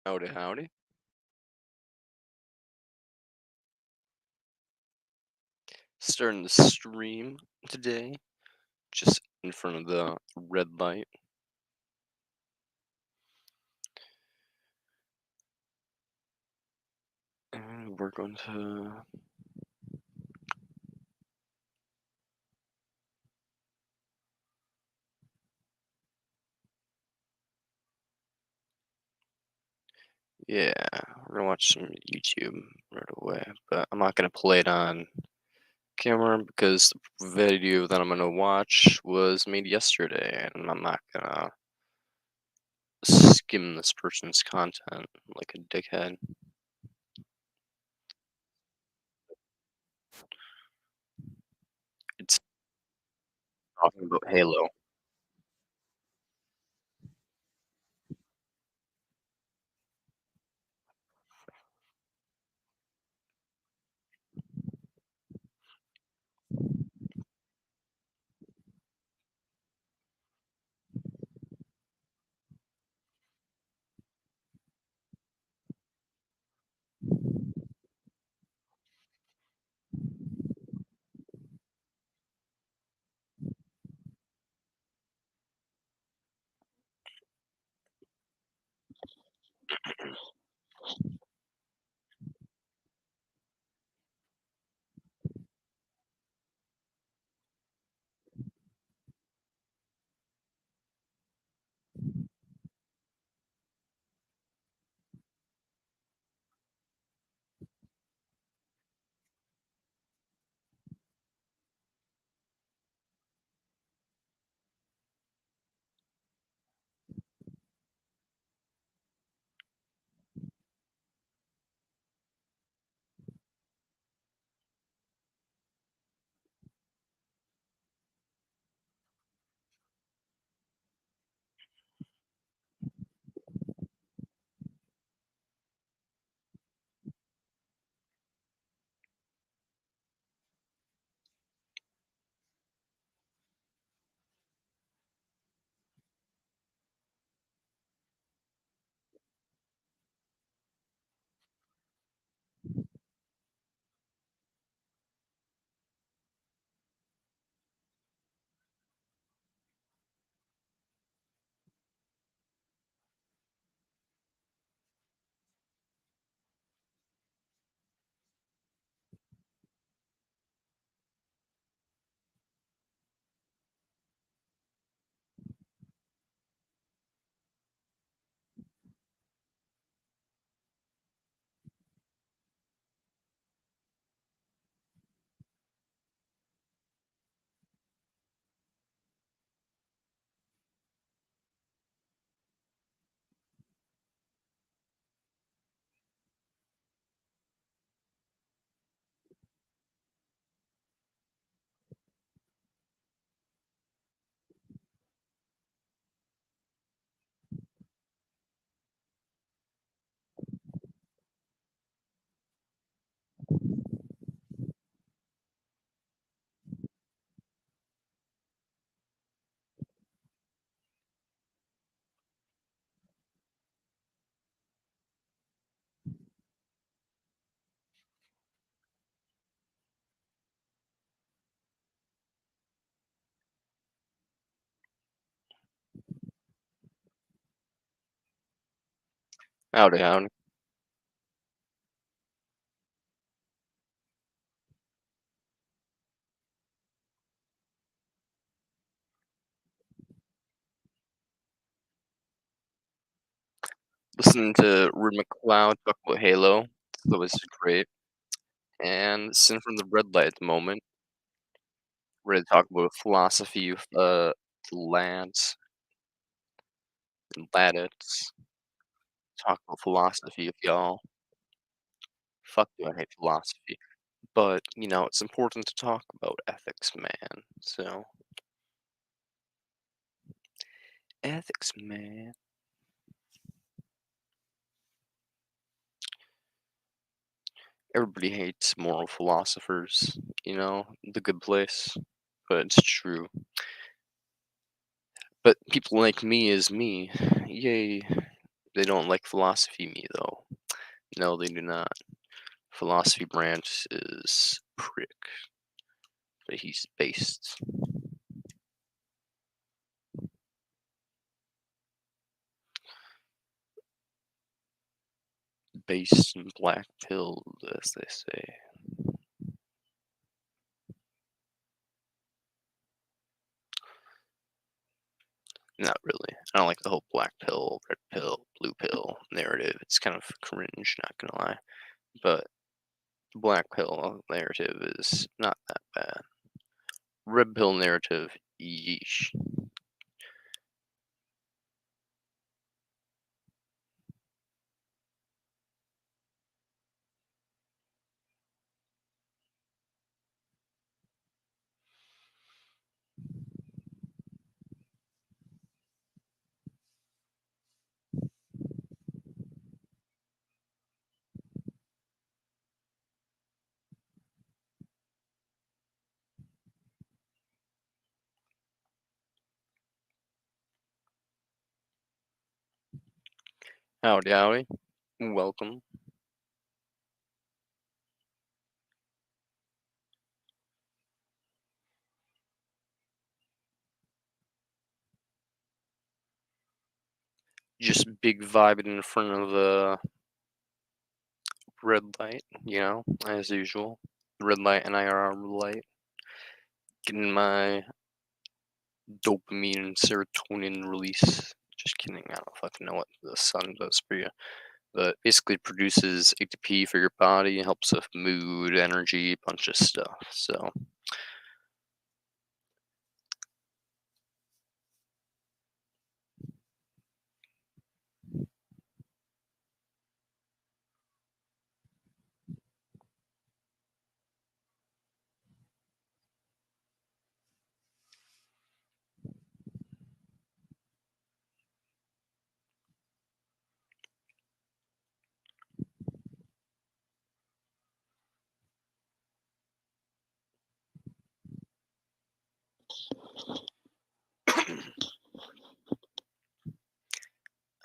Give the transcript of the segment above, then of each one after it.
Howdy, howdy. Starting the stream today, just in front of the red light. And we're going to. Yeah, we're gonna watch some YouTube right away, but I'm not gonna play it on camera because the video that I'm gonna watch was made yesterday, and I'm not gonna skim this person's content like a dickhead. It's talking about Halo. Howdy, howdy. Listening to Rude McCloud talk about Halo. That was great. And sitting from the red light at the moment. We're gonna talk about philosophy of lads and ladettes. Talk about philosophy with y'all. Fuck do I hate philosophy. But, it's important to talk about ethics, man. So, ethics, man. Everybody hates moral philosophers, the good place. But it's true. But people like me is me. Yay. They don't like philosophy me though. No, they do not. Philosophy branch is prick, but he's based. Based in black pill, as they say. Not really. I don't like the whole black pill, red pill, blue pill narrative. It's kind of cringe, not gonna lie. But the black pill narrative is not that bad. Red pill narrative, yeesh. Howdy, howdy. Welcome. Just big vibing in front of the red light, as usual. Red light and IRR light. Getting my dopamine and serotonin release. Just kidding. I don't fucking know what the sun does for you. But basically produces ATP for your body, helps with mood, energy, bunch of stuff. So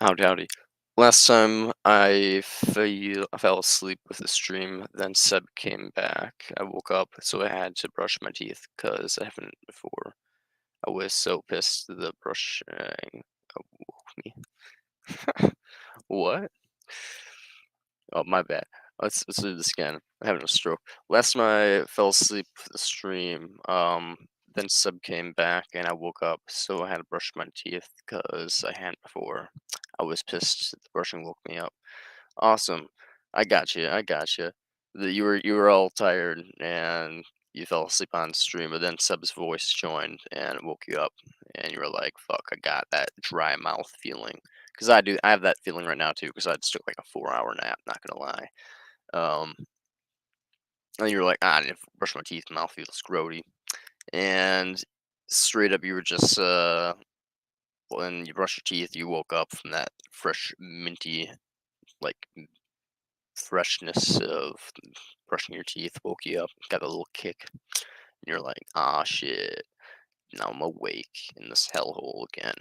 howdy howdy. Last time I fell asleep with the stream, then Seb came back. I woke up, so I had to brush my teeth because I haven't before. I was so pissed the brushing woke me. What? Oh, my bad. Let's do this again. I'm having a stroke. Last time I fell asleep for the stream. Then Sub came back and I woke up, so I had to brush my teeth because I hadn't before. I was pissed. The brushing woke me up. Awesome. I got you. I got you. You were all tired and you fell asleep on stream, but then Seb's voice joined and it woke you up, and you were like, "Fuck, I got that dry mouth feeling." Because I do. I have that feeling right now too. Because I just took like a 4-hour nap. Not gonna lie. Um, and you were like, "Ah, I didn't brush my teeth. Mouth feels grody." And straight up, you were just when you brush your teeth, you woke up from that fresh, minty, like freshness of brushing your teeth. Woke you up, got a little kick, and you're like, "Ah, shit." Now I'm awake in this hellhole again.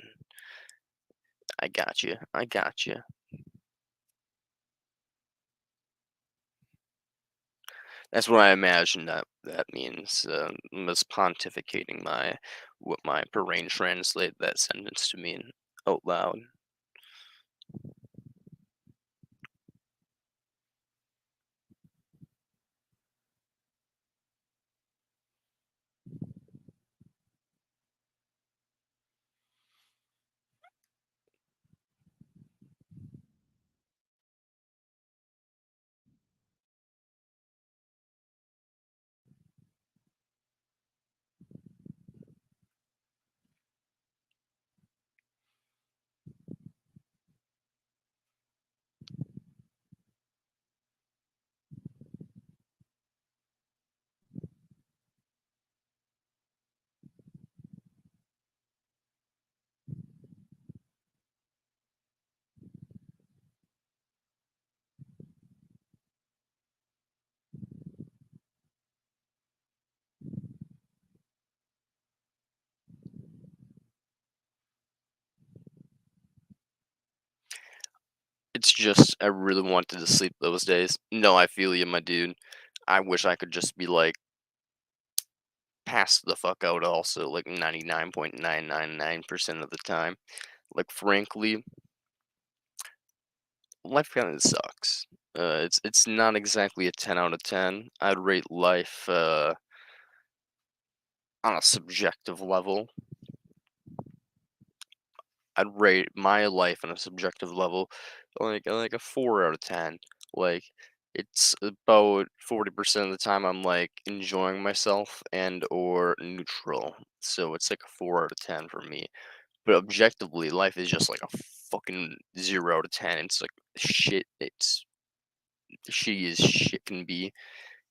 I got you. I got you. That's what I imagine that means. I'm just pontificating what my brain translate that sentence to mean out loud. It's just I really wanted to sleep those days. No, I feel you, my dude. I wish I could just be like pass the fuck out also like 99.999% of the time. Like frankly, life kind of sucks. It's not exactly a 10 out of 10. I'd rate life on a subjective level. I'd rate my life on a subjective level like a 4 out of 10. Like it's about 40% of the time I'm like enjoying myself and or neutral. So it's like a 4 out of 10 for me. But objectively, life is just like a fucking 0 out of 10. It's like shit. It's shitty as shit can be.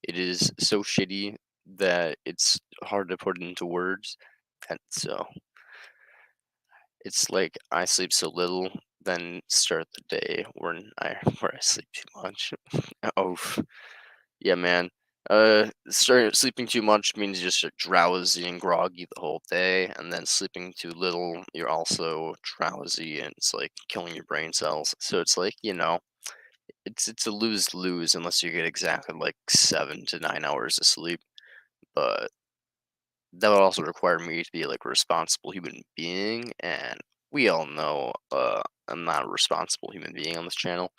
It is so shitty that it's hard to put into words. And so it's like I sleep so little, then start the day when where I sleep too much. Oh, yeah, man. Start sleeping too much means you're just drowsy and groggy the whole day, and then sleeping too little, you're also drowsy and it's like killing your brain cells. So it's like, it's a lose lose unless you get exactly like 7 to 9 hours of sleep. But that would also require me to be like a responsible human being, and we all know I'm not a responsible human being on this channel.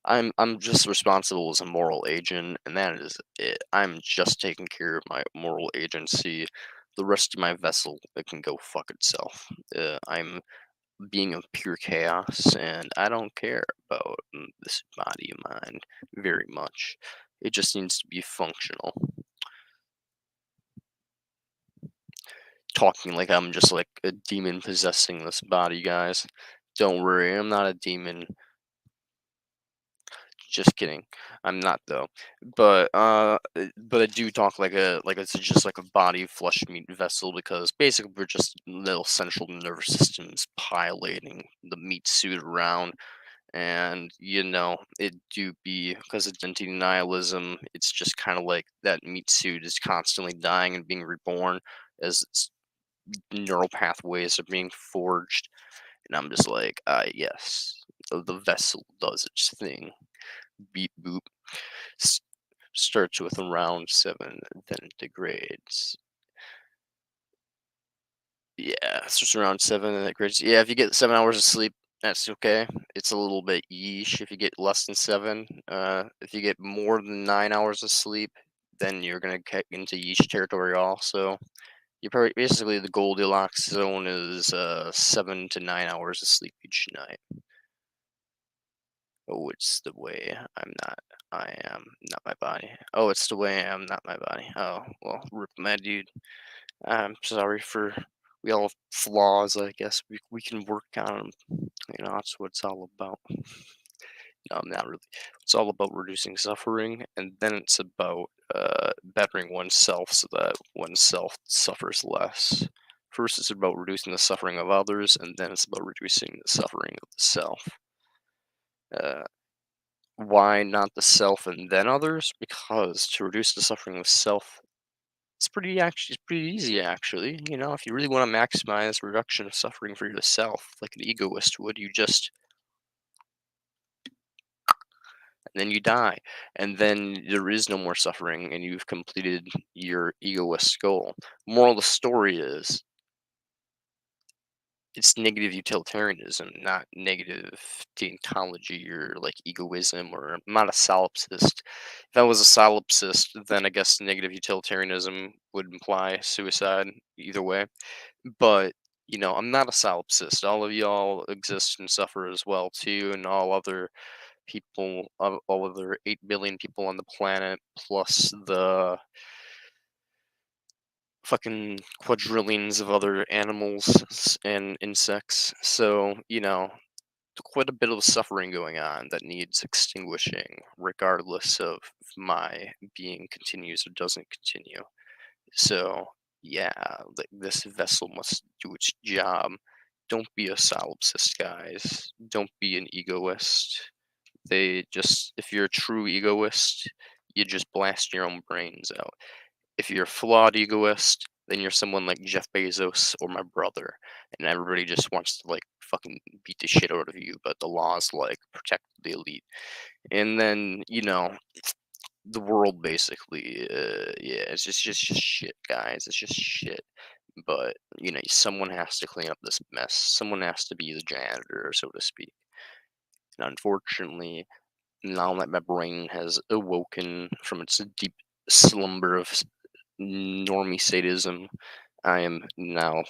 I'm just responsible as a moral agent, and that is it. I'm just taking care of my moral agency. The rest of my vessel, it can go fuck itself. I'm being of pure chaos, and I don't care about this body of mine very much. It just needs to be functional. Talking like I'm just like a demon possessing this body, guys. Don't worry, I'm not a demon. Just kidding. I'm not though. But I do talk like it's just like a body flesh meat vessel because basically we're just little central nervous systems piloting the meat suit around, and it do be because of identity nihilism. It's just kind of like that meat suit is constantly dying and being reborn as its neural pathways are being forged, and I'm just like, yes, the vessel does its thing. Beep boop. S- Starts with around 7, then degrades. Yeah, starts around 7 and it degrades. Yeah, if you get 7 hours of sleep, that's okay. It's a little bit yeesh if you get less than 7. If you get more than 9 hours of sleep, then you're gonna get into yeesh territory also. You probably basically the Goldilocks zone is 7 to 9 hours of sleep each night. Oh, it's the way I am not my body. Oh, it's the way I am not my body. Oh, well, rip my dude. I'm sorry for we all have flaws, I guess. We can work on them. That's what it's all about. No, not really. It's all about reducing suffering, and then it's about bettering oneself so that oneself suffers less. First, it's about reducing the suffering of others, and then it's about reducing the suffering of the self. Uh, Why not the self and then others? Because to reduce the suffering of self, it's pretty easy actually. If you really want to maximize reduction of suffering for yourself, like an egoist would, you just and then you die, and then there is no more suffering, and you've completed your egoist goal. Moral of the story is it's negative utilitarianism, not negative deontology or like egoism. Or I'm not a solipsist. If I was a solipsist, then I guess negative utilitarianism would imply suicide either way. But I'm not a solipsist. All of y'all exist and suffer as well too, and all other people, all other 8 billion people on the planet, plus the fucking quadrillions of other animals and insects. So, quite a bit of suffering going on that needs extinguishing, regardless of if my being continues or doesn't continue. So, yeah, this vessel must do its job. Don't be a solipsist, guys. Don't be an egoist. If you're a true egoist, you just blast your own brains out. If you're a flawed egoist, then you're someone like Jeff Bezos or my brother, and everybody just wants to like fucking beat the shit out of you, but the laws like protect the elite. And then, the world basically, yeah, it's just shit, guys. It's just shit. But someone has to clean up this mess. Someone has to be the janitor, so to speak. And unfortunately, now that my brain has awoken from its deep slumber of normie sadism, I am now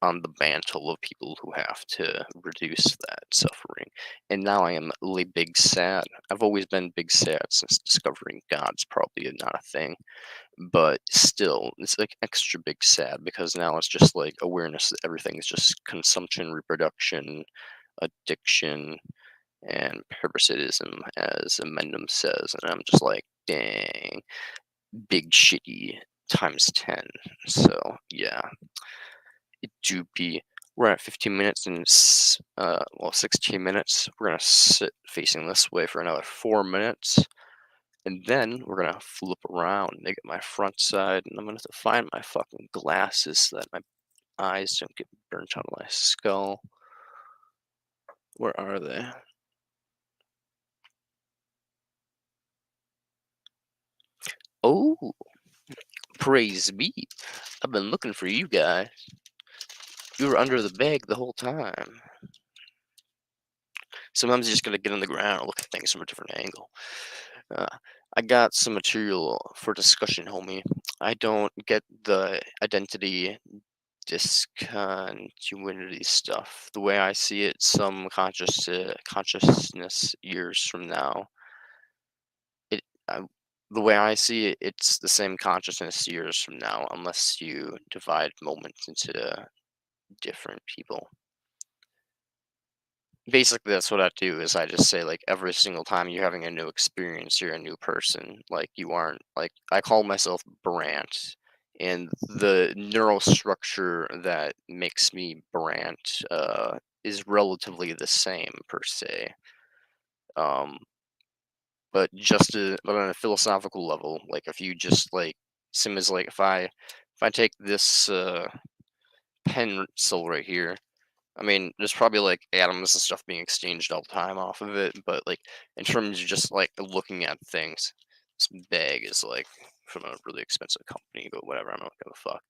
on the mantle of people who have to reduce that suffering. And now I am really big sad. I've always been big sad since discovering God's probably not a thing. But still, it's like extra big sad because now it's just like awareness that everything is just consumption, reproduction, addiction, and parasitism, as Amendum says. And I'm just like, dang, big shitty times 10. So, yeah, it do be. We're at 15 minutes and, 16 minutes. We're going to sit facing this way for another 4 minutes. And then we're gonna flip around and get my front side, and I'm gonna have to find my fucking glasses so that my eyes don't get burnt on my skull. Where are they? Oh, praise be. I've been looking for you guys. You were under the bag the whole time. Sometimes you just gotta get on the ground and look at things from a different angle. Uh, I got some material for discussion, homie. I don't get the identity discontinuity stuff. The way I see it, some consciousness years from now, it I, the way I see it, it's the same consciousness years from now, unless you divide moments into different people. Basically, that's what I do. Is I just say like every single time you're having a new experience, you're a new person. Like you aren't like I call myself Brant, and the neural structure that makes me Brant is relatively the same per se. Um, but on a philosophical level, like if you just like same as like if I take this pencil right here. I mean, there's probably like atoms and stuff being exchanged all the time off of it, but like in terms of just like looking at things, this bag is like from a really expensive company, but whatever, I don't give a fuck.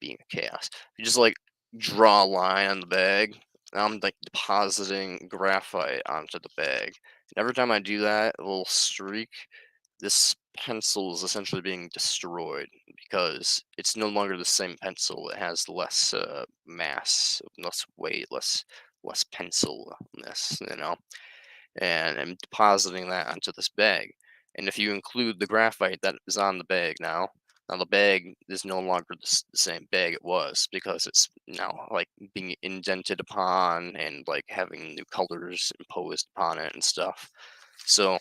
Being a chaos. You just like draw a line on the bag. I'm like depositing graphite onto the bag. And every time I do that, a little streak, this pencil is essentially being destroyed because it's no longer the same pencil. It has less mass, less weight, less pencilness, and I'm depositing that onto this bag. And if you include the graphite that is on the bag now the bag is no longer the same bag it was because it's now like being indented upon and like having new colors imposed upon it and stuff. So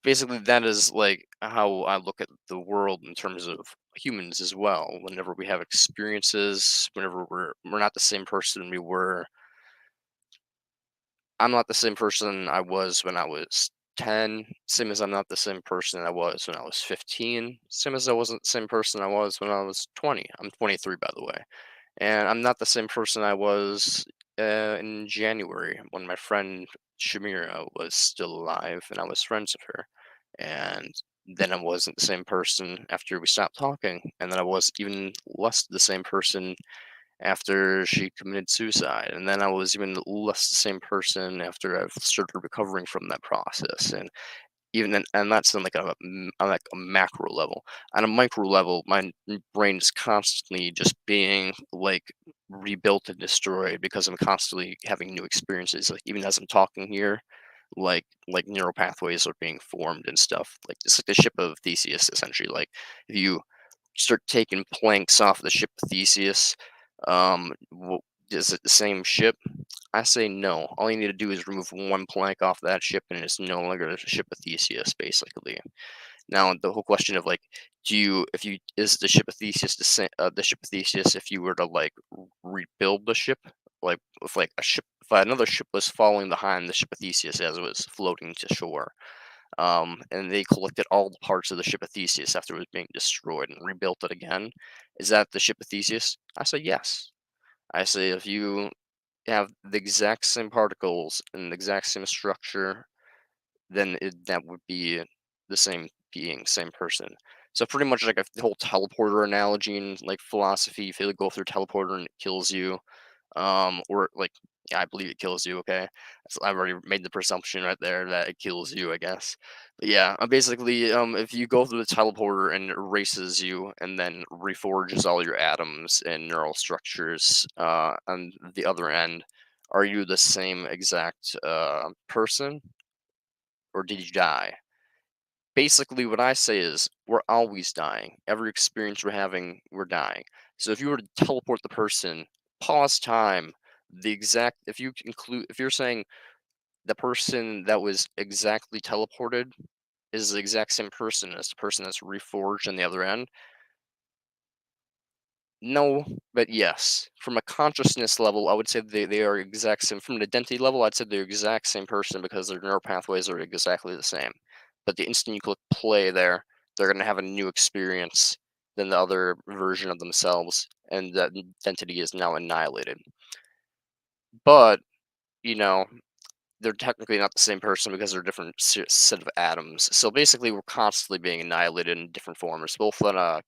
basically, that is like how I look at the world in terms of humans as well. Whenever we have experiences, whenever we're not the same person we were. I'm not the same person I was when I was 10, same as I'm not the same person I was when I was 15, same as I wasn't the same person I was when I was 20. I'm 23, by the way. And I'm not the same person I was in January when my friend Shamira was still alive and I was friends with her. And then I wasn't the same person after we stopped talking. And then I was even less the same person after she committed suicide. And then I was even less the same person after I've started recovering from that process. And and that's on like on like a macro level. On a micro level, my brain is constantly just being like rebuilt and destroyed because I'm constantly having new experiences. Like even as I'm talking here, like neural pathways are being formed and stuff. Like it's like the ship of Theseus, essentially. Like if you start taking planks off the ship of Theseus, is it the same ship? I say no. All you need to do is remove one plank off that ship, and it's no longer the ship of Theseus, basically. Now, the whole question of like, if you, is the ship of Theseus the ship of Theseus, if you were to like rebuild the ship, like if like a ship, if another ship was following behind the ship of Theseus as it was floating to shore, and they collected all the parts of the ship of Theseus after it was being destroyed and rebuilt it again, Is that the ship of Theseus? I say yes. I say if you have the exact same particles and the exact same structure, then that would be the same being, same person. So pretty much like the whole teleporter analogy in like philosophy, if you go through a teleporter and it kills you, or like, yeah, I believe it kills you. Okay, so I've already made the presumption right there that it kills you, I guess. But yeah, basically, if you go through the teleporter and it erases you and then reforges all your atoms and neural structures on the other end, are you the same exact person, or did you die? Basically, what I say is we're always dying. Every experience we're having, we're dying. So if you were to teleport the person, pause time, the exact if you include if you're saying the person that was exactly teleported is the exact same person as the person that's reforged on the other end, no, but yes. From a consciousness level, I would say they are exact same. From an identity level, I'd say they're exact same person because their neural pathways are exactly the same. But the instant you click play there, they're going to have a new experience than the other version of themselves, and that identity is now annihilated. But, you know, they're technically not the same person because they're different set of atoms. So basically, we're constantly being annihilated in different forms, both on a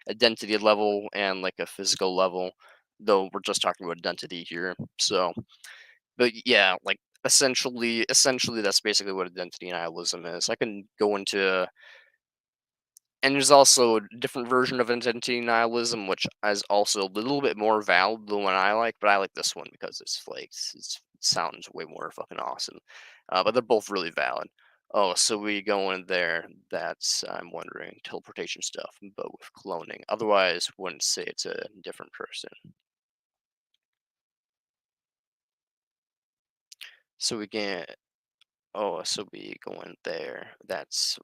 identity level and like a physical level. Though we're just talking about identity here. So, but yeah, like essentially, that's basically what identity nihilism is. I can go into and there's also a different version of identity nihilism, which is also a little bit more valid than one I like, but I like this one because it's like it sounds way more fucking awesome. But they're both really valid. Oh, so we go in there. That's I'm wondering teleportation stuff, but with cloning. Otherwise, wouldn't say it's a different person. So we get so we go in there. That's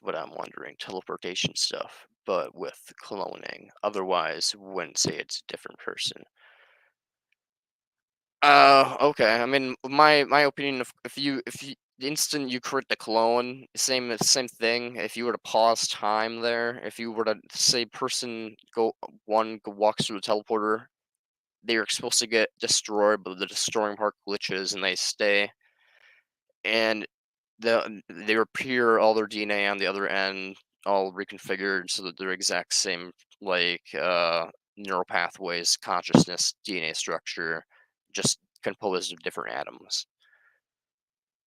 what I'm wondering, teleportation stuff, but with cloning. Otherwise, wouldn't say it's a different person. Okay. I mean, my opinion, if you the instant you create the clone, same thing. If you were to pause time there, if you were to say person walks through the teleporter, they're supposed to get destroyed, but the destroying part glitches and they stay. And they repair all their DNA on the other end, all reconfigured so that they're exact same like neural pathways, consciousness, DNA structure, just composed of different atoms.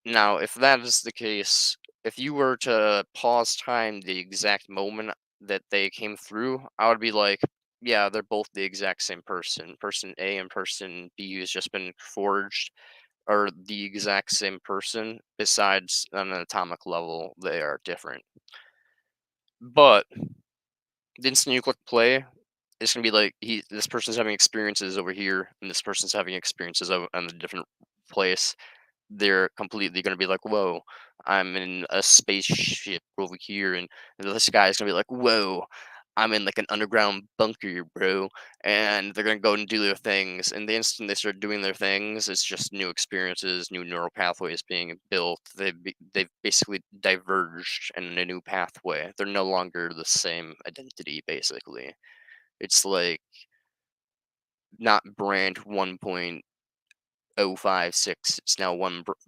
Now, if that is the case, if you were to pause time the exact moment that they came through, I would be like, yeah, they're both the exact same person. Person A and person B who's just been forged are the exact same person, besides on an atomic level, they are different. But the instant you click play, it's gonna be like this person's having experiences over here, and this person's having experiences on a different place. They're completely gonna be like, "Whoa, I'm in a spaceship over here," and this guy's gonna be like, "Whoa, I'm in like an underground bunker, bro." And they're gonna go and do their things. And the instant they start doing their things, it's just new experiences, new neural pathways being built. They've basically diverged in a new pathway. They're no longer the same identity, basically. It's like not brand 1.056, it's now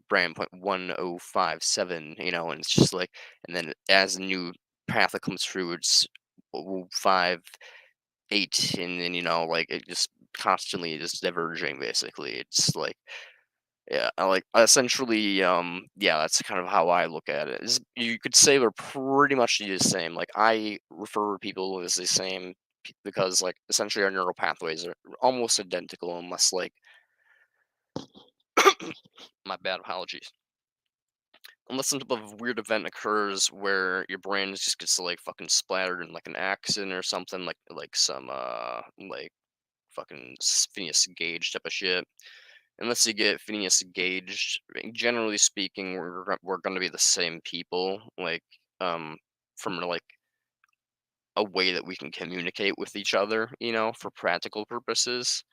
brand point 1057, and it's just like, and then as a new path that comes through, it's 5 8, and then like it just constantly just diverging. Basically, it's like, yeah, I like essentially, yeah, that's kind of how I look at it. You could say we're pretty much the same. Like I refer to people as the same because like essentially our neural pathways are almost identical, unless like my bad apologies. Unless some type of weird event occurs where your brain just gets like fucking splattered in like an accident or something, like some like fucking Phineas Gage type of shit. Unless you get Phineas Gage, generally speaking, we're going to be the same people. Like from like a way that we can communicate with each other, for practical purposes.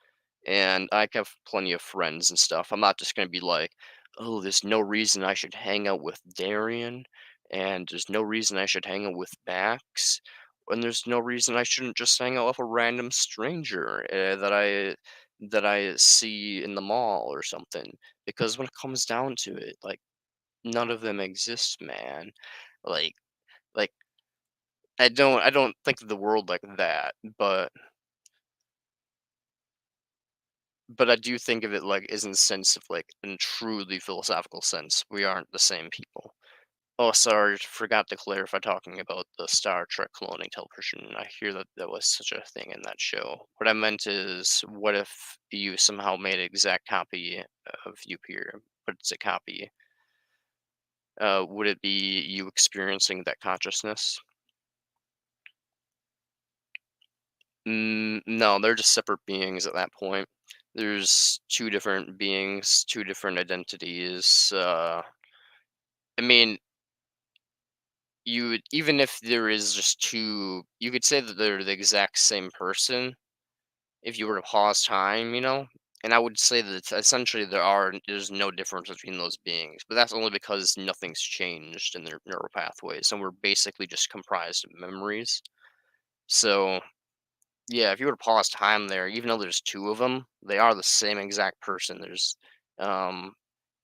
And I have plenty of friends and stuff. I'm not just gonna be like, "Oh, there's no reason I should hang out with Darian, and there's no reason I should hang out with Max, and there's no reason I shouldn't just hang out with a random stranger that I see in the mall or something. Because when it comes down to it, like none of them exist, man. Like like I don't think of the world like that, but I do think of it like is in the sense of like in truly philosophical sense, we aren't the same people. Oh, sorry, forgot to clarify talking about the Star Trek cloning television. I hear that that was such a thing in that show. What I meant is, what if you somehow made an exact copy of you, Peter, but it's a copy? Would it be you experiencing that consciousness? No, they're just separate beings at that point. There's two different beings, two different identities. I mean, even if there is just two, you could say that they're the exact same person if you were to pause time, And I would say that essentially there's no difference between those beings, but that's only because nothing's changed in their neural pathways, and we're basically just comprised of memories. So yeah, if you were to pause time there, even though there's two of them, they are the same exact person. Um,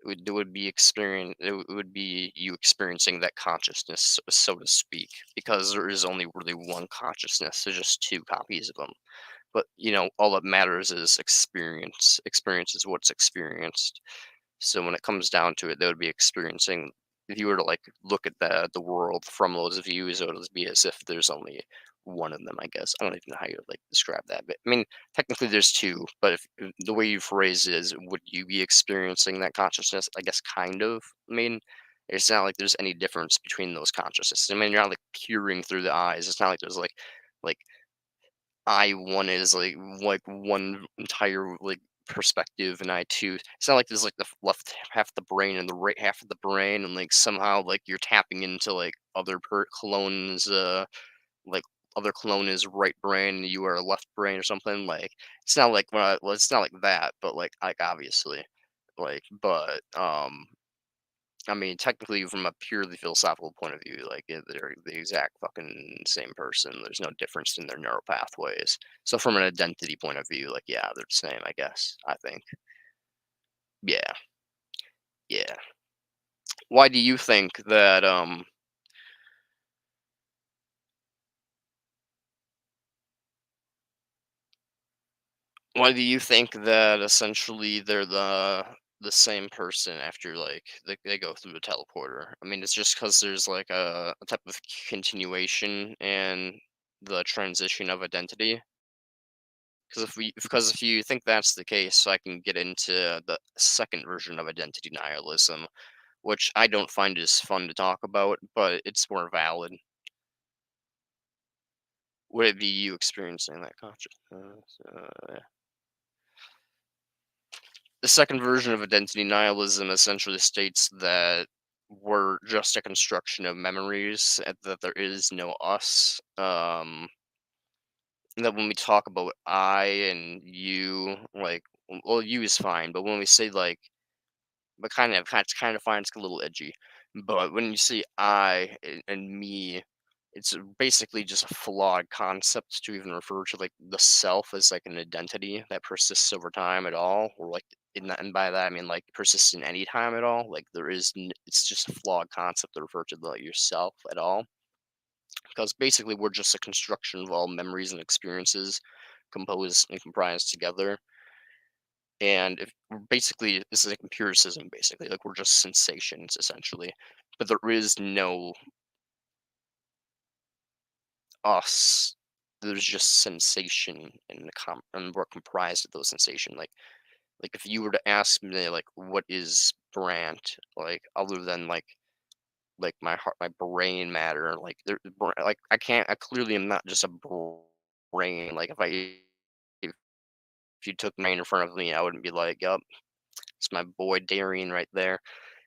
it would be you experiencing that consciousness, so to speak, because there is only really one consciousness. There's just two copies of them. But all that matters is experience. Experience is what's experienced. So when it comes down to it, they would be experiencing. If you were to like look at the world from those views, it would be as if there's only one of them. I guess I don't even know how you would like describe that, but I mean, technically there's two. But if the way you phrase it is, would you be experiencing that consciousness? I guess kind of. I mean, it's not like there's any difference between those consciousnesses. I mean, you're not like peering through the eyes. It's not like there's like I one is like one entire like perspective, and I two. It's not like there's like the left half of the brain and the right half of the brain, and like somehow like you're tapping into like like other clone is right brain, and you are left brain or something. Like it's not like well, it's not like that, but like obviously, but I mean, technically, from a purely philosophical point of view, like they're the exact fucking same person. There's no difference in their neural pathways. So, from an identity point of view, like yeah, they're the same. I guess. I think. Yeah, yeah. Why do you think that? Why do you think that essentially they're the same person after like they go through the teleporter? I mean, it's just because there's like a type of continuation and the transition of identity. Because if you think that's the case, I can get into the second version of identity nihilism, which I don't find as fun to talk about, but it's more valid. Would it be you experiencing that consciousness? The second version of identity nihilism essentially states that we're just a construction of memories, and that there is no us. And that when we talk about I and you, like, well, you is fine, but when we say like but kind of fine. It's a little edgy. But when you see I and me, it's basically just a flawed concept to even refer to like the self as like an identity that persists over time at all, or like in that, and by that I mean like persists in any time at all. Like it's just a flawed concept to refer to like yourself at all, because basically we're just a construction of all memories and experiences composed and comprised together. And if basically this is like empiricism, basically, like we're just sensations essentially, but there is no us. There's just sensation, and we're comprised of those sensation. Like if you were to ask me like what is Brant, like other than like my heart, my brain matter, like like I clearly am not just a brain. Like if you took mine in front of me, I wouldn't be like, yup, it's my boy Darian right there.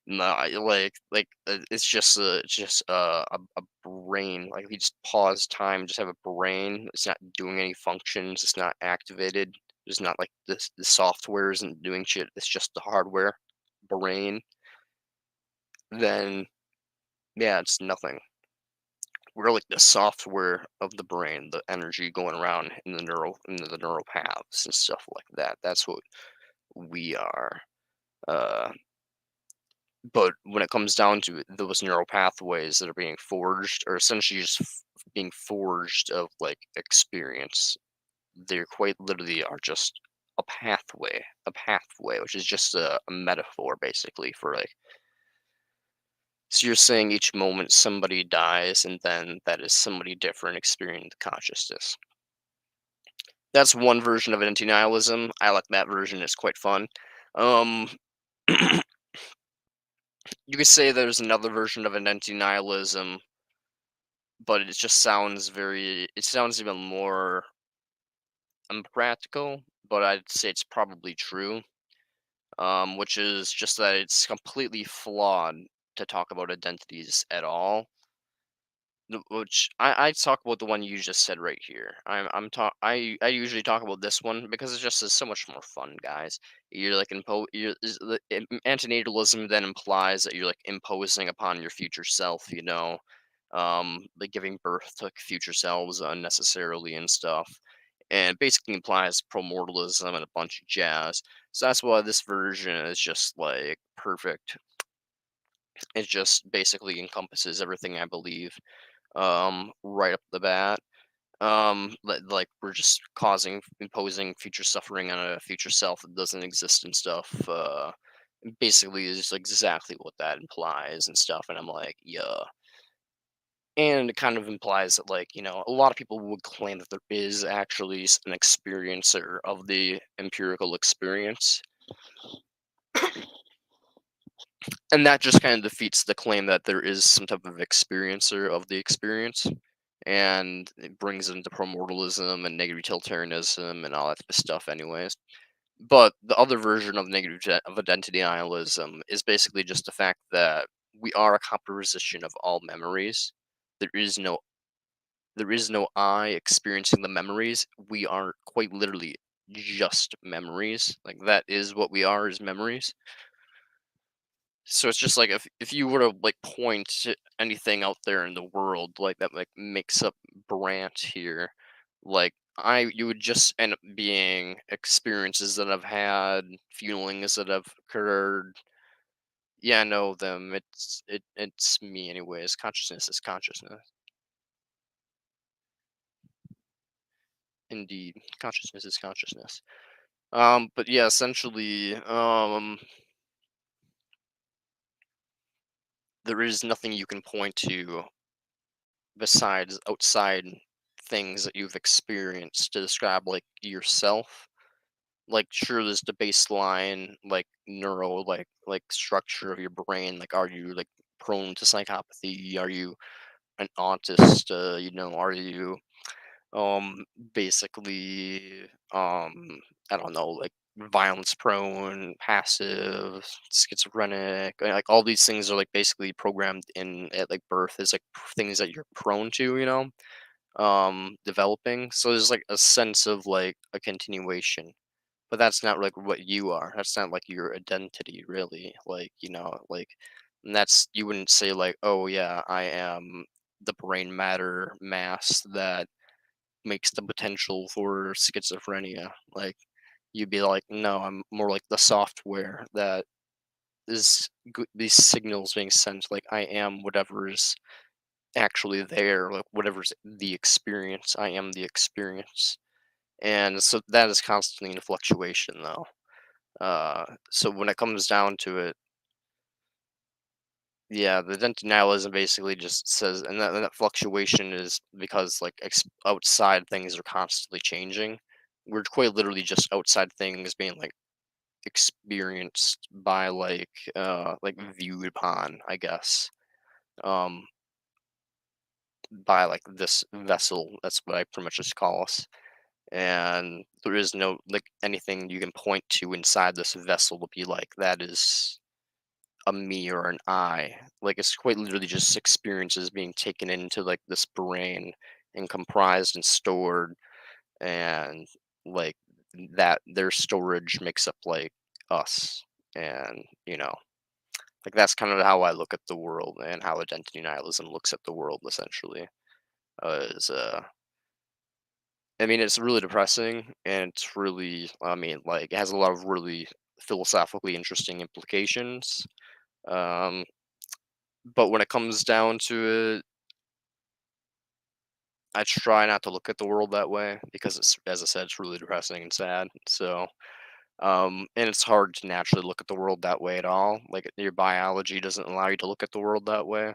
No, it's just a brain. Like we just pause time, just have a brain. It's not doing any functions. It's not activated. It's not like this. The software isn't doing shit. It's just the hardware brain. Then yeah, it's nothing. We're like the software of the brain, the energy going around in the neural paths and stuff like that. That's what we are. Uh, but when it comes down to it, those neural pathways that are being forged, are essentially just being forged of like experience. They quite literally are just a pathway, which is just a metaphor basically for like. So you're saying each moment somebody dies, and then that is somebody different experiencing the consciousness. That's one version of anti-nihilism. I like that version. It's quite fun. Um, you could say there's another version of an anti-nihilism, but it just sounds very. It sounds even more impractical, but I'd say it's probably true. Which is just that it's completely flawed to talk about identities at all. Which I talk about the one you just said right here. I usually talk about this one because it just is so much more fun, guys. You're like antinatalism then implies that you're like imposing upon your future self, like giving birth to future selves unnecessarily and stuff, and basically implies promortalism and a bunch of jazz. So that's why this version is just like perfect. It just basically encompasses everything I believe, right up the bat. Like we're just imposing future suffering on a future self that doesn't exist and stuff. Basically is exactly what that implies and stuff. And I'm like, yeah. And it kind of implies that, like, a lot of people would claim that there is actually an experiencer of the empirical experience. And that just kind of defeats the claim that there is some type of experiencer of the experience. And it brings into promortalism and negative utilitarianism and all that type of stuff, anyways. But the other version of of identity nihilism is basically just the fact that we are a composition of all memories. There is no I experiencing the memories. We are quite literally just memories. Like that is what we are, is memories. So it's just like if you were to like point to anything out there in the world like that like makes up Brant here, like I you would just end up being experiences that I've had, feelings that have occurred. Yeah, I know them. It's me anyways. Consciousness is consciousness. Indeed. Consciousness is consciousness. But yeah, essentially, there is nothing you can point to besides outside things that you've experienced to describe like yourself. Like sure there's the baseline like neural like structure of your brain. Like are you like prone to psychopathy? Are you an autist? Are you um basically I don't know, like violence prone, passive, schizophrenic, like all these things are like basically programmed in at like birth as like things that you're prone to, developing. So there's like a sense of like a continuation, but that's not like what you are. That's not like your identity really, like like, and that's, you wouldn't say like, oh yeah, I am the brain matter mass that makes the potential for schizophrenia. Like you'd be like, no, I'm more like the software that is these signals being sent. Like I am whatever is actually there, like whatever's the experience. I am the experience, and so that is constantly in fluctuation, though. So when it comes down to it, yeah, the denialism basically just says, and that fluctuation is because like outside things are constantly changing. We're quite literally just outside things being like experienced by like viewed upon, I guess, um by like this vessel. That's what I pretty much just call us. And there is no like anything you can point to inside this vessel to be like that is a me or an I. Like it's quite literally just experiences being taken into like this brain and comprised and stored, and like that their storage makes up like us. And like that's kind of how I look at the world and how identity nihilism looks at the world essentially. Is I mean, it's really depressing, and it's really, I mean, like, it has a lot of really philosophically interesting implications. Um, but when it comes down to it, I try not to look at the world that way because it's, as I said, it's really depressing and sad. So, and it's hard to naturally look at the world that way at all. Like your biology doesn't allow you to look at the world that way.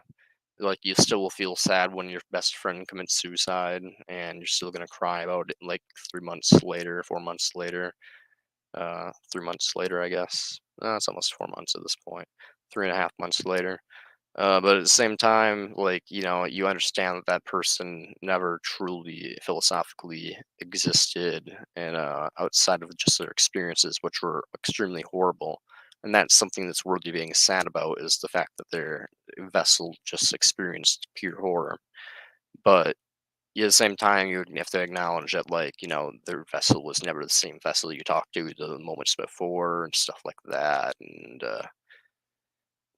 Like you still will feel sad when your best friend commits suicide, and you're still gonna cry about it like 3 months later, 4 months later, 3 months later, I guess. It's almost 4 months at this point. 3.5 months later. But at the same time, like, you understand that that person never truly philosophically existed and outside of just their experiences, which were extremely horrible. And that's something that's worthy of being sad about is the fact that their vessel just experienced pure horror. But at the same time, you have to acknowledge that, like, their vessel was never the same vessel you talked to the moments before and stuff like that. And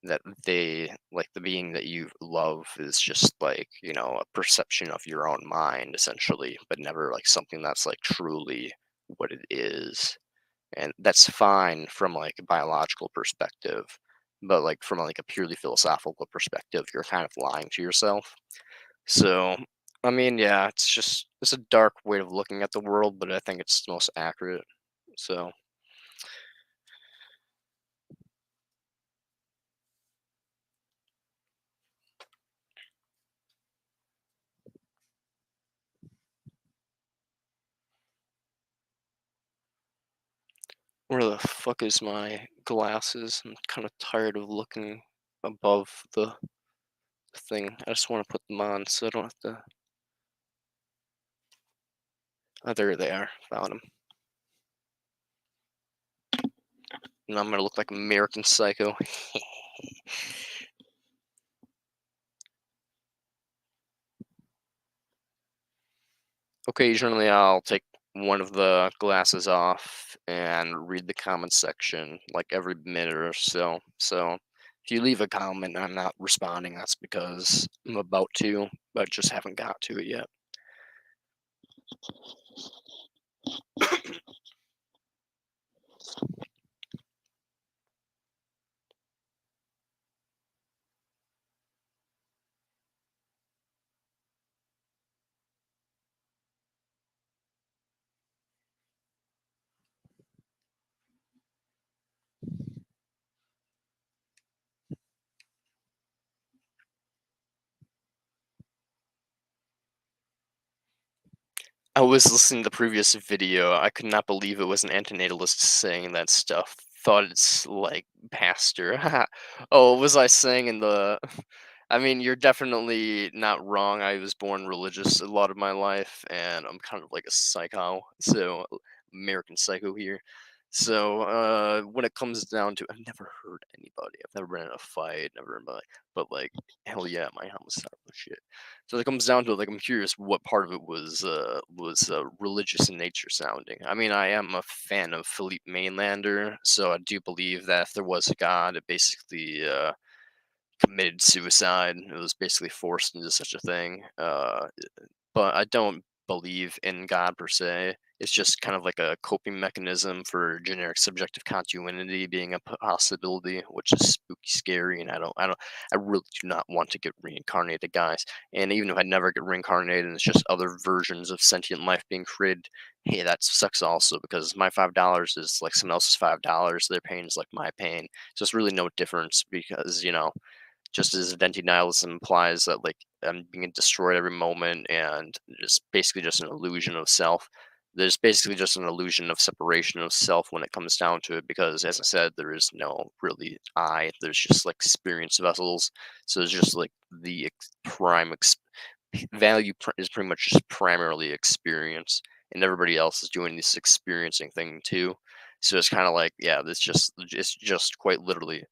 that they like the being that you love is just like a perception of your own mind essentially, but never like something that's like truly what it is. And that's fine from like a biological perspective, but like from like a purely philosophical perspective you're kind of lying to yourself. So I mean, yeah, it's a dark way of looking at the world, but I think it's the most accurate. So where the fuck is my glasses? I'm kind of tired of looking above the thing. I just want to put them on so I don't have to. Oh, there they are. Found them. Now I'm gonna look like American Psycho. Occasionally, I'll take one of the glasses off and read the comment section like every minute or so. So if you leave a comment and I'm not responding, that's because I'm about to, but just haven't got to it yet. I was listening to the previous video. I could not believe it was an antinatalist saying that stuff. Thought it's like pastor. Oh, what was I saying in the? I mean, you're definitely not wrong. I was born religious a lot of my life, and I'm kind of like a psycho. So American Psycho here. So when it comes down to, I've never hurt anybody. I've never been in a fight. Never in my, but like, hell yeah, my homicidal shit. So it comes down to it, like I'm curious what part of it was religious in nature sounding. I mean, I am a fan of Philippe Mainlander, so I do believe that if there was a God, it basically committed suicide. It was basically forced into such a thing. But I don't believe in God per se. It's just kind of like a coping mechanism for generic subjective continuity being a possibility, which is spooky, scary, and I really do not want to get reincarnated, guys. And even if I never get reincarnated, and it's just other versions of sentient life being created, hey, that sucks also because my $5 is like someone else's $5. Their pain is like my pain, so it's really no difference because just as venti nihilism implies that like I'm being destroyed every moment and just basically just an illusion of self. There's basically just an illusion of separation of self when it comes down to it, because as I said, there is no really I. There's just like experience vessels. So it's just like the prime is pretty much just primarily experience, and everybody else is doing this experiencing thing too. So it's kind of like, yeah, it's just quite literally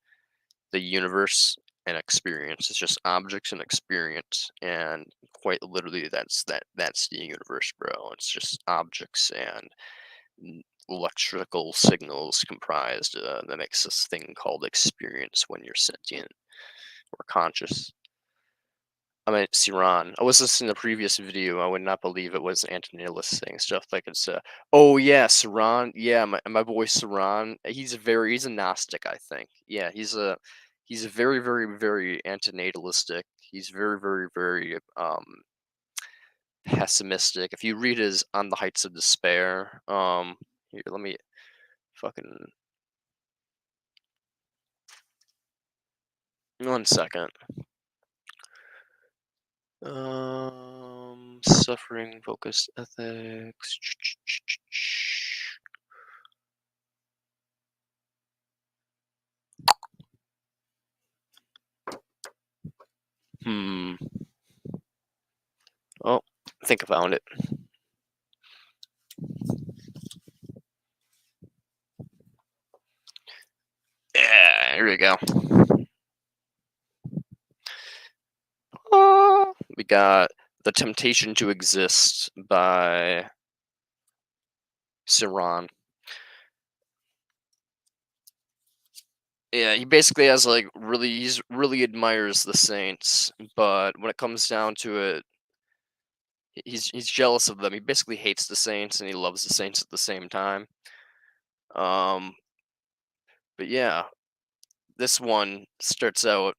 the universe and experience. It's just objects and experience, and quite literally, that's the universe, bro. It's just objects and electrical signals comprised that makes this thing called experience when you're sentient or conscious. I meant Siran. I was listening to the previous video. I would not believe it was Antonillis saying stuff like it's. Oh yeah, Siran. Yeah, my boy Siran. He's a Gnostic, I think. Yeah, he's a very very very antinatalistic. He's very very very pessimistic. If you read his On the Heights of Despair, here let me fucking 1 second. Suffering focused ethics. Hmm. Oh, I think I found it. Yeah, here we go. We got The Temptation to Exist by Siran. Yeah, he basically has like he's really admires the saints, but when it comes down to it, he's jealous of them. He basically hates the saints and he loves the saints at the same time. Um, but yeah, this one starts out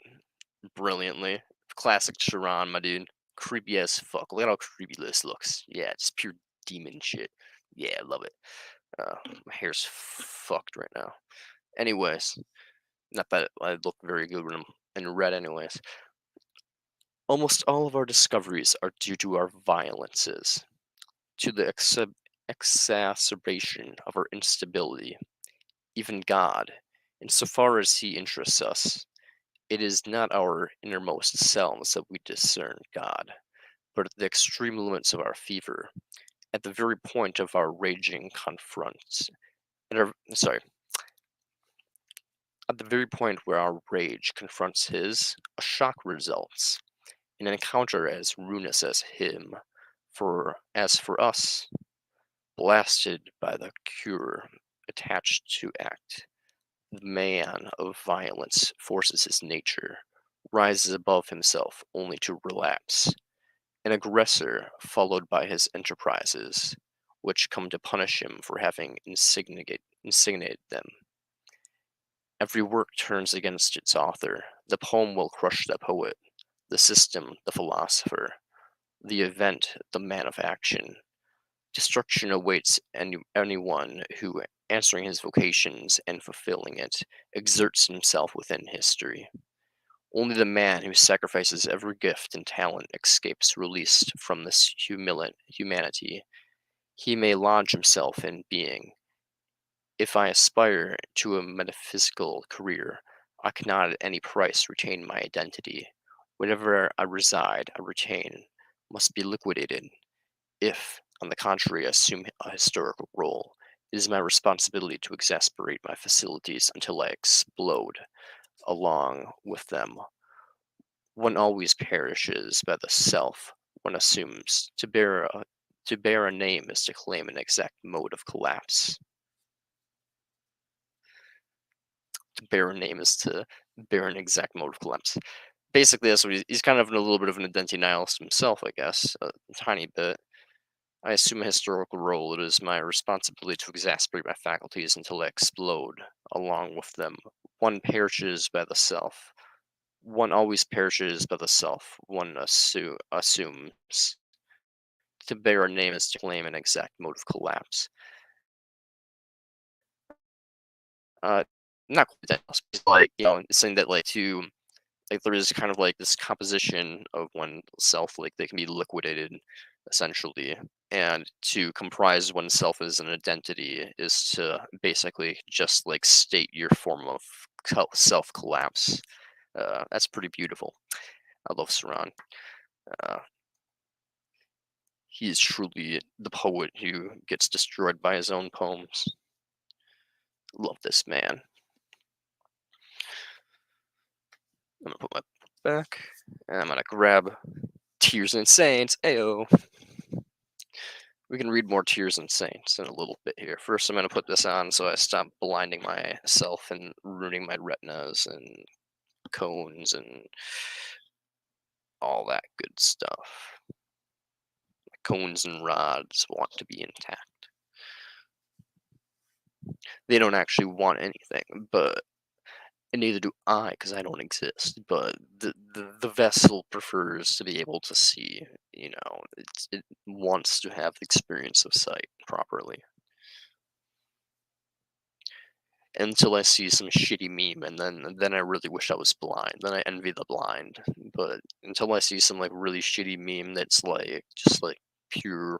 brilliantly. Classic Chiron, my dude. Creepy as fuck. Look at how creepy this looks. Yeah, it's pure demon shit. Yeah, I love it. My hair's fucked right now. Anyways, not that I look very good when I'm in red, anyways. Almost all of our discoveries are due to our violences, to the exacerbation of our instability. Even God, insofar as he interests us, it is not our innermost selves that we discern God, but at the extreme limits of our fever, at the very point of our raging confronts, at the very point where our rage confronts his, a shock results, an encounter as ruinous as him, for as for us, blasted by the cure attached to act, the man of violence forces his nature, rises above himself only to relapse, an aggressor followed by his enterprises, which come to punish him for having insigniated them. Every work turns against its author. The poem will crush the poet, the system, the philosopher, the event, the man of action. Destruction awaits anyone who, answering his vocations and fulfilling it, exerts himself within history. Only the man who sacrifices every gift and talent escapes released from this humanity. He may lodge himself in being. If I aspire to a metaphysical career, I cannot at any price retain my identity. Wherever I reside, I retain, must be liquidated. If, on the contrary, I assume a historical role, it is my responsibility to exasperate my facilities until I explode along with them. One always perishes by the self one assumes. To bear a name is to claim an exact mode of collapse. To bear a name is to bear an exact mode of collapse. Basically, that's what he's kind of in a little bit of an identity nihilist himself, I guess, a tiny bit. I assume a historical role. It is my responsibility to exasperate my faculties until they explode along with them. One perishes by the self. One always perishes by the self. One assumes. To bear a name is to claim an exact mode of collapse. Uh, not quite that, it's like it's saying that like there is kind of like this composition of oneself, like they can be liquidated, essentially, and to comprise oneself as an identity is to basically just like state your form of self collapse. That's pretty beautiful. I love Saran. Uh, he is truly the poet who gets destroyed by his own poems. Love this man. I'm gonna put my back, and I'm gonna grab Tears and Saints. Ayo. We can read more Tears and Saints in a little bit here. First, I'm gonna put this on so I stop blinding myself and ruining my retinas and cones and all that good stuff. Cones and rods want to be intact. They don't actually want anything, but and neither do I, because I don't exist. But the vessel prefers to be able to see. It wants to have the experience of sight properly. Until I see some shitty meme, and then I really wish I was blind. Then I envy the blind. But until I see some like really shitty meme that's like just like pure,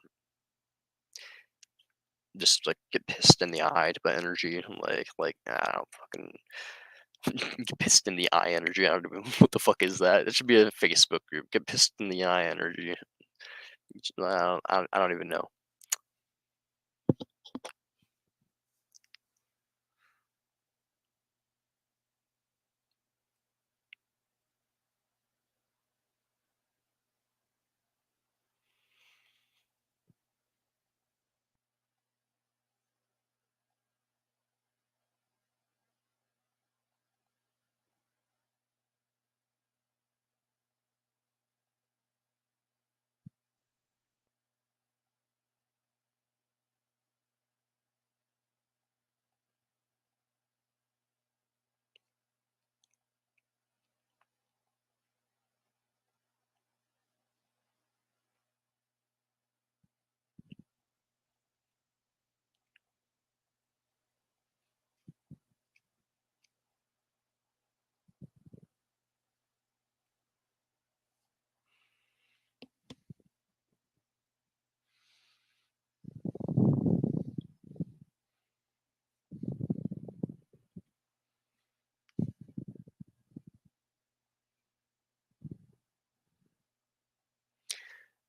just like get pissed in the eye by energy, like I don't fucking get pissed in the eye energy. I don't even what the fuck is that? It should be a Facebook group. Get pissed in the eye energy. I don't even know.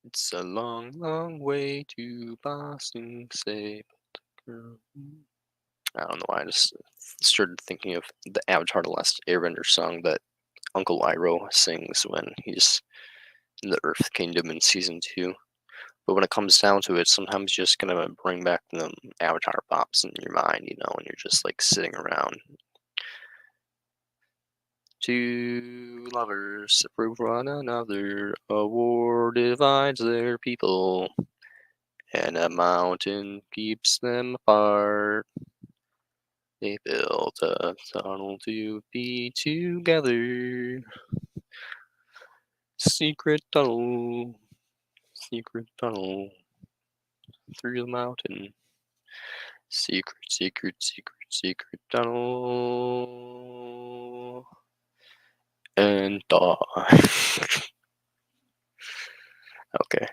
It's a long, long way to Boston, say, but the girl. I don't know why I just started thinking of the Avatar: The Last Airbender song that Uncle Iroh sings when he's in the Earth Kingdom in season 2. But when it comes down to it, sometimes you're just gonna bring back the Avatar pops in your mind, and you're just like sitting around. Two lovers separate one another, a war divides their people, and a mountain keeps them apart. They built a tunnel to be together. Secret tunnel through the mountain. Secret tunnel. And die. Okay.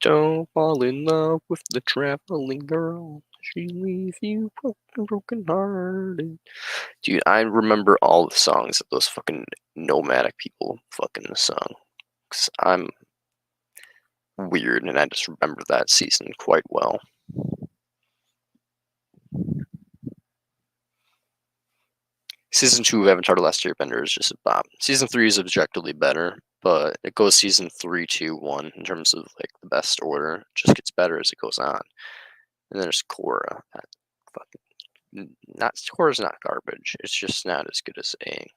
Don't fall in love with the traveling girl. She leave you broken hearted. Dude, I remember all the songs that those fucking nomadic people fucking sung. Cause I'm weird and I just remember that season quite well. Season 2 of Avatar: The Last Airbender is just a bop. Season 3 is objectively better, but it goes season 3, 2, 1 in terms of like the best order. It just gets better as it goes on. And then there's Korra. That not Korra's not garbage. It's just not as good as Aang.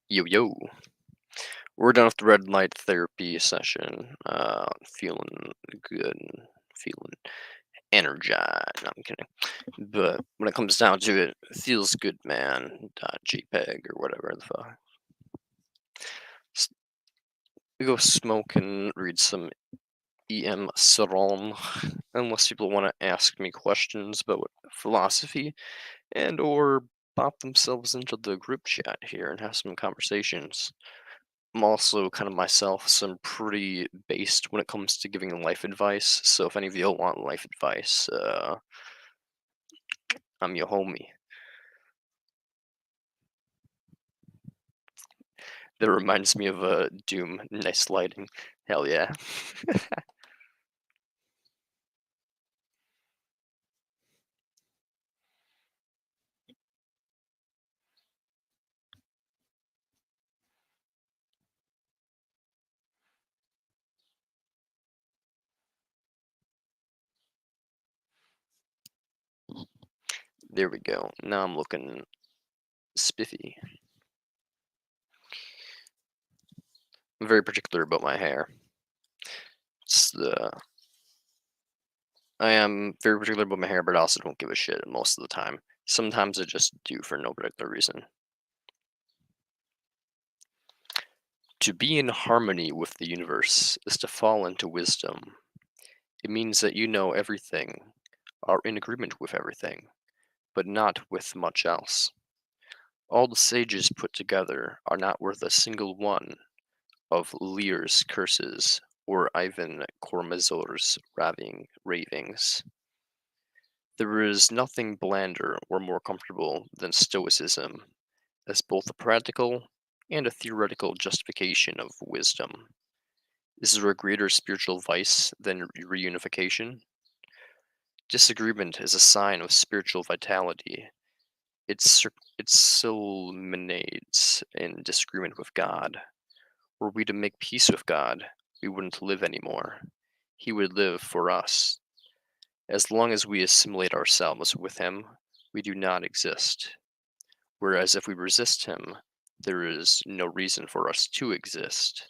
Yo, yo. We're done with the red light therapy session. Feeling good, feeling energized. No, I'm kidding. But when it comes down to it, it feels good, man. JPEG or whatever the fuck. S- We go smoke and read some EM Saron, unless people want to ask me questions about philosophy and or pop themselves into the group chat here and have some conversations. I'm also kind of myself, so I'm pretty based when it comes to giving life advice. So if any of you want life advice, I'm your homie. That reminds me of Doom. Nice lighting. Hell yeah. There we go. Now I'm looking spiffy. I'm very particular about my hair. It's the I am very particular about my hair, but I also don't give a shit most of the time. Sometimes I just do for no particular reason. To be in harmony with the universe is to fall into wisdom. It means that you know everything, are in agreement with everything, but not with much else. All the sages put together are not worth a single one of Lear's curses or Ivan Kormazor's ravings. There is nothing blander or more comfortable than Stoicism, as both a practical and a theoretical justification of wisdom. Is there a greater spiritual vice than reunification? Disagreement is a sign of spiritual vitality. It culminates in disagreement with God. Were we to make peace with God, we wouldn't live anymore. He would live for us. As long as we assimilate ourselves with Him, we do not exist. Whereas if we resist Him, there is no reason for us to exist.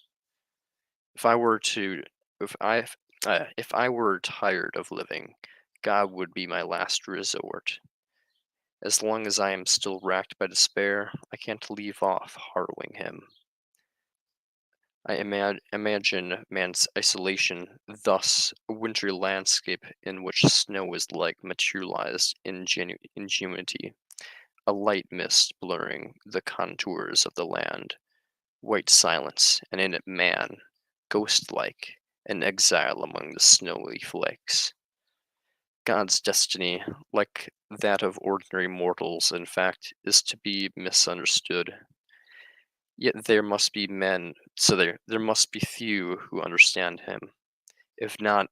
If I were to, if I were tired of living, God would be my last resort. As long as I am still racked by despair, I can't leave off harrowing him. I imagine man's isolation, thus a wintry landscape in which snow is like materialized ingenuity, a light mist blurring the contours of the land, white silence, and in it man, ghost-like, an exile among the snowy flakes. God's destiny, like that of ordinary mortals, in fact, is to be misunderstood. Yet there must be men, so there must be few who understand him. If not,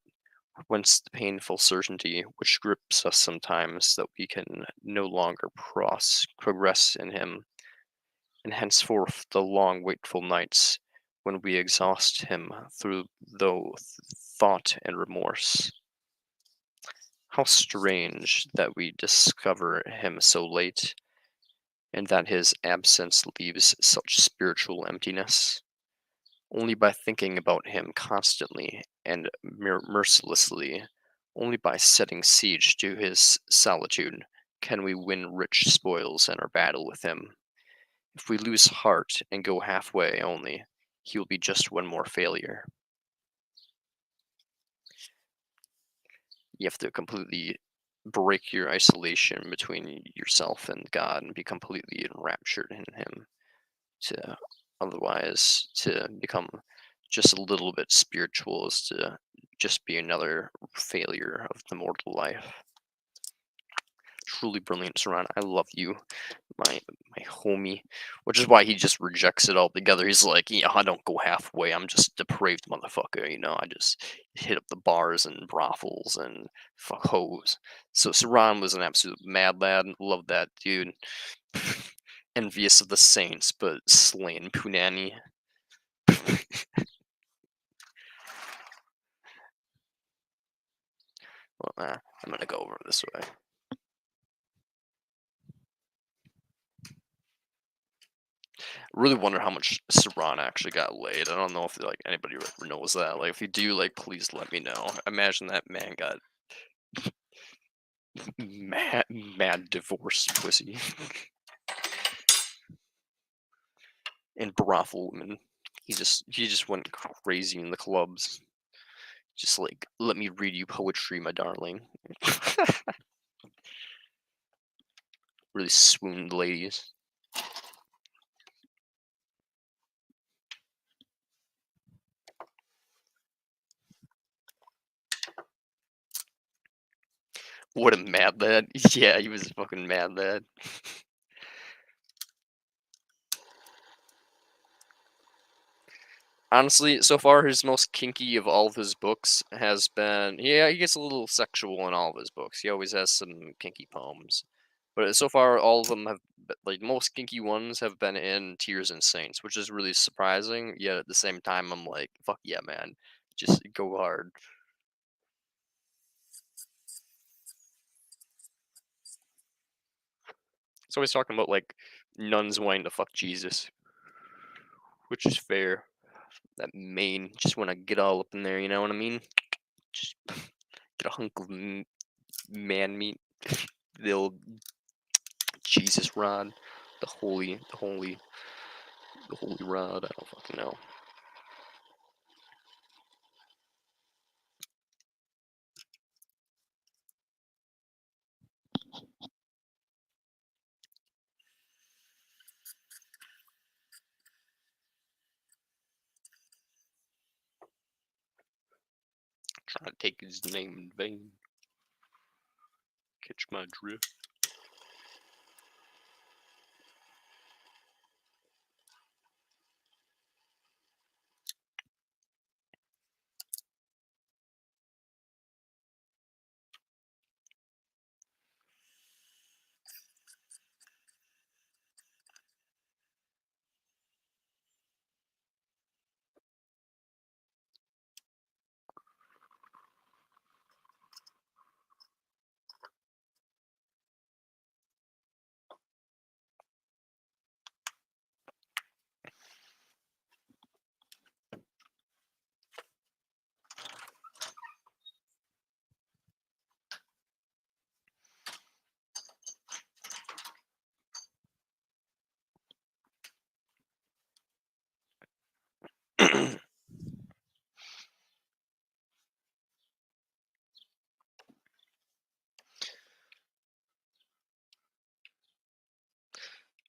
whence the painful certainty which grips us sometimes that we can no longer progress in him, and henceforth the long wakeful nights when we exhaust him through though thought and remorse. How strange that we discover him so late, and that his absence leaves such spiritual emptiness. Only by thinking about him constantly and mercilessly, only by setting siege to his solitude, can we win rich spoils in our battle with him. If we lose heart and go halfway only, he will be just one more failure. You have to completely break your isolation between yourself and God and be completely enraptured in him to otherwise to become just a little bit spiritual is to just be another failure of the mortal life. Truly brilliant, Saran. I love you, my homie. Which is why he just rejects it altogether. He's like, yeah, I don't go halfway. I'm just depraved motherfucker. I just hit up the bars and brothels and fuck hoes. So Saran was an absolute mad lad. Love that dude. Envious of the saints, but slain Punani. Well, I'm gonna go over this way. Really wonder how much Saran actually got laid. I don't know if like anybody knows that. Like, if you do, like, please let me know. Imagine that man got mad divorced pussy and brothel women. He just went crazy in the clubs. Just like, let me read you poetry, my darling. Really swooned ladies. What a mad lad. Yeah, he was a fucking mad lad. Honestly, so far his most kinky of all of his books has been, yeah, he gets a little sexual in all of his books. He always has some kinky poems. But so far all of them have like most kinky ones have been in Tears and Saints, which is really surprising, yet at the same time I'm like, fuck yeah, man. Just go hard. He's always talking about like nuns wanting to fuck Jesus, which is fair. That mane, just want to get all up in there, you know what I mean? Just get a hunk of man meat, the old Jesus rod, the holy rod. I don't fucking know. Trying to take his name in vain. Catch my drift.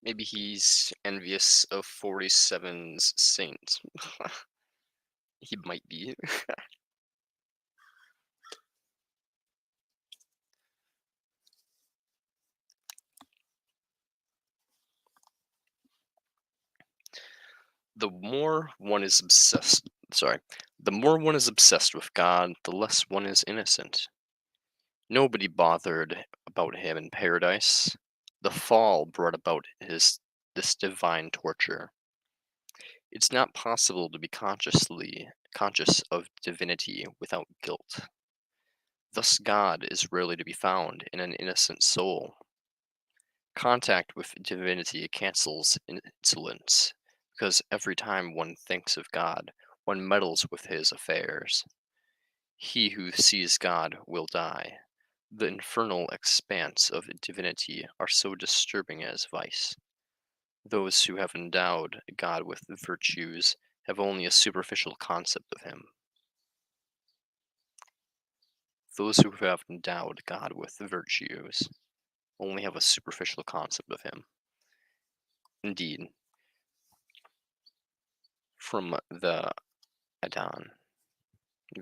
Maybe he's envious of 47's saint. He might be. The more one is obsessed, sorry, the more one is obsessed with God, the less one is innocent. Nobody bothered about him in paradise. The fall brought about this divine torture. It's not possible to be conscious of divinity without guilt. Thus God is rarely to be found in an innocent soul. Contact with divinity cancels insolence, because every time one thinks of God, one meddles with his affairs. He who sees God will die. The infernal expanse of divinity are so disturbing as vice. Those who have endowed God with virtues have only a superficial concept of him. Those who have endowed God with virtues only have a superficial concept of him. Indeed, from the Adon.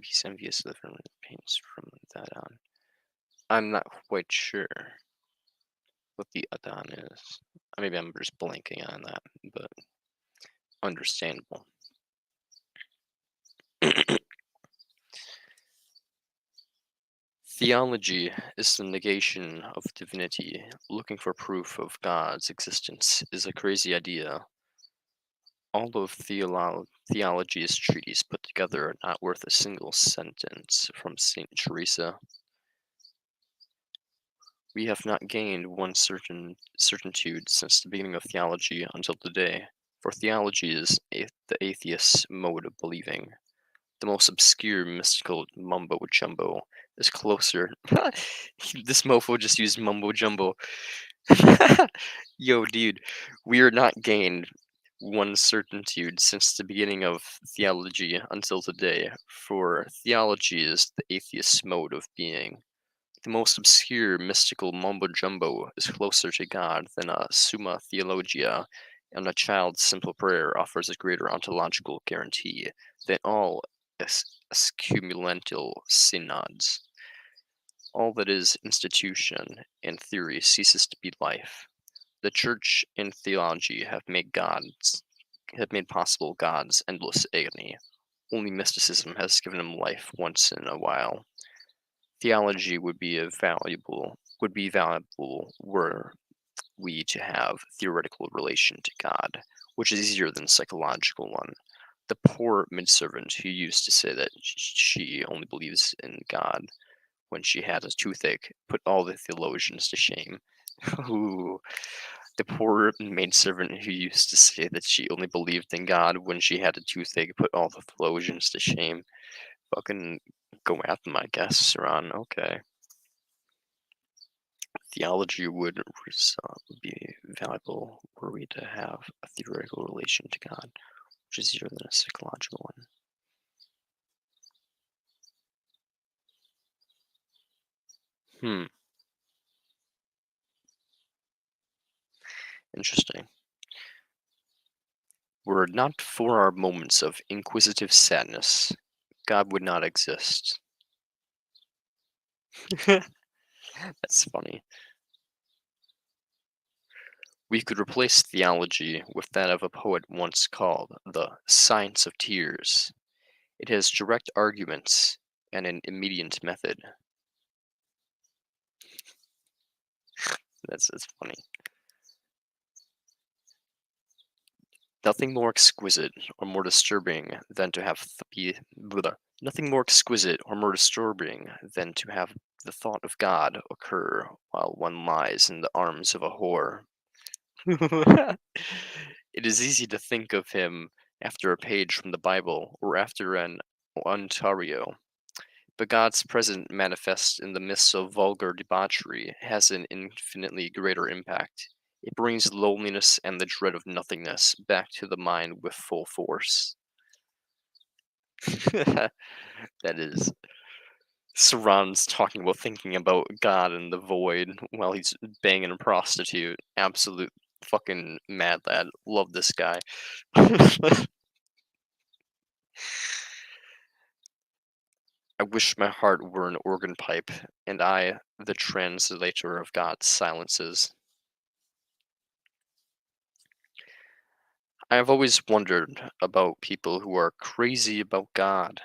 He's envious of the paints from that on. I'm not quite sure what the Adon is. Maybe I'm just blanking on that, but understandable. Theology is the negation of divinity. Looking for proof of God's existence is a crazy idea. All of theology's treatises put together are not worth a single sentence from St. Teresa. We have not gained one certain certitude since the beginning of theology until today. For theology is the atheist's mode of believing. The most obscure mystical mumbo jumbo is closer. This mofo just used mumbo jumbo. Yo, dude, we are not gained one certitude since the beginning of theology until today, for theology is the atheist's mode of being. The most obscure mystical mumbo jumbo is closer to God than a Summa Theologia, and a child's simple prayer offers a greater ontological guarantee than all escumulental synods. All that is institution and theory ceases to be life. The Church and theology have made possible God's endless agony. Only mysticism has given him life once in a while. Theology would be valuable were we to have theoretical relation to God, which is easier than psychological one. The poor maidservant who used to say that she only believes in God when she had a toothache put all the theologians to shame. Ooh, the poor maidservant who used to say that she only believed in God when she had a toothache put all the theologians to shame. Fucking go at them, I guess, Ron. Okay. Theology be valuable were we to have a theoretical relation to God, which is easier than a psychological one. Hmm, interesting. Were it not for our moments of inquisitive sadness, God would not exist. That's funny. We could replace theology with that of a poet once called the science of tears. It has direct arguments and an immediate method. That's funny. Nothing more exquisite or more disturbing than to have nothing more exquisite or more disturbing than to have the thought of God occur while one lies in the arms of a whore. It is easy to think of him after a page from the Bible or after an Ontario, but God's present manifest in the midst of vulgar debauchery has an infinitely greater impact. It brings loneliness and the dread of nothingness back to the mind with full force. That is. Saran's talking about thinking about God in the void while he's banging a prostitute. Absolute fucking mad lad. Love this guy. I wish my heart were an organ pipe, and I the translator of God's silences. I have always wondered about people who are crazy about God,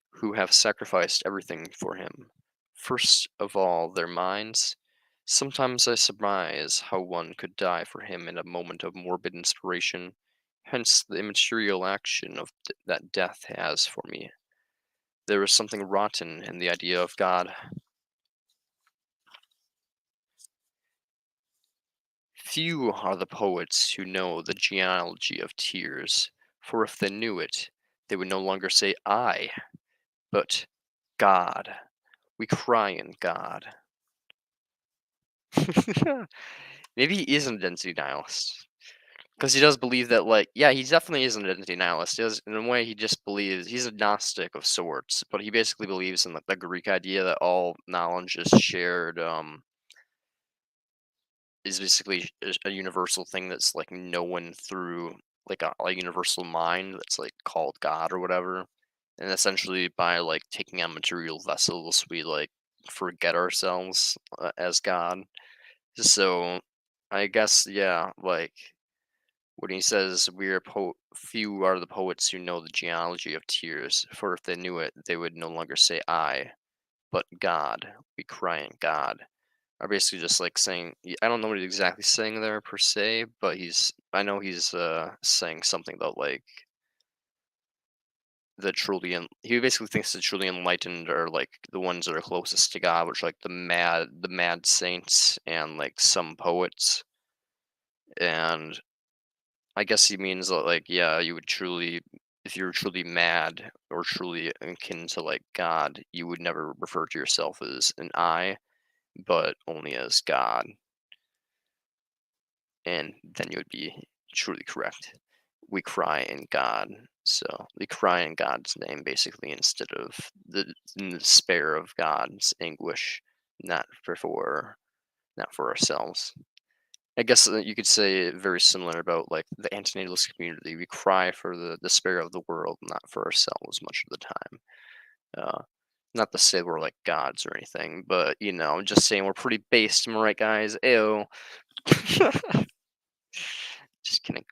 who have sacrificed everything for him. First of all, their minds. Sometimes I surmise how one could die for him in a moment of morbid inspiration, hence the immaterial action of that death has for me. There is something rotten in the idea of God. Few are the poets who know the genealogy of tears, for if they knew it, they would no longer say I, but God. We cry in God. Maybe he is an identity nihilist. Because he does believe that, like, yeah, he definitely is an identity nihilist. He does, in a way, he just believes he's a Gnostic of sorts, but he basically believes in the Greek idea that all knowledge is shared. Is basically a universal thing that's like known through like a universal mind that's like called God or whatever. And essentially, by like taking on material vessels, we like forget ourselves as God. So, I guess, yeah, like when he says few are the poets who know the genealogy of tears, for if they knew it, they would no longer say I, but God. We cry in God. Are basically just like saying, I don't know what he's exactly saying there per se, but I know he's saying something about like he basically thinks the truly enlightened are like the ones that are closest to God, which are like the mad saints and like some poets. And I guess he means that, like, yeah, you would truly, if you're truly mad or truly akin to like God, you would never refer to yourself as an I, but only as God, and then you would be truly correct. We cry in God, so we cry in God's name, basically, instead of in the despair of God's anguish, not not for ourselves. I guess you could say it very similar about like the antinatalist community. We cry for the despair of the world, not for ourselves much of the time. Uh, Not to say we're like gods or anything, but I'm just saying we're pretty based, am I right, guys? Ew. Just kidding.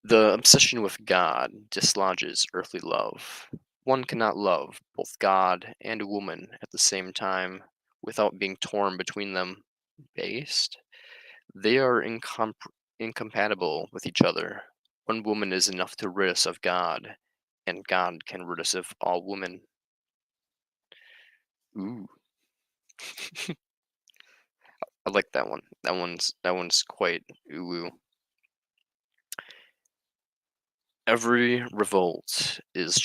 The obsession with God dislodges earthly love. One cannot love both God and a woman at the same time without being torn between them. Based? They are incompatible with each other. One woman is enough to rid us of God, and God can rid us of all women. Ooh, I like that one. That one's quite ooh. Every revolt is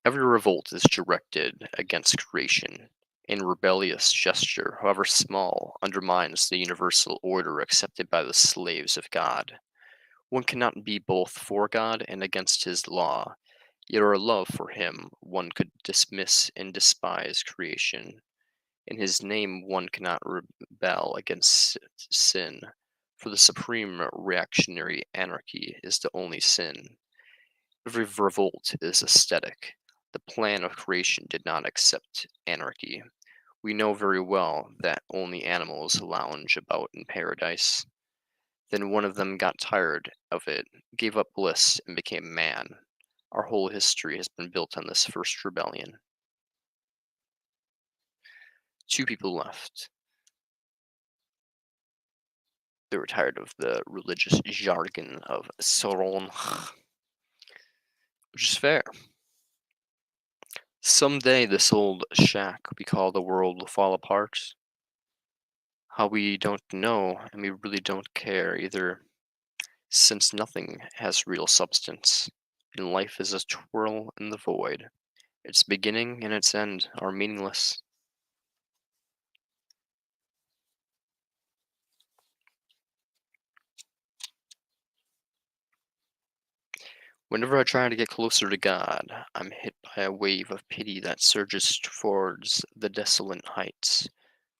every revolt is directed against creation. And rebellious gesture, however small, undermines the universal order accepted by the slaves of God. One cannot be both for God and against his law. Yet our love for him one could dismiss and despise creation. In his name one cannot rebel against sin, for the supreme reactionary anarchy is the only sin. Every revolt is aesthetic. The plan of creation did not accept anarchy. We know very well that only animals lounge about in paradise. Then one of them got tired of it, gave up bliss, and became man. Our whole history has been built on this first rebellion. Two people left. They were tired of the religious jargon of Sauron, which is fair. Someday this old shack we call the world will fall apart. How we don't know, and we really don't care either, since nothing has real substance, and life is a twirl in the void. Its beginning and its end are meaningless. Whenever I try to get closer to God, I'm hit by a wave of pity that surges towards the desolate heights.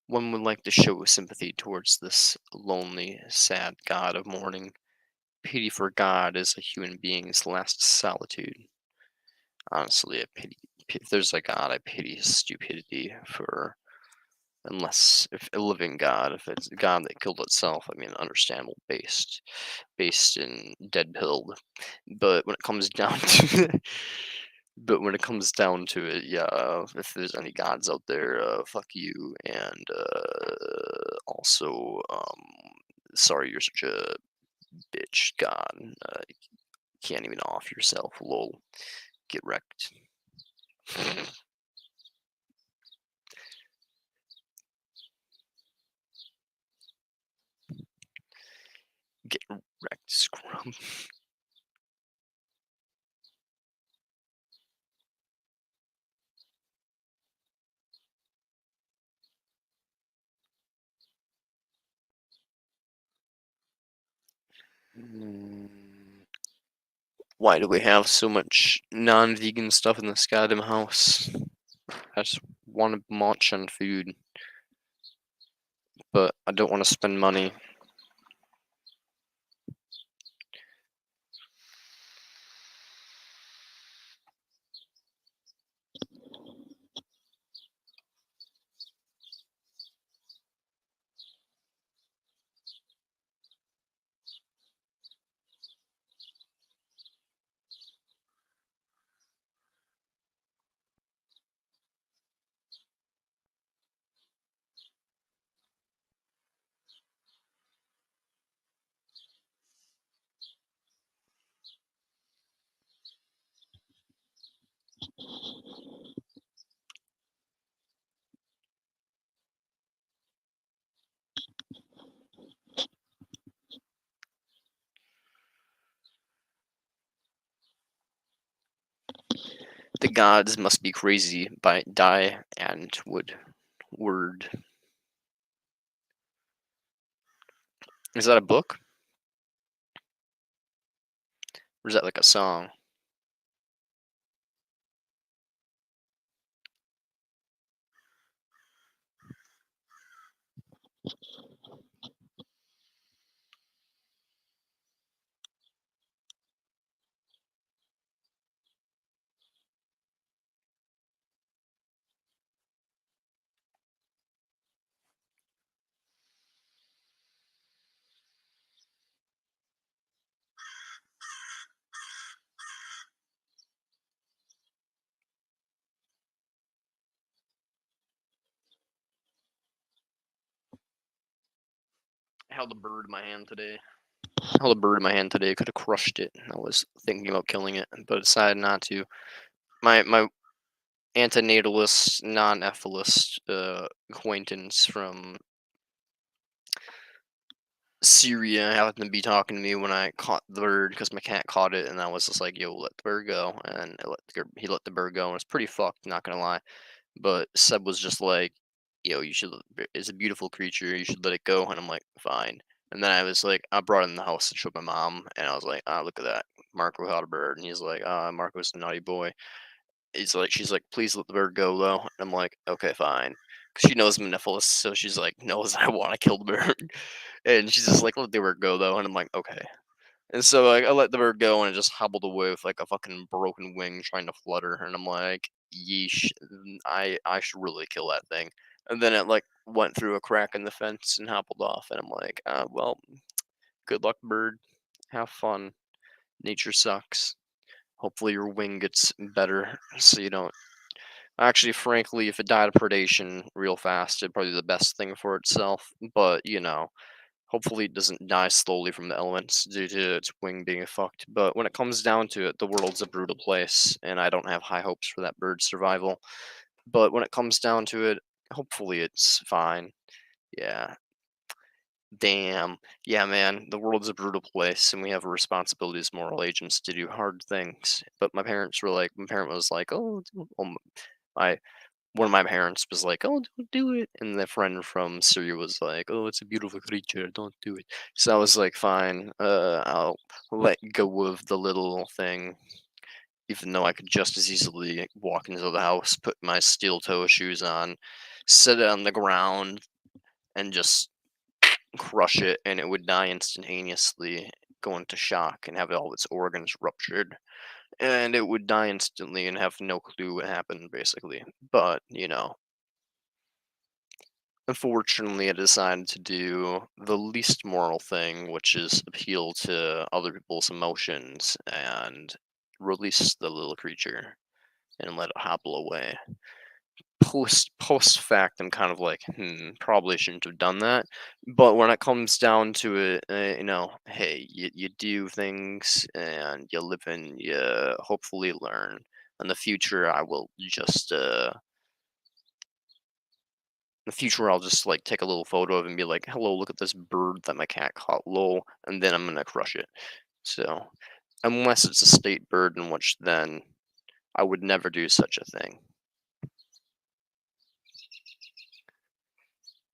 One would like to show sympathy towards this lonely, sad God of mourning. Pity for God is a human being's last solitude. Honestly, if there's a God, I pity his stupidity for, unless if a living God, if it's a God that killed itself, I mean, understandable, based in dead pilled. But when it comes down to but when it comes down to it, yeah, if there's any gods out there, fuck you, and also, sorry, you're such a bitch, God. You can't even off yourself. Lol. Get wrecked. Get wrecked, scrub. Mm, Why do we have so much non-vegan stuff in this goddamn house? I just want to munch on food, but I don't want to spend money. The gods must be crazy by die and would word. Is that a book? Or is that like a song? I held a bird in my hand today. I held a bird in my hand today. Could have crushed it. I was thinking about killing it, but decided not to. My antinatalist, non-ethicalist acquaintance from Syria happened to be talking to me when I caught the bird because my cat caught it, and I was just like, "Yo, let the bird go," and he let the bird go, and it's pretty fucked, not gonna lie. But Seb was just like, "Yo, you should. It's a beautiful creature. You should let it go." And I'm like, "Fine." And then I was like, I brought it in the house to show my mom, and I was like, "Ah, look at that. Marco caught a bird," and he's like, "Ah, Marco's a naughty boy." She's like, "Please let the bird go, though." And I'm like, "Okay, fine." 'Cause she knows Manipulus, so she's like, knows I want to kill the bird, and she's just like, "Let the bird go, though." And I'm like, "Okay." And so like, I let the bird go, and it just hobbled away with like a fucking broken wing trying to flutter. And I'm like, "Yeesh, I should really kill that thing." And then it like went through a crack in the fence and hobbled off. And I'm like, "Well, good luck, bird. Have fun. Nature sucks. Hopefully your wing gets better so you don't." Actually, frankly, if it died of predation real fast, it'd probably be the best thing for itself. But, hopefully it doesn't die slowly from the elements due to its wing being fucked. But when it comes down to it, the world's a brutal place, and I don't have high hopes for that bird's survival. But when it comes down to it, hopefully it's fine. Yeah. Damn. Yeah, man, the world's a brutal place, and we have a responsibility as moral agents to do hard things. But my parent was like, "Oh, my one of my parents was like, "Oh, don't do it," and the friend from Syria was like, "Oh, it's a beautiful creature, don't do it." So I was like, "Fine, I'll let go of the little thing," even though I could just as easily walk into the house, put my steel toe shoes on, sit it on the ground, and just crush it, and it would die instantaneously, go into shock, and have all its organs ruptured. And it would die instantly and have no clue what happened, basically. But, unfortunately, I decided to do the least moral thing, which is appeal to other people's emotions and release the little creature and let it hobble away. Post fact, I'm kind of like, probably shouldn't have done that. But when it comes down to it, hey, you do things and you live and you hopefully learn. In the future, I will just in the future, I'll just like take a little photo of it and be like, "Hello, look at this bird that my cat caught, lol," and then I'm gonna crush it. So, unless it's a state bird, in which then I would never do such a thing.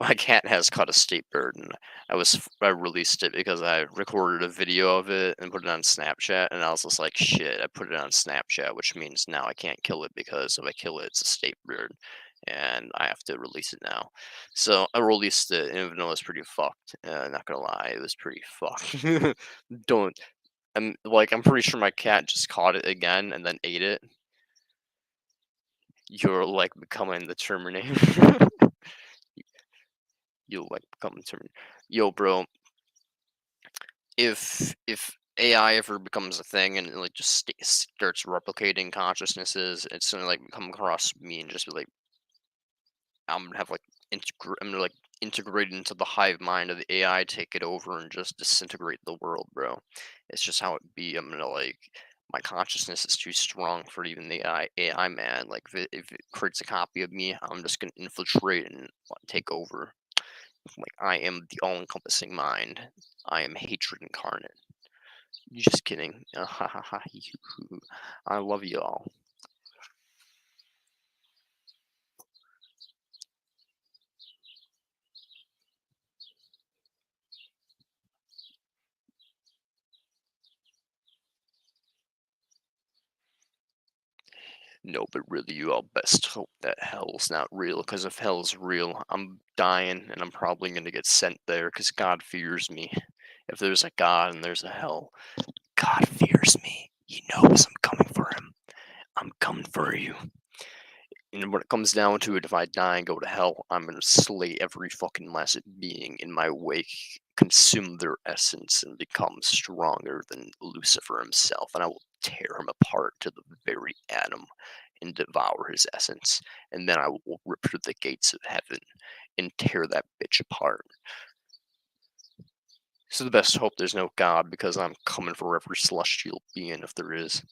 My cat has caught a state bird, and I released it because I recorded a video of it and put it on Snapchat, and I was just like, "Shit!" I put it on Snapchat, which means now I can't kill it because if I kill it, it's a state bird, and I have to release it now. So I released it, and even though it's pretty fucked, not gonna lie, it was pretty fucked. Don't. I'm pretty sure my cat just caught it again and then ate it. You're like becoming the Terminator. You'll like become the Terminator. Yo, bro, if AI ever becomes a thing and it, like just starts replicating consciousnesses, it's gonna like come across me and just be like, I'm gonna have like I'm gonna like integrate into the hive mind of the AI, take it over, and just disintegrate the world, bro. It's just how it be. I'm gonna like my consciousness is too strong for even the AI man. Like if it creates a copy of me, I'm just gonna infiltrate and take over. Like I am the all-encompassing mind. I am hatred incarnate. Just kidding. Ha ha ha. I love y'all. No, but really, you all best hope that hell's not real, because if hell's real, I'm dying and I'm probably gonna get sent there because God fears me. If there's a God and there's a hell, God fears me. He knows I'm coming for him. I'm coming for you. And when it comes down to it, if I die and go to hell, I'm gonna slay every fucking last being in my wake, consume their essence, and become stronger than Lucifer himself. And I will tear him apart to the very atom and devour his essence. And then I will rip through the gates of heaven and tear that bitch apart. So the best hope there's no God because I'm coming for every celestial being if there is.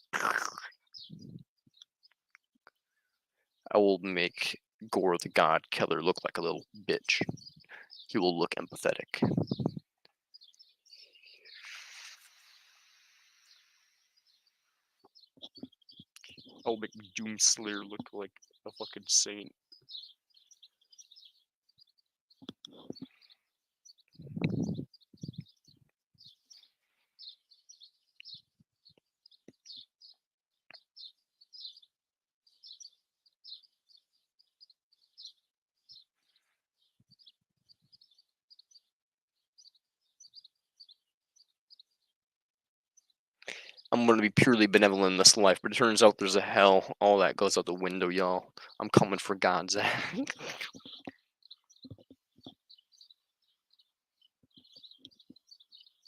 I will make Gore the God Killer look like a little bitch. He will look empathetic. I'll make Doomslayer look like a fucking saint. I'm gonna be purely benevolent in this life, but it turns out there's a hell. All that goes out the window, y'all. I'm coming for God's ass.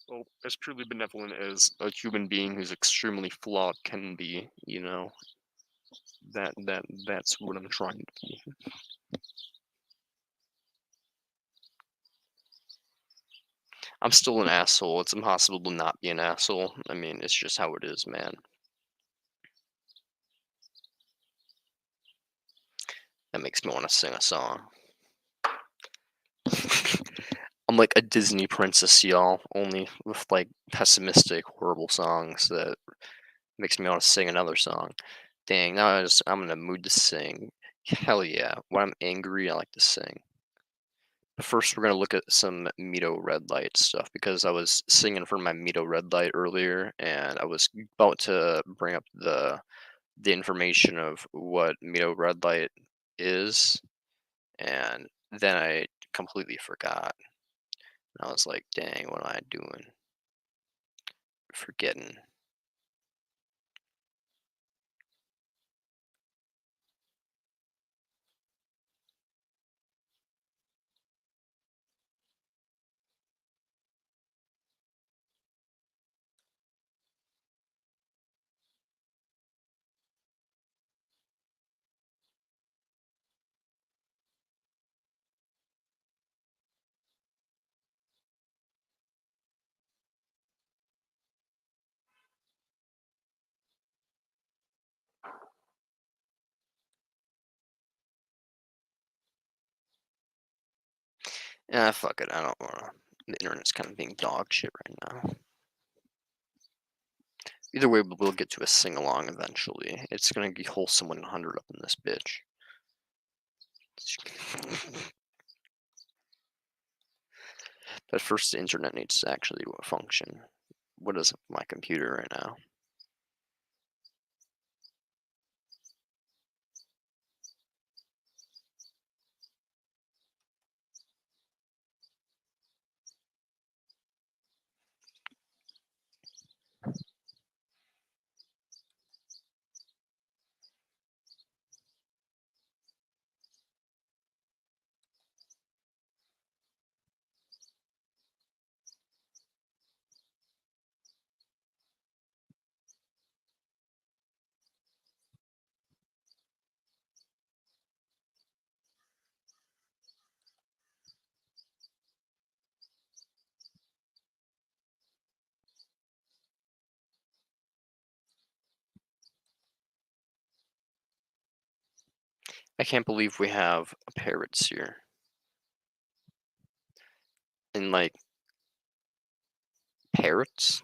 Well, as purely benevolent as a human being who's extremely flawed can be, that's what I'm trying to be. I'm still an asshole. It's impossible to not be an asshole. I mean, it's just how it is, man. That makes me want to sing a song. I'm like a Disney princess, y'all, only with like pessimistic, horrible songs that makes me want to sing another song. Dang, now I'm in a mood to sing. Hell yeah. When I'm angry, I like to sing. But first, we're gonna look at some Mito red light stuff because I was singing for my Mito red light earlier, and I was about to bring up the information of what Mito red light is, and then I completely forgot. And I was like, dang, what am I doing? Forgetting. Yeah, fuck it. I don't wanna. The internet's kind of being dog shit right now. Either way, we'll get to a sing along eventually. It's gonna be wholesome 100 up in this bitch. But first, the internet needs to actually function. What is my computer right now? I can't believe we have parrots here. And like parrots?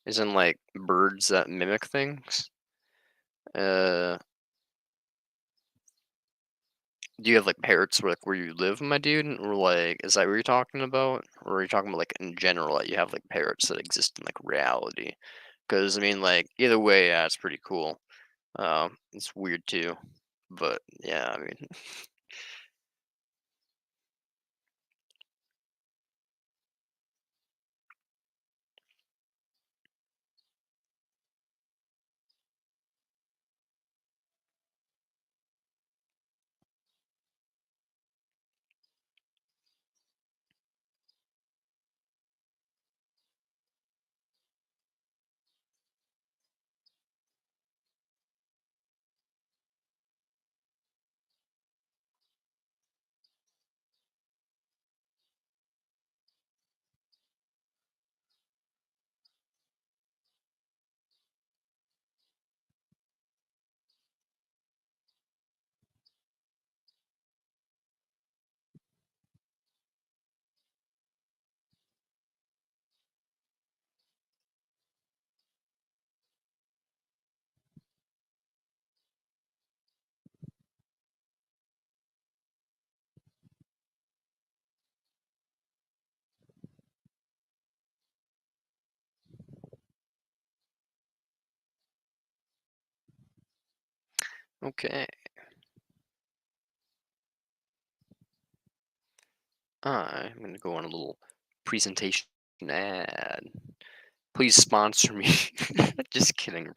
Isn't like birds that mimic things? Uh, do you have like parrots where you live, my dude? Or like, is that what you're talking about? Or are you talking about like in general that you have like parrots that exist in like reality? Because I mean, like either way, yeah, it's pretty cool. It's weird too, but yeah, I mean, okay. I'm gonna go on a little presentation ad. Please sponsor me. Just kidding.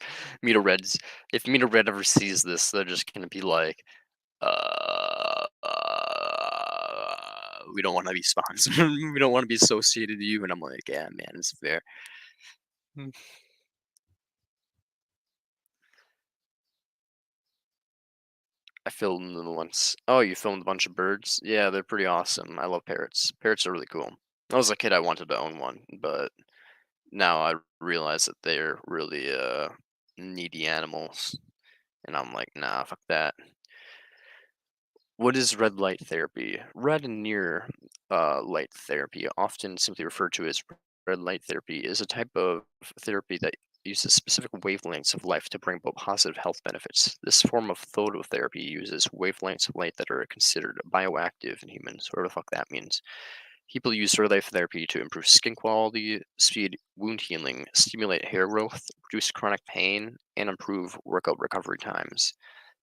Mito Reds. If Mito Red ever sees this, they're just gonna be like, we don't want to be sponsored. We don't want to be associated to you. And I'm like, yeah, man, it's fair. Mm. I filmed them once. Oh, you filmed a bunch of birds? Yeah, they're pretty awesome. I love parrots. Parrots are really cool. When I was a kid, I wanted to own one, but now I realize that they're really needy animals, and I'm like, nah, fuck that. What is red light therapy? Red and near light therapy, often simply referred to as red light therapy, is a type of therapy that uses specific wavelengths of light to bring about positive health benefits. This form of phototherapy uses wavelengths of light that are considered bioactive in humans, whatever the fuck that means. People use red light therapy to improve skin quality, speed wound healing, stimulate hair growth, reduce chronic pain, and improve workout recovery times.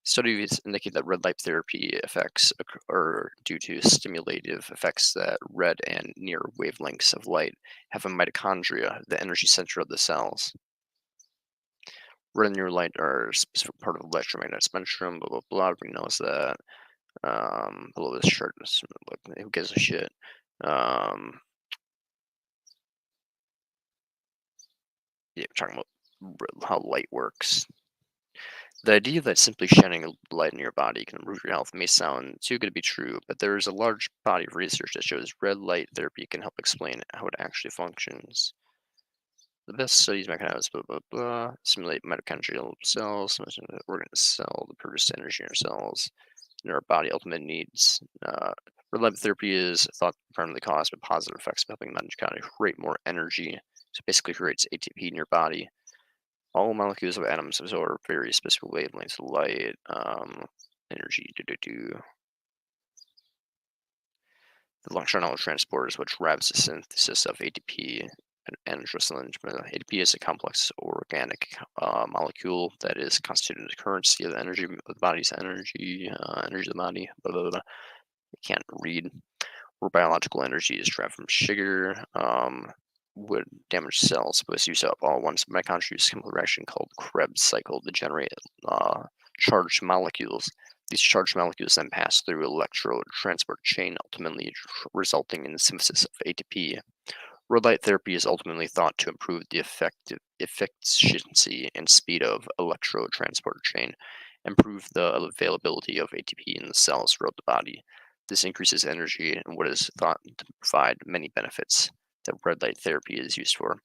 Studies indicate that red light therapy effects are due to stimulative effects that red and near wavelengths of light have in mitochondria, the energy center of the cells. Red and near light are a specific part of the electromagnetic spectrum, blah, blah, blah. Everybody knows that. Below this chart, look, who gives a shit? Um, yeah, we're talking about how light works. The idea that simply shining a light in your body can improve your health may sound too good to be true, but there is a large body of research that shows red light therapy can help explain how it actually functions. The best studies mechanisms, blah, blah, blah, simulate mitochondrial cells, organ cell, the produce energy in our cells, and our body ultimate needs. Red light therapy is thought primarily caused by positive effects of helping mitochondria create more energy. So basically creates ATP in your body. All molecules of atoms absorb very specific wavelengths of light, energy. The electron transporters, which drives the synthesis of ATP and androgen. ATP is a complex organic molecule that is constituted the currency of the energy of the body's energy of the body. Blah, blah, blah. I can't read. Where biological energy is derived from sugar, would damage cells, but it's used up all at once. Mitochondria use a chemical reaction called Krebs cycle to generate charged molecules. These charged molecules then pass through electrode transport chain, ultimately resulting in the synthesis of ATP. Red light therapy is ultimately thought to improve the efficiency and speed of electrode transport chain, improve the availability of ATP in the cells throughout the body. This increases energy and what is thought to provide many benefits that red light therapy is used for.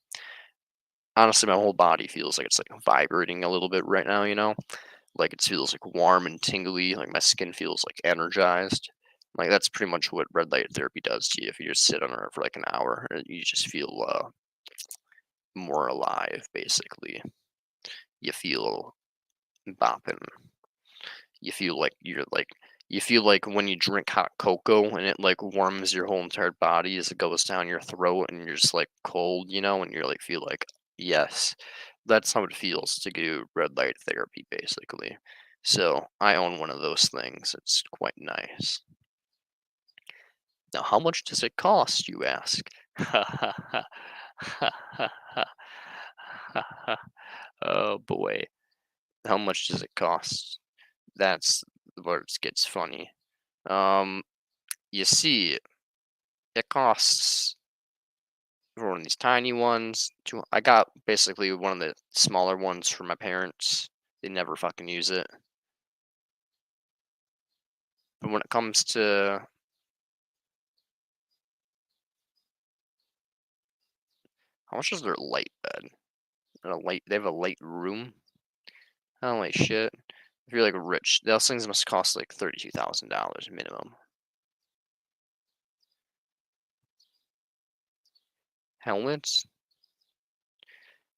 Honestly, my whole body feels like it's like vibrating a little bit right now, Like it feels like warm and tingly, like my skin feels like energized. Like that's pretty much what red light therapy does to you if you just sit on it for like an hour. You just feel more alive, basically. You feel bopping. You feel like when you drink hot cocoa and it like warms your whole entire body as it goes down your throat and you're just like cold, and you're like feel like yes, that's how it feels to do red light therapy, basically. So I own one of those things. It's quite nice. Now, how much does it cost, you ask? Oh boy, how much does it cost? That's where it gets funny. Um, you see, it costs for one of these tiny ones. I got basically one of the smaller ones for my parents. They never fucking use it. But when it comes to how much is their light bed? They have a light room. I don't like shit. If you're like rich, those things must cost like $32,000 minimum. Helmets?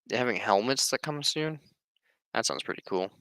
They having helmets that come soon? That sounds pretty cool.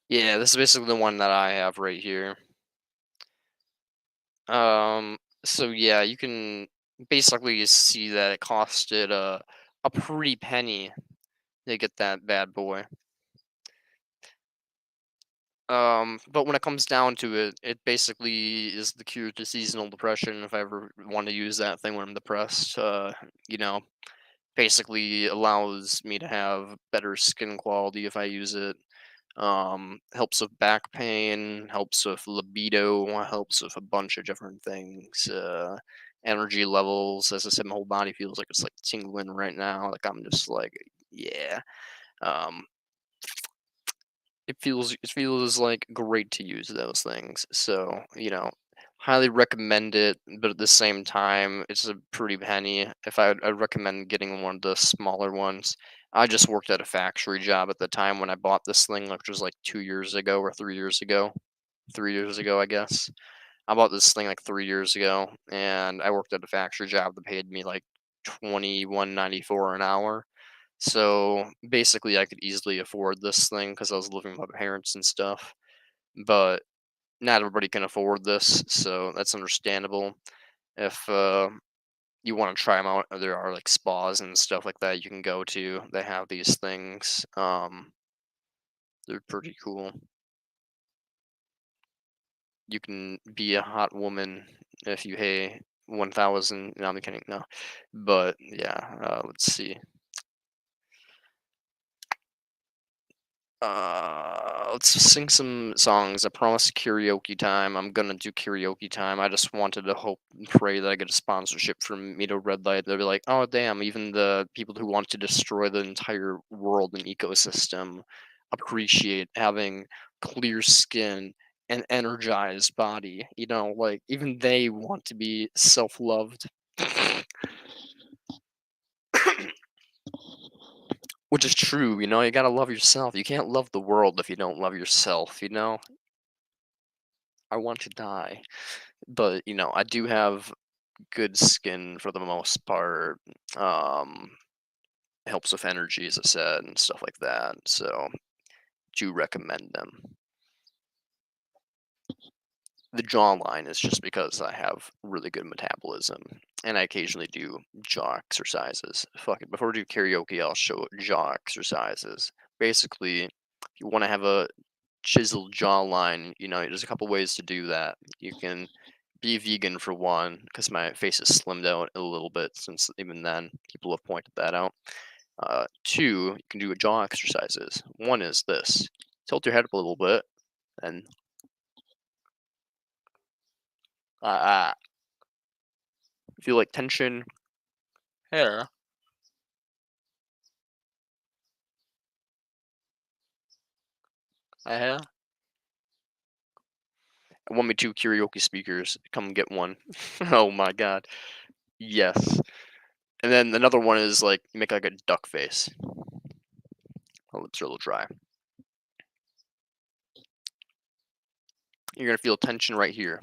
Yeah, this is basically the one that I have right here. So yeah, you can basically see that it costed a pretty penny to get that bad boy. But when it comes down to it, it basically is the cure to seasonal depression. If I ever want to use that thing when I'm depressed, you know, basically allows me to have better skin quality if I use it. Helps with back pain, helps with libido, helps with a bunch of different things. Energy levels, as I said, my whole body feels like it's like tingling right now. Like I'm just like, yeah. Um, it feels like great to use those things. So, highly recommend it, but at the same time, it's a pretty penny. I'd recommend getting one of the smaller ones. I just worked at a factory job at the time when I bought this thing, which was like 2 years ago or 3 years ago. 3 years ago, I guess. I bought this thing like 3 years ago, and I worked at a factory job that paid me like 21.94 an hour. So basically, I could easily afford this thing because I was living with my parents and stuff. But not everybody can afford this, so that's understandable. If you want to try them out, there are like spas and stuff like that you can go to. They have these things. They're pretty cool. You can be a hot woman if you pay 1,000. No, I'm kidding. No, but yeah. Let's see. Let's sing some songs. I promised karaoke time. I'm gonna do karaoke time. I just wanted to hope and pray that I get a sponsorship from Mito Red Light. They'll be like, oh damn, even the people who want to destroy the entire world and ecosystem appreciate having clear skin and energized body. Like even they want to be self-loved. Which is true, you gotta love yourself. You can't love the world if you don't love yourself. I want to die. But, I do have good skin for the most part. Um, Helps with energy, as I said, and stuff like that. So, do recommend them. The jawline is just because I have really good metabolism, and I occasionally do jaw exercises. Fuck it, before we do karaoke, I'll show jaw exercises. Basically, if you want to have a chiseled jawline, there's a couple ways to do that. You can be vegan for one, because my face is slimmed out a little bit since even then people have pointed that out. Two, you can do jaw exercises. One is this: tilt your head up a little bit, and ah, Feel like tension here. Uh-huh. I want me 2 karaoke speakers. Come get one. Oh my god. Yes. And then another one is, like, you make, like, a duck face. My lips are a little dry. You're gonna feel tension right here.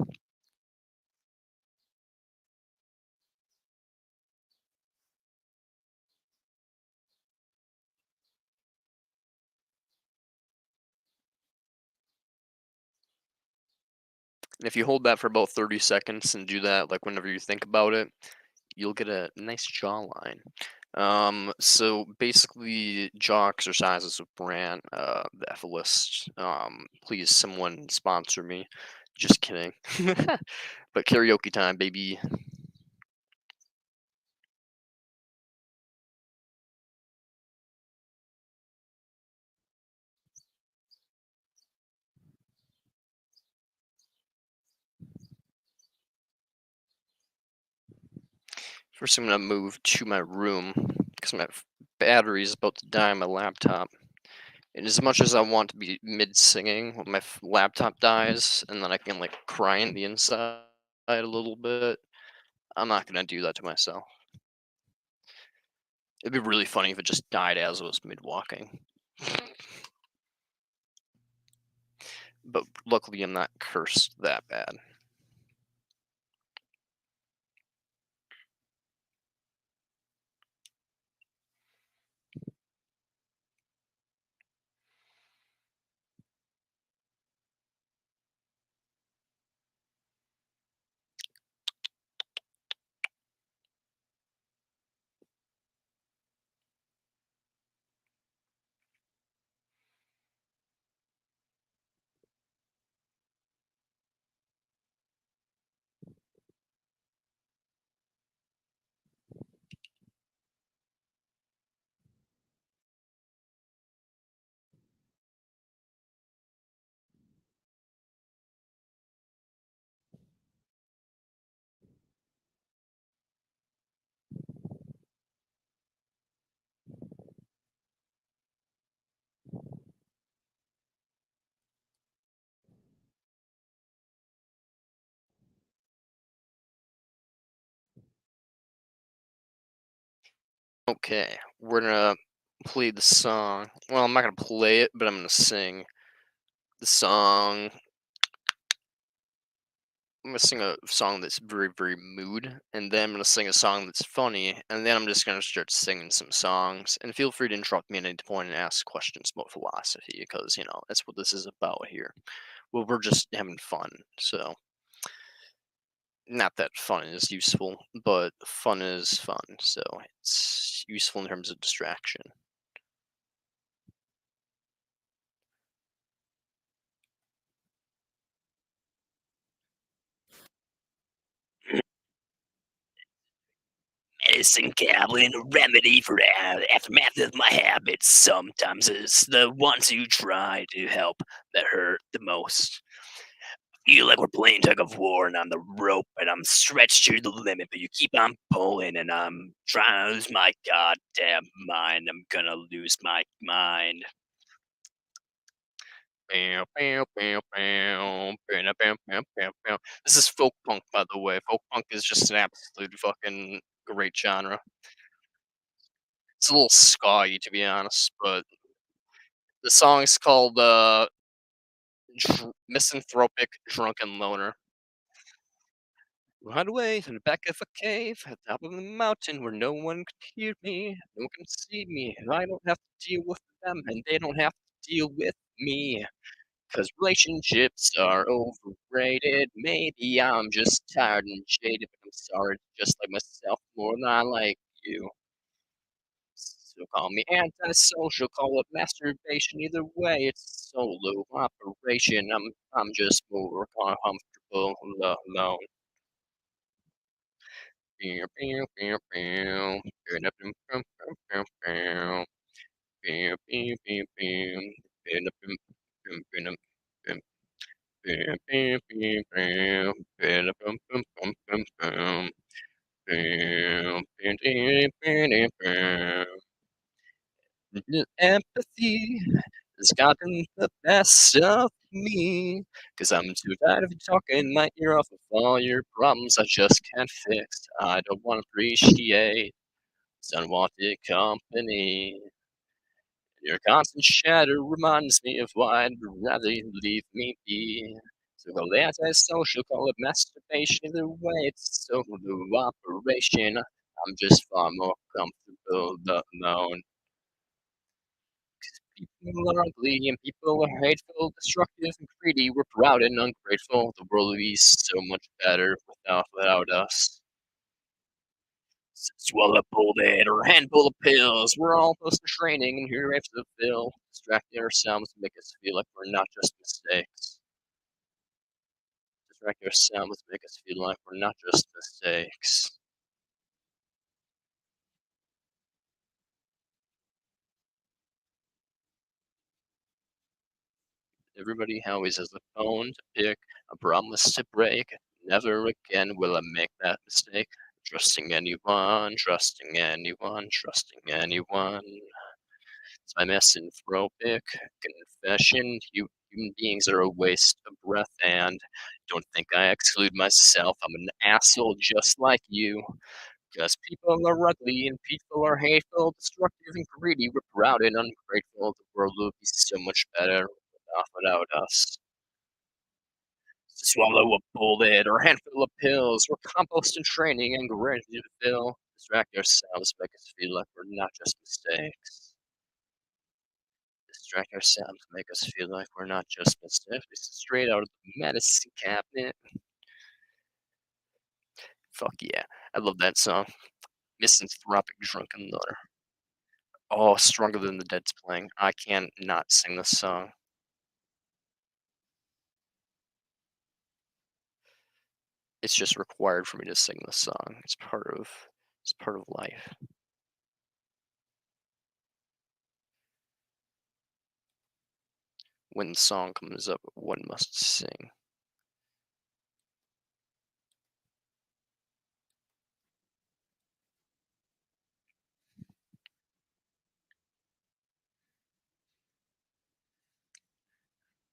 And if you hold that for about 30 seconds and do that, like, whenever you think about it, you'll get a nice jawline. So basically, jaw exercises with Brant, the Ethelist. Please, someone sponsor me. Just kidding. But karaoke time, baby. First, I'm gonna move to my room because my battery is about to die on my laptop. And as much as I want to be mid singing when my laptop dies, and then I can like cry in the inside a little bit, I'm not gonna do that to myself. It'd be really funny if it just died as I was mid walking. But luckily, I'm not cursed that bad. Okay, we're gonna play the song. Well, I'm not gonna play it, but I'm gonna sing the song. I'm gonna sing a song that's very, very mood, and then I'm gonna sing a song that's funny, and then I'm just gonna start singing some songs. And feel free to interrupt me at any point and ask questions about philosophy, because that's what this is about here. Well, we're just having fun, so not that fun is useful, but fun is fun, so it's useful in terms of distraction. Medicine cabinet, a remedy for the aftermath of my habits. Sometimes it's the ones who try to help that hurt the most. Feel like we're playing tug of war and I'm the rope and I'm stretched to the limit, but you keep on pulling and I'm trying to lose my goddamn mind. I'm gonna lose my mind. Bow, bow, bow, bow, bow, bow, bow, bow, bow. This is folk punk, by the way. Folk punk is just an absolute fucking great genre. It's a little ska to be honest, but the song's called Misanthropic Drunken Loner. Run away to the back of a cave at the top of the mountain where no one can hear me, no one can see me, and I don't have to deal with them, and they don't have to deal with me. Because relationships are overrated. Maybe I'm just tired and jaded, but I'm sorry, just like myself more than I like you. So call me antisocial, call it masturbation. Either way, it's solo operation. I'm just more comfortable alone. Pew, pew, pew, pew. Pew, pew, pew, pew, pew. Pew, pew, pew, pew. Pew, pew, pew, pew, pew. Pew, pew, pew, pew. Pew, pum, pum, pum, pum, pum. Empathy has gotten the best of me, 'cause I'm too tired of you talking my ear off of all your problems I just can't fix. I don't wanna appreciate this unwanted company. Your constant chatter reminds me of why I'd rather you leave me be. So call it antisocial, call it masturbation, either way it's a solo operation. I'm just far more comfortable alone. People are ugly and people are hateful, destructive and greedy. We're proud and ungrateful. The world would be so much better without us. Swallow a bullet or a handful of pills. We're all post training and here we have to fill. Distracting ourselves to make us feel like we're not just mistakes. Distract ourselves to make us feel like we're not just mistakes. Everybody always has a bone to pick, a promise to break. Never again will I make that mistake. Trusting anyone, trusting anyone, trusting anyone. It's my misanthropic confession. Human beings are a waste of breath, and don't think I exclude myself. I'm an asshole just like you. Because people are ugly and people are hateful, destructive and greedy. We're proud and ungrateful. The world would be so much better without us. To swallow a bullet or a handful of pills. We're compost in training and ready to fill. Distract ourselves, make us feel like we're not just mistakes. Distract ourselves, make us feel like we're not just mistakes. This is straight out of the medicine cabinet. Fuck yeah. I love that song. Misanthropic Drunken Lover. Oh, Stronger Than the Dead's playing. I can't not sing this song. It's just required for me to sing this song. It's part of life. When the song comes up, one must sing.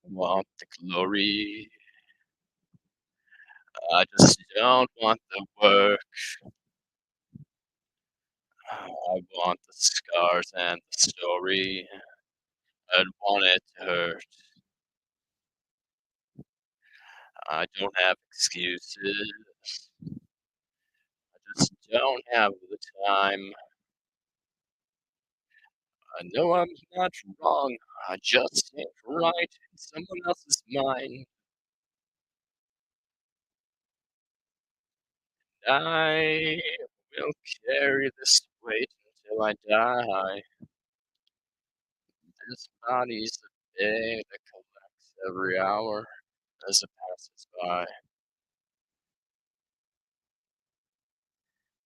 Want the glory. I just don't want the work. I want the scars and the story. I'd want it to hurt. I don't have excuses. I just don't have the time. I know I'm not wrong. I just ain't right in someone else's mind. I will carry this weight until I die. This body's a thing that collects every hour as it passes by.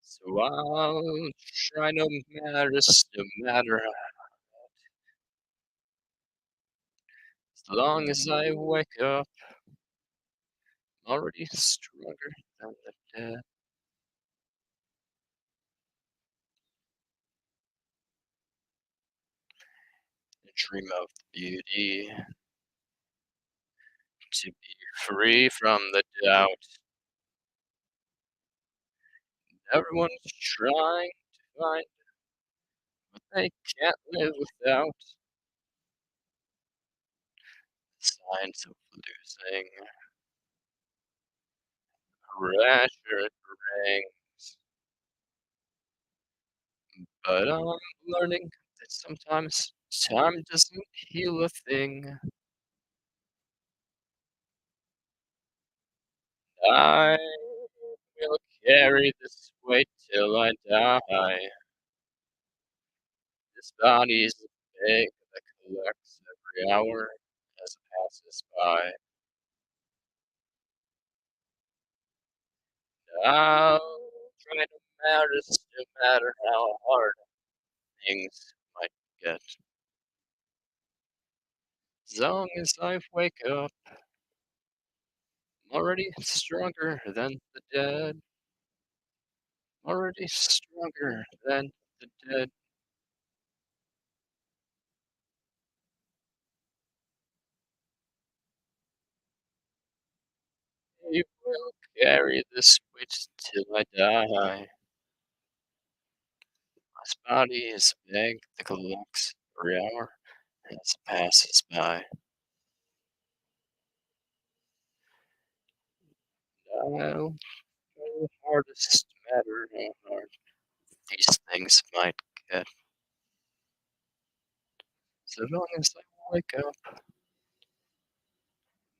So I'll try no matter as long as I wake up, I'm already stronger than the dead. I dream of the beauty to be free from the doubt. Everyone's trying to find what they can't live without. Signs of losing pressure it brings. But I'm learning that sometimes time doesn't heal a thing. I will carry this weight till I die. This body's a bag that collects every hour as it passes by. I'll try no matter how hard things might get. As long as I wake up, I'm already stronger than the dead. already stronger than the dead. He will carry this weight till I die. His body is big, the clocks every hour as it passes by. I'll go hardest matter how hard these things might get. So long as I wake up,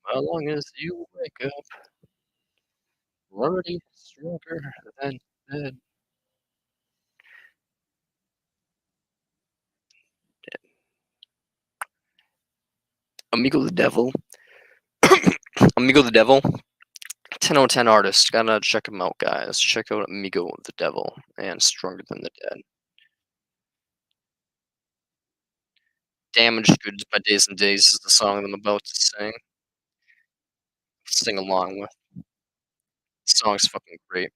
how long as you wake up, already stronger than dead. Amigo the Devil. Amigo the Devil. 10 out of 10 artist. Gotta check him out, guys. Check out Amigo the Devil and Stronger Than the Dead. Damaged Goods by Days and Days is the song I'm about to sing along with. The song's fucking great.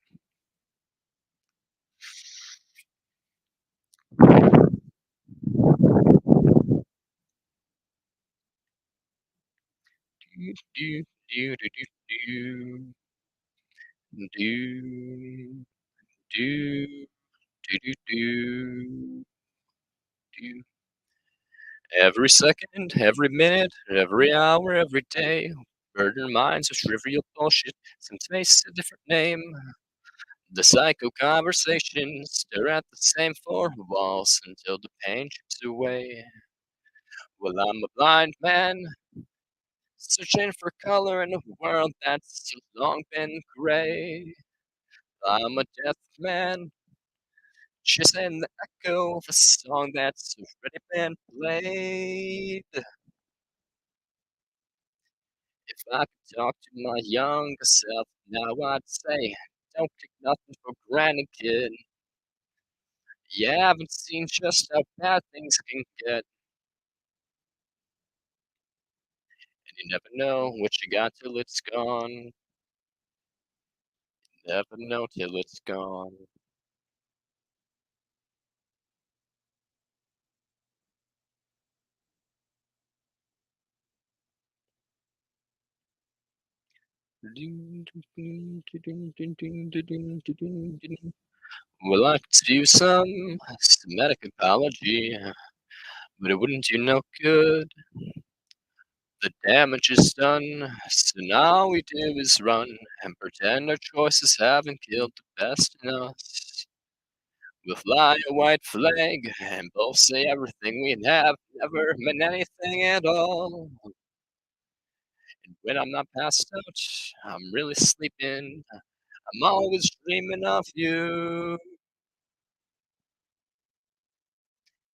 Do, do, do, do, do, do, do, do, do, do, do. Every second, every minute, every hour, every day. Murder minds with trivial bullshit. Some taste a different name. The psycho conversations stare at the same four walls until the pain chips away. Well, I'm a blind man, searching for color in a world that's so long been gray. I'm a deaf man, chasing the echo of a song that's already been played. If I could talk to my younger self now, I'd say, don't take nothing for granted, kid. You haven't seen just how bad things can get, and you never know what you got till it's gone. Never know till it's gone. Well, I could do some Semitic apology, but it wouldn't do no good. The damage is done, so now all we do is run and pretend our choices haven't killed the best in us. We'll fly a white flag and both say everything we have never meant anything at all. And when I'm not passed out, I'm really sleeping. I'm always dreaming of you.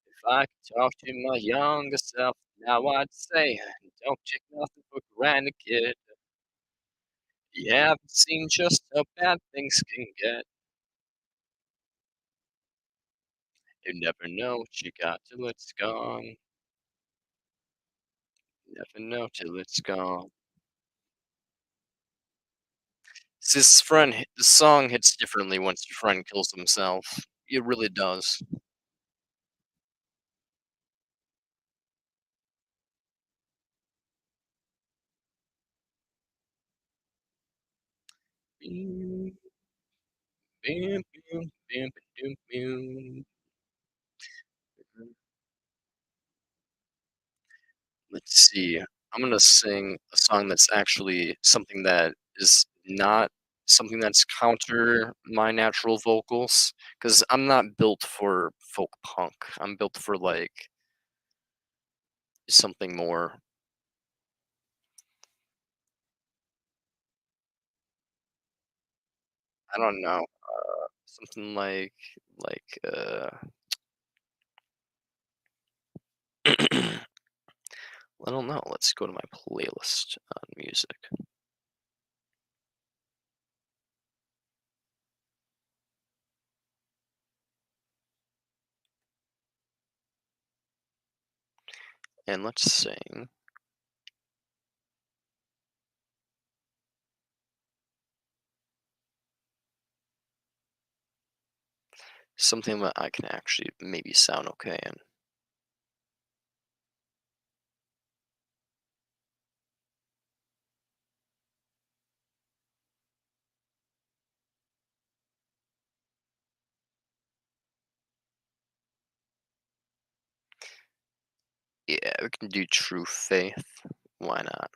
If I could talk to my younger self now, I'd say, don't take nothing for granted, kid. You haven't seen just how bad things can get. You never know what you got till it's gone. Never know till it's gone. This friend, the song hits differently once your friend kills himself. It really does. Bing, bing, bing, bing, bing, bing. Let's see. I'm gonna sing a song that's actually something that is not something that's counter my natural vocals, because I'm not built for folk punk. I'm built for like something more. I don't know. Something like I don't know. Let's go to my playlist on music. And let's sing. Something that I can actually maybe sound okay in. Yeah, we can do true faith. Why not?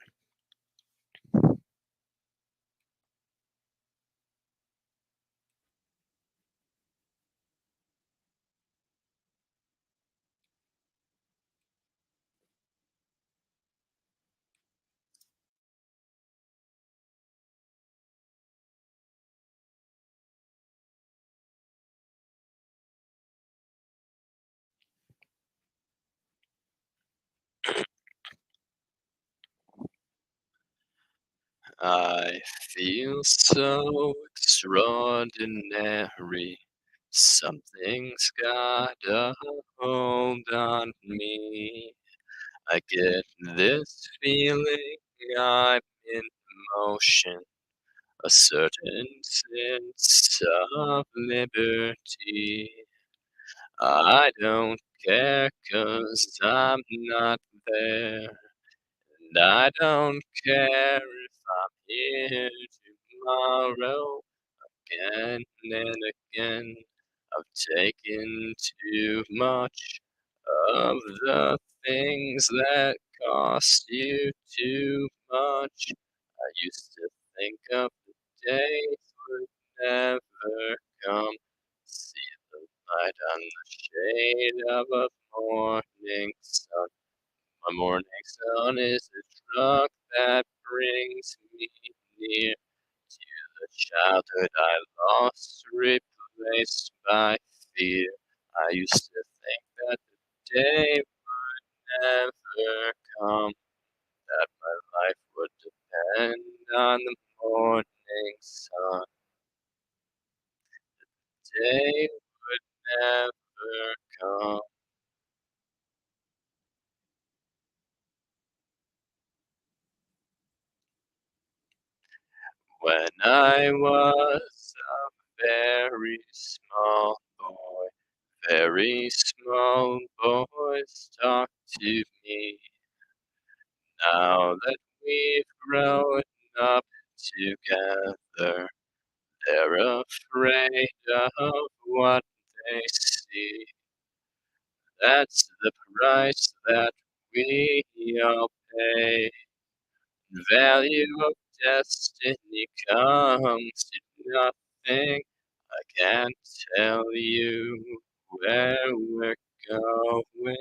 I feel so extraordinary. Something's got a hold on me. I get this feeling I'm in motion, a certain sense of liberty. I don't care 'cause I'm not there. And I don't care if I'm here tomorrow again and again. I've taken too much of the things that cost you too much. I used to think of the days would never come. See the light on the shade of a morning sun. My morning sun is the truck that brings me near to the childhood I lost, replaced by fear. I used to think that the day would never come, that my life would depend on the morning sun. Day would never come. When I was a very small boy, very small boys talk to me. Now that we've grown up together, they're afraid of what they see. That's the price that we all pay. Value of destiny comes to nothing. I can't tell you where we're going.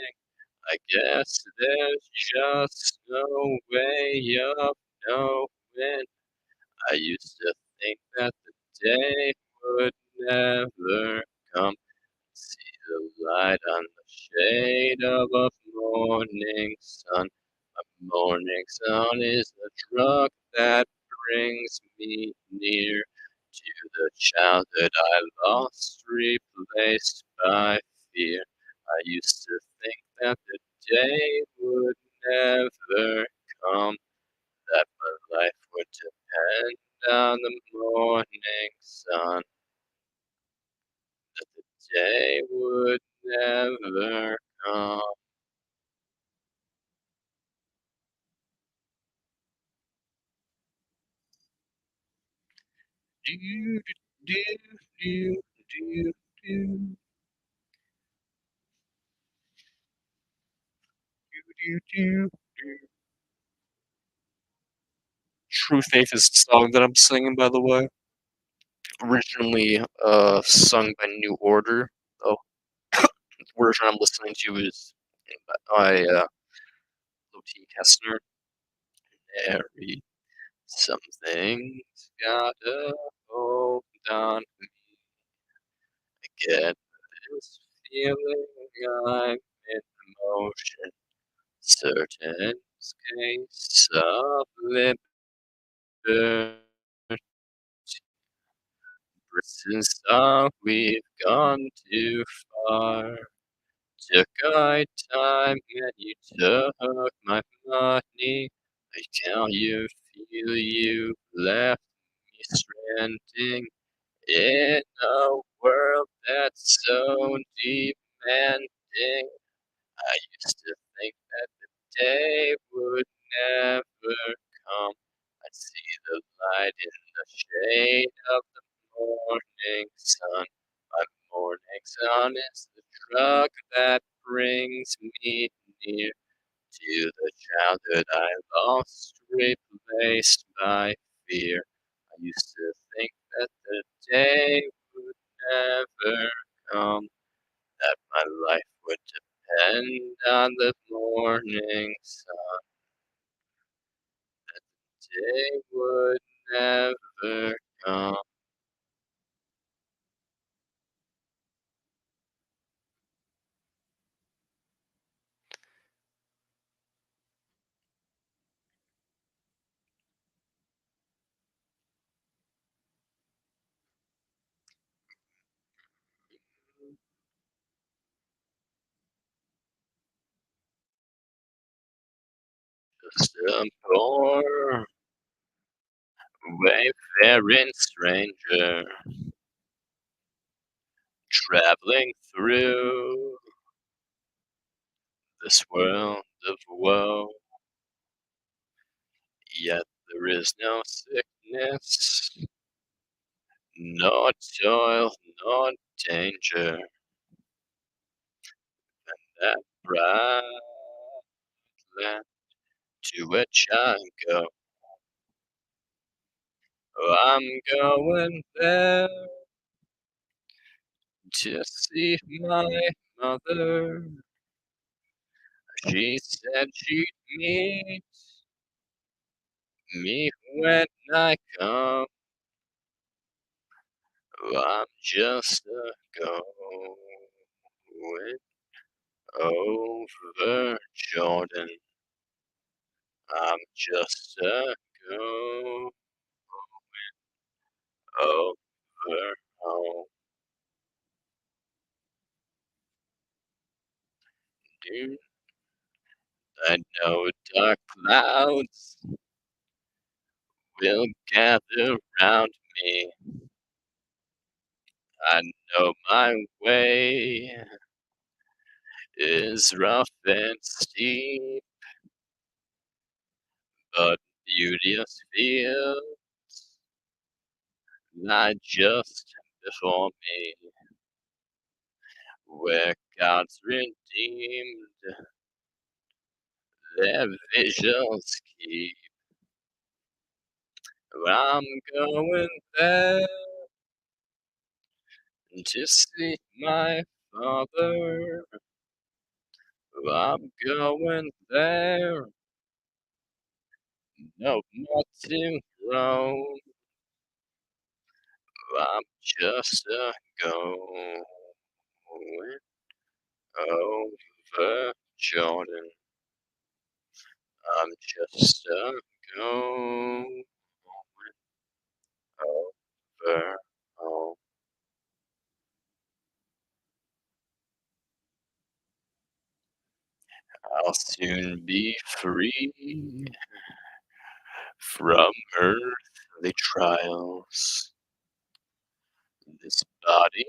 I guess there's just no way of knowing. I used to think that the day would never come. See the light on the shade of a morning sun. A morning sun is the truck that brings me near to the childhood I lost, replaced by fear. I used to think that the day would never come, that my life would depend on the morning sun, that the day would never come. Do do do do do do do do do. True Faith is the song that I'm singing, by the way. Originally, sung by New Order. The version I'm listening to is by Low-T Kestner. Every something's got a hold on me. I get this feeling I'm in motion. Certain case of liberty. Since we've gone too far. Took our time and you took my money. I can you feel you left me stranding in a world that that's so demanding. I used to think that the day would never come. I see the light in the shade of the morning sun. My morning sun is the drug that brings me near to the childhood I lost, replaced by fear. I used to think that the day would never come, that my life would depend on the morning sun. Day would never come. Just a poor wayfaring stranger traveling through this world of woe. Yet there is no sickness, no toil, no danger that bright land to which I go. Oh, I'm going there to see my mother. She said she'd meet me when I come. Oh, I'm just a going over Jordan. I'm just a going over home. Dude, I know dark clouds will gather round me. I know my way is rough and steep, but beauteous fields lie just before me, where God's redeemed their visions keep. I'm going there to see my Father. I'm going there, no more to roam. I'm just a going over Jordan. I'm just a going over home. I'll soon be free from earthly trials. This body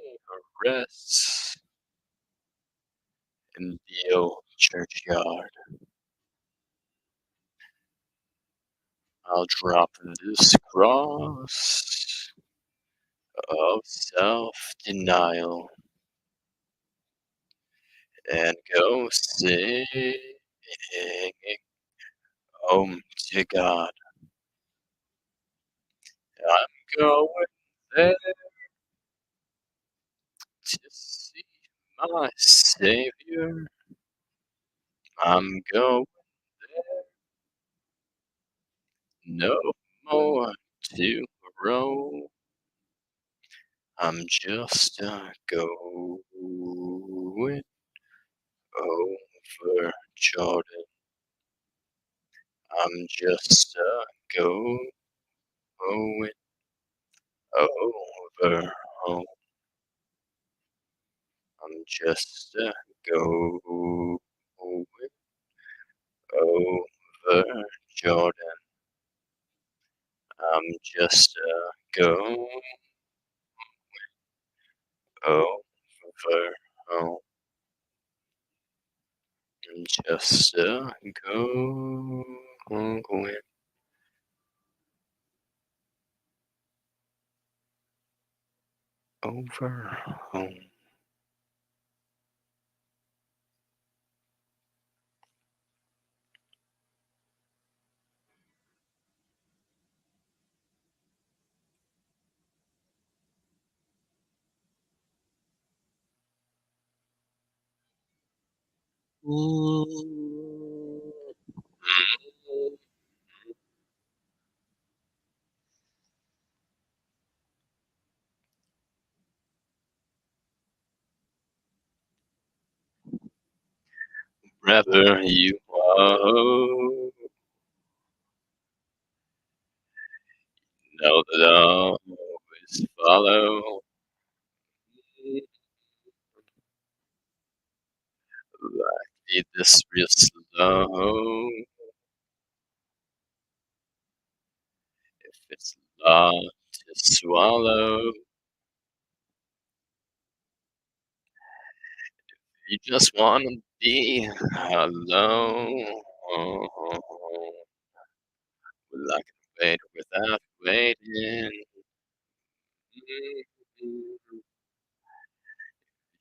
rests in the old churchyard. I'll drop this cross of self-denial and go singing home to God. I'm going there to see my Savior. I'm going there, no more to roam. I'm just going over Jordan. I'm just going over home. I'm just going over Jordan. I'm just going never home. Just going over home. Wherever you are, know that I'll always follow. I need this real slow. If it's not to swallow, you just wanna be alone. Well, I can wait without waiting.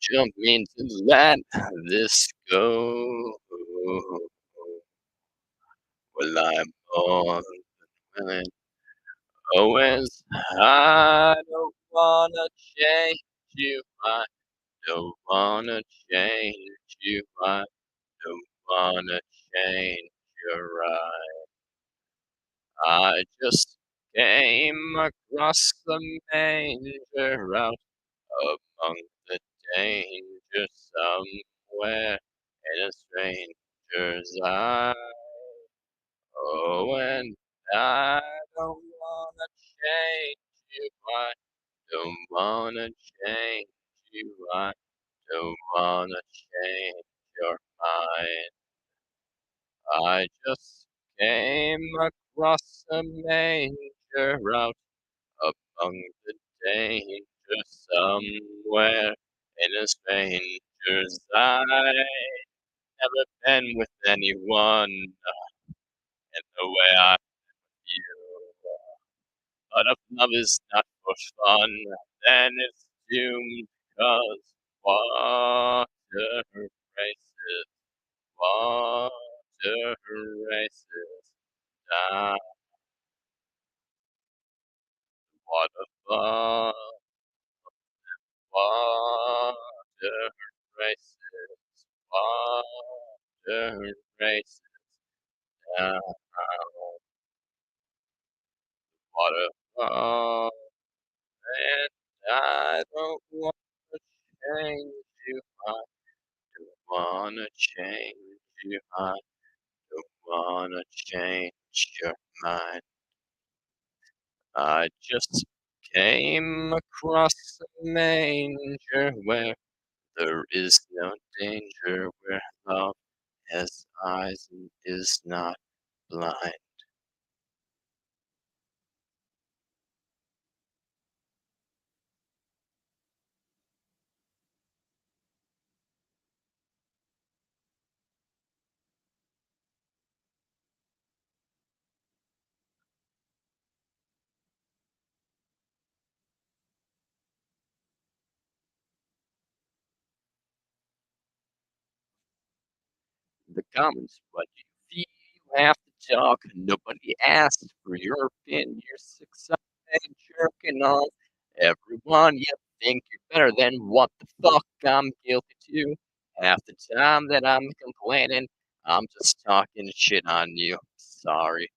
Jump me to let this go. Well, I'm more than willing. Always, I don't wanna change you. I don't wanna change you. I don't wanna change your right. I just came across the manger out among the danger somewhere in a stranger's eye. Oh, and I don't wanna change you. I don't wanna change you. I don't wanna change your mind. I just came across a manger out among the danger somewhere in a stranger's eye. Never been with anyone in the way I feel. But if love is not for fun, then it's doomed 'cause water races, water races down. Waterfall, water races, water races down. Waterfall, and I don't wanna change you. I don't wanna change you. I don't wanna change your mind. I just came across a manger where there is no danger, where love has eyes and is not blind. The comments, what you feel, you have to talk. Nobody asks for your opinion. You're succeeding, jerking off. Everyone, you think you're better than what the fuck I'm guilty to. Half the time that I'm complaining, I'm just talking shit on you. Sorry.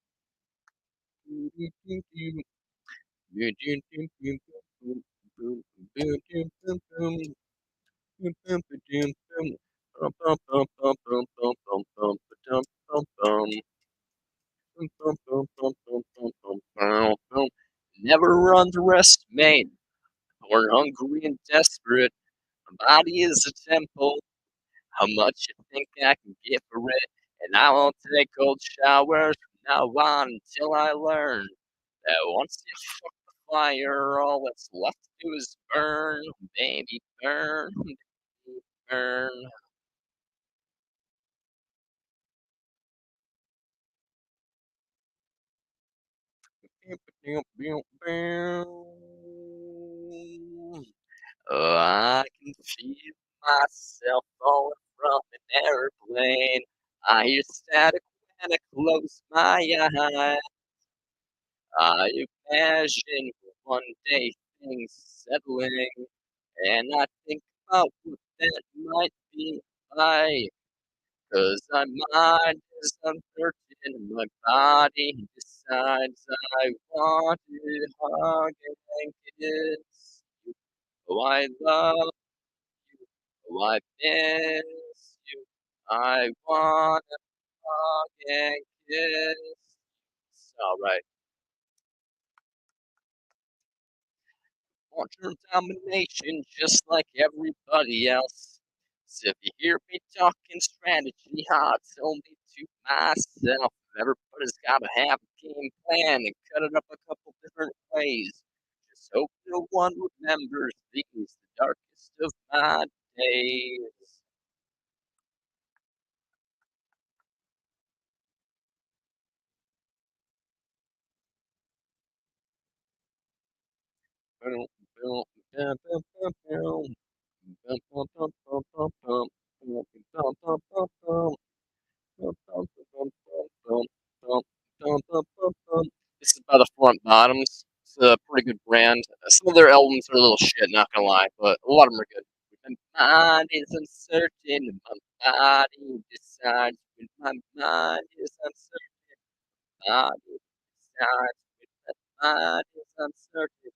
Never underestimate or hungry and desperate. My body is a temple. How much you think I can get for it? And I won't take cold showers from now on until I learn that once you fuck the fire, all that's left to do is burn, baby, burn. burn. Oh, I can feel myself falling from an airplane. I hear static when I close my eyes. I imagine one day things settling, and I think about what that might be like. 'Cause my mind is uncertain, my body decides I want to hug and kiss you. Oh, I love you. Oh, I miss you. I wanna hug and kiss. Alright. Want your domination just like everybody else. So if you hear me talking strategy, I tell me to myself. Everybody's gotta have a game plan and cut it up a couple different ways. Just hope no one remembers these, the darkest of my days. Boom, boom, bum, bum, bum, bum. Bum, bum, bum, bum, bum, bum. Bum, bum, bum, bum, bum. Bum, bum, bum, bum, bum, bum, bum, bum, bum, bum. This is by the Front Bottoms. It's a pretty good brand. Some of their albums are a little shit, not gonna lie, but a lot of them are good. My mind is uncertain, my body decides. When my mind is uncertain, body decides. When my mind is uncertain,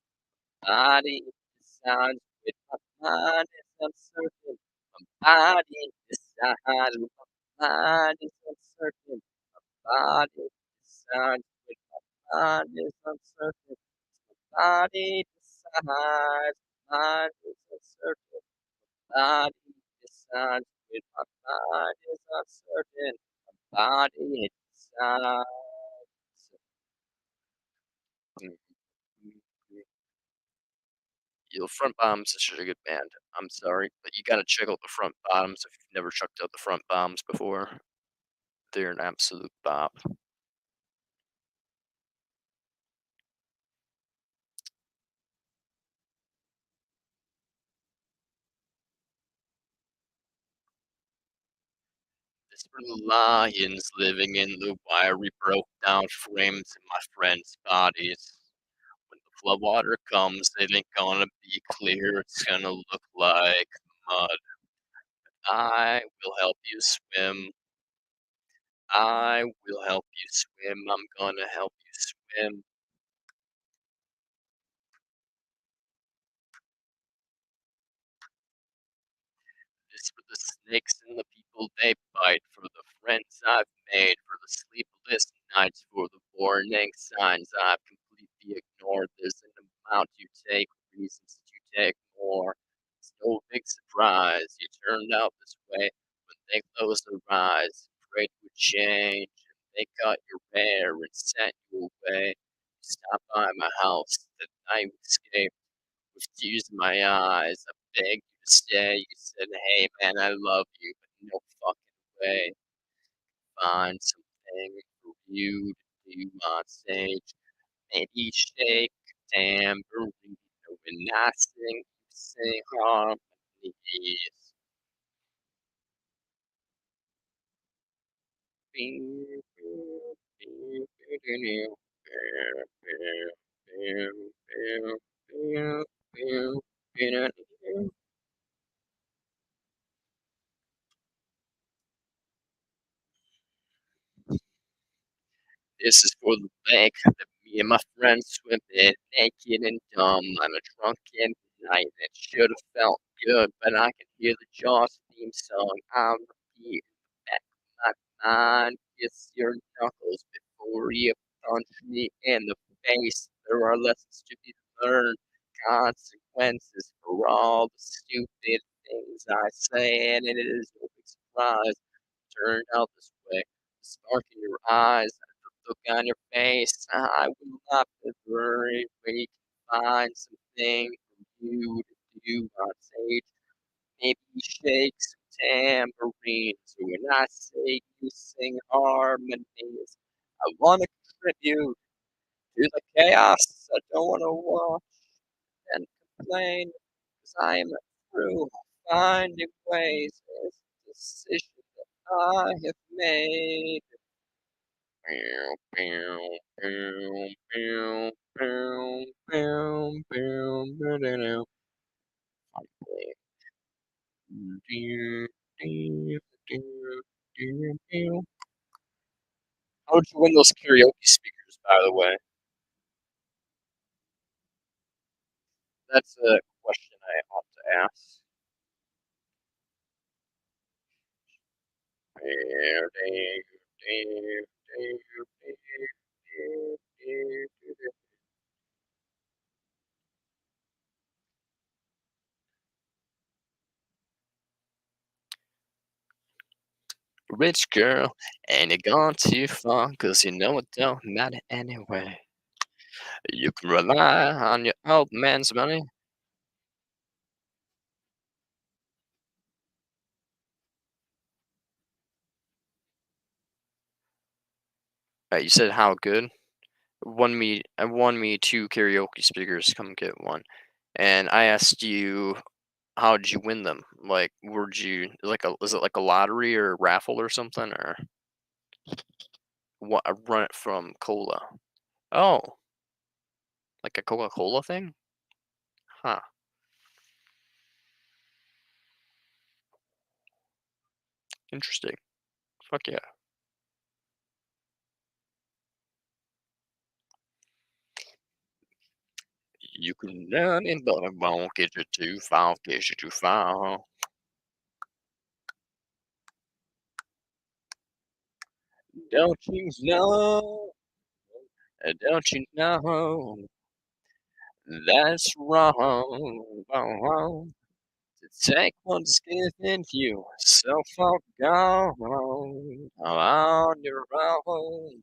body decides. When my mind is uncertain, body decides. When my mind is uncertain, body decides. When my mind is uncertain, body decides. Mind is uncertain. Body decides. When my mind is uncertain, body decides. Yo, Front Bombs is such a good band. I'm sorry, but you gotta check out the Front Bottoms if you've never checked out the Front Bombs before. They're an absolute bop. This for the lions living in the wiry, broke down frames of my friends' bodies. When the floodwater comes, it ain't gonna be clear, it's gonna look like mud. I will help you swim. I will help you swim. I'm gonna help you swim. This for the snakes and the people they bite, for the friends I've made, for the sleepless nights, for the warning signs I've completely ignored. There's an amount you take, reasons that you take more. It's no big surprise you turned out this way when they closed their eyes. Prayed would change, and they cut your hair and sent you away. You stopped by my house the night we escaped. With tears in my eyes, I begged you to stay. You said, hey man, I love you, but no fucking way. Find something for you to do on stage. Maybe shake a tambourine. When I sing, you sing harmonies. This is for the lake that me and my friends swim in, naked and dumb on a drunken night that should have felt good, but I can hear the Jaws theme song on repeat. Back of my mind, kiss your knuckles before you punch me in the face. There are lessons to be learned, consequences for all the stupid things I say, and it is no big surprise. Turned out this way. The spark in your eyes, look on your face. I will not be worried. We can find something for you to do on stage. Maybe shake some tambourines. When I say you sing harmonies, I wanna contribute to the chaos. I don't wanna watch and complain, 'cause I am through finding ways. It's a decision that I have made. Bow, bow, bow, bow, bow, bow, bow, ba-da-doo. Finally. Doo, doo, doo, doo, doo. How'd you win those karaoke speakers, by the way? That's a question I ought to ask. Rich girl, ain't it gone too far? 'Cause you know it don't matter anyway. You can rely on your old man's money. You said how good? Won me 2 karaoke speakers, come get 1. And I asked you, how did you win them? Like, where'd you like a is it like a lottery or a raffle or something, or what? I run it from Cola. Oh, like a Coca-Cola thing? Huh, interesting. Fuck yeah. You can run it, but it won't get you too far, get you too far. Don't you know? Don't you know that's wrong? Wrong. To take what's given you so far gone on your own.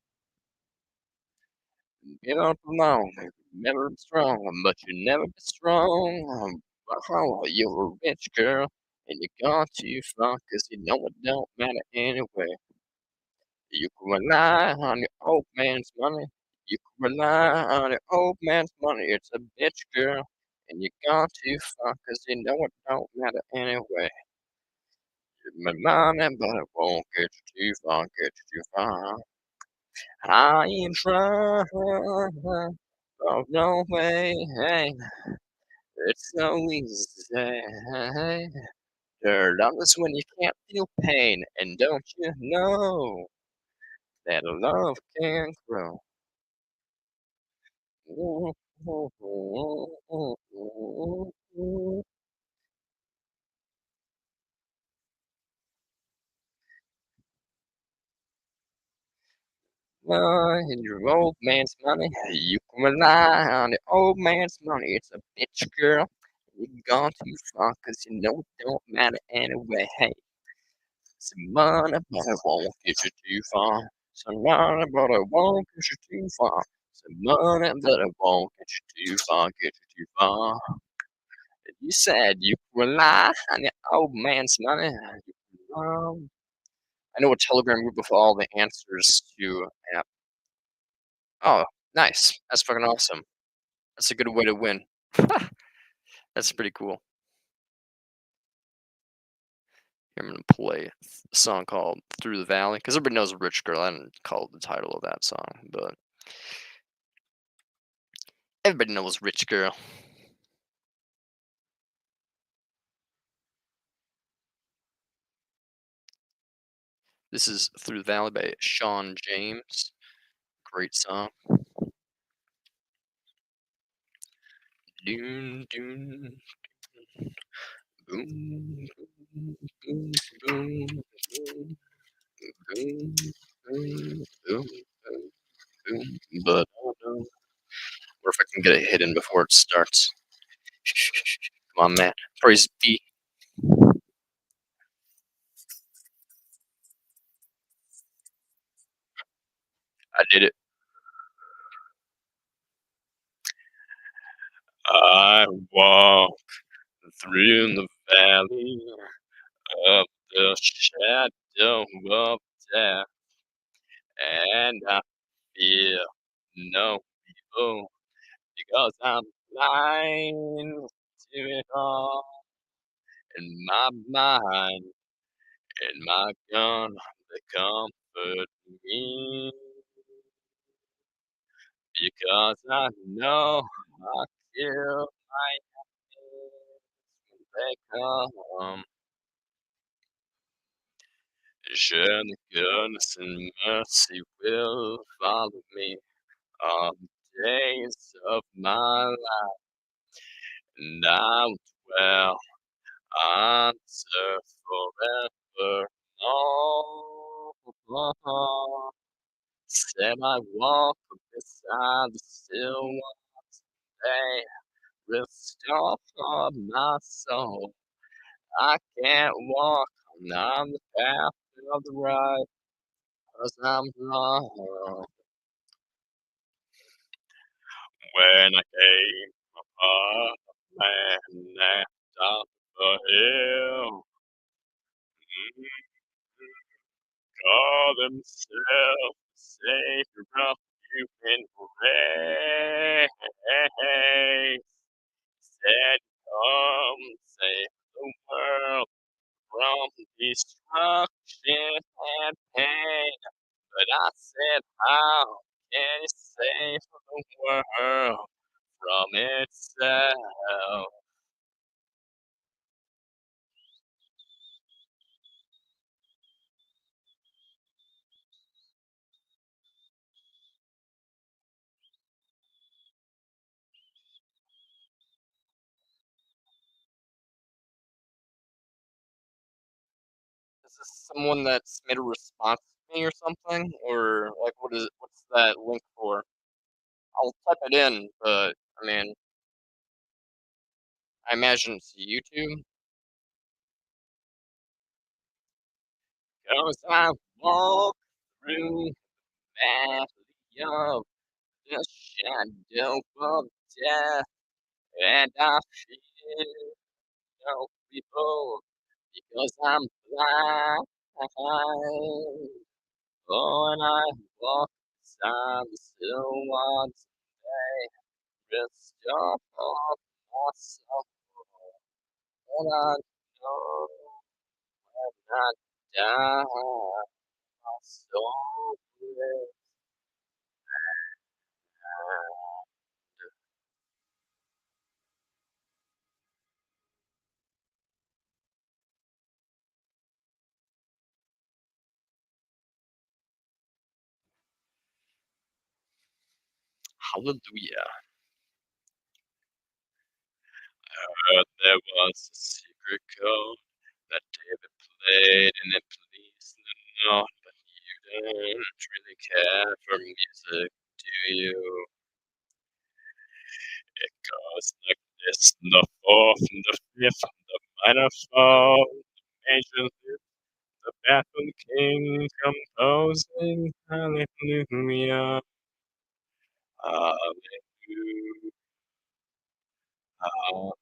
You don't belong, never be strong, but you never be strong. Oh, you're a rich girl, and you gone too far, 'cause you know it don't matter anyway. You can rely on your old man's money. You can rely on your old man's money. It's a bitch, girl, and you gone too far, 'cause you know it don't matter anyway. Give me money, but it won't get you too far, get you too far. I ain't trying, oh no way, hey, it's so easy. You're loveless when you can't feel pain, and don't you know that love can grow? In your old man's money, you can rely on the old man's money. It's a bitch, girl. You gone too far, 'cause you know it don't matter anyway. Hey, some money, but it won't get you too far. Some money, but it won't get you too far. Some money, but it won't get you too far, get you too far. You said you can rely on the old man's money. I know a Telegram group with all the answers to app. Oh, nice. That's fucking awesome. That's a good way to win. That's pretty cool. I'm gonna play a song called "Through the Valley" because everybody knows "Rich Girl." I didn't call it the title of that song, but everybody knows "Rich Girl." This is "Through the Valley" by Sean James. Great song. Doon, doon, boom, boom, boom, boom, boom, boom, boom, boom, boom. But oh no, or if I can get it hidden before it starts. Come on, man. Praise be. I did it. I walk through the valley of the shadow of death, and I fear no evil because I'm blind to it all in my mind, in my gun, they comfort me because I know I kill my enemies when they come. Surely goodness and mercy will follow me all the days of my life, and I will dwell on earth forever. Oh, said I walk beside the still waters, they restore my soul. I can't walk on the path of the right, 'cause I'm wrong. When I came upon a man at top of the hill, call themselves Savior of human race. Said, come save the world from destruction and pain. But I said, how can you save the world from itself? Is this someone that's made a response to me or something? Or like what's that link for? I'll type it in, but I mean, I imagine it's YouTube. 'Cause I walk through the valley of the shadow of death, and I fear no evil because I'm blind. Oh, and I walk beside the still waters, they restore my soul. And I know when I die, my soul will find. Hallelujah. Heard there was a secret chord that David played and it pleased the Lord, but you don't really care for music, do you? It goes like this: the fourth and the fifth, the minor fall, the major lift, the baffled king composing hallelujah, hallelujah, hallelujah,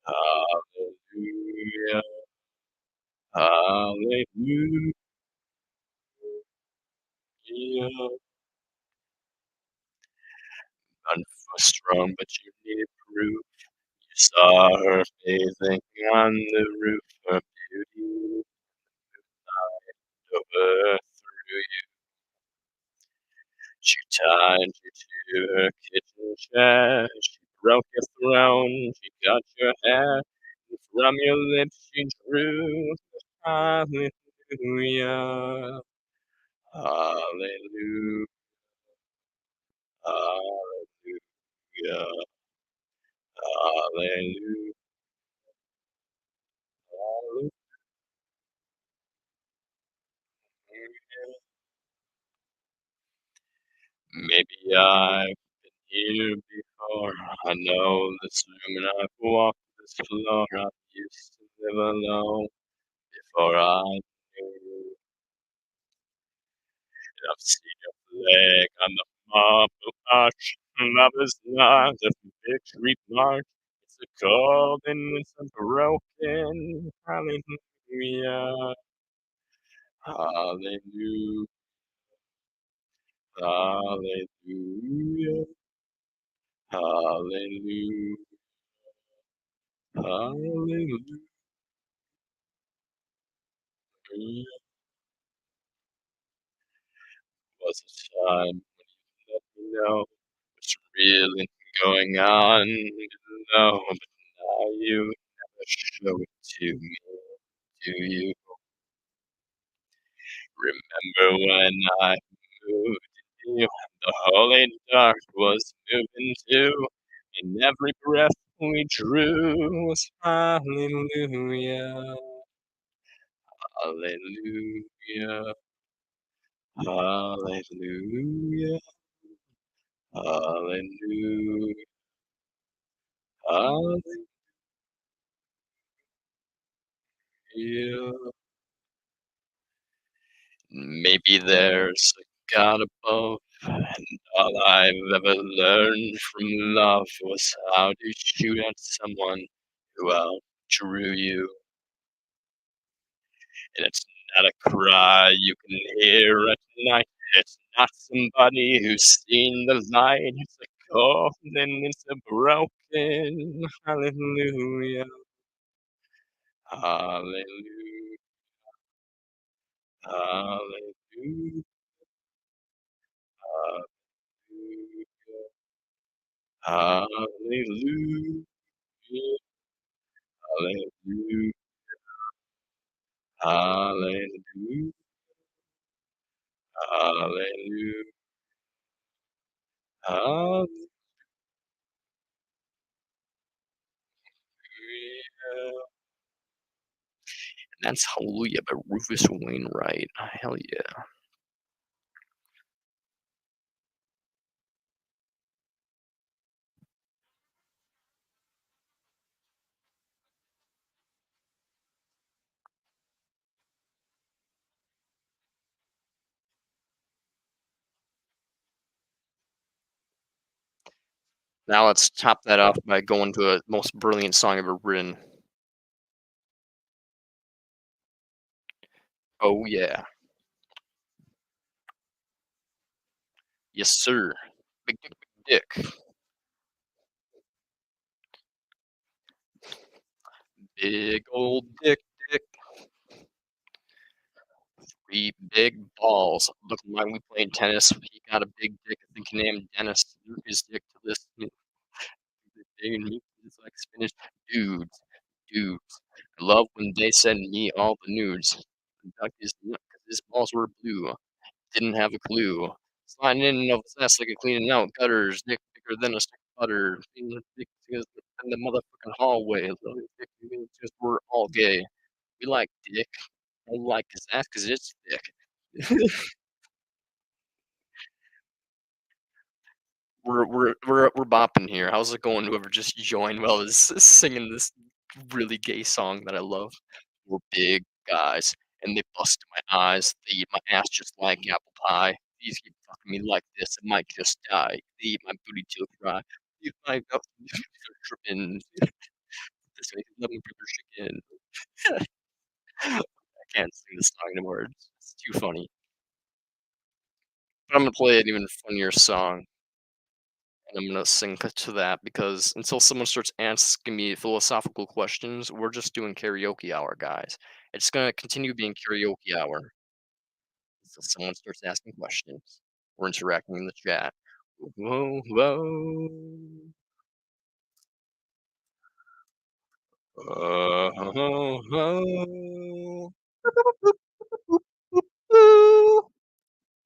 hallelujah, hallelujah. None was strong, but you needed proof. You saw her bathing on the roof, her beauty over through you. She tied you to her kitchen chair. She broke your throne. She cut your hair. And from your lips she drew the hallelujah. Hallelujah. Hallelujah. Hallelujah. Hallelujah. Maybe I've been here before. I know this room and I've walked this floor. I used to live alone before I knew you. I've seen your flag on the marble arch. Love is not a victory march. It's a call. it's broken. Hallelujah. Hallelujah. Hallelujah. Hallelujah. Hallelujah. Was a time let me know what's really going on. Didn't know, but now you never show it to me. Do you remember when I moved to you? The holy dark was moving too. And every breath we drew was hallelujah. Hallelujah. Hallelujah. Hallelujah. Hallelujah. Maybe there's a God above, and all I've ever learned from love was how to shoot at someone who outdrew you. And it's not a cry you can hear at night. It's not somebody who's seen the light. It's a cold and it's a broken hallelujah. Hallelujah. Hallelujah. Hallelujah. Hallelujah. Hallelujah. Hallelujah. Hallelujah. And that's Hallelujah by Rufus Wainwright. Hell yeah. Now let's top that off by going to a most brilliant song ever written. Oh yeah. Yes, sir. Big dick, big dick. Big old dick, dick. Three big balls. Looking like we playing tennis. He got a big dick. I think he named Dennis. Threw his dick to this big and meat. It's like spinach. Dudes. Dudes. I love when they send me all the nudes. Duck his nut 'cause his balls were blue. Didn't have a clue. Sliding in and of his ass like a cleaning out gutters. Dick bigger than a stick of butter. Being dick in the motherfucking hallway. Loving dick means just we're all gay. We like dick. I like his ass 'cause it's thick. We're bopping here. How's it going? Whoever just joined while I was singing this really gay song that I love. We're big guys, and they bust my eyes. They eat my ass just like apple pie. These keep fucking me like this, I might just die. They eat my booty till dry. Eat my gut, they're tripping. This way, let me pepper chicken. I can't sing this song anymore. It's too funny. But I'm gonna play an even funnier song. And I'm gonna sing to that because until someone starts asking me philosophical questions, we're just doing karaoke hour, guys. It's gonna continue being karaoke hour until someone starts asking questions. We're interacting in the chat. Whoa, whoa. Oh, oh.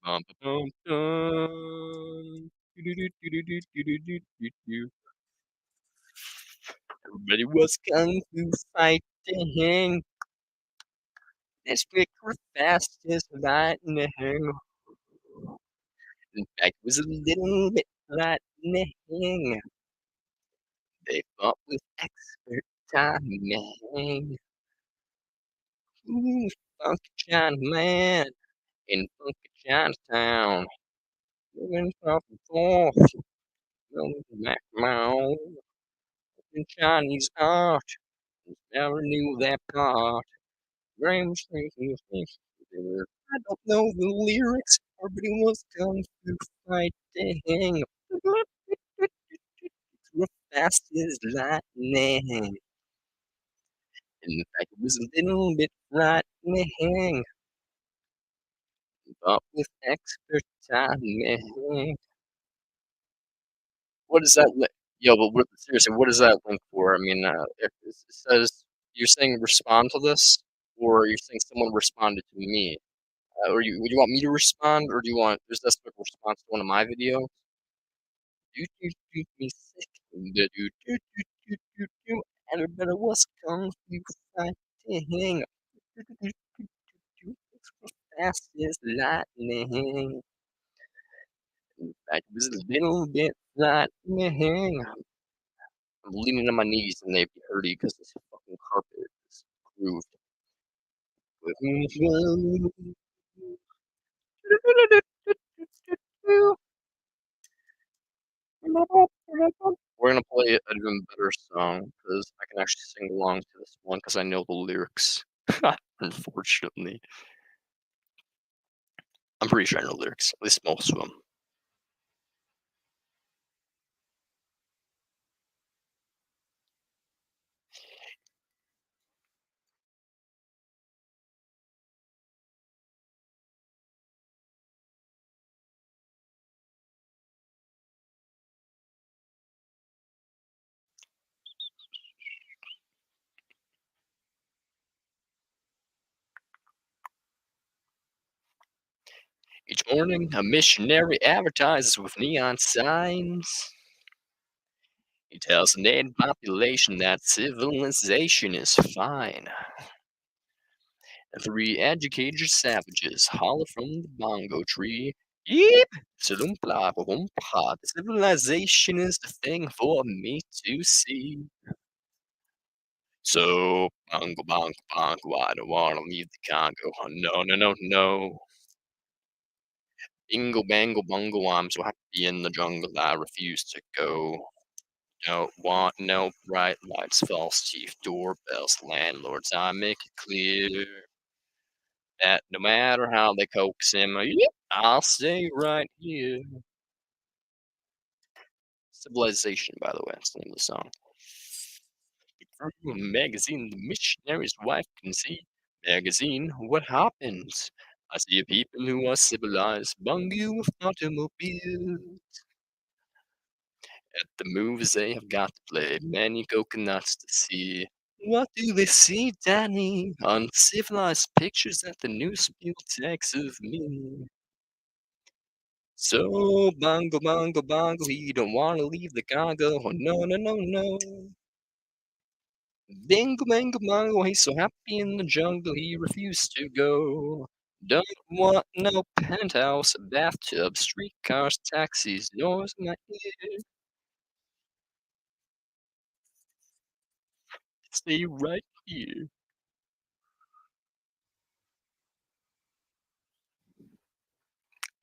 Bum, bum, dum. Do-do-do-do-do-do-do-do-do. Everybody was kung fu fighting. As quick or fast as lightning. In fact, it was a little bit lightning. They fought with expert timing. Ooh, funky China man in funky Chinatown. Moving off and forth, going back my own. in Chinese art. Never knew that part. Grams thinking of things. I don't know the lyrics, but it was kung fu fighting. Real fast as lightning. In fact, it was a little bit frightening, but with expert timing. What is that yo, but what seriously, what is that link for? I mean, if it says you're saying respond to this, or you're saying someone responded to me? Or would you want me to respond, or do you want is this a response to one of my videos? Do do do me sick. Do do do do do do do. Everybody was kung fu fighting. Do do do do do do. Fast as lightning. I was a little bit lightning. I'm leaning on my knees and they'd be hurting because this fucking carpet is grooved with we're gonna play an even better song because I can actually sing along to this one because I know the lyrics. Unfortunately, I'm pretty sure I know the lyrics, at least most of them. Each morning, a missionary advertises with neon signs. He tells the native population that civilization is fine. And three educated savages holler from the bongo tree. Yip! Tsulumpla, wumpa. Civilization is the thing for me to see. So, bongo, bongo, bongo, I don't wanna leave the Congo. Oh, no, no, no, no. Bingo, bango, bongo, I'm so happy in the jungle, I refuse to go. Don't want no bright lights, false teeth, doorbells, landlords. I make it clear that no matter how they coax him, yep, I'll stay right here. Civilization, by the way, that's the name of the song. Through a magazine, the missionary's wife can see. Magazine, what happens? I see people who are civilized, bungee with automobiles. At the movies they have got to play, many coconuts to see. What do they see, Danny? Uncivilized pictures that the newspaper takes of me. So, bongo, bongo, bongo, he don't want to leave the Congo. Oh, no, no, no, no. Bingo, bango, bongo, he's so happy in the jungle, he refused to go. Don't want no penthouse, bathtub, streetcars, taxis, noise in my ear. Stay right here.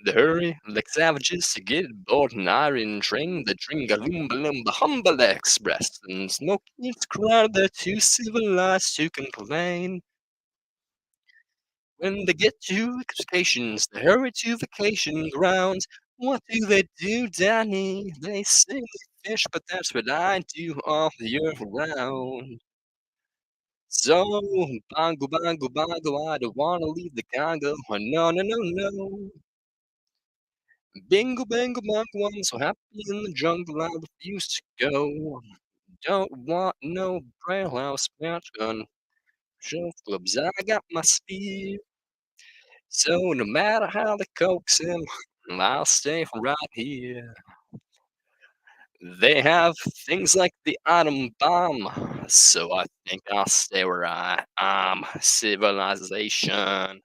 They hurry like savages to get aboard an iron train. They drink a Loomba Loomba Humble Express and smoke each crowd. They're too civilized to complain. When they get to vacations, they hurry to vacation grounds. What do, Danny? They say they fish, but that's what I do all year round. So, bongo, bongo, bongo, I don't wanna leave the Congo. Oh, no, no, no, no. Bingo, bango, bongo, I'm so happy in the jungle, I refuse to go. Don't want no braille house shotgun. Shelf clubs, I got my speed. So no matter how they coax him, I'll stay right here. They have things like the atom bomb, so I think I'll stay where I am. Civilization,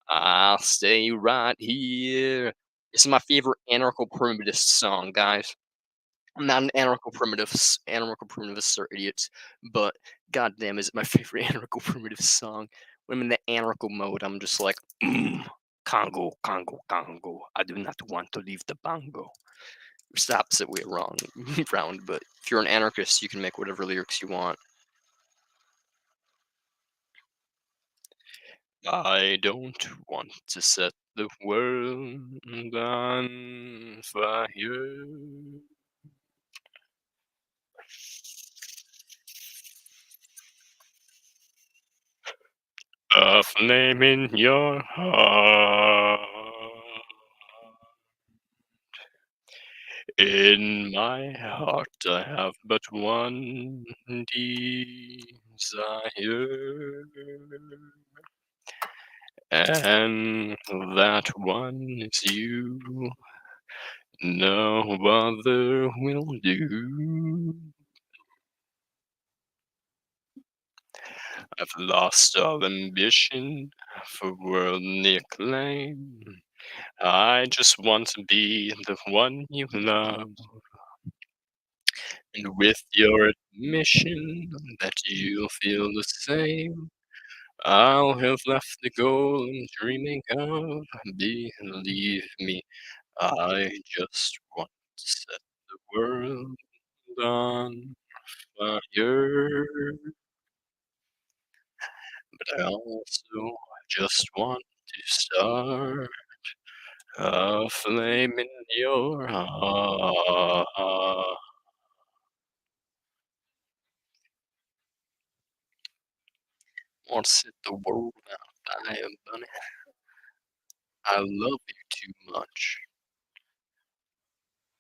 I'll stay right here. This is my favorite anarcho-primitivist song, guys. I'm not an anarcho-primitivists are idiots, but goddamn, is it my favorite anarcho-primitive song. When I'm in the anarcho mode, I'm just like, Congo, Congo, Congo. I do not want to leave the bongo. It's the opposite way wrong round, but if you're an anarchist, you can make whatever lyrics you want. I don't want to set the world on fire. A flame in your heart. In my heart, I have but one desire, and that one is you. No other will do. I've lost all ambition for worldly acclaim. I just want to be the one you love. And with your admission that you'll feel the same, I'll have left the goal I'm dreaming of. Believe me, I just want to set the world on fire. But I also just want to start a flame in your heart. Want to set the world on fire, bunny. I love you too much.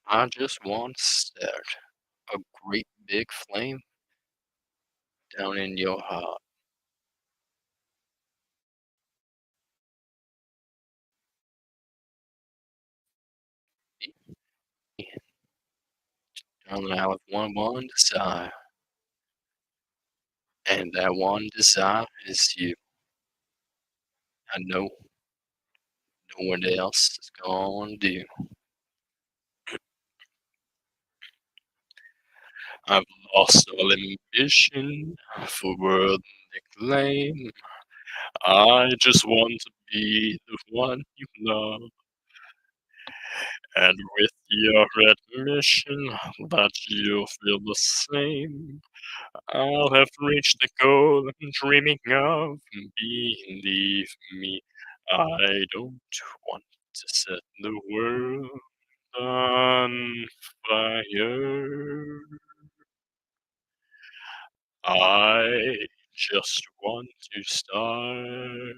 I just want to start a great big flame down in your heart. Darling, I have one desire, and that one desire is you. I know no one else is gonna do. I've lost all ambition for world acclaim. I just want to be the one you love, and with your admission that you feel the same, I'll have reached the goal I'm dreaming of. Believe me, I don't want to set the world on fire. I just want to start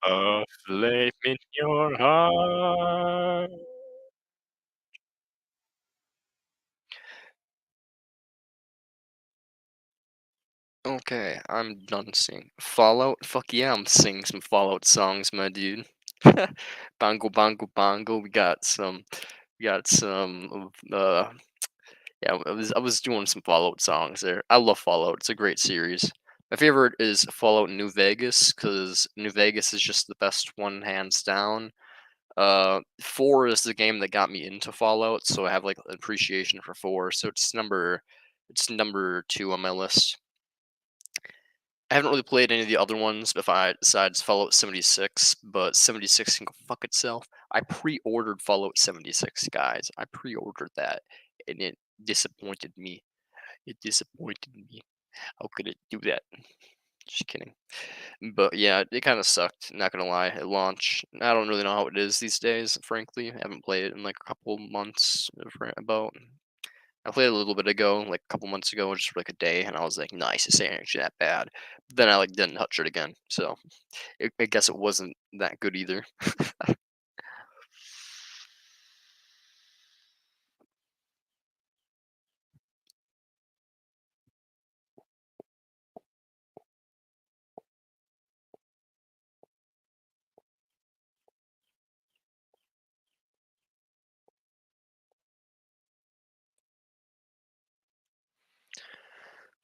a flame in your heart. Okay, I'm done singing. Fallout? Fuck yeah, I'm singing some Fallout songs, my dude. Bongo, bongo, bongo. We got some of yeah, I was doing some Fallout songs there. I love Fallout. It's a great series. My favorite is Fallout New Vegas because New Vegas is just the best one hands down. 4 is the game that got me into Fallout, so I have like appreciation for 4. So it's number 2 on my list. I haven't really played any of the other ones besides Fallout 76, but 76 can go fuck itself. I pre-ordered Fallout 76, guys. I pre-ordered that, and it disappointed me. It disappointed me. How could it do that? Just kidding. But yeah, it kind of sucked. Not gonna lie. At launch, I don't really know how it is these days. Frankly, I haven't played it in like a couple months. About. I played a little bit ago, like a couple months ago, just for like a day, and I was like, nice. This ain't actually that bad. But then I like didn't touch it again. So I guess it wasn't that good either.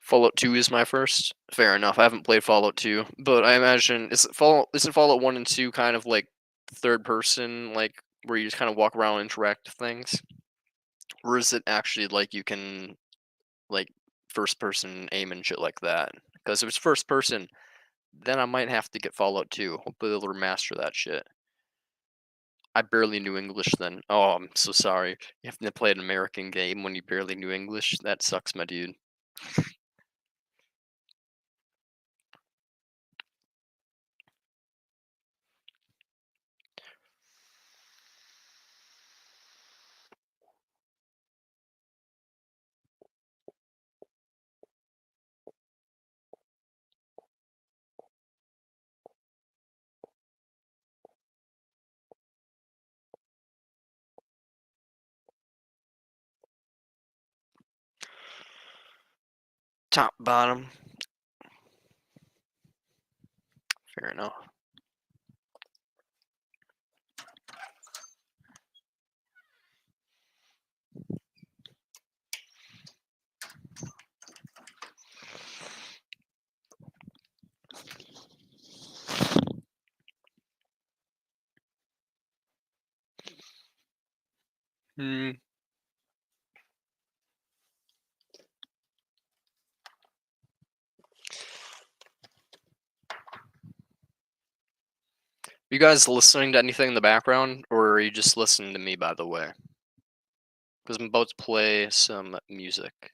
Fallout 2 is my first. Fair enough. I haven't played Fallout 2, but I imagine isn't Fallout 1 and 2 kind of like third person, like where you just kind of walk around and interact with things? Or is it actually like you can like first person aim and shit like that? Because if it's first person, then I might have to get Fallout 2. Hopefully they'll remaster that shit. I barely knew English then. Oh, I'm so sorry. You have to play an American game when you barely knew English? That sucks, my dude. Top, bottom. Fair enough. Hmm. You guys listening to anything in the background, or are you just listening to me, by the way? Because I'm about to play some music.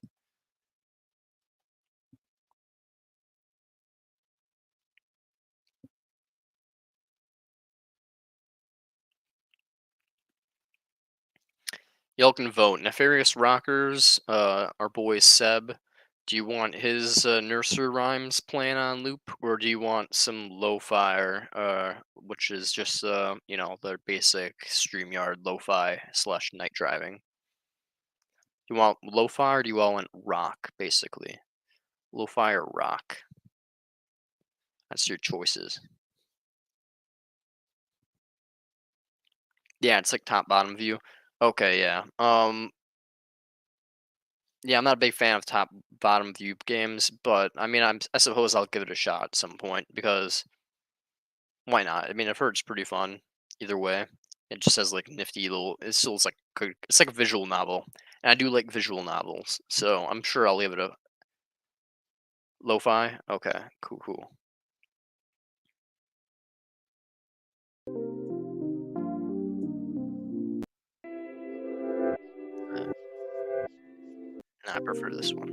Y'all can vote. Nefarious Rockers, our boy Seb. Do you want his nursery rhymes playing on loop, or do you want some lo-fi, which is just you know, the basic StreamYard lo-fi slash night driving? Do you want lo-fi or do you all want rock, basically? Lo-fi or rock? That's your choices. Yeah, it's like top bottom view. Okay, yeah. Yeah, I'm not a big fan of top bottom view games, but I mean, I suppose I'll give it a shot at some point because why not? I mean, I've heard it's pretty fun either way. It just has like nifty little. It still is like it's like a visual novel, and I do like visual novels, so I'm sure I'll give it a lo-fi. Okay, cool, cool. Nah, I prefer this one.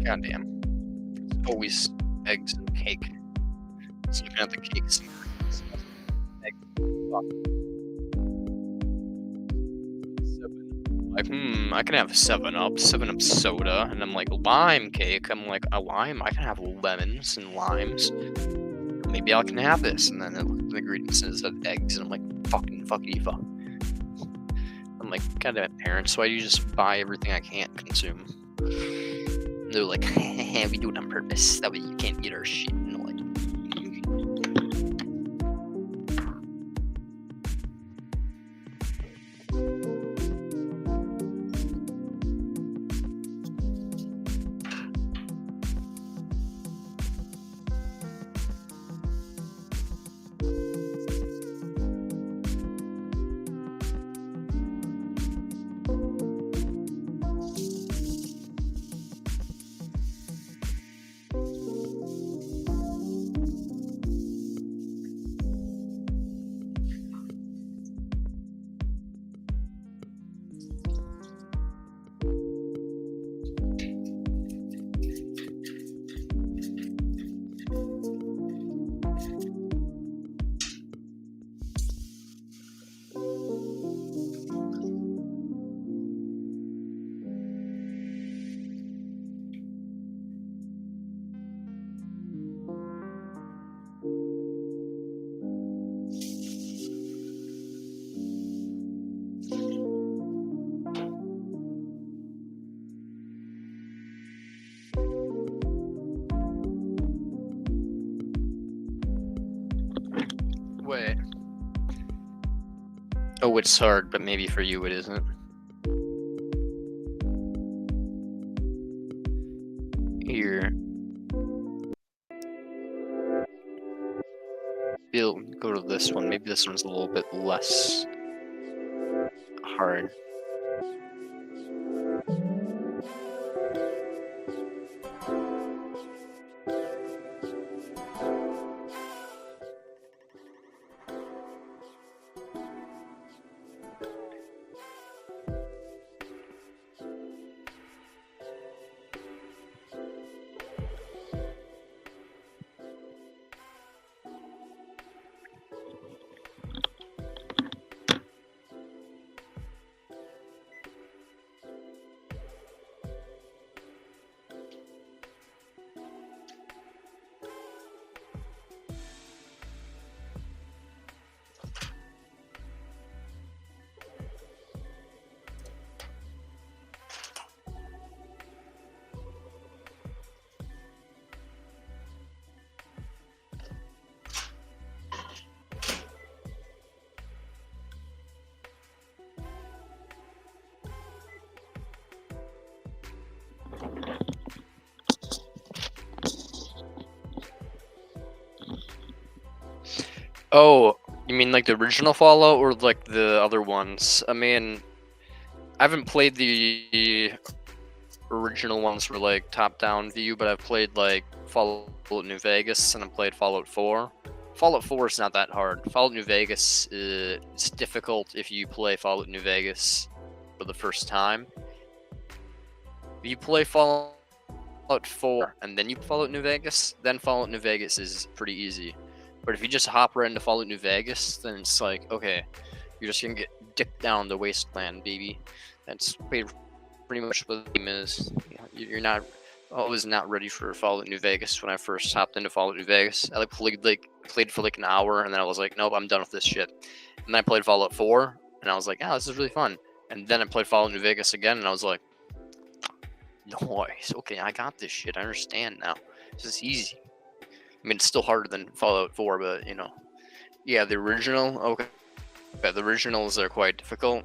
Goddamn, it's always eggs and cake. Just looking at the cakes and eggs. Like, I can have 7 Up, 7 Up soda, and I'm like, lime cake. I'm like, a lime? I can have lemons and limes. Maybe I can have this. And then the ingredients says of eggs, and I'm like, fucking fuckity fuck. I'm like, goddamn parents, why do you just buy everything I can't consume? And they're like, we do it on purpose. That way you can't eat our shit. And I'm like, wait. Oh, it's hard, but maybe for you it isn't. this one. Maybe this one's a little bit less hard. Oh, you mean like the original Fallout or like the other ones? I mean, I haven't played the original ones for like top-down view, but I've played like Fallout New Vegas and I played Fallout 4. Fallout 4 is not that hard. Fallout New Vegas is difficult if you play Fallout New Vegas for the first time. If you play Fallout 4 and then you Fallout New Vegas, then Fallout New Vegas is pretty easy. But if you just hop right into Fallout New Vegas, then it's like, okay, you're just gonna get dicked down the wasteland, baby. That's pretty much what the game is. You're not. I was not ready for Fallout New Vegas when I first hopped into Fallout New Vegas. I played for like an hour, and then I was like, nope, I'm done with this shit. And then I played Fallout 4, and I was like, oh, this is really fun. And then I played Fallout New Vegas again, and I was like, nice, okay, I got this shit. I understand now. This is easy. I mean, it's still harder than Fallout 4, but you know, yeah, the original. Okay, yeah, the originals are quite difficult.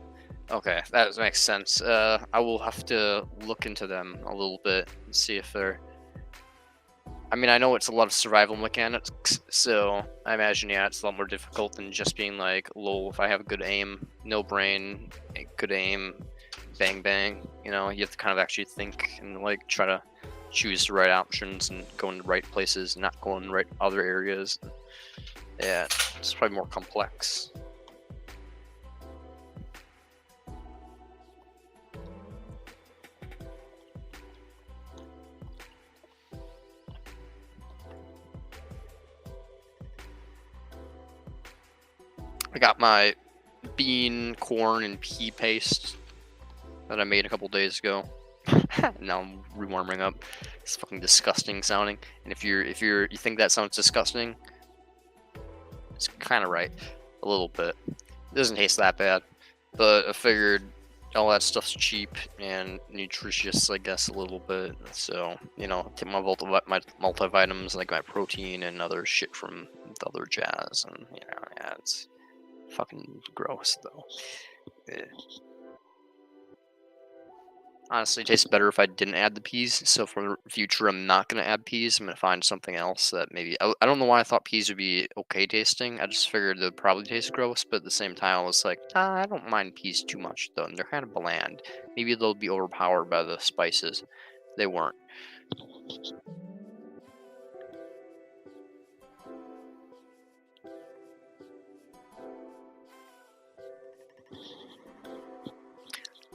Okay, that makes sense. I will have to look into them a little bit and see if they're. I mean, I know it's a lot of survival mechanics, so I imagine, yeah, it's a lot more difficult than just being like, lol, if I have good aim, no brain, good aim, bang bang. You know, you have to kind of actually think and like try to choose the right options and go in the right places, not go in the right other areas. Yeah, it's probably more complex. I got my bean, corn, and pea paste that I made a couple days ago. Now I'm rewarming up. It's fucking disgusting sounding. And if you think that sounds disgusting, it's kind of right, a little bit. It doesn't taste that bad, but I figured all that stuff's cheap and nutritious, I guess, a little bit. So you know, take my multivitamins, like my protein and other shit from the other jazz, and you know, yeah, it's fucking gross though. Yeah. Honestly, it tastes better if I didn't add the peas. So for the future, I'm not gonna add peas. I'm gonna find something else that maybe I don't know why I thought peas would be okay tasting. I just figured they'd probably taste gross, but at the same time, I was like, I don't mind peas too much though. And they're kind of bland. Maybe they'll be overpowered by the spices. They weren't.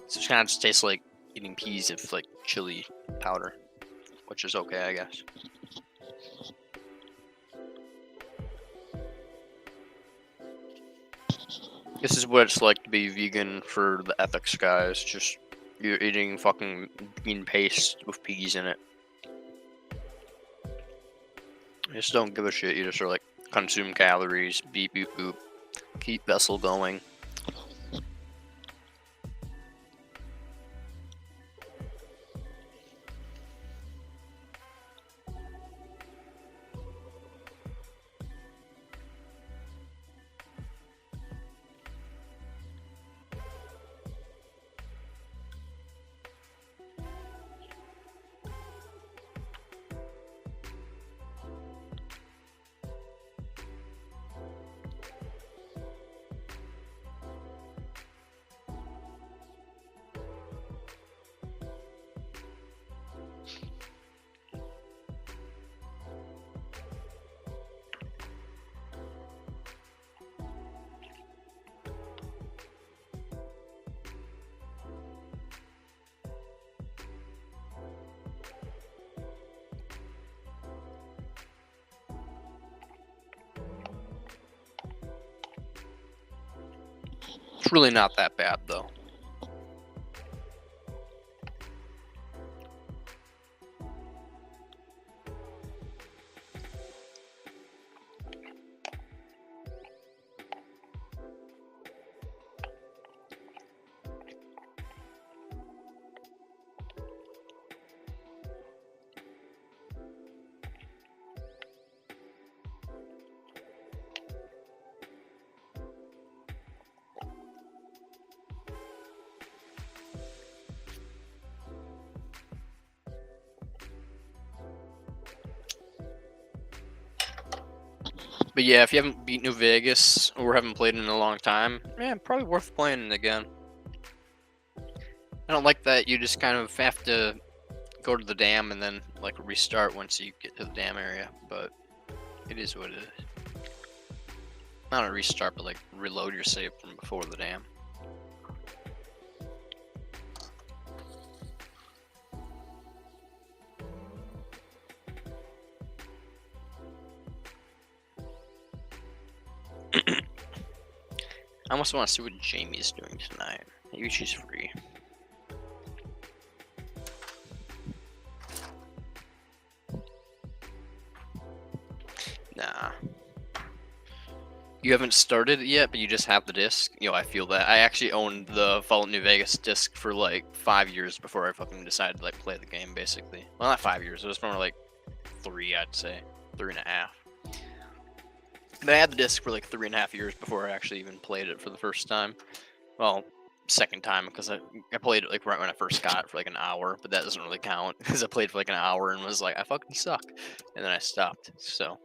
So it kind of just tastes like eating peas with like chili powder, which is okay, I guess. This is what it's like to be vegan for the ethics guys. Just you're eating fucking bean paste with peas in it. You just don't give a shit. You just are like consume calories, beep beep boop, keep vessel going. It's really not that bad, though. But yeah, if you haven't beat New Vegas or haven't played it in a long time, yeah, probably worth playing it again. I don't like that you just kind of have to go to the dam and then like restart once you get to the dam area, but it is what it is. Not a restart, but like reload your save from before the dam. I almost want to see what Jamie's doing tonight. Maybe she's free. Nah. You haven't started it yet, but you just have the disc. I feel that. I actually owned the Fallout New Vegas disc for like 5 years before I fucking decided to like play the game, basically. Well, not 5 years. It was more like 3, I'd say. 3.5. But I had the disc for like 3.5 years before I actually even played it for the first time. Well, second time, because I played it like right when I first got it for like an hour, but that doesn't really count because I played for like an hour and was like, I fucking suck, and then I stopped. So.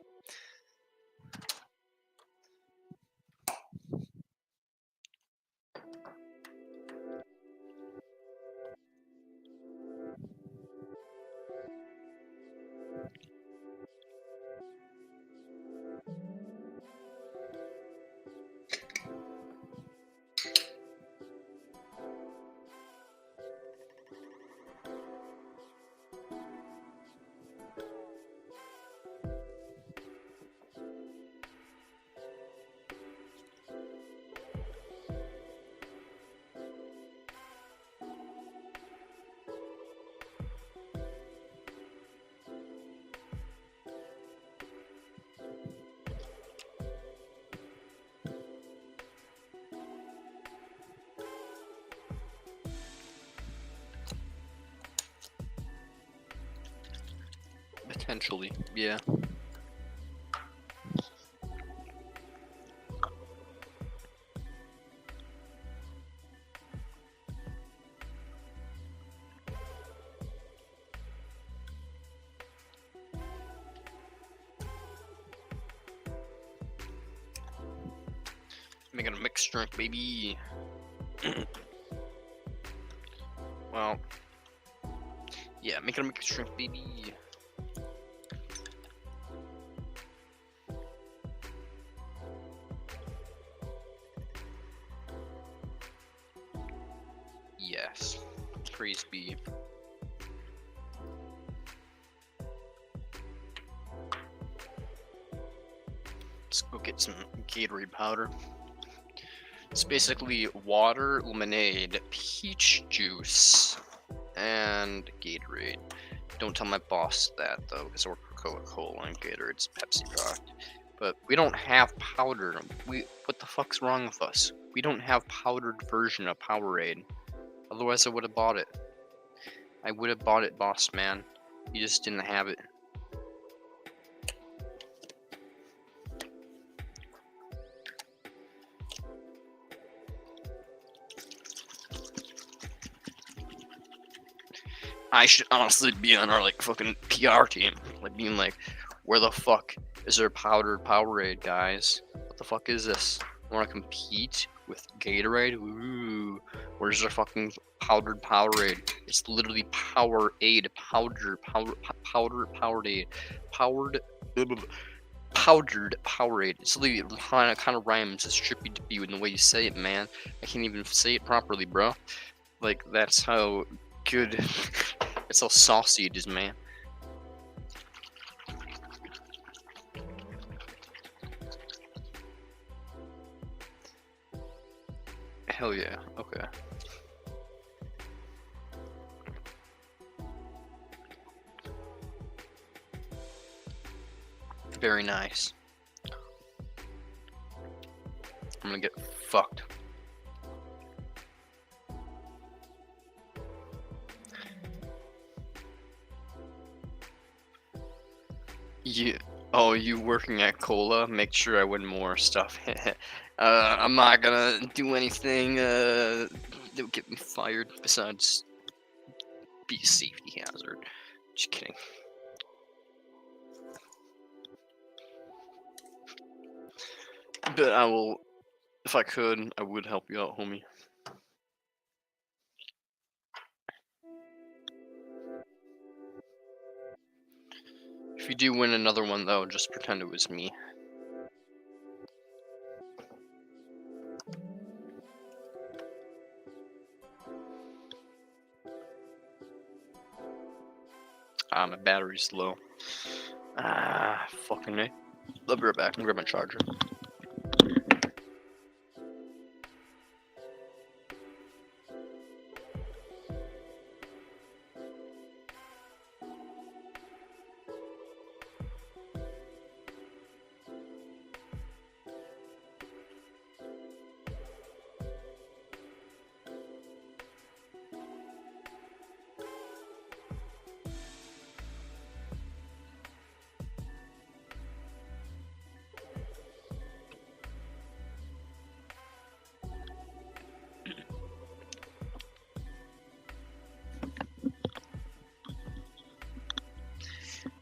Potentially, yeah. Making a mixed drink, baby. Well, yeah, making a mixed drink, baby. Yes, praise be. Let's go get some Gatorade powder. It's basically water, lemonade, peach juice, and Gatorade. Don't tell my boss that though, because I work for Coca-Cola and Gatorade's a Pepsi product. But we don't have powder. What the fuck's wrong with us? We don't have powdered version of Powerade. Otherwise, I would have bought it. I would have bought it, boss man. You just didn't have it. I should honestly be on our like fucking PR team, like being like, where the fuck is there powdered Powerade, guys? What the fuck is this? Want to compete with Gatorade? Ooh, where's our fucking powdered Powerade? It's literally Powerade, powdered Powerade, powdered Powerade. It's literally kind of rhymes. It's trippy to be in the way you say it, man. I can't even say it properly, bro. Like that's how good. It's how saucy it is, man. Hell yeah. Okay. Very nice. I'm gonna get fucked. You working at Cola? Make sure I win more stuff. I'm not gonna do anything that would get me fired besides be a safety hazard. Just kidding. But I will, if I could, I would help you out, homie. If you do win another one, though, just pretend it was me. My battery's low. Fucking A. I'll be right back and grab my charger.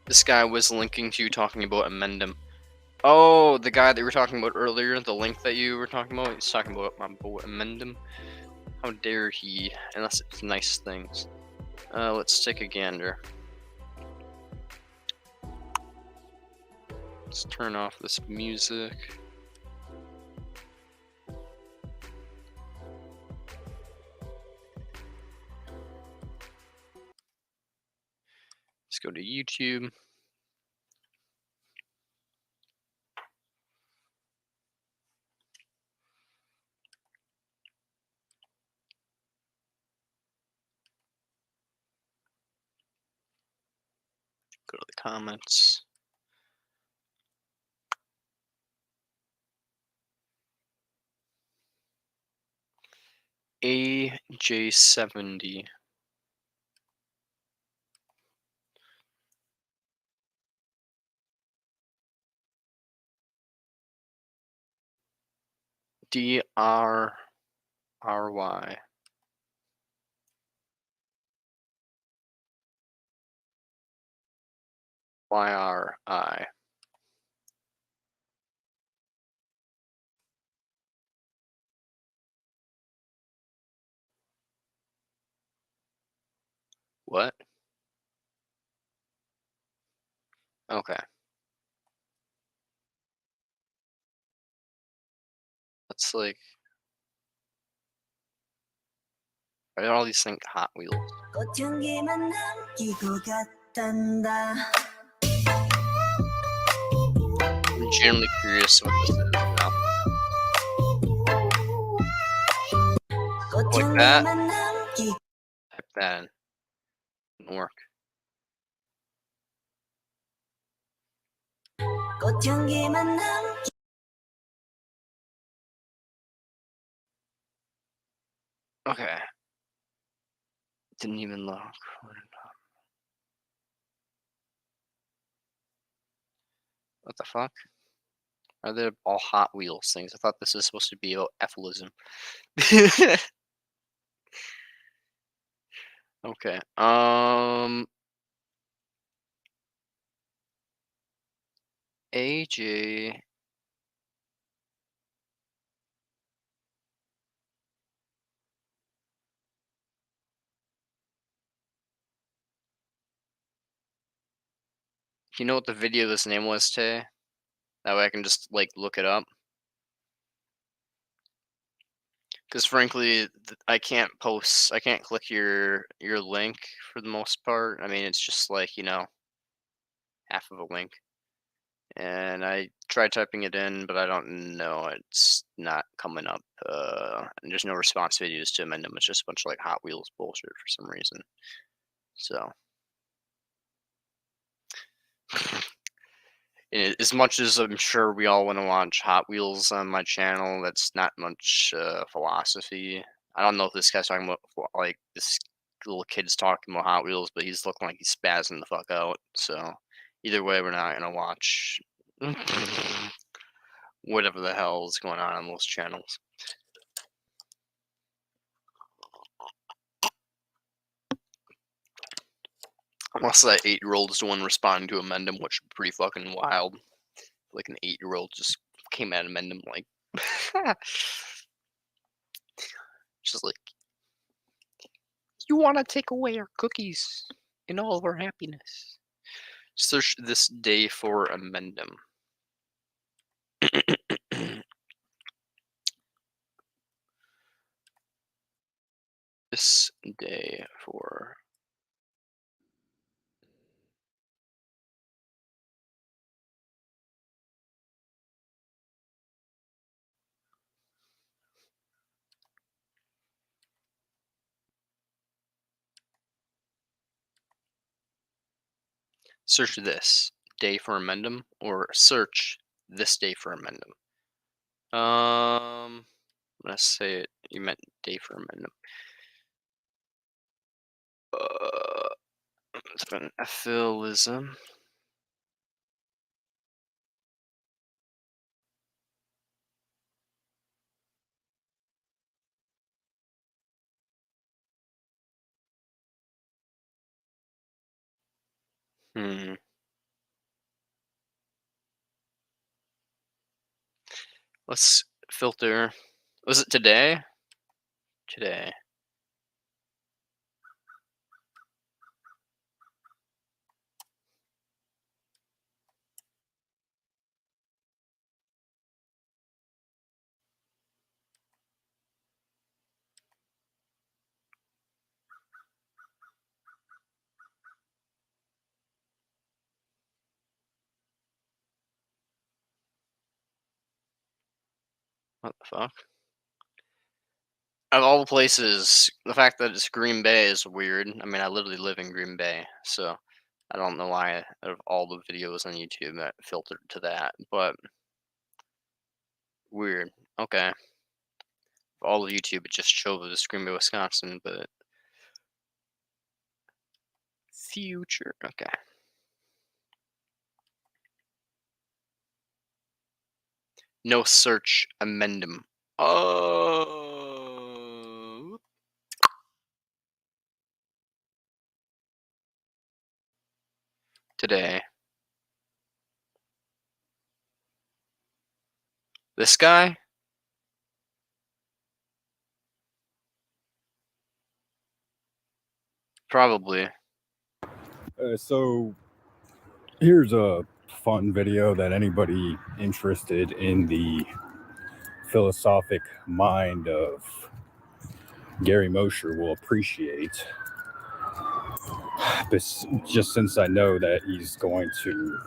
This guy was linking to you talking about Amendum. Oh, the guy that we were talking about earlier, the link that you were talking about, he's talking about my boy Amendum. How dare he, unless it's nice things. Let's take a gander. Let's turn off this music. Let's go to YouTube. Go to the comments. AJ70. DRRY. YRI. What? Okay. That's like. Why are all these things Hot Wheels? 꽃향기만 남기고 갔단다. I'm genuinely curious what this is now. Like that? 꽃향기만 남기. Type that in. Didn't work. 꽃향기만 남기. Okay. Didn't even look. What the fuck? Are they all Hot Wheels things? I thought this was supposed to be about Ephilism. Okay. AJ. You know what the video of this name was, Tay? That way I can just like look it up. Because frankly, I can't post. I can't click your link for the most part. I mean, it's just like half of a link. and I tried typing it in, but I don't know. It's not coming up. And there's no response videos to amend them. It's just a bunch of like Hot Wheels bullshit for some reason. So, as much as I'm sure we all want to watch Hot Wheels on my channel, that's not much philosophy. I don't know if this guy's talking about like this little kid's talking about Hot Wheels, but he's looking like he's spazzing the fuck out. So, either way, we're not gonna watch whatever the hell is going on those channels. Unless that 8-year-old is the one responding to amend him, which is pretty fucking wild. Like an 8-year-old just came at amend him like just like, you wanna take away our cookies and all of our happiness. Search this day for amendum. This day for search this day for amendum or search this day for amendum. Let's say it. You meant day for amendum. It's been a philism. Hmm. Let's filter. Was it today? Today. What the fuck? Of all the places, the fact that it's Green Bay is weird. I mean, I literally live in Green Bay, so I don't know why out of all the videos on YouTube that filtered to that, but weird. Okay. All of YouTube, it just shows Green Bay, Wisconsin, but future. Okay. No search amendum. Oh. Today. This guy? Probably. So here's a fun video that anybody interested in the philosophic mind of Gary Mosher will appreciate. Just since I know that he's going to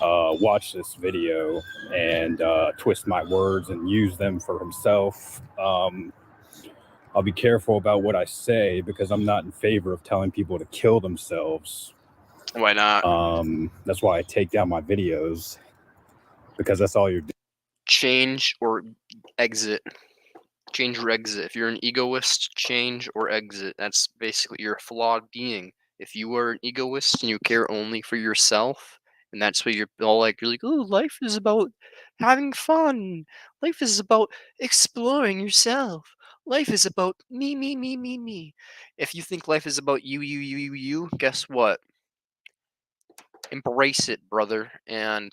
watch this video and twist my words and use them for himself, I'll be careful about what I say because I'm not in favor of telling people to kill themselves. Why not? That's why I take down my videos because that's all you're doing. Change or exit. Change or exit. If you're an egoist, change or exit. That's basically you're a flawed being. If you are an egoist and you care only for yourself, and that's what you're all like, you're like, oh, life is about having fun. Life is about exploring yourself. Life is about me, me, me, me, me. If you think life is about you, you, you, you, you, guess what? Embrace it, brother, and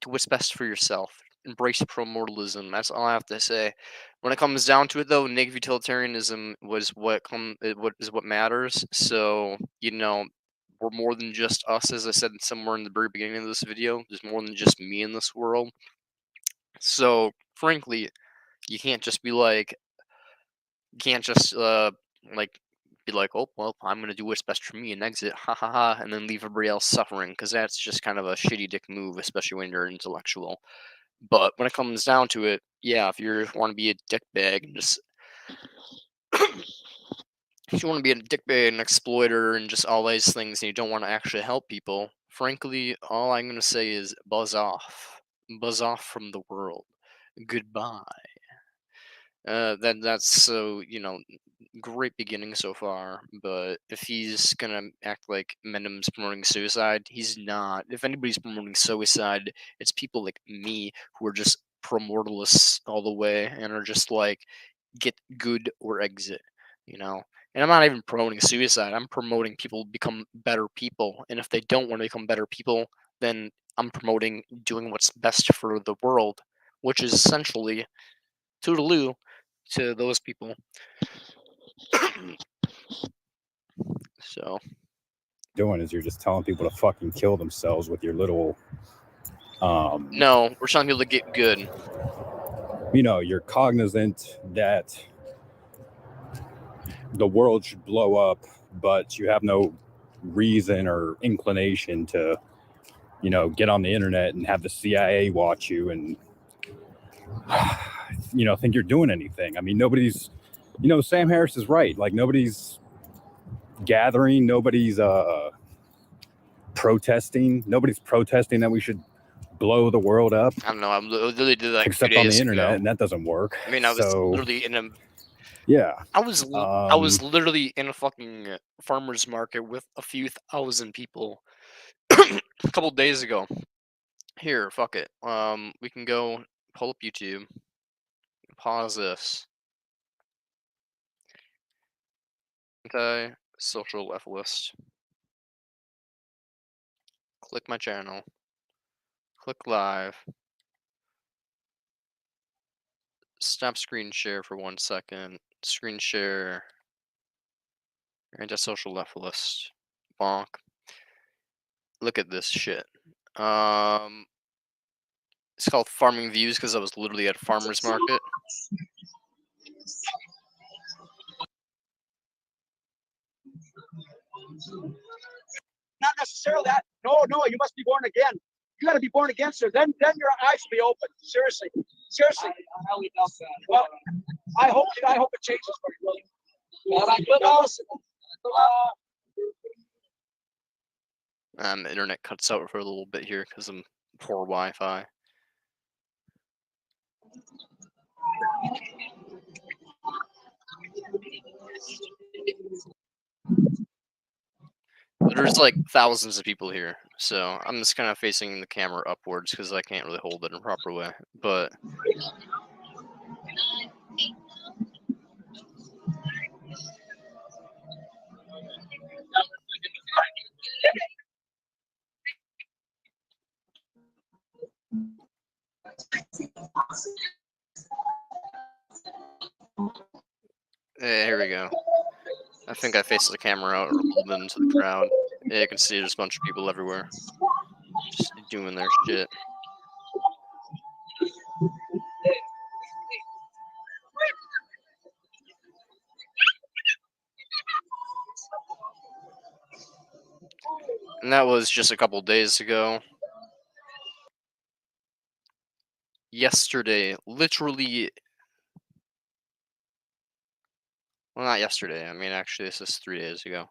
do what's best for yourself. Embrace promortalism. That's all I have to say. When it comes down to it, though, negative utilitarianism what is what matters. So we're more than just us, as I said somewhere in the very beginning of this video. There's more than just me in this world. So, frankly, you can't just be like, you can't just like be like, oh well, I'm gonna do what's best for me and exit, ha ha ha, and then leave everybody else suffering, because that's just kind of a shitty dick move, especially when you're an intellectual. But when it comes down to it, yeah, if you want to be a dickbag and just if you want to be a dickbag and exploiter and just all these things, and you don't want to actually help people, frankly, all I'm gonna say is buzz off from the world, goodbye. That's so great beginning so far. But if he's gonna act like Menem's promoting suicide, he's not. If anybody's promoting suicide, it's people like me who are just promortalists all the way and are just like get good or exit, you know. And I'm not even promoting suicide. I'm promoting people become better people. And if they don't want to become better people, then I'm promoting doing what's best for the world, which is essentially toodaloo to those people. So Doing is you're just telling people to fucking kill themselves with your little no, we're telling people to get good. You're cognizant that the world should blow up, but you have no reason or inclination to get on the internet and have the CIA watch you and think you're doing anything. I mean, nobody's Sam Harris is right. Like, nobody's gathering, nobody's protesting, nobody's protesting that we should blow the world up. I don't know. I literally did that like except 2 on the days internet, ago. and that doesn't work. I mean, I was literally in a. Yeah. I was literally in a fucking farmer's market with a few thousand people a couple days ago. Here, fuck it. We can go pull up YouTube. Pause this. Anti-social leftist. Click my channel. Click live. Stop screen share for 1 second. Screen share. Anti-social leftist. Bonk. Look at this shit. It's called Farming Views because I was literally at a farmer's market. Not necessarily that. No, you must be born again. You got to be born again, sir. Then your eyes will be open. Seriously. Well, I hope it changes for you. The internet cuts out for a little bit here because of poor Wi-Fi. There's like thousands of people here, so I'm just kind of facing the camera upwards because I can't really hold it in a proper way. But here we go. I think I faced the camera out a little bit into the crowd. Yeah, you can see there's a bunch of people everywhere just doing their shit. And that was just a couple days ago. Yesterday, literally. Well, not yesterday. I mean, actually, this is 3 days ago.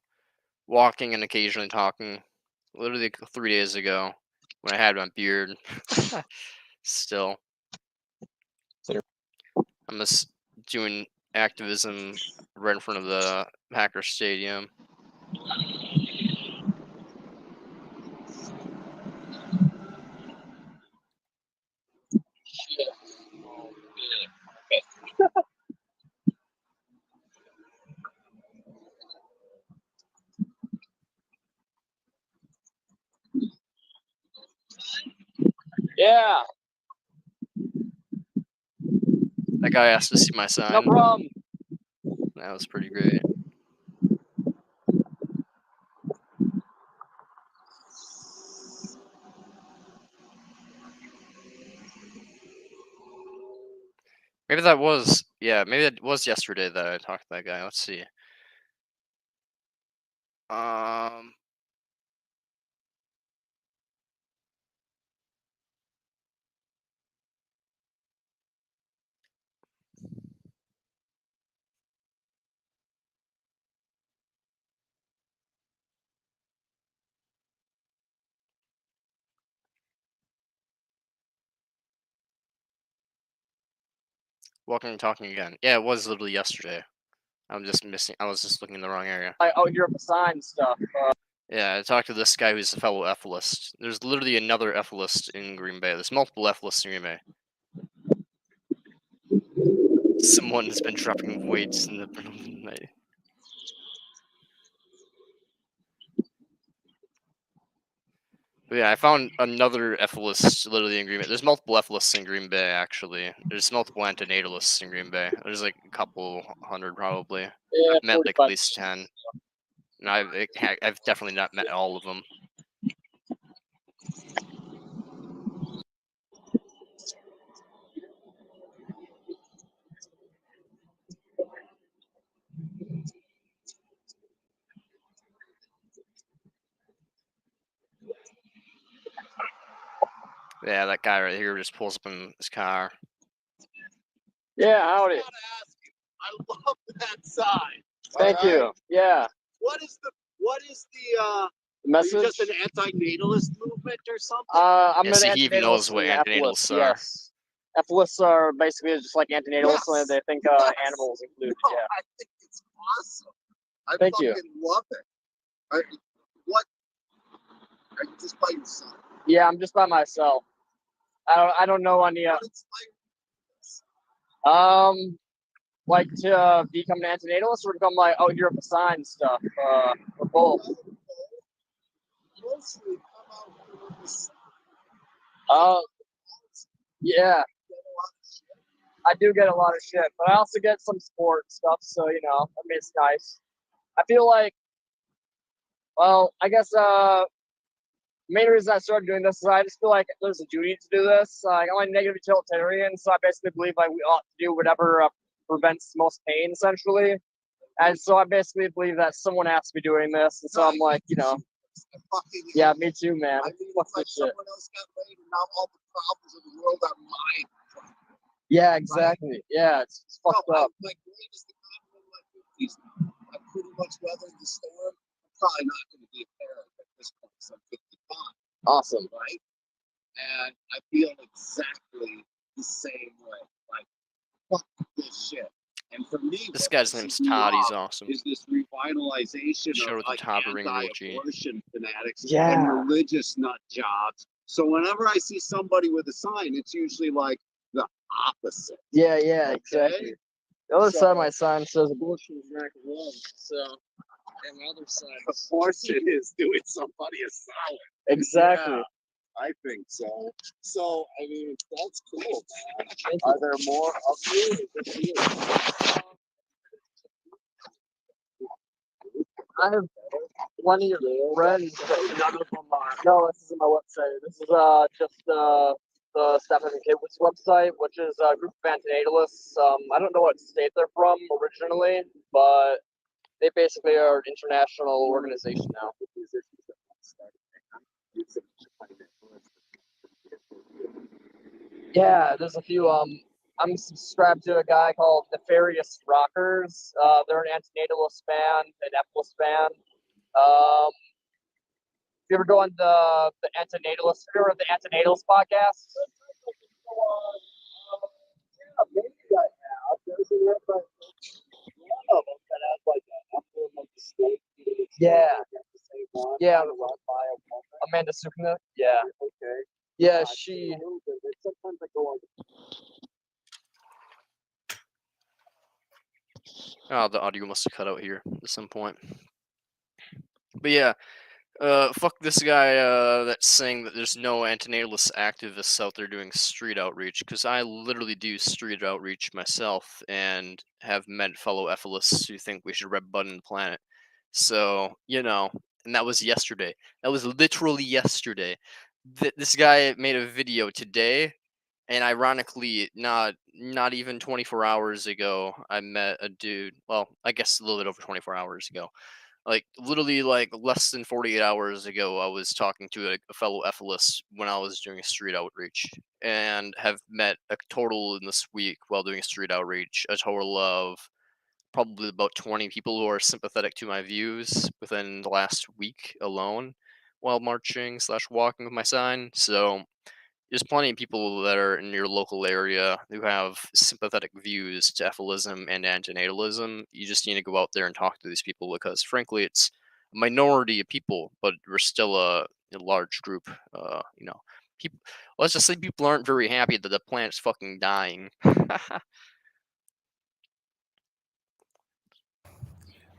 Walking and occasionally talking. Literally 3 days ago when I had my beard. Still. I'm just doing activism right in front of the Packer Stadium. Yeah, That guy asked to see my no sign. problem. That was pretty great. Maybe that was, yeah, maybe it was yesterday that I talked to that guy. Let's see. Um, walking and talking again. Yeah, it was literally yesterday. I'm just missing. I was just looking in the wrong area. out here at the sign stuff. Yeah, I talked to this guy who's a fellow F-list. There's literally another F-list in Green Bay. There's multiple F-lists in Green Bay. Someone has been dropping weights in the middle of the night. But yeah, I found another F-list literally in Green Bay. There's multiple F-lists in Green Bay, actually. There's multiple antenatalists in Green Bay. There's like a couple hundred, probably. Yeah, I've met like at 45. least 10. And I've definitely not met all of them. Yeah, that guy right here just pulls up in his car. Yeah, howdy. I gotta ask you. I love that sign. Thank you. Yeah. What is the are you Message. just an anti-natalist movement or something? I'm Yeah, an see, he even knows what antinatalist and antinatalists epilist, are. yes. Epilists are basically just like antinatalists, Yes. and they think Yes. animals included. No, Yeah. I think it's awesome. I Thank fucking you. love it. What? Are you just by yourself? Yeah, I'm just by myself. I don't know any. What it's like? Like to become an antinatalist or become like out here at the sign stuff. Or both. Mostly come out here with this Yeah, get a lot of shit. I do get a lot of shit, but I also get some sport stuff. So you know, I mean, it's nice. I feel like, well, I guess main reason I started doing this is I just feel like there's a duty to do this. Like I'm a negative utilitarian, so I basically believe like we ought to do whatever prevents most pain, essentially. And so I basically believe that someone has to be doing this, and so I'm like, you know, I fucking yeah, me too, man. I mean, Fuck it's like this shit. someone else got laid, and now all the problems of the world are mine. Yeah, exactly. Yeah, it's fucked No, up. my greatest accomplishment in my 50s now. I pretty much weathered the storm. I'm probably not going to be a parent at this point, so I'm 55, Awesome. right? And I feel exactly the same way. Like, fuck this shit. And for me, This what guy's pisses name's me Todd. He's off awesome. is this revitalization Show of with the like top ring emoji. anti-abortion fanatics Yeah. and religious nut jobs. So whenever I see somebody with a sign, it's usually like the opposite. Yeah, yeah, Okay. exactly. The other So- side of my sign says abortion is an act of love. So, and the other side. Abortion is doing somebody a solid. Exactly. Yeah, I think so. So, I mean, that's cool, man. Are there more of you? Or just you? I have plenty of friends, but none of them are. No, this isn't my website. This is just the Stephen Kiewitz website, which is a group of antinatalists. I don't know what state they're from originally, but they basically are an international organization now. Yeah, there's a few. I'm subscribed to a guy called Nefarious Rockers. They're an antinatalist band, an epilist band. If you ever go on the antinatalist, if you ever heard the antinatalist podcast? Yeah, maybe I have. There's one of them that has like an emblem of the state. Yeah. Yeah. Amanda Sukna. Yeah. Okay. Yeah, she. Sometimes I go on. Oh, the audio must have cut out here at some point. But yeah, fuck this guy that's saying that there's no antinatalist activists out there doing street outreach, because I literally do street outreach myself and have met fellow ethilists who think we should red button the planet. So, you know, and that was yesterday. That was literally yesterday. This guy made a video today, and ironically, not even 24 hours ago, I met a dude. Well, I guess a little bit over 24 hours ago. Like literally, like less than 48 hours ago, I was talking to a fellow ethicist when I was doing a street outreach, and have met a total in this week while doing a street outreach, a total of probably about 20 people who are sympathetic to my views within the last week alone while marching slash walking with my sign. So there's plenty of people that are in your local area who have sympathetic views to ethalism and antinatalism. You just need to go out there and talk to these people because, frankly, it's a minority of people, but we're still a large group. People. Let's just say people aren't very happy that the planet's fucking dying.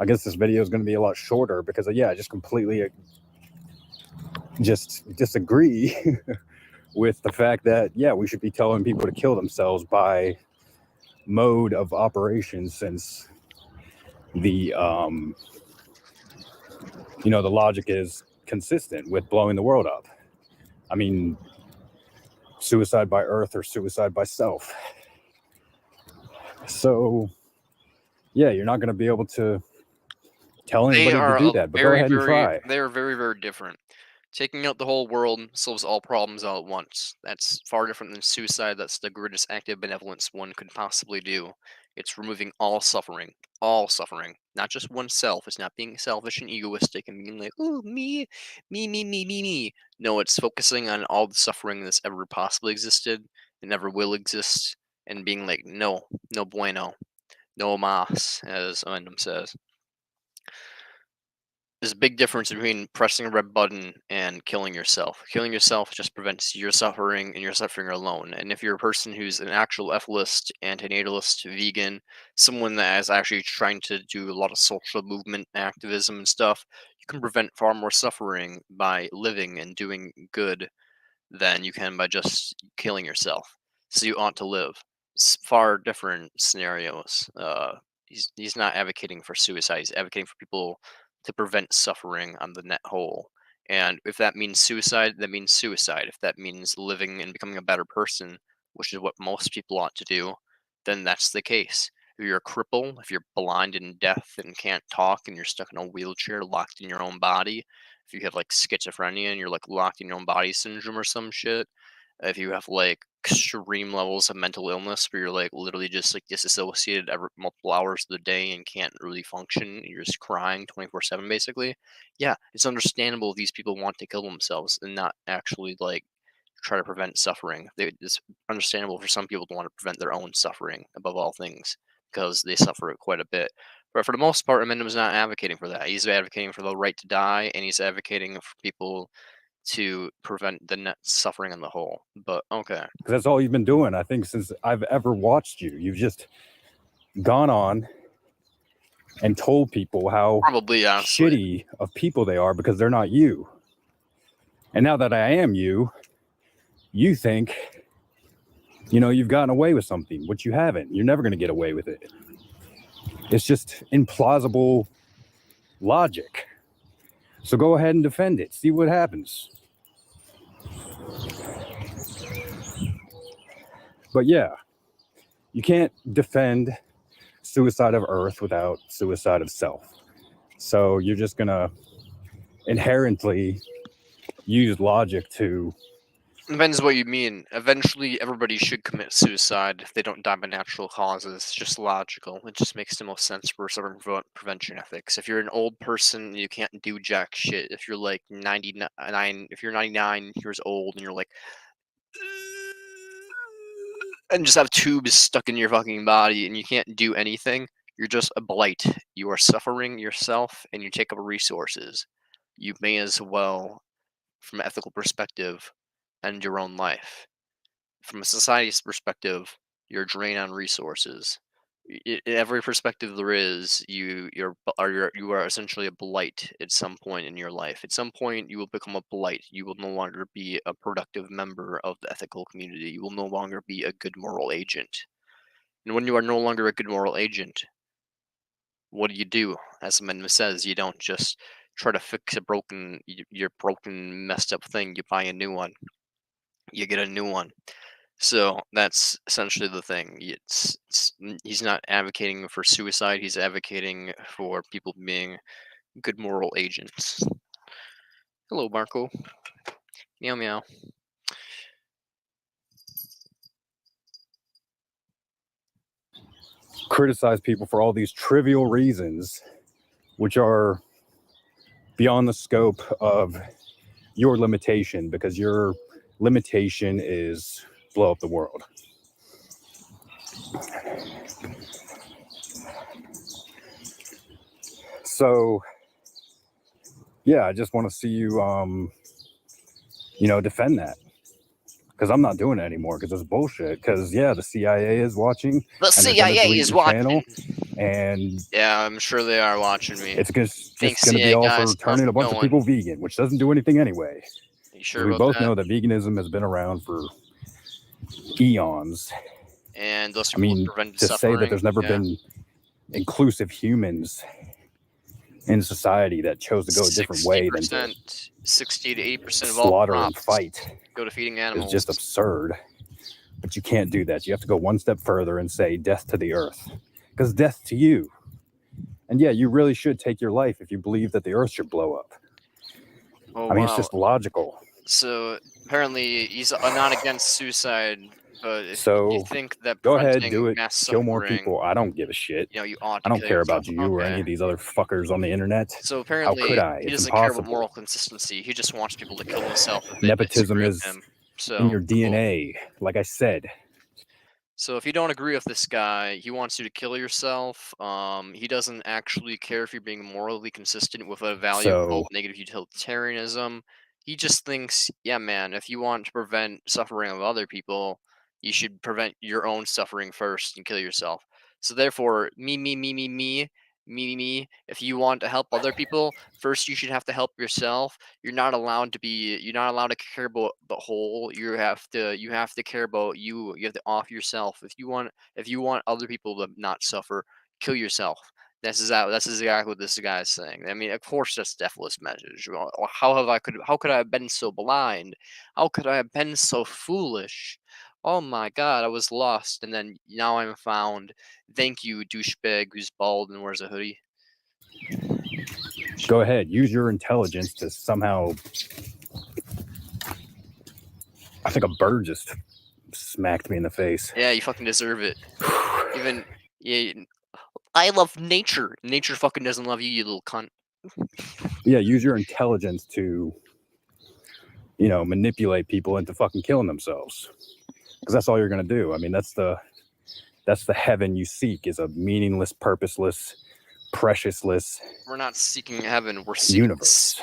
I guess this video is going to be a lot shorter because, yeah, I just completely just disagree with the fact that, yeah, we should be telling people to kill themselves by mode of operation, since the the logic is consistent with blowing the world up. I mean, suicide by earth or suicide by self. So yeah, you're not going to be able to tell They anybody to are do that, but go very, ahead and very. try. They are very, very different. Taking out the whole world solves all problems all at once. That's far different than suicide. That's the greatest act of benevolence one could possibly do. It's removing all suffering. All suffering. Not just oneself. It's not being selfish and egoistic and being like, oh, me. No, it's focusing on all the suffering that's ever possibly existed and ever will exist and being like, no, no bueno. No mas, as Amendum says. There's a big difference between pressing a red button and killing yourself. Killing yourself just prevents your suffering and your suffering alone. And if you're a person who's an actual ethicist, antinatalist, vegan, someone that is actually trying to do a lot of social movement activism and stuff, you can prevent far more suffering by living and doing good than you can by just killing yourself. So you ought to live. Far different scenarios. He's not advocating for suicide. He's advocating for people to prevent suffering on the net whole. And if that means suicide, that means suicide. If that means living and becoming a better person, which is what most people ought to do, then that's the case. If you're a cripple, if you're blind and deaf and can't talk and you're stuck in a wheelchair locked in your own body, if you have like schizophrenia and you're like locked in your own body syndrome or some shit, if you have like extreme levels of mental illness where you're like literally just like disassociated every multiple hours of the day and can't really function, you're just crying 24/7 basically. Yeah, it's understandable if these people want to kill themselves and not actually like try to prevent suffering. It's understandable for some people to want to prevent their own suffering above all things because they suffer it quite a bit. But for the most part, Eminem is not advocating for that. He's advocating for the right to die, and he's advocating for people to prevent the net suffering on the whole. But okay, Because that's all you've been doing, I think, since I've ever watched you. You've just gone on and told people how probably honestly, shitty of people they are because they're not you. And now that I am you, you think, you've gotten away with something, which you haven't. You're never going to get away with it. It's just implausible logic. So go ahead and defend it. See what happens. But yeah, you can't defend suicide of Earth without suicide of self. So you're just going to inherently use logic to... depends what you mean. Eventually, everybody should commit suicide if they don't die by natural causes. It's just logical. It just makes the most sense for certain prevention ethics. If you're an old person, you can't do jack shit. If you're like 99, if you're 99 years old and you're like, and just have tubes stuck in your fucking body and you can't do anything, you're just a blight. You are suffering yourself and you take up resources. You may as well, from an ethical perspective, end your own life. From a society's perspective, you're a drain on resources. In every perspective there is, you are essentially a blight at some point in your life. At some point, you will become a blight. You will no longer be a productive member of the ethical community. You will no longer be a good moral agent. And when you are no longer a good moral agent, what do? As the amendment says, you don't just try to fix your broken, messed up thing. You buy a new one. You get a new one. So that's essentially the thing. He's not advocating for suicide. He's advocating for people being good moral agents. Hello, Marco. Meow meow. Criticize people for all these trivial reasons, which are beyond the scope of your limitation, because your limitation is blow up the world. So, yeah, I just want to see you, defend that. Because I'm not doing it anymore, because it's bullshit. Because, yeah, the CIA is watching. The and they're gonna CIA delete is your watching. channel, and yeah, I'm sure they are watching me. it's just Thanks, going to be CIA all guys. for turning a bunch of people vegan, which doesn't do anything anyway. You sure We about both that? know that veganism has been around for eons. And those I people mean, prevent to suffering. say that there's never been inclusive humans in society that chose to go a different way than to 60 to 80% of all slaughter and crops fight go to feeding animals. is just absurd. But you can't do that. You have to go one step further and say death to the earth, because death to you. And yeah, you really should take your life if you believe that the earth should blow up. Oh, I mean, wow. it's just logical. So apparently he's not against suicide, but if So you think that go ahead, preventing do it, mass kill more suffering, people. I don't give a shit. you ought to I don't kill care yourself. about you or any of these other fuckers on the internet. So How apparently could I? he It's doesn't care about impossible. moral consistency. He just wants people to kill themselves if they Nepotism disagree with is him. So in your cool. DNA, like I said. So if you don't agree with this guy, he wants you to kill yourself. He doesn't actually care if you're being morally consistent with a value called negative utilitarianism. He just thinks, yeah, man, if you want to prevent suffering of other people, you should prevent your own suffering first and kill yourself. So therefore, me. If you want to help other people, first you should have to help yourself. You're not allowed to care about the whole. You have to care about you. You have to off yourself. If you want other people to not suffer, kill yourself. That's exactly what this guy is saying. I mean, of course that's deathless message. How could I have been so blind? How could I have been so foolish? Oh my god, I was lost and then now I'm found. Thank you, douchebag who's bald and wears a hoodie. Go ahead, use your intelligence to somehow. I think a bird just smacked me in the face. Yeah, you fucking deserve it. I love nature. Nature fucking doesn't love you, you little cunt. Yeah, use your intelligence to, manipulate people into fucking killing themselves. Because that's all you're gonna do. I mean, that's the heaven you seek, is a meaningless, purposeless, preciousless. We're not seeking heaven. We're seeking universe.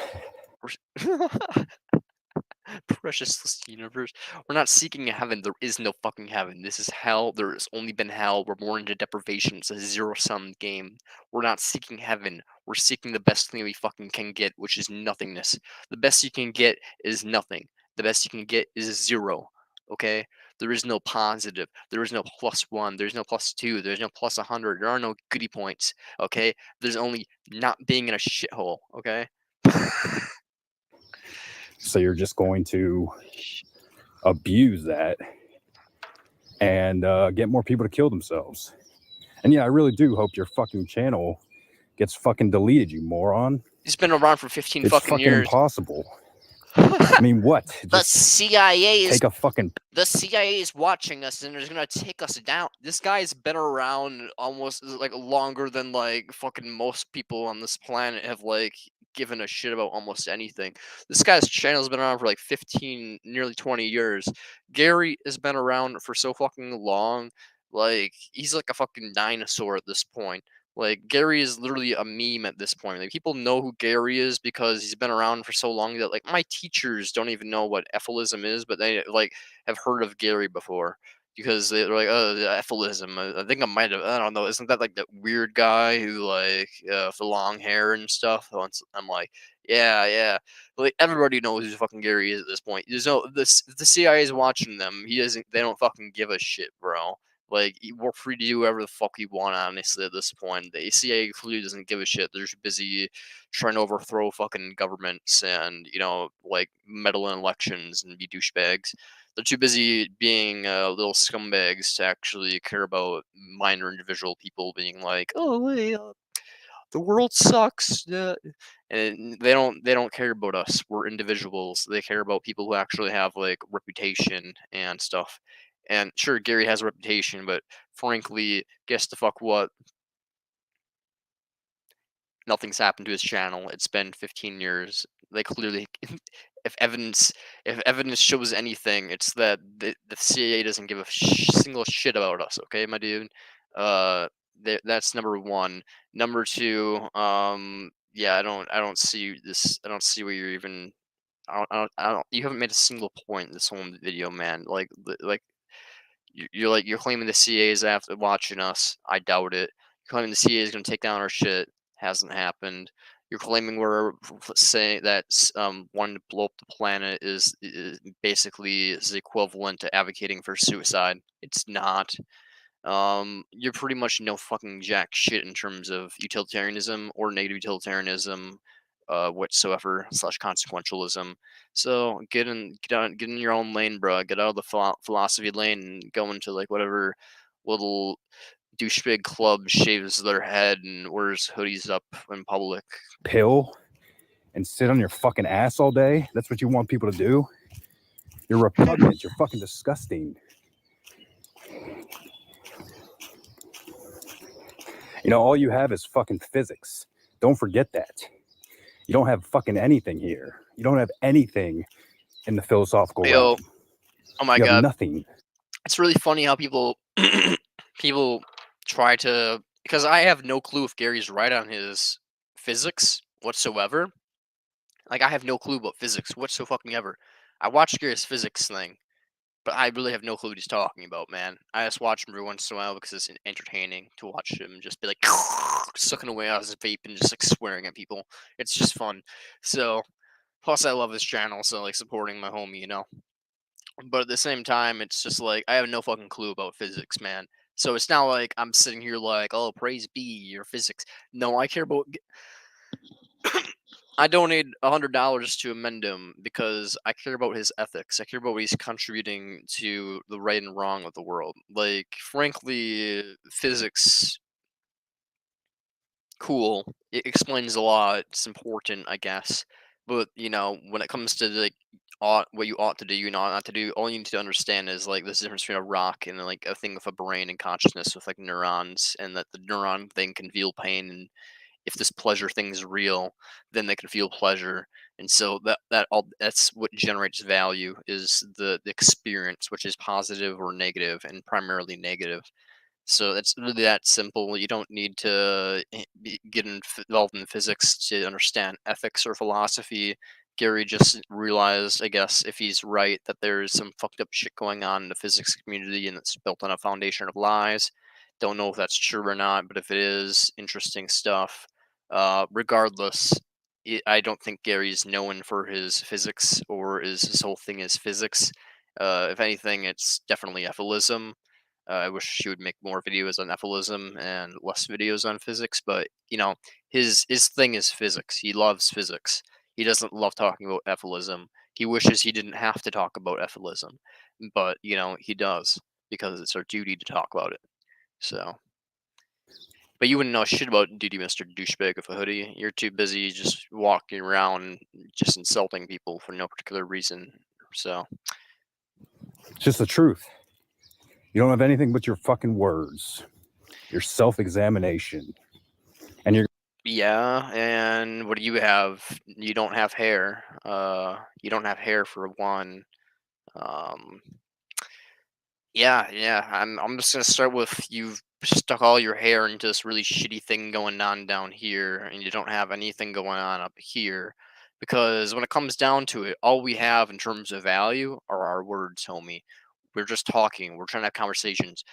Precious universe. We're not seeking heaven. There is no fucking heaven. This is hell. There has only been hell. We're born into deprivation. It's a zero-sum game. We're not seeking heaven. We're seeking the best thing we fucking can get, which is nothingness. The best you can get is nothing. The best you can get is zero. Okay? There is no positive. There is no +1. There's no +2. There's no +100. There are no goody points. Okay? There's only not being in a shithole. Okay? So you're just going to abuse that and get more people to kill themselves. And yeah, I really do hope your fucking channel gets fucking deleted, you moron. He's been around for 15 it's fucking years. Impossible. I mean, what? The CIA is The CIA is watching us and is gonna take us down. This guy's been around almost like longer than like fucking most people on this planet have like given a shit about almost anything. This guy's channel's been around for like 15, nearly 20 years. Gary has been around for so fucking long. Like he's like a fucking dinosaur at this point. Like Gary is literally a meme at this point. Like people know who Gary is because he's been around for so long that like my teachers don't even know what ephilism is, but they like have heard of Gary before because they're like, oh, the ephilism. I think I might have. I don't know. Isn't that like that weird guy who like with the long hair and stuff? Once I'm like, yeah. Like everybody knows who fucking Gary is at this point. There's no this. The CIA is watching them. He doesn't. They don't fucking give a shit, bro. Like, we're free to do whatever the fuck we want, honestly, at this point. The CIA clearly doesn't give a shit. They're just busy trying to overthrow fucking governments and, like, meddle in elections and be douchebags. They're too busy being little scumbags to actually care about minor individual people being like, oh, the world sucks. And they don't care about us. We're individuals. They care about people who actually have like reputation and stuff. And sure, Gary has a reputation, but frankly, guess the fuck what? Nothing's happened to his channel. It's been 15 years. They clearly, if evidence, if evidence shows anything, it's that the CIA doesn't give a single shit about us. Okay, my dude. That's number one. Number two, yeah, I don't see this. I don't see where you're even. I don't. You haven't made a single point in this whole video, man. Like you're claiming the CA is after watching us. I doubt it. You're claiming the CA is going to take down our shit. Hasn't happened. You're claiming we're saying that wanting to blow up the planet is basically is equivalent to advocating for suicide. It's not. You're pretty much no fucking jack shit in terms of utilitarianism or negative utilitarianism, whatsoever slash consequentialism. So get in your own lane, bro. Get out of the philosophy lane and go into like whatever little douchebag club shaves their head and wears hoodies up in public. Pill and sit on your fucking ass all day. That's what you want people to do. You're repugnant. You're fucking disgusting. You know, all you have is fucking physics. Don't forget that. You don't have fucking anything here. You don't have anything in the philosophical Yo, realm. oh my You have god, nothing. it's really funny how people people try to, because I have no clue if Gary's right on his physics whatsoever. Like I have no clue about physics whatsoever. I watched Gary's physics thing, but I really have no clue what he's talking about, man. I just watch him every once in a while because it's entertaining to watch him just be like sucking away on his vape and just like swearing at people. It's just fun. So plus I love his channel, so like supporting my homie, you know. But at the same time, it's just like I have no fucking clue about physics, man. So it's not like I'm sitting here like, oh, praise be your physics. No, I care about. I donate $100 to amend him because I care about his ethics. I care about what he's contributing to the right and wrong of the world. Like, frankly, physics, cool. It explains a lot. It's important, I guess. But you know, when it comes to like what you ought to do, and ought not to do, all you need to understand is like this difference between a rock and like a thing with a brain and consciousness with like neurons, and that the neuron thing can feel pain, and if this pleasure thing is real, then they can feel pleasure. And so that's what generates value is the experience, which is positive or negative, and primarily negative. So it's really that simple. You don't need to get involved in physics to understand ethics or philosophy. Gary just realized, I guess, if he's right, that there is some fucked up shit going on in the physics community and it's built on a foundation of lies. Don't know if that's true or not, but if it is, interesting stuff. Regardless, I don't think Gary's known for his physics or his whole thing is physics. If anything, it's definitely ephilism. I wish she would make more videos on ephilism and less videos on physics. But you know, his thing is physics. He loves physics. He doesn't love talking about ephilism. He wishes he didn't have to talk about ephilism, but you know he does because it's our duty to talk about it. So, but you wouldn't know shit about duty, Mister Douchebag with a hoodie. You're too busy just walking around, just insulting people for no particular reason. So, It's just the truth. You don't have anything but your fucking words, your self-examination, and your yeah, and what do you have? You don't have hair. You don't have hair for one. Um, yeah. I'm just gonna start with you've stuck all your hair into this really shitty thing going on down here, and you don't have anything going on up here. Because when it comes down to it, all we have in terms of value are our words, homie. We're just talking. We're trying to have conversations.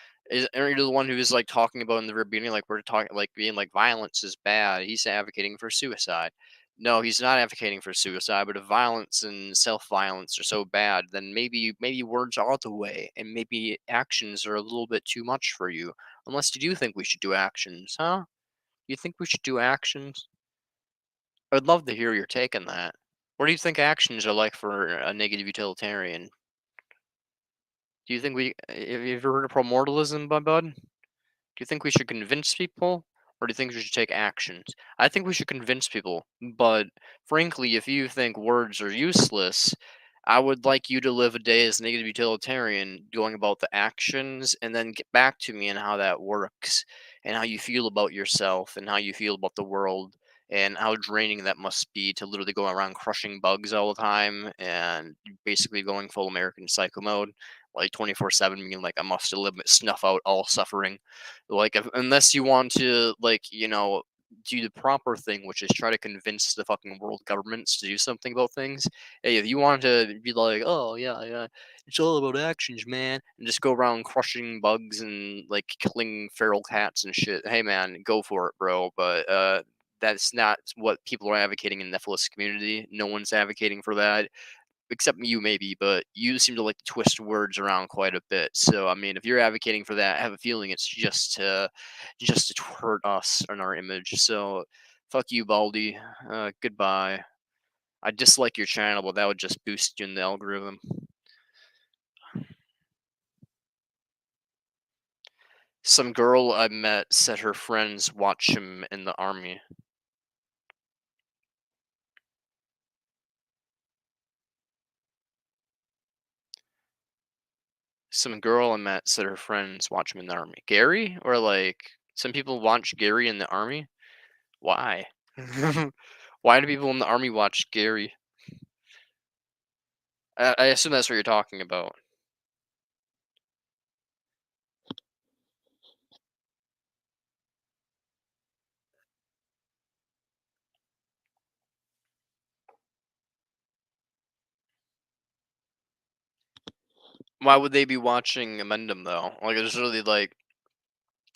Aren't you the one who is like talking about in the very beginning, like we're talking, like being like violence is bad? He's advocating for suicide. No, he's not advocating for suicide, but if violence and self-violence are so bad, then maybe words are the way, and maybe actions are a little bit too much for you. Unless you do think we should do actions, huh? You think we should do actions? I'd love to hear your take on that. What do you think actions are like for a negative utilitarian? Do you think have you ever heard of primordialism, bud? Do you think we should convince people, or do you think we should take actions? I think we should convince people, but frankly, if you think words are useless, I would like you to live a day as negative utilitarian, going about the actions, and then get back to me on how that works, and how you feel about yourself, and how you feel about the world, and how draining that must be to literally go around crushing bugs all the time, and basically going full American Psycho mode, like 24/7, being like, I must eliminate, snuff out all suffering. Like, unless you want to, like, do the proper thing, which is try to convince the fucking world governments to do something about things. Hey, if you want to be like, oh yeah, yeah, it's all about actions, man, and just go around crushing bugs and like killing feral cats and shit, hey man, go for it, bro. But that's not what people are advocating in the Nephilis community. No one's advocating for that except you maybe, but you seem to like to twist words around quite a bit. So I mean, if you're advocating for that, I have a feeling it's just to hurt us and our image. So fuck you, Baldy. Goodbye. I dislike your channel, but that would just boost you in the algorithm. Some girl I met said her friends watch him in the army. Some girl I met said her friends watch him in the army. Gary? Or like some people watch Gary in the army? Why? Why do people in the army watch Gary? I assume that's what you're talking about. Why would they be watching Amendum though? Like, it's really like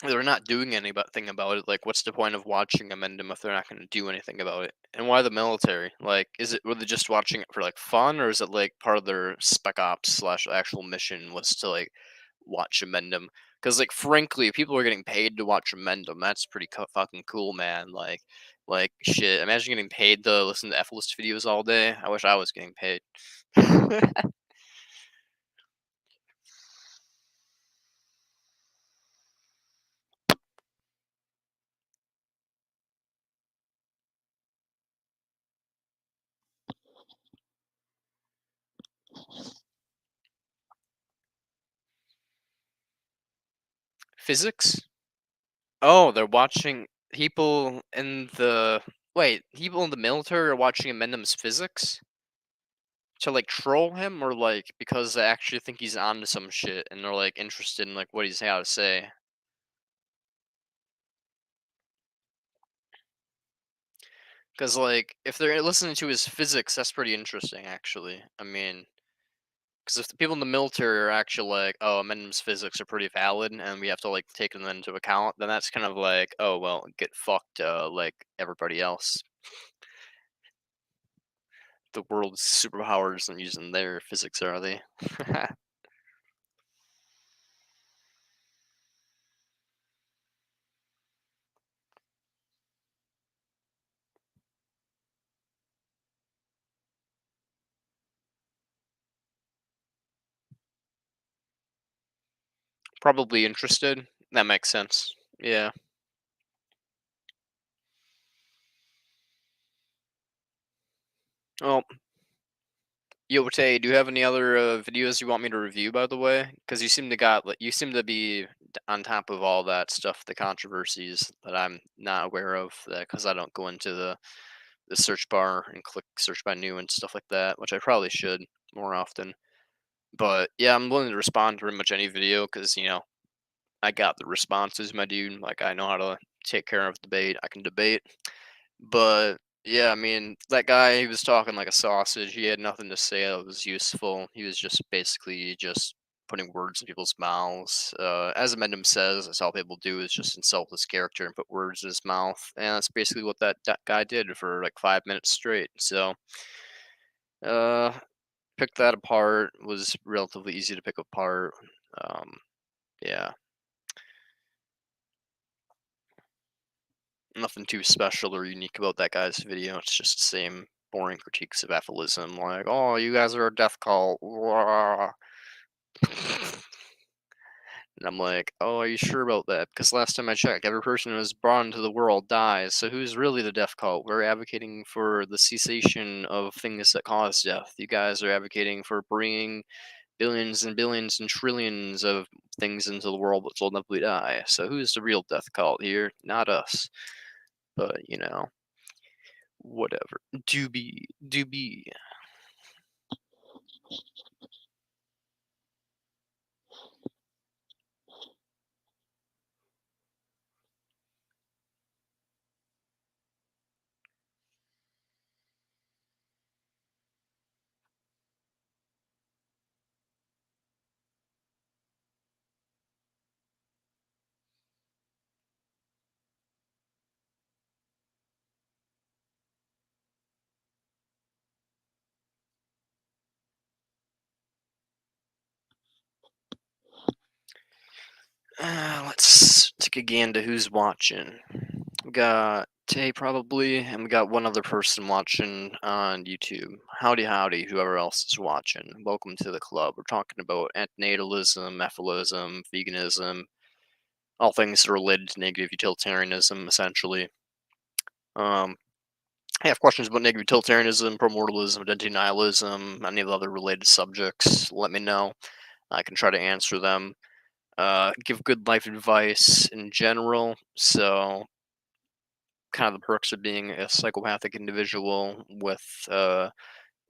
they're not doing anything about it. Like, what's the point of watching Amendum if they're not going to do anything about it? And why the military? Like, were they just watching it for like fun, or is it like part of their spec ops slash actual mission was to like watch Amendum? Because like, frankly, if people are getting paid to watch Amendum, that's pretty fucking cool, man. Like shit. Imagine getting paid to listen to F-list videos all day. I wish I was getting paid. Physics? Oh, they're watching people in the people in the military are watching Amendum's physics to like troll him, or like because they actually think he's onto some shit and they're like interested in like what he's had to say. Because like if they're listening to his physics, that's pretty interesting, actually. I mean, because if the people in the military are actually like, oh, Amendum's physics are pretty valid, and we have to like take them into account, then that's kind of like, oh well, get fucked, like everybody else. The world's superpowers and using their physics, are they? Probably interested. That makes sense. Yeah. Well, yo, Tay, do you have any other videos you want me to review, by the way? Because you seem to be on top of all that stuff, the controversies that I'm not aware of. Because I don't go into the search bar and click search by new and stuff like that, which I probably should more often. But yeah, I'm willing to respond to pretty much any video because I got the responses, my dude. Like I know how to take care of debate. I can debate. But yeah, I mean, that guy, he was talking like a sausage. He had nothing to say that was useful. He was just basically just putting words in people's mouths. As Amendum says, that's all people do is just insult his character and put words in his mouth. And that's basically what that guy did for like 5 minutes straight. So, uh, pick that apart. Was relatively easy to pick apart. Um, yeah. Nothing too special or unique about that guy's video. It's just the same boring critiques of apholism, like, "Oh, you guys are a death cult." Wah." And I'm like, "Oh, are you sure about that? Because last time I checked, every person who is brought into the world dies. So who's really the death cult? We're advocating for the cessation of things that cause death. You guys are advocating for bringing billions and billions and trillions of things into the world which will never die. So who's the real death cult here? Not us. But whatever. Do be. Let's take a gander who's watching. We got Tay probably, and we got one other person watching on YouTube. Howdy, howdy, whoever else is watching. Welcome to the club. We're talking about antinatalism, ephilism, veganism, all things that are related to negative utilitarianism, essentially. I have questions about negative utilitarianism, promortalism, identity nihilism, any of the other related subjects. Let me know. I can try to answer them. Give good life advice in general. So, kind of the perks of being a psychopathic individual with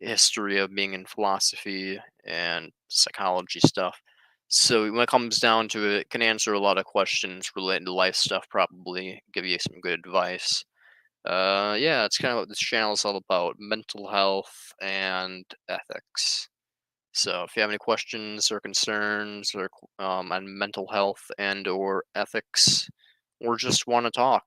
history of being in philosophy and psychology stuff. So when it comes down to it, can answer a lot of questions related to life stuff. Probably give you some good advice. Yeah, it's kind of what this channel is all about: mental health and ethics. So if you have any questions or concerns or on mental health and or ethics, or just want to talk,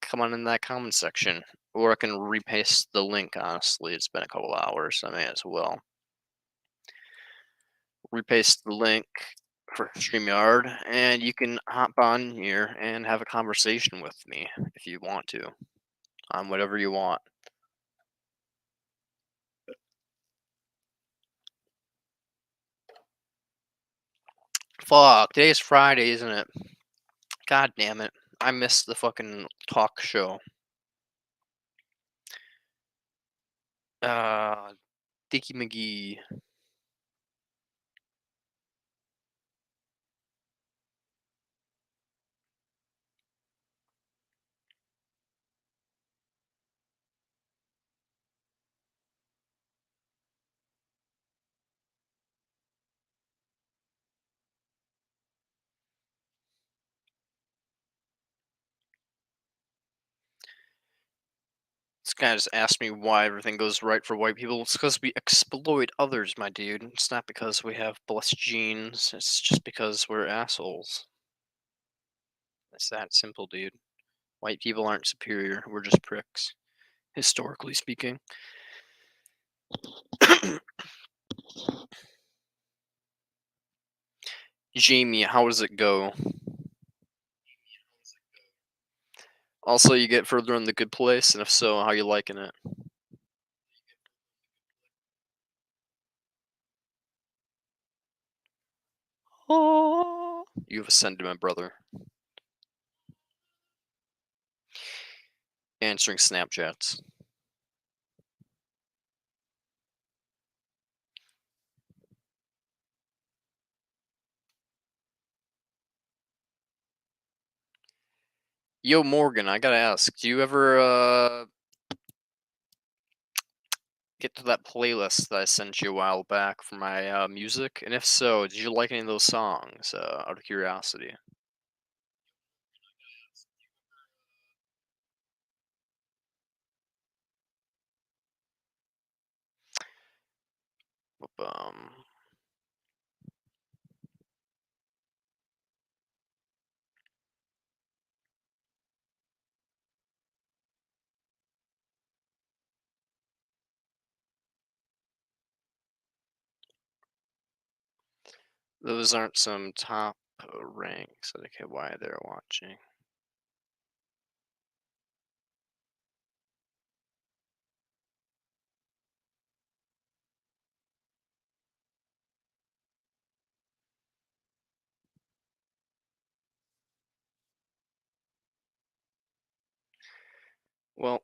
come on in that comment section. Or I can repaste the link, honestly. It's been a couple hours. I may as well. Repaste the link for StreamYard, and you can hop on here and have a conversation with me if you want to, on whatever you want. Fuck, today's Friday, isn't it? God damn it. I missed the fucking talk show. Dickie McGee. This guy just asked me why everything goes right for white people. It's because we exploit others, my dude. It's not because we have blessed genes. It's just because we're assholes. It's that simple, dude. White people aren't superior. We're just pricks, historically speaking. Jamie, how does it go? Also, you get further in the good place, and if so, how you liking it? Oh, you've ascended, my brother. Answering Snapchats. Yo, Morgan, I gotta ask, do you ever get to that playlist that I sent you a while back for my music? And if so, did you like any of those songs? Out of curiosity. Um, those aren't some top ranks. Okay, why they're watching. Well,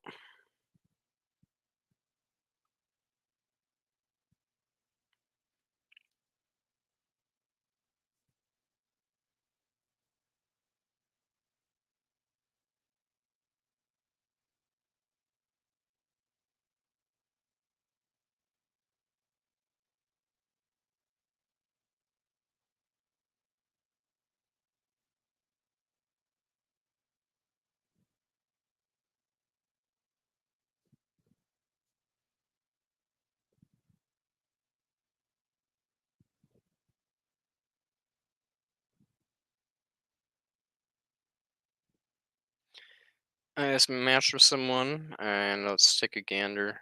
I just matched with someone, and let's take a gander.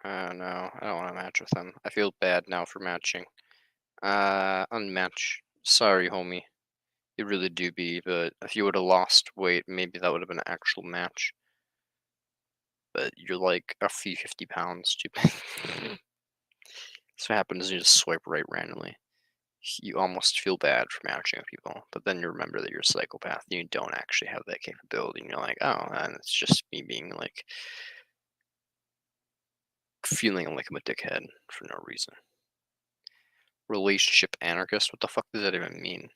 No, I don't want to match with them. I feel bad now for matching. Unmatch. Sorry, homie. You really do be, but if you would have lost weight, maybe that would have been an actual match. But you're like a few 50 pounds too big. So what happens is you just swipe right randomly. You almost feel bad for matching with people, but then you remember that you're a psychopath and you don't actually have that capability, and you're like, oh, and it's just me being like feeling like I'm a dickhead for no reason. Relationship anarchist? What the fuck does that even mean?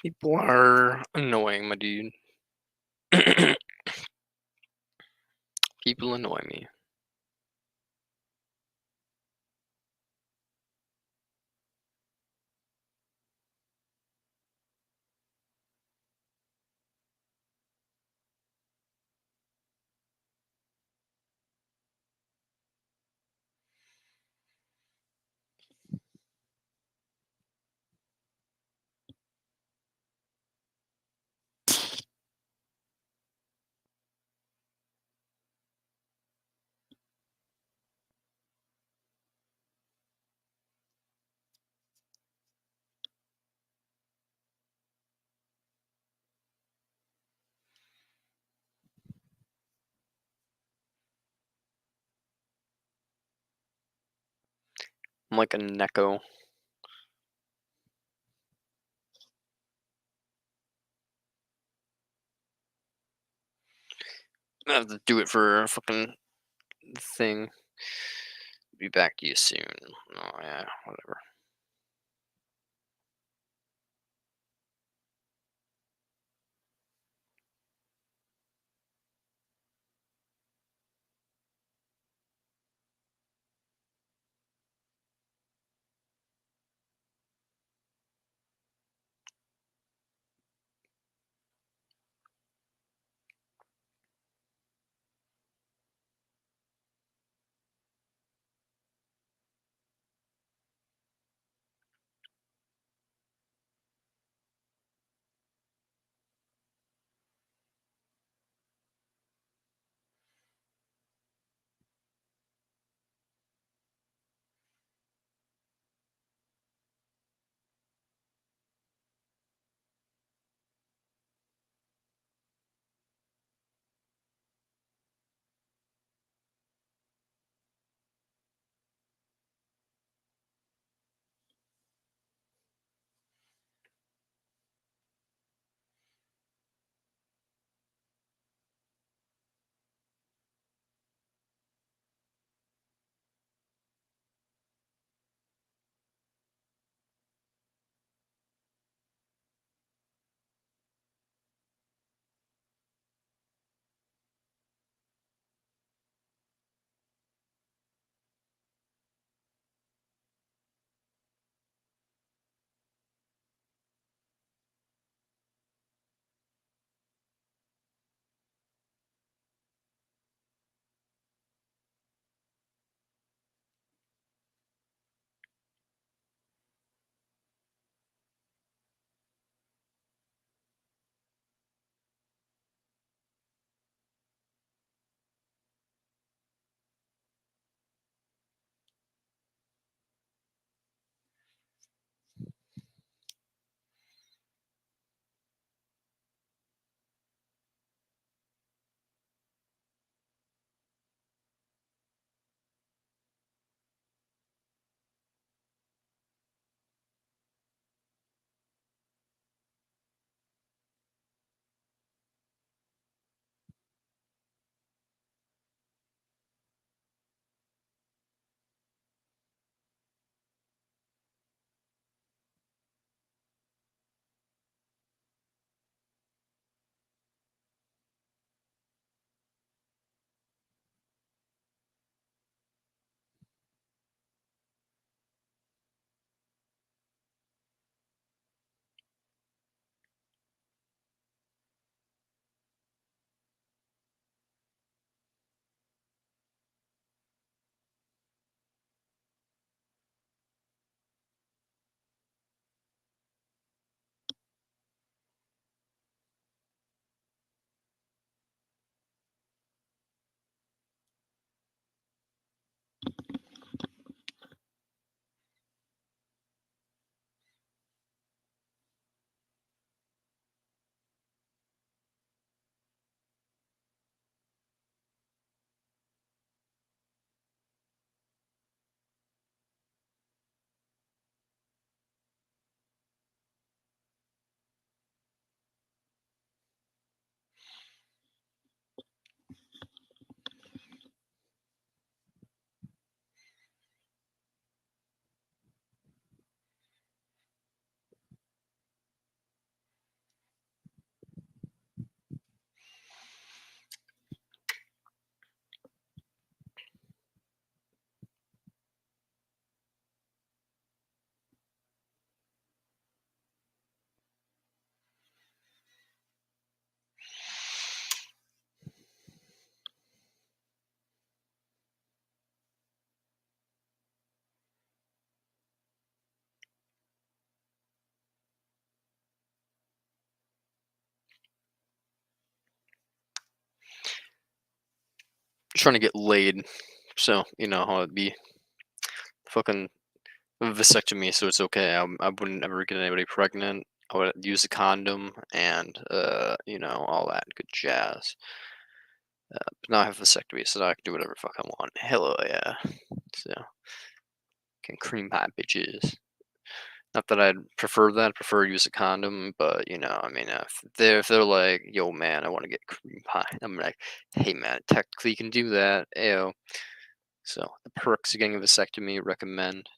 People are annoying, my dude. People annoy me. I'm like a Neko. I have to do it for a fucking thing. Be back to you soon. Oh yeah, whatever. trying to get laid, so you know how it'd be. Fucking vasectomy, so it's okay. I wouldn't ever get anybody pregnant. I would use a condom and you know, all that good jazz. But now I have vasectomy, so now I can do whatever the fuck I want. Hello, yeah. So can cream pie bitches. Not that I'd prefer that. I prefer to use a condom, but you know, I mean, if they're like, "Yo, man, I want to get cream pie," I'm like, "Hey, man, technically you can do that." Ayo. So the perks of getting a vasectomy recommend.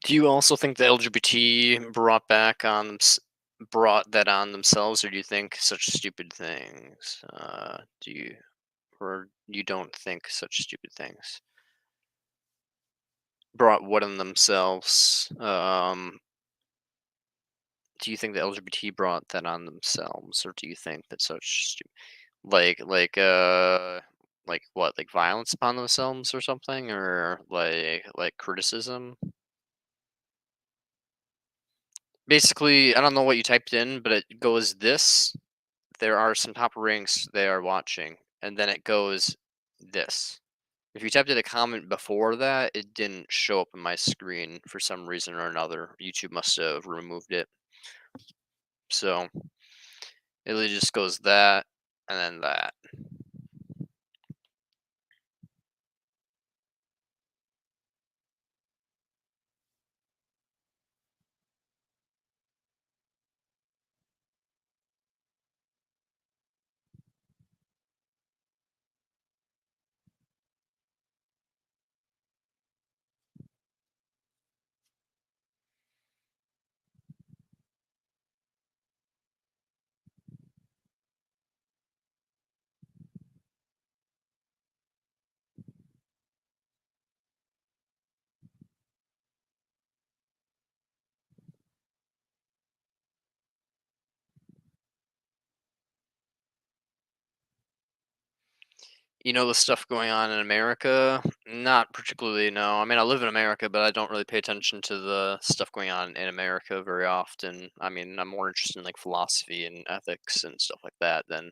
Do you also think the LGBT brought that on themselves, or do you think such stupid things? Do you or you don't think such stupid things brought what on themselves? Do you think the LGBT brought that on themselves, or do you think that like like uh like what, like violence upon themselves or something, or like criticism? Basically, I don't know what you typed in, but it goes this. There are some top ranks they are watching, and then it goes this. If you typed in a comment before that, it didn't show up in my screen for some reason or another. YouTube must have removed it. So it really just goes that and then that. You know the stuff going on in America? Not particularly, no. I mean, I live in America, but I don't really pay attention to the stuff going on in America very often. I mean, I'm more interested in like philosophy and ethics and stuff like that than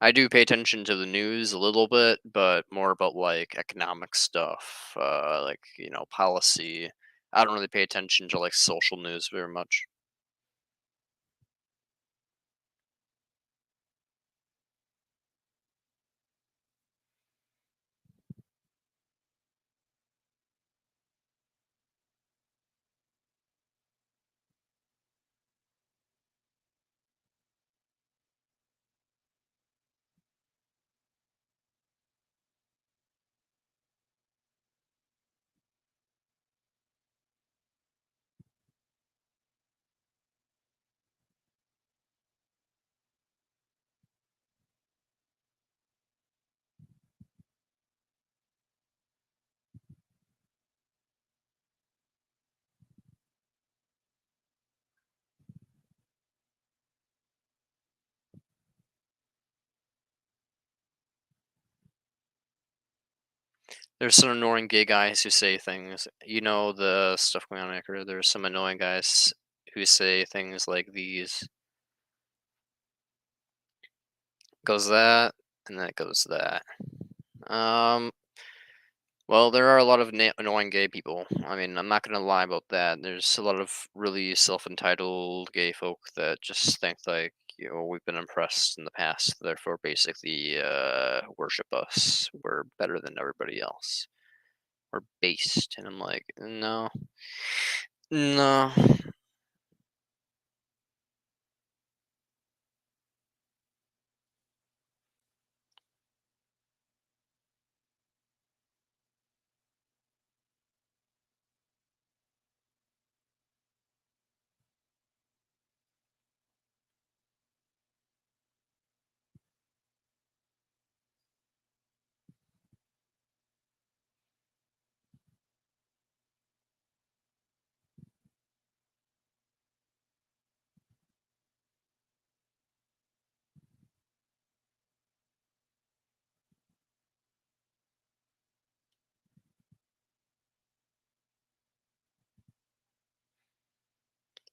I do pay attention to the news a little bit, but more about like economic stuff, like, policy. I don't really pay attention to like social news very much. There's some annoying gay guys who say things. You know the stuff going on in America. There's some annoying guys who say things like these. Goes that, and then it goes that. Um, well, there are a lot of annoying gay people. I mean, I'm not gonna lie about that. There's a lot of really self-entitled gay folk that just think like, we've been impressed in the past, therefore basically worship us. We're better than everybody else. We're based, and I'm like, no, no.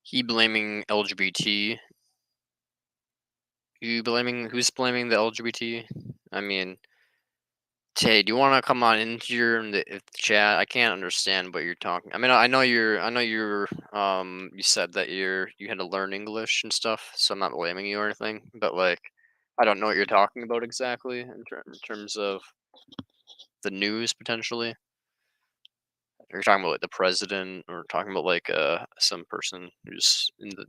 He blaming LGBT. Who's blaming the LGBT? I mean, Tay, do you want to come on into the chat? I can't understand what you're talking. I mean, you said that you had to learn English and stuff, so I'm not blaming you or anything. But like, I don't know what you're talking about exactly in terms of the news potentially. You're talking about like the president, or talking about like some person who's in the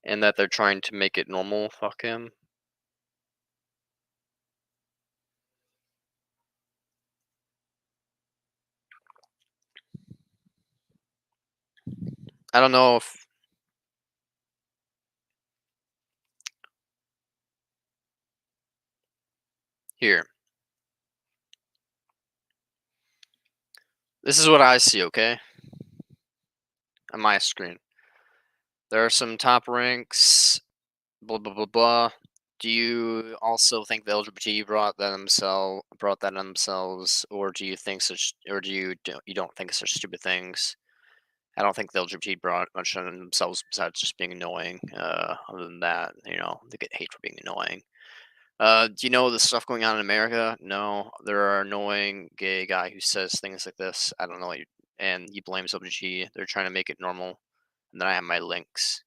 and that they're trying to make it normal. Fuck him. I don't know if here. This is what I see, okay? On my screen. There are some top ranks, blah blah blah blah. Do you also think the LGBT brought that on themselves, or do you think such, or you don't think such stupid things? I don't think the LGBT brought much on themselves besides just being annoying. Other than that, they get hate for being annoying. Do you know the stuff going on in America? No, there are annoying gay guy who says things like this. I don't know, and he blames LGBT. They're trying to make it normal, and then I have my links.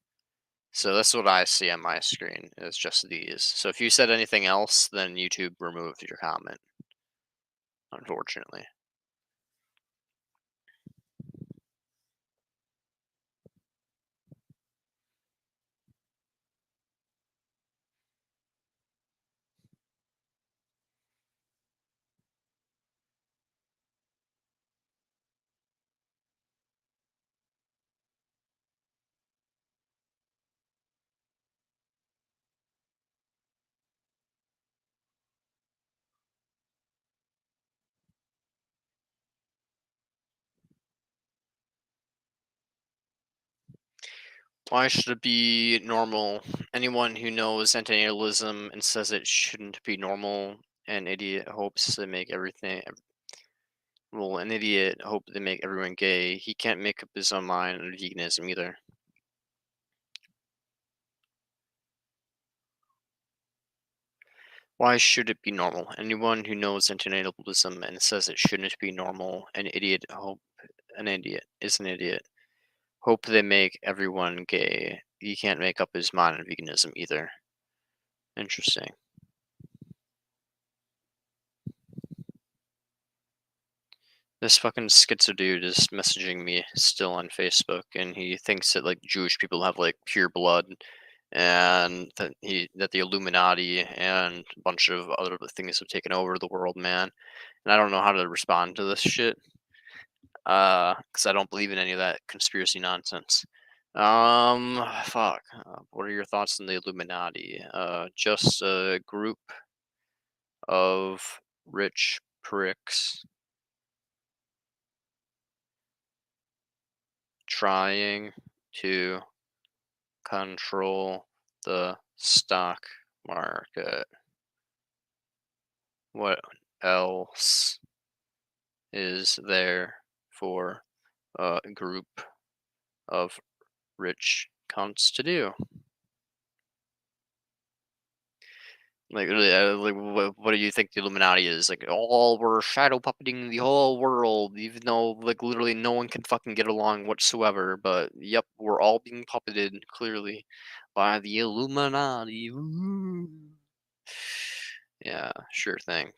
So that's what I see on my screen is just these. So if you said anything else, then YouTube removed your comment, unfortunately. Why should it be normal? Anyone who knows antinatalism and says it shouldn't be normal, an idiot hopes they make everything. Well, an idiot hope they make everyone gay. He can't make up his own mind on veganism either. Why should it be normal? Anyone who knows antinatalism and says it shouldn't be normal, an idiot is an idiot. Hope they make everyone gay. He can't make up his mind on veganism either. Interesting. This fucking schizo dude is messaging me still on Facebook, and he thinks that like Jewish people have like pure blood, and that the Illuminati and a bunch of other things have taken over the world, man. And I don't know how to respond to this shit, because I don't believe in any of that conspiracy nonsense. Fuck. What are your thoughts on the Illuminati? Just a group of rich pricks trying to control the stock market. What else is there for a group of rich cunts to do? Like, really, like, what do you think the Illuminati is? Like, all we're shadow puppeting the whole world, even though, like, literally no one can fucking get along whatsoever. But, yep, we're all being puppeted, clearly, by the Illuminati. Ooh. Yeah, sure thing.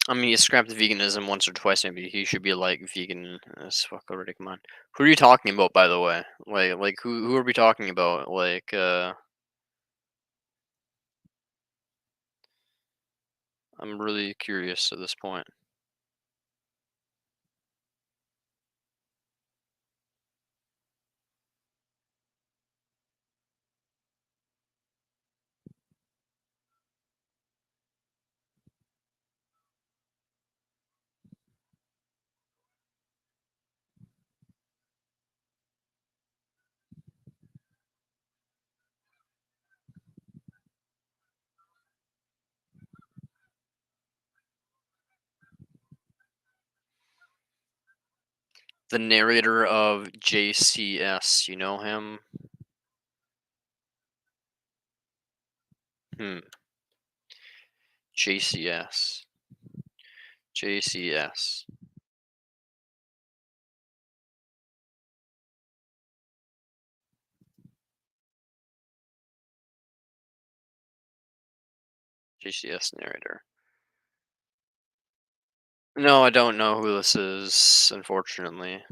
I mean, he scrapped veganism once or twice. Maybe he should be like vegan as fuck already. Come on, who are you talking about, by the way? Like who are we talking about? Like, I'm really curious at this point. The narrator of JCS, you know him? Hmm. JCS. JCS. JCS narrator. No, I don't know who this is, unfortunately.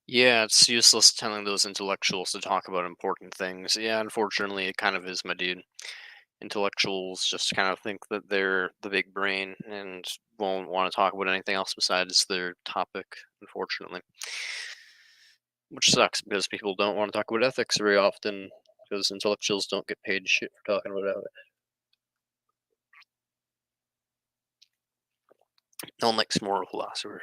Yeah, it's useless telling those intellectuals to talk about important things. Yeah, unfortunately, it kind of is, my dude. Intellectuals just kind of think that they're the big brain and won't want to talk about anything else besides their topic, unfortunately. Which sucks because people don't want to talk about ethics very often because intellectuals don't get paid shit for talking about it. No one likes moral philosophers.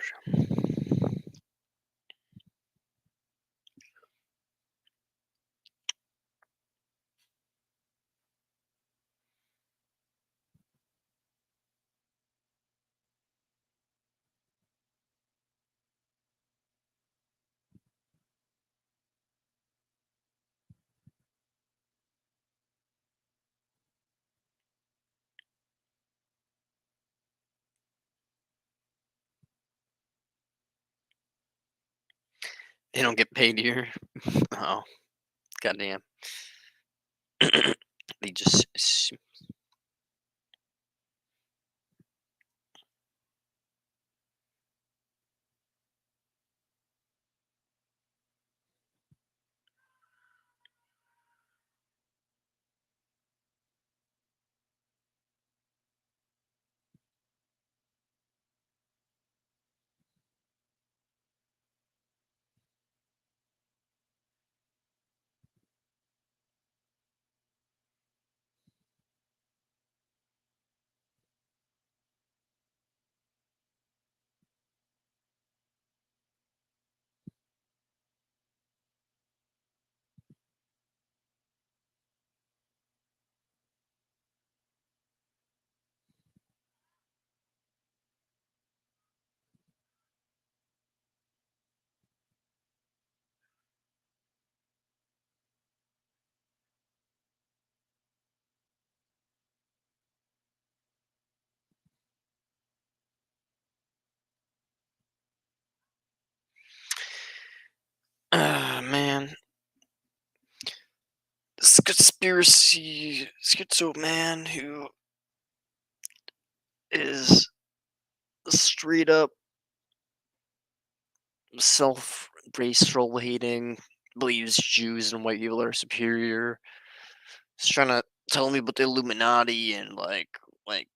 They don't get paid here. Oh, goddamn. They just conspiracy schizo man who is straight up self race role hating, believes Jews and white people are superior. He's trying to tell me about the Illuminati and like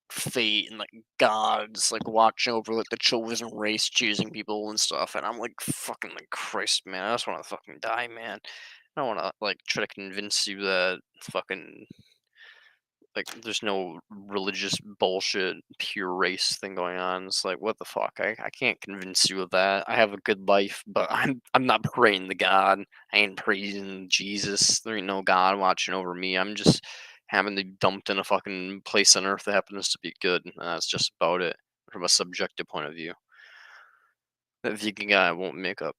fate and like gods like watching over like the chosen race choosing people and stuff, and I'm like fucking like Christ, man, I just want to fucking die, man. I don't want to like try to convince you that fucking like there's no religious bullshit pure race thing going on. It's like what the fuck, I can't convince you of that. I have a good life, but I'm not praying to God. I ain't praising Jesus. There ain't no God watching over me. I'm just having to be dumped in a fucking place on earth that happens to be good, and that's just about it from a subjective point of view. That vegan guy won't make up.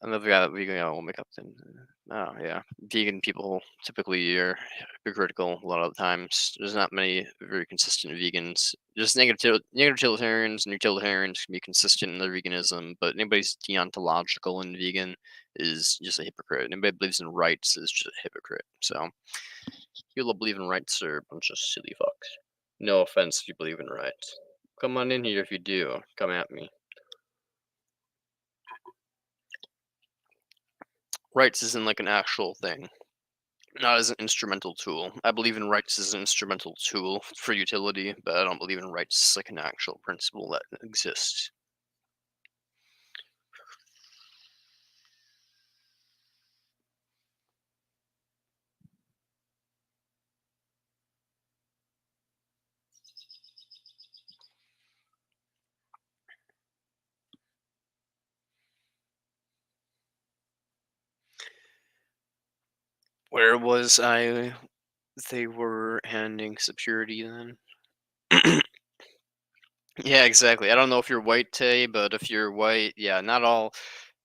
Another guy that vegan guy won't make up. Then, oh yeah, vegan people typically are hypocritical a lot of the times. There's not many very consistent vegans. Just negative utilitarians and utilitarians can be consistent in their veganism, but anybody's deontological and vegan is just a hypocrite. Anybody believes in rights is just a hypocrite. So people that believe in rights are a bunch of silly fucks. No offense if you believe in rights. Come on in here if you do. Come at me. Rights isn't like an actual thing, not as an instrumental tool. I believe in rights as an instrumental tool for utility, but I don't believe in rights as like an actual principle that exists. Where was I? They were handing security then. Yeah, exactly. I don't know if you're white, Tay, but if you're white, yeah, not all.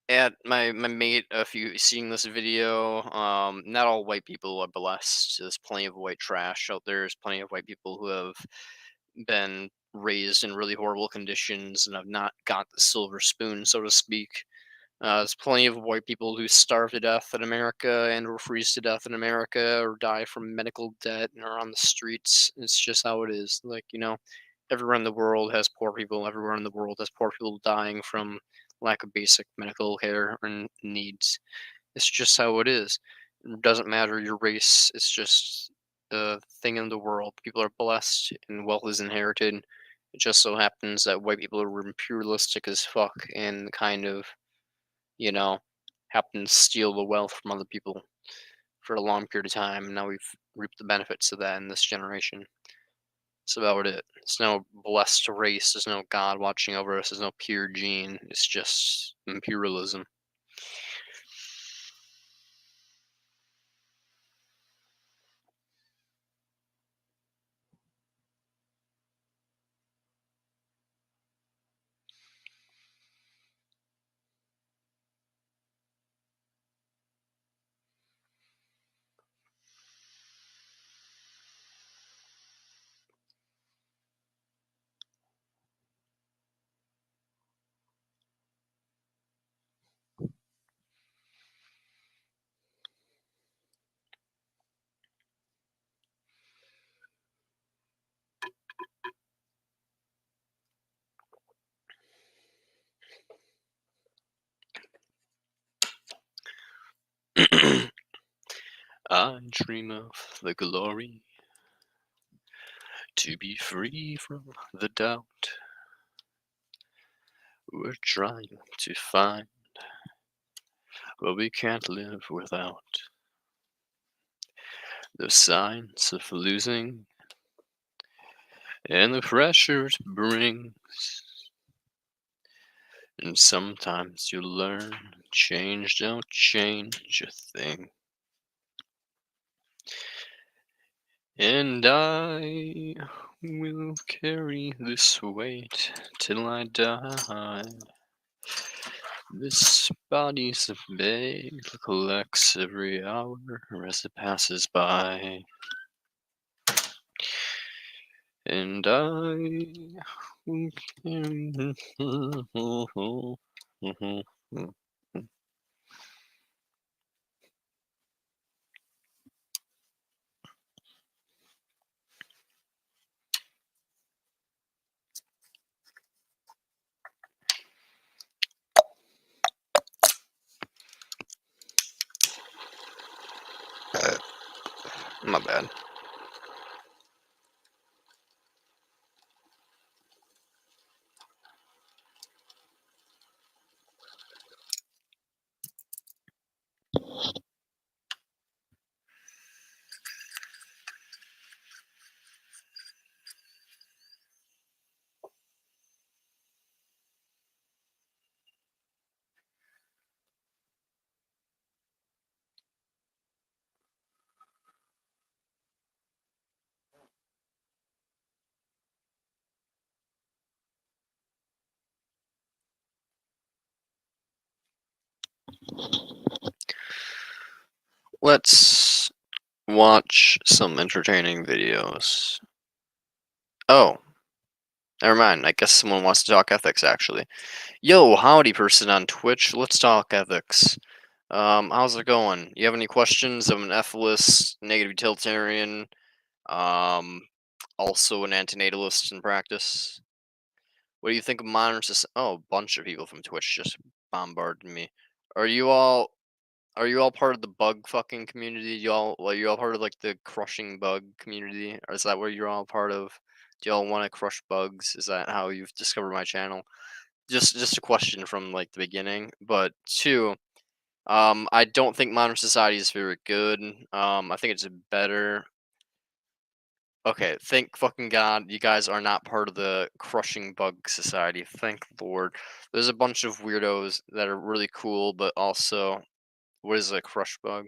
At my mate, if you seeing this video, not all white people are blessed. There's plenty of white trash out there. There's plenty of white people who have been raised in really horrible conditions and have not got the silver spoon, so to speak. There's plenty of white people who starve to death in America and or freeze to death in America or die from medical debt and are on the streets. It's just how it is. Like, everywhere in the world has poor people. Everywhere in the world has poor people dying from lack of basic medical care and needs. It's just how it is. It doesn't matter your race. It's just a thing in the world. People are blessed and wealth is inherited. It just so happens that white people are imperialistic as fuck and kind of, you know, happen to steal the wealth from other people for a long period of time. And now we've reaped the benefits of that in this generation. That's about it. There's no blessed race. There's no God watching over us. There's no pure gene. It's just imperialism. I dream of the glory to be free from the doubt we're trying to find, but we can't live without the signs of losing and the pressure it brings. And sometimes you learn change don't change a thing. And I will carry this weight till I die. This body's a bag that collects every hour as it passes by. And I will carry. my bad. Let's watch some entertaining videos. Oh, never mind. I guess someone wants to talk ethics, actually. Yo, howdy, person on Twitch. Let's talk ethics. How's it going? You have any questions? I'm an ethicist, negative utilitarian, um, also an antinatalist in practice. What do you think of modern society? Oh, a bunch of people from Twitch just bombarded me. Are you all Are you all part of the bug fucking community? Are you all part of like the crushing bug community? Or is that where you're all part of? Do y'all want to crush bugs? Is that how you've discovered my channel? Just a question from like the beginning. But two, I don't think modern society is very good. I think it's better. Okay, thank fucking God you guys are not part of the crushing bug society. Thank Lord. There's a bunch of weirdos that are really cool, but also, what is a crush bug?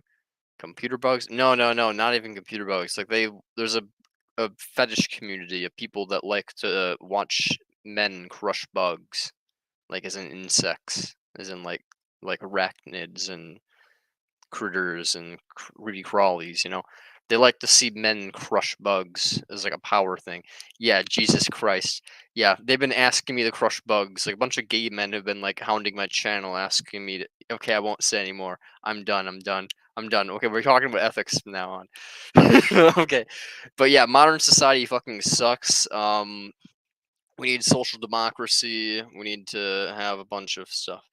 Computer bugs? No, no, no, not even computer bugs. Like there's a fetish community of people that like to watch men crush bugs, like as in insects, as in like arachnids and critters and creepy crawlies. They like to see men crush bugs as like a power thing. Yeah, Jesus Christ. Yeah, they've been asking me to crush bugs. Like a bunch of gay men have been like hounding my channel, asking me to. Okay, I won't say anymore. I'm done. I'm done. I'm done. Okay, we're talking about ethics from now on. Okay, but yeah, modern society fucking sucks. We need social democracy. We need to have a bunch of stuff.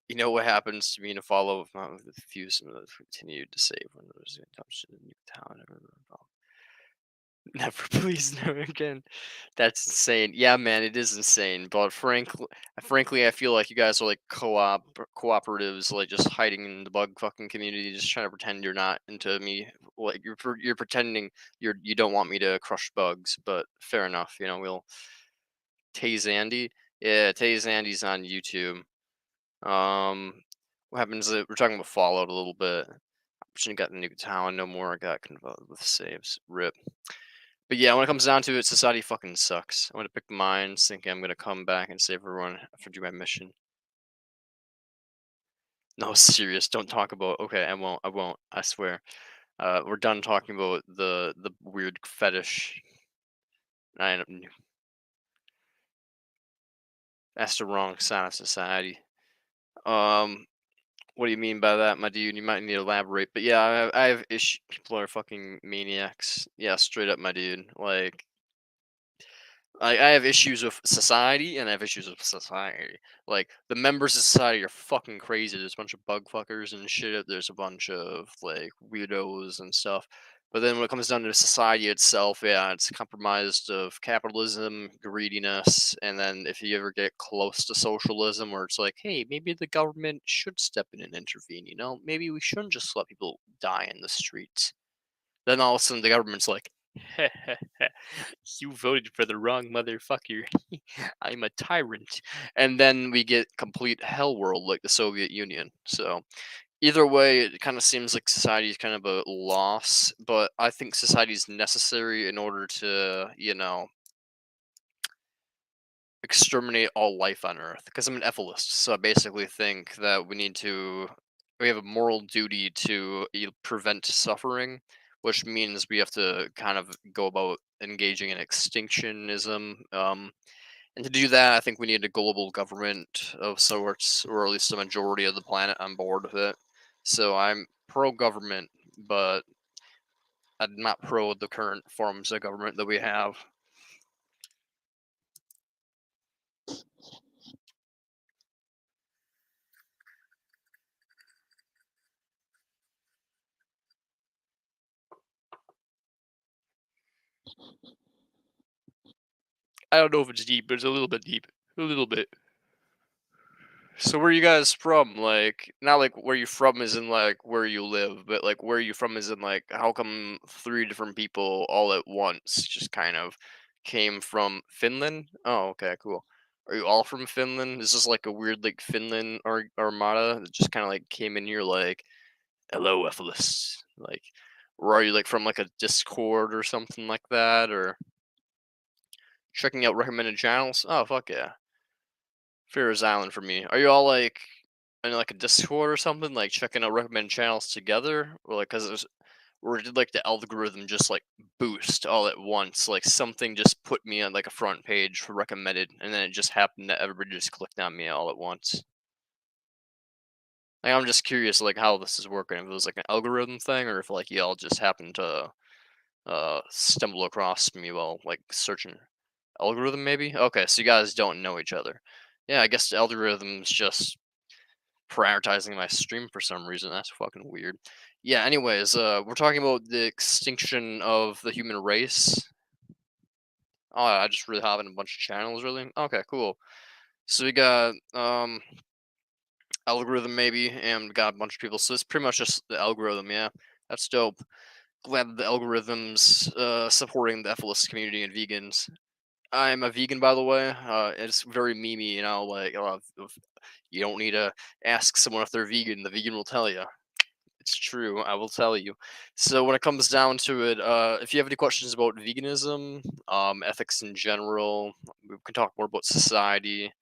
You know what happens to me to follow with the few some of those continued to save when there was a touch in the new town. Never, please, never again. That's insane. Yeah, man, it is insane. But frankly, I feel like you guys are like cooperatives, like just hiding in the bug fucking community, just trying to pretend you're not into me. Like you're pretending you don't want me to crush bugs. But fair enough. We'll tase Andy. Yeah, tase Andy's on YouTube. What happens? We're talking about Fallout a little bit. Shouldn't have got the new town no more. I got convolved with saves. Rip. But yeah, when it comes down to it, society fucking sucks. I'm gonna pick mines, thinking I'm gonna come back and save everyone after do my mission. No, serious. Don't talk about. Okay, I won't. I won't. I swear. We're done talking about the weird fetish. I That's the wrong side of society. Um, what do you mean by that, my dude? You might need to elaborate. But yeah, I have issue. People are fucking maniacs. Yeah, straight up, my dude. Like, I have issues with society, and I have issues with society. Like, the members of society are fucking crazy. There's a bunch of bug fuckers and shit. There's a bunch of like weirdos and stuff. But then when it comes down to society itself, yeah, it's compromised of capitalism, greediness, and then if you ever get close to socialism, where it's like, hey, maybe the government should step in and intervene. Maybe we shouldn't just let people die in the streets. Then all of a sudden the government's like, you voted for the wrong motherfucker. I'm a tyrant. And then we get complete hell world like the Soviet Union. So either way, it kind of seems like society is kind of a loss, but I think society is necessary in order to, exterminate all life on Earth. Because I'm an ethicist, so I basically think that we have a moral duty to prevent suffering, which means we have to kind of go about engaging in extinctionism. And to do that, I think we need a global government of sorts, or at least a majority of the planet on board with it. So I'm pro government, but I'm not pro the current forms of government that we have. I don't know if it's deep, but it's a little bit deep. A little bit. So where you guys from? Like, not like where you from is in like where you live, but like where you from is in like how come three different people all at once just kind of came from Finland? Oh, okay, cool. Are you all from Finland? Is this like a weird like Finland armada that just kind of like came in here like, hello, Ephesus? Like, or are you like from like a Discord or something like that, or checking out recommended channels? Oh, fuck yeah. Fear's Island for me. Are you all like in like a Discord or something, like checking out recommended channels together, or like because it was, or did like the algorithm just like boost all at once? Like something just put me on like a front page for recommended, and then it just happened that everybody just clicked on me all at once. Like I'm just curious, like how this is working. If it was like an algorithm thing, or if like y'all just happened to stumble across me while like searching algorithm maybe. Okay, so you guys don't know each other. Yeah, I guess the algorithm's just prioritizing my stream for some reason. That's fucking weird. Yeah, anyways, we're talking about the extinction of the human race. Oh, I just really having a bunch of channels, really. Okay, cool. So we got algorithm maybe, and got a bunch of people. So it's pretty much just the algorithm. Yeah, that's dope. Glad that the algorithms supporting the FLS community and vegans. I'm a vegan, by the way. It's very memey, you know, like if you don't need to ask someone if they're vegan. The vegan will tell you. It's true. I will tell you. So when it comes down to it, if you have any questions about veganism, ethics in general, we can talk more about society.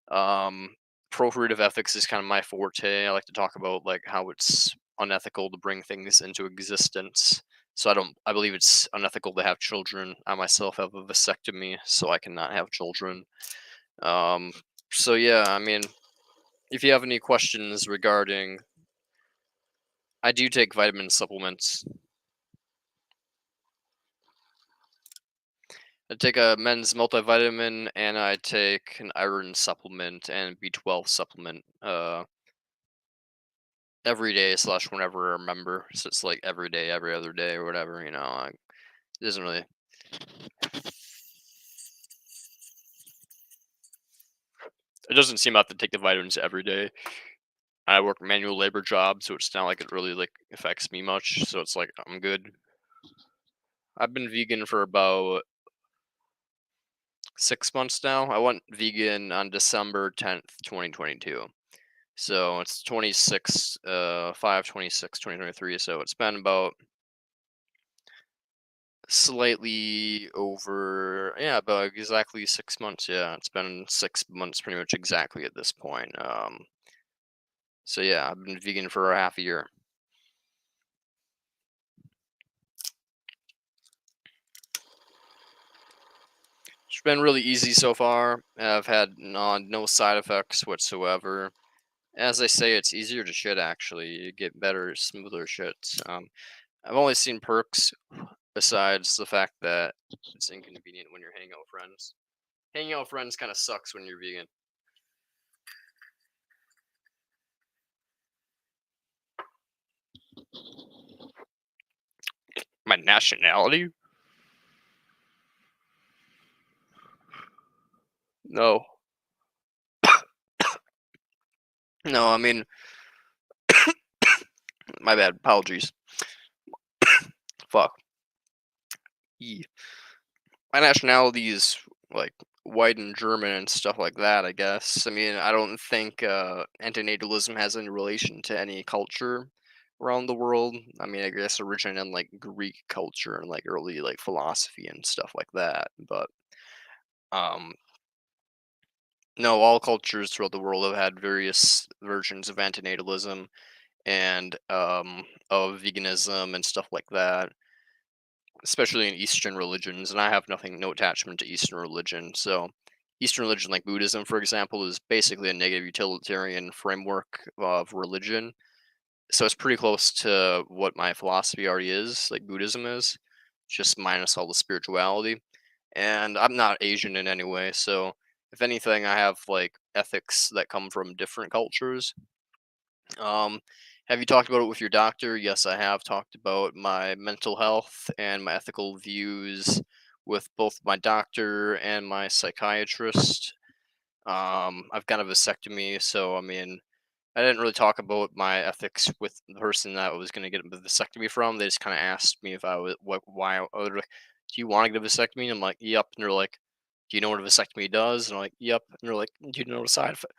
Um, Procreative ethics is kind of my forte. I like to talk about like how it's unethical to bring things into existence. So I believe it's unethical to have children. I myself have a vasectomy, so I cannot have children. Um, so yeah, I mean, if you have any questions regarding, I do take vitamin supplements. I take a men's multivitamin, and I take an iron supplement and B12 supplement every day slash whenever I remember. So it's like every day, every other day, or whatever. You know, it doesn't really. It doesn't seem I have to take the vitamins every day. I work manual labor job, so it's not like it really like affects me much. So it's like I'm good. I've been vegan for about 6 months now. I went vegan on December 10th, 2022. So it's 26, 5/26, 2023. So it's been about slightly over, yeah, about exactly 6 months. Yeah, it's been 6 months pretty much exactly at this point. So yeah, I've been vegan for a half a year. It's been really easy so far. I've had no side effects whatsoever. As they say, it's easier to shit actually. You get better, smoother shits. I've only seen perks besides the fact that it's inconvenient when you're hanging out with friends. Hanging out with friends kind of sucks when you're vegan. My nationality? No. No, I mean, my bad. Apologies. Fuck. Yee. My nationality is like white and German and stuff like that, I guess. I mean, I don't think antinatalism has any relation to any culture around the world. I mean, I guess originated in like Greek culture and like early like philosophy and stuff like that. But um, no, all cultures throughout the world have had various versions of antinatalism and of veganism and stuff like that, especially in Eastern religions. And I have no attachment to Eastern religion. So, Eastern religion, like Buddhism, for example, is basically a negative utilitarian framework of religion. So it's pretty close to what my philosophy already is, like Buddhism is, just minus all the spirituality. And I'm not Asian in any way, so if anything, I have like ethics that come from different cultures. Um, have you talked about it with your doctor? Yes, I have talked about my mental health and my ethical views with both my doctor and my psychiatrist. I've got a vasectomy, so I mean, I didn't really talk about my ethics with the person that I was going to get a vasectomy from. They just kind of asked me if I was why. They're like, "Do you want to get a vasectomy?" And I'm like, "Yep." And they're like, "Do you know what a vasectomy does?" And I'm like, "Yep." And they're like, "Do you know the side effect?"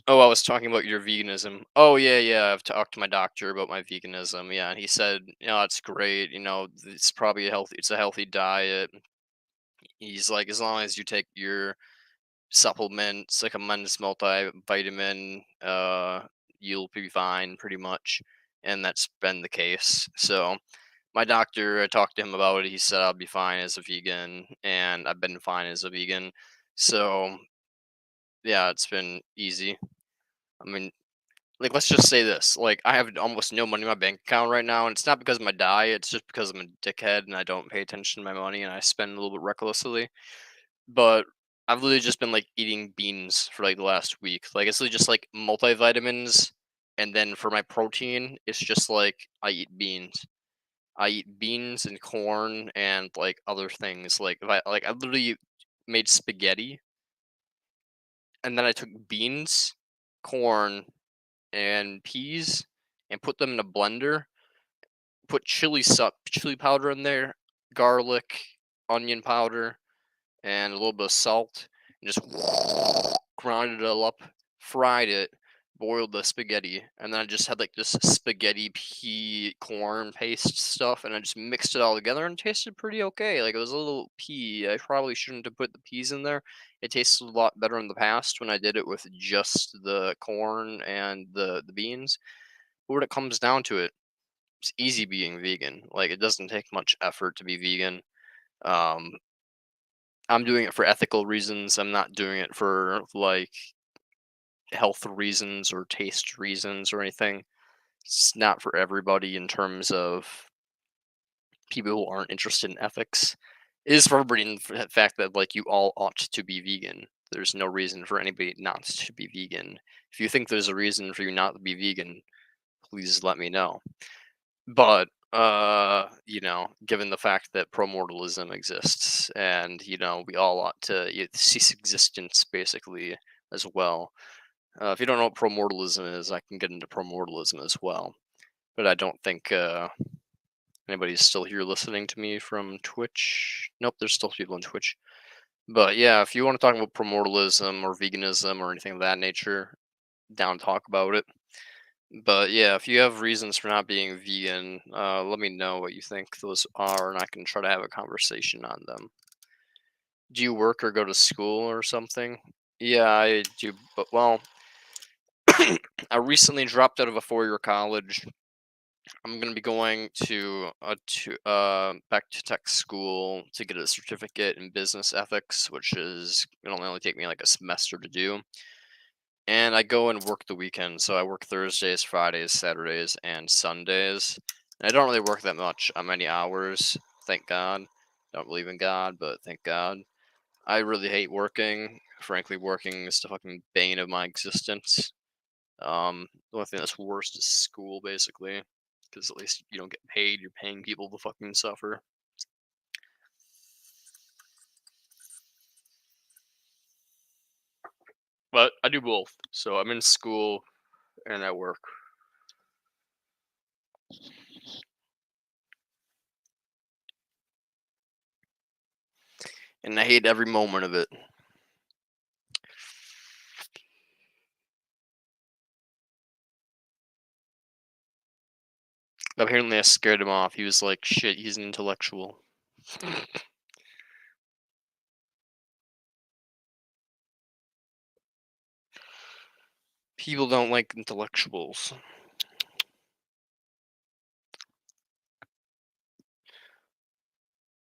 Oh, I was talking about your veganism. Oh yeah, yeah. I've talked to my doctor about my veganism. Yeah, and he said, it's great. It's probably it's a healthy diet. He's like, as long as you take your supplements like a men's multivitamin, you'll be fine pretty much. And that's been the case. So my doctor, I talked to him about it. He said I'll be fine as a vegan, and I've been fine as a vegan. So yeah, it's been easy. I mean, like, let's just say this: like, I have almost no money in my bank account right now, and it's not because of my diet. It's just because I'm a dickhead and I don't pay attention to my money and I spend a little bit recklessly. But I've literally just been like eating beans for like the last week. Like it's literally just like multivitamins, and then for my protein, it's just like I eat beans. I eat beans and corn and like other things. Like if I literally made spaghetti, and then I took beans, corn, and peas, and put them in a blender. Put chili powder in there, garlic, onion powder, and a little bit of salt, and just ground it all up, fried it, boiled the spaghetti, and then I just had like this spaghetti pea corn paste stuff, and I just mixed it all together and it tasted pretty okay. Like it was a little pea. I probably shouldn't have put the peas in there. It tasted a lot better in the past when I did it with just the corn and the beans. But when it comes down to it, it's easy being vegan. Like it doesn't take much effort to be vegan. Um, I'm doing it for ethical reasons. I'm not doing it for like health reasons or taste reasons or anything. It's not for everybody in terms of people who aren't interested in ethics. It is for everybody in the fact that like you all ought to be vegan. There's no reason for anybody not to be vegan. If you think there's a reason for you not to be vegan, please let me know. But given the fact that promortalism exists, and we all ought to cease existence basically as well. If you don't know what promortalism is, I can get into promortalism as well. But I don't think anybody's still here listening to me from Twitch. Nope, there's still people on Twitch. But yeah, if you want to talk about promortalism or veganism or anything of that nature, down to talk about it. But yeah, if you have reasons for not being vegan, let me know what you think those are, and I can try to have a conversation on them. Do you work or go to school or something? Yeah, I do. But well, I recently dropped out of a 4-year college. I'm gonna be going to back to tech school to get a certificate in business ethics, which is gonna only take me like a semester to do. And I go and work the weekend, so I work Thursdays, Fridays, Saturdays, and Sundays. And I don't really work that many hours, thank God. Don't believe in God, but thank God. I really hate working. Frankly, working is the fucking bane of my existence. The only thing that's worse is school, basically, because at least you don't get paid. You're paying people to fucking suffer. But I do both, so I'm in school and I work. And I hate every moment of it. Apparently, I scared him off. He was like, shit, he's an intellectual. People don't like intellectuals.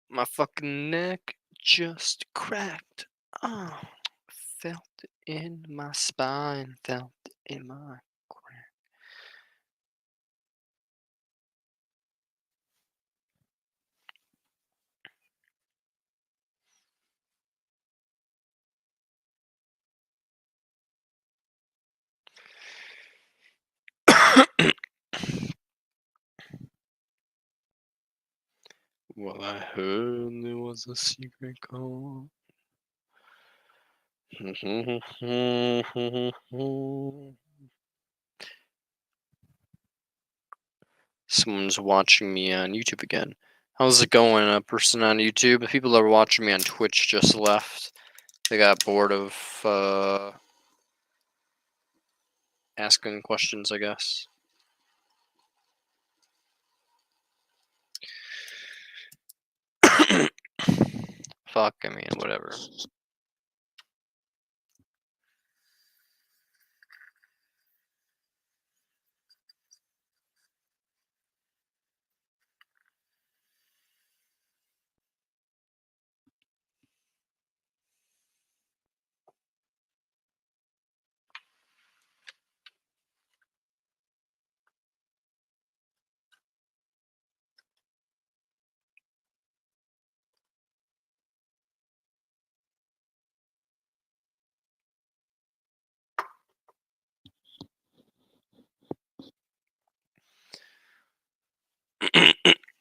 My fucking neck just cracked. Oh, felt it in my spine, felt it in my crack. Well, I heard there was a secret call. Someone's watching me on YouTube again. How's it going, person on YouTube? The people that are watching me on Twitch just left. They got bored of asking questions, I guess. Fuck, I mean, whatever.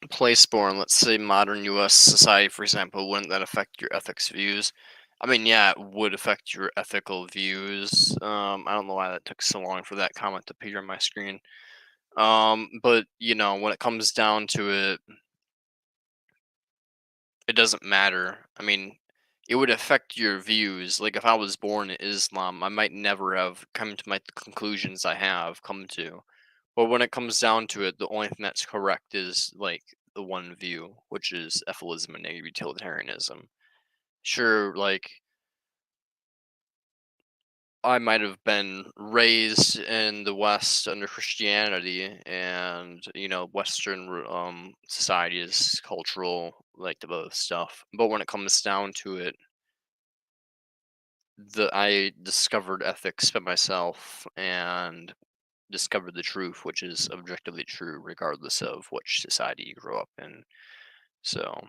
Placeborn, let's say modern US society, for example, wouldn't that affect your ethics views? I mean, yeah, it would affect your ethical views. I don't know why that took so long for that comment to appear on my screen. But you know, when it comes down to it, it doesn't matter. I mean, it would affect your views. Like if I was born in Islam, I might never have come to my conclusions I have come to. But when it comes down to it, the only thing that's correct is like the one view, which is ethilism and negative utilitarianism. Sure, like I might have been raised in the West under Christianity, and you know, Western society is cultural, like the both stuff. But when it comes down to it, I discovered ethics by myself and discovered the truth, which is objectively true, regardless of which society you grow up in. So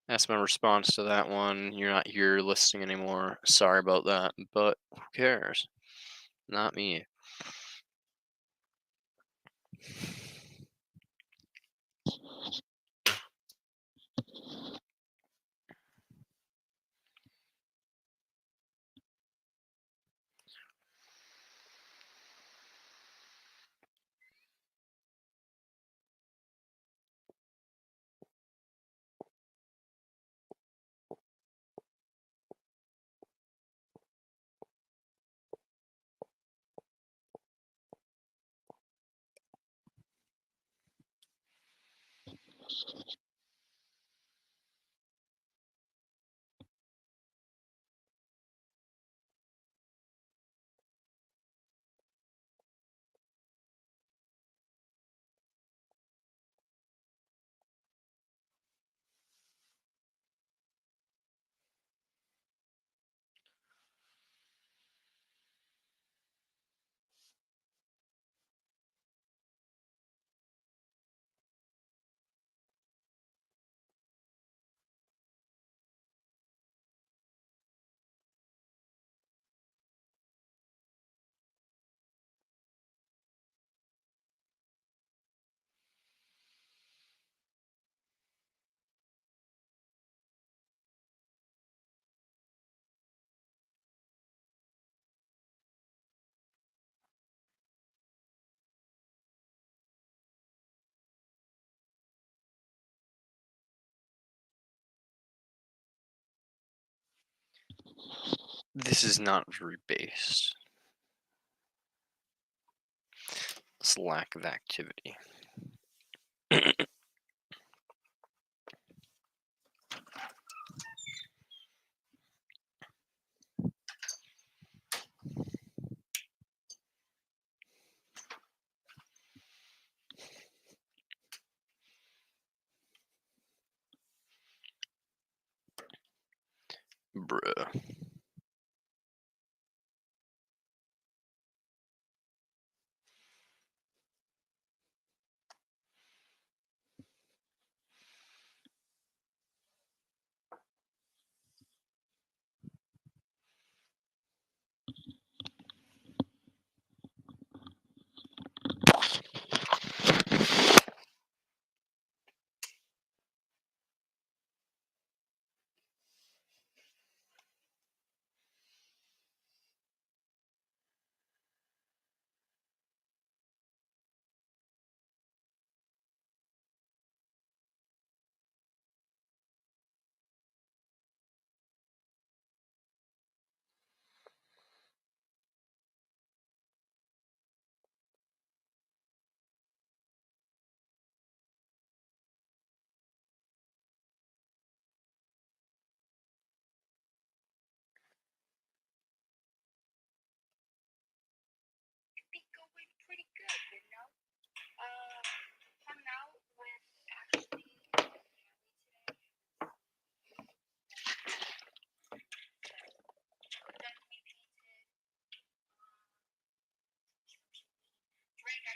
that's my response to that one. You're not here listening anymore. Sorry about that, but who cares? Not me. This is not very based. It's lack of activity. Bruh.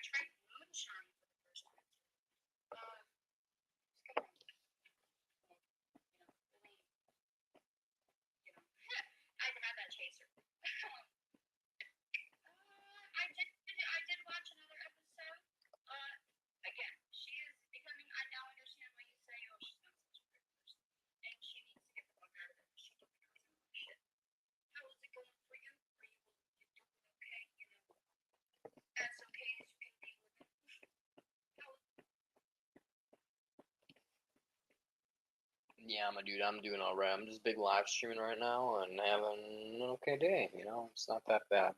tried moonshine for the first time. It's kind of, really, I haven't had that chaser. I did watch another episode. Again, she is becoming. I now understand why you say, "Oh, she's not such a good person," and she needs to get the fuck out of it. She don't know shit. How is it going for you? Are you doing okay? As okay as you can be with it. Yeah, my dude, I'm doing alright. I'm just big live streaming right now and having an okay day. It's not that bad.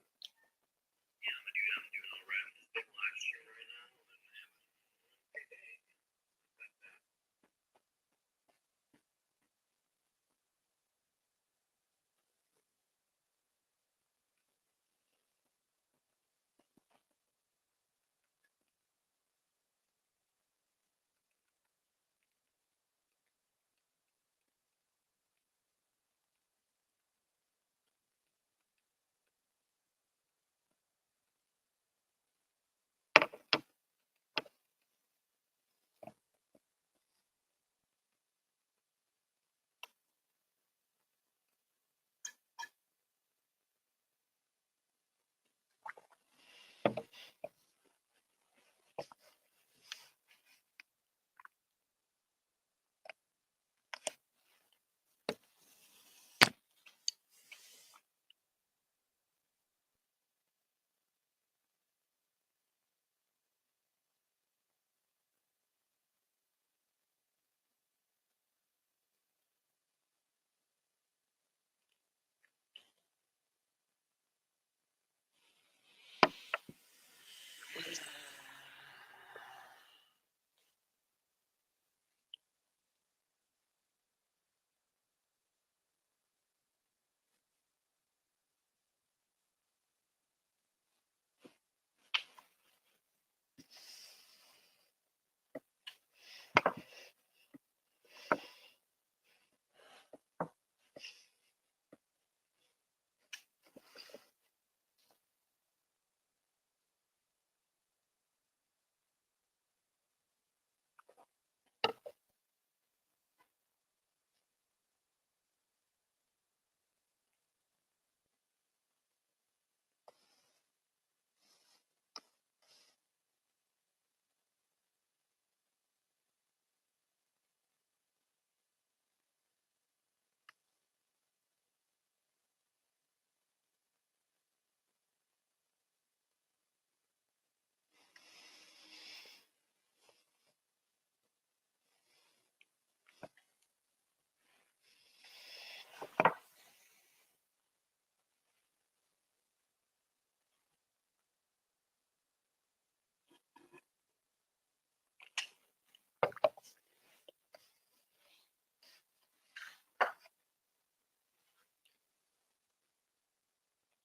Yeah, my dude, I'm doing alright. I'm just big live streaming right now and having an okay day. Not that bad.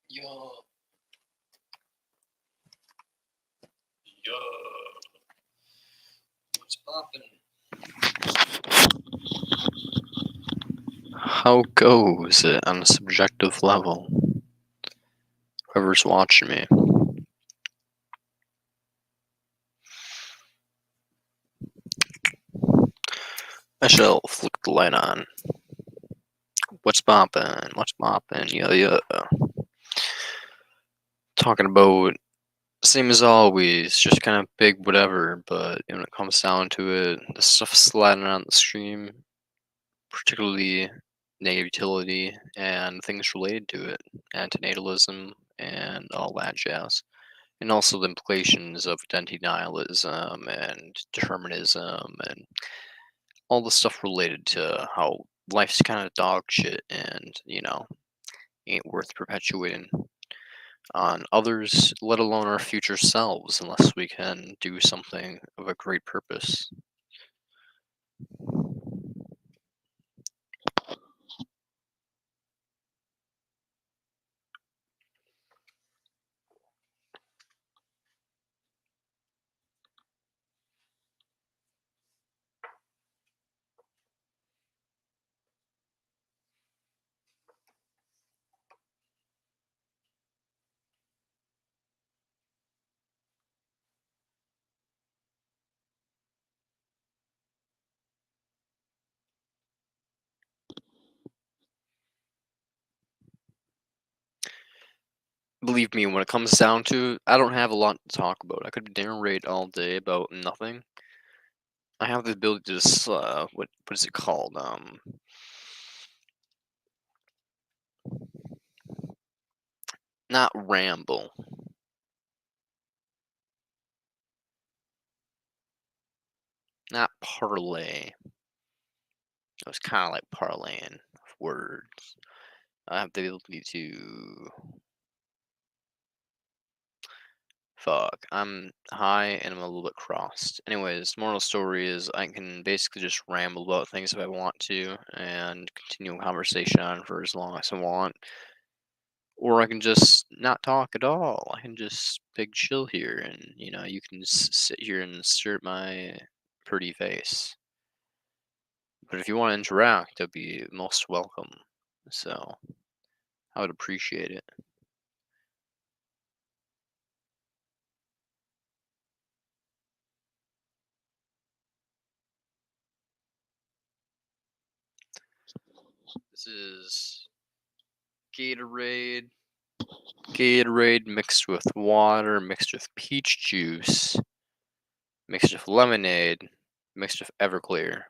Yo, yo, what's poppin'? How goes it on a subjective level? Whoever's watching me. I shall flick the light on. What's poppin'? What's poppin'? Yeah, yeah. Talking about same as always, just kind of big whatever, but when it comes down to it, the stuff sliding on the stream, particularly negative utility and things related to it, antinatalism and all that jazz. And also the implications of identity nihilism and determinism and all the stuff related to how life's kind of dog shit and, ain't worth perpetuating on others, let alone our future selves, unless we can do something of a great purpose. believe me, when it comes down to, I don't have a lot to talk about. I could narrate all day about nothing. I have the ability to just what is it called? Not ramble, not parlay. It was kind of like parlaying of words. I have the ability to fuck. I'm high and I'm a little bit crossed. Anyways, moral story is I can basically just ramble about things if I want to and continue a conversation on for as long as I want. Or I can just not talk at all. I can just big chill here and you can sit here and stare at my pretty face. But if you want to interact, that'd be most welcome. So I would appreciate it. This is Gatorade. Gatorade mixed with water, mixed with peach juice, mixed with lemonade, mixed with Everclear.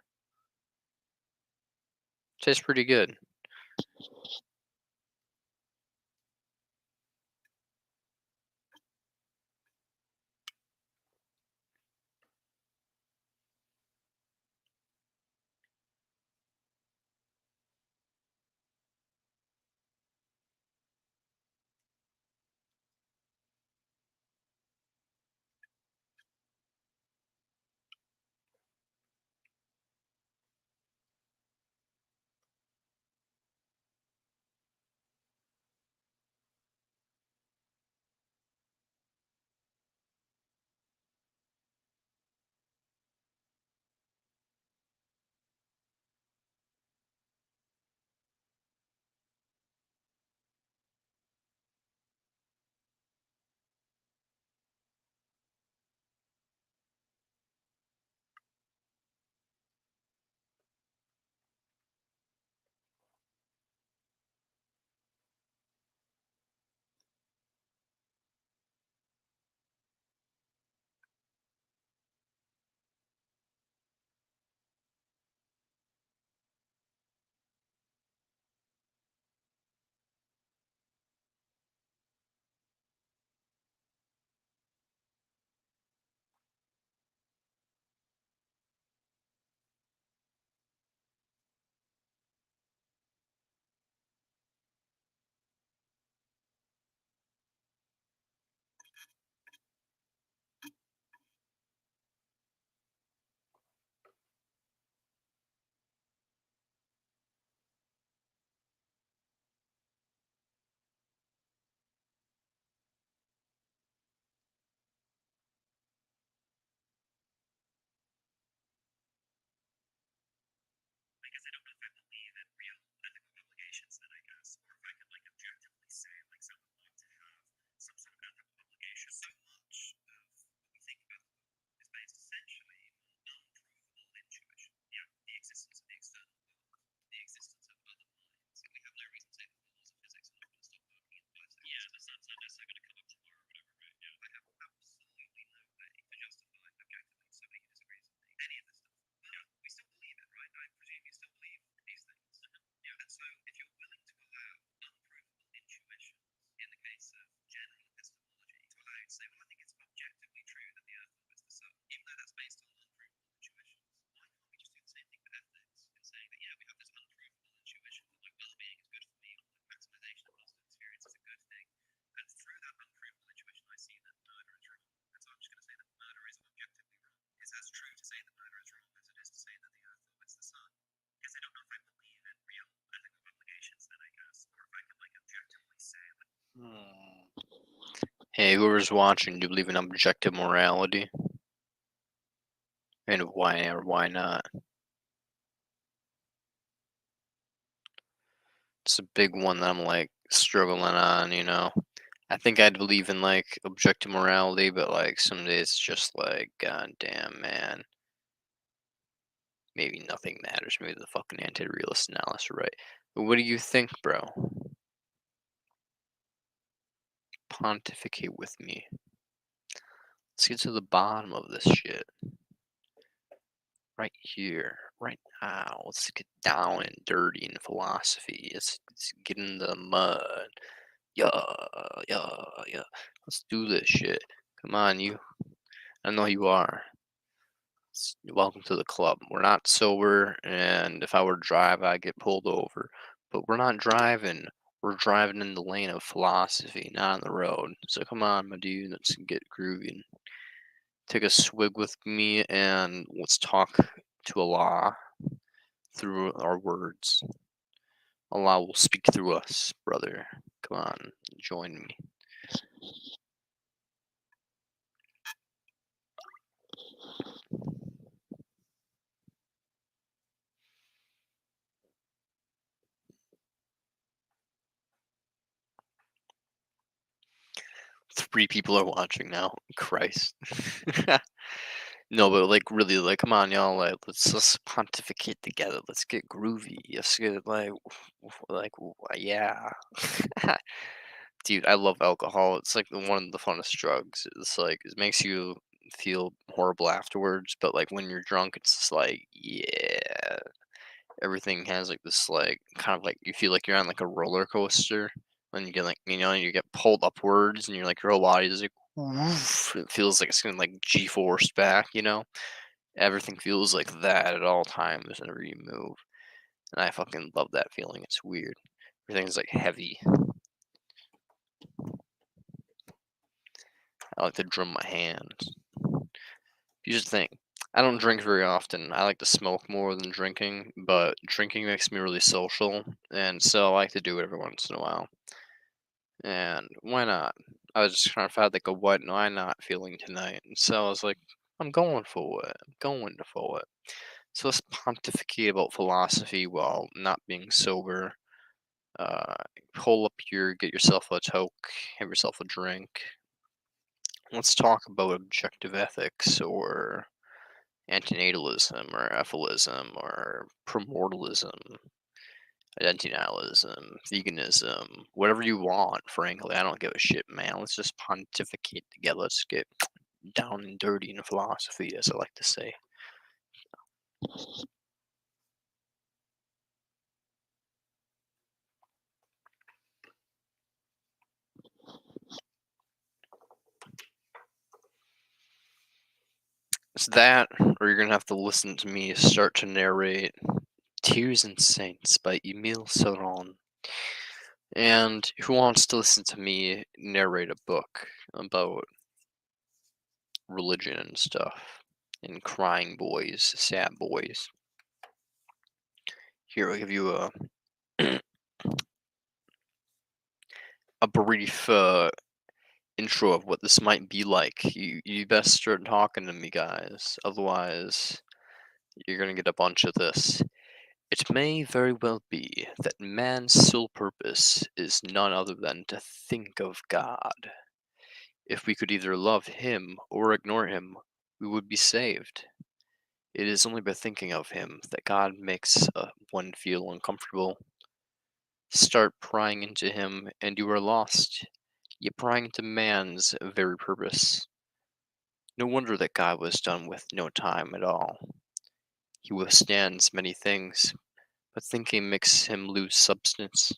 Tastes pretty good. Hmm. Hey, whoever's watching, do you believe in objective morality? And why or why not? It's a big one that I'm like struggling on. I think I'd believe in like objective morality, but like some days it's just like, god damn man, maybe nothing matters. Maybe the fucking anti-realist analysis, right? But what do you think, bro? pontificate with me. Let's get to the bottom of this shit. Right here, right now. Let's get down and dirty in philosophy. Let's get in the mud. Yeah, yeah, yeah. Let's do this shit. Come on, you. I know you are. Welcome to the club. We're not sober, and if I were to drive, I'd get pulled over. But we're not driving. We're driving in the lane of philosophy, not on the road. So come on, my dude, let's get groovy. Take a swig with me, and let's talk to Allah through our words. Allah will speak through us, brother. Come on, join me. Three people are watching now. Christ. No, but like really, like come on, y'all. Like let's pontificate together. Let's get groovy. Let's get yeah. Dude, I love alcohol. It's like one of the funnest drugs. It's like it makes you feel horrible afterwards, but like when you're drunk, it's just like yeah. Everything has like this like kind of like you feel like you're on like a roller coaster when you get like you get pulled upwards and you're like your whole body is like woof. It feels like it's gonna like G-force back. Everything feels like that at all times whenever you move. And I fucking love that feeling. It's weird. Everything's like heavy. I like to drum my hands. Here's the thing. I don't drink very often. I like to smoke more than drinking, but drinking makes me really social, and so I like to do it every once in a while. And why not? I was just trying to find like a what why not feeling tonight. And so I was like, I'm going for it. I'm going for it. So let's pontificate about philosophy while not being sober. Uh, pull up get yourself a toke, have yourself a drink. Let's talk about objective ethics or antinatalism or ethylism or primordialism, identity nihilism, veganism, whatever you want, frankly. I don't give a shit, man. Let's just pontificate together. Let's get down and dirty in philosophy, as I like to say. It's that, or you're gonna have to listen to me start to narrate Tears and Saints by Emile Sauron. And who wants to listen to me narrate a book about religion and stuff? And crying boys, sad boys. Here, I'll give you a brief intro of what this might be like. You best start talking to me, guys. Otherwise, you're gonna get a bunch of this. It may very well be that man's sole purpose is none other than to think of God. If we could either love him or ignore him, we would be saved. It is only by thinking of him that God makes one feel uncomfortable. Start prying into him, and you are lost. Yet prying into man's very purpose. No wonder that God was done with no time at all. He withstands many things, but thinking makes him lose substance.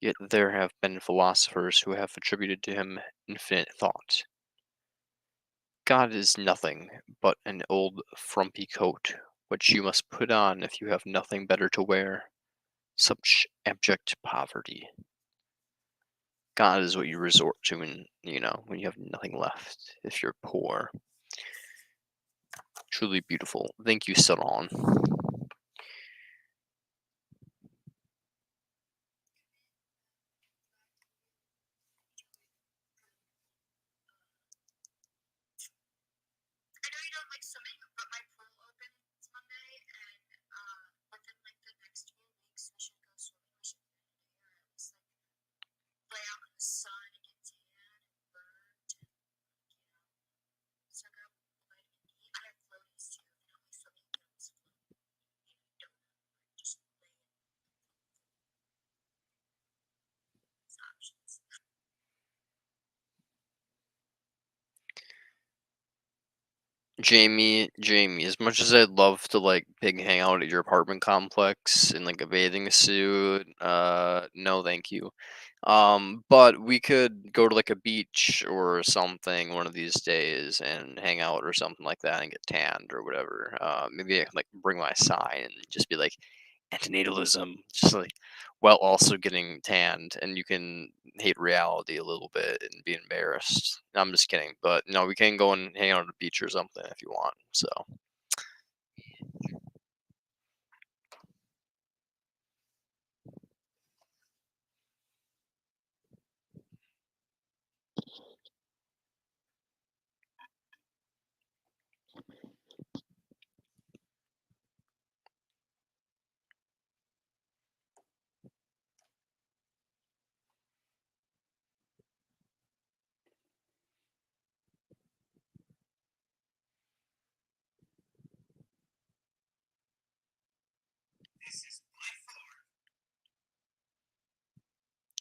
Yet there have been philosophers who have attributed to him infinite thought. God is nothing but an old frumpy coat, which you must put on if you have nothing better to wear. Such abject poverty. God is what you resort to when you have nothing left, if you're poor. Truly beautiful. Thank you, Salon. I know you don't like swimming, but my pool opens Monday, and within like the next few weeks, we should go swimming. We should or at least like lay out in the sun and get tan and burnt and suck up vitamin D. I have floaties too, and only swimming gills float. You don't just lay in options. Jamie, as much as I'd love to like big hang out at your apartment complex in like a bathing suit, no thank you. But we could go to like a beach or something one of these days and hang out or something like that and get tanned or whatever. Maybe I can like bring my sign and just be like antinatalism, just like while also getting tanned, and you can hate reality a little bit and be embarrassed. I'm just kidding, but no, we can go and hang out on the beach or something if you want. So,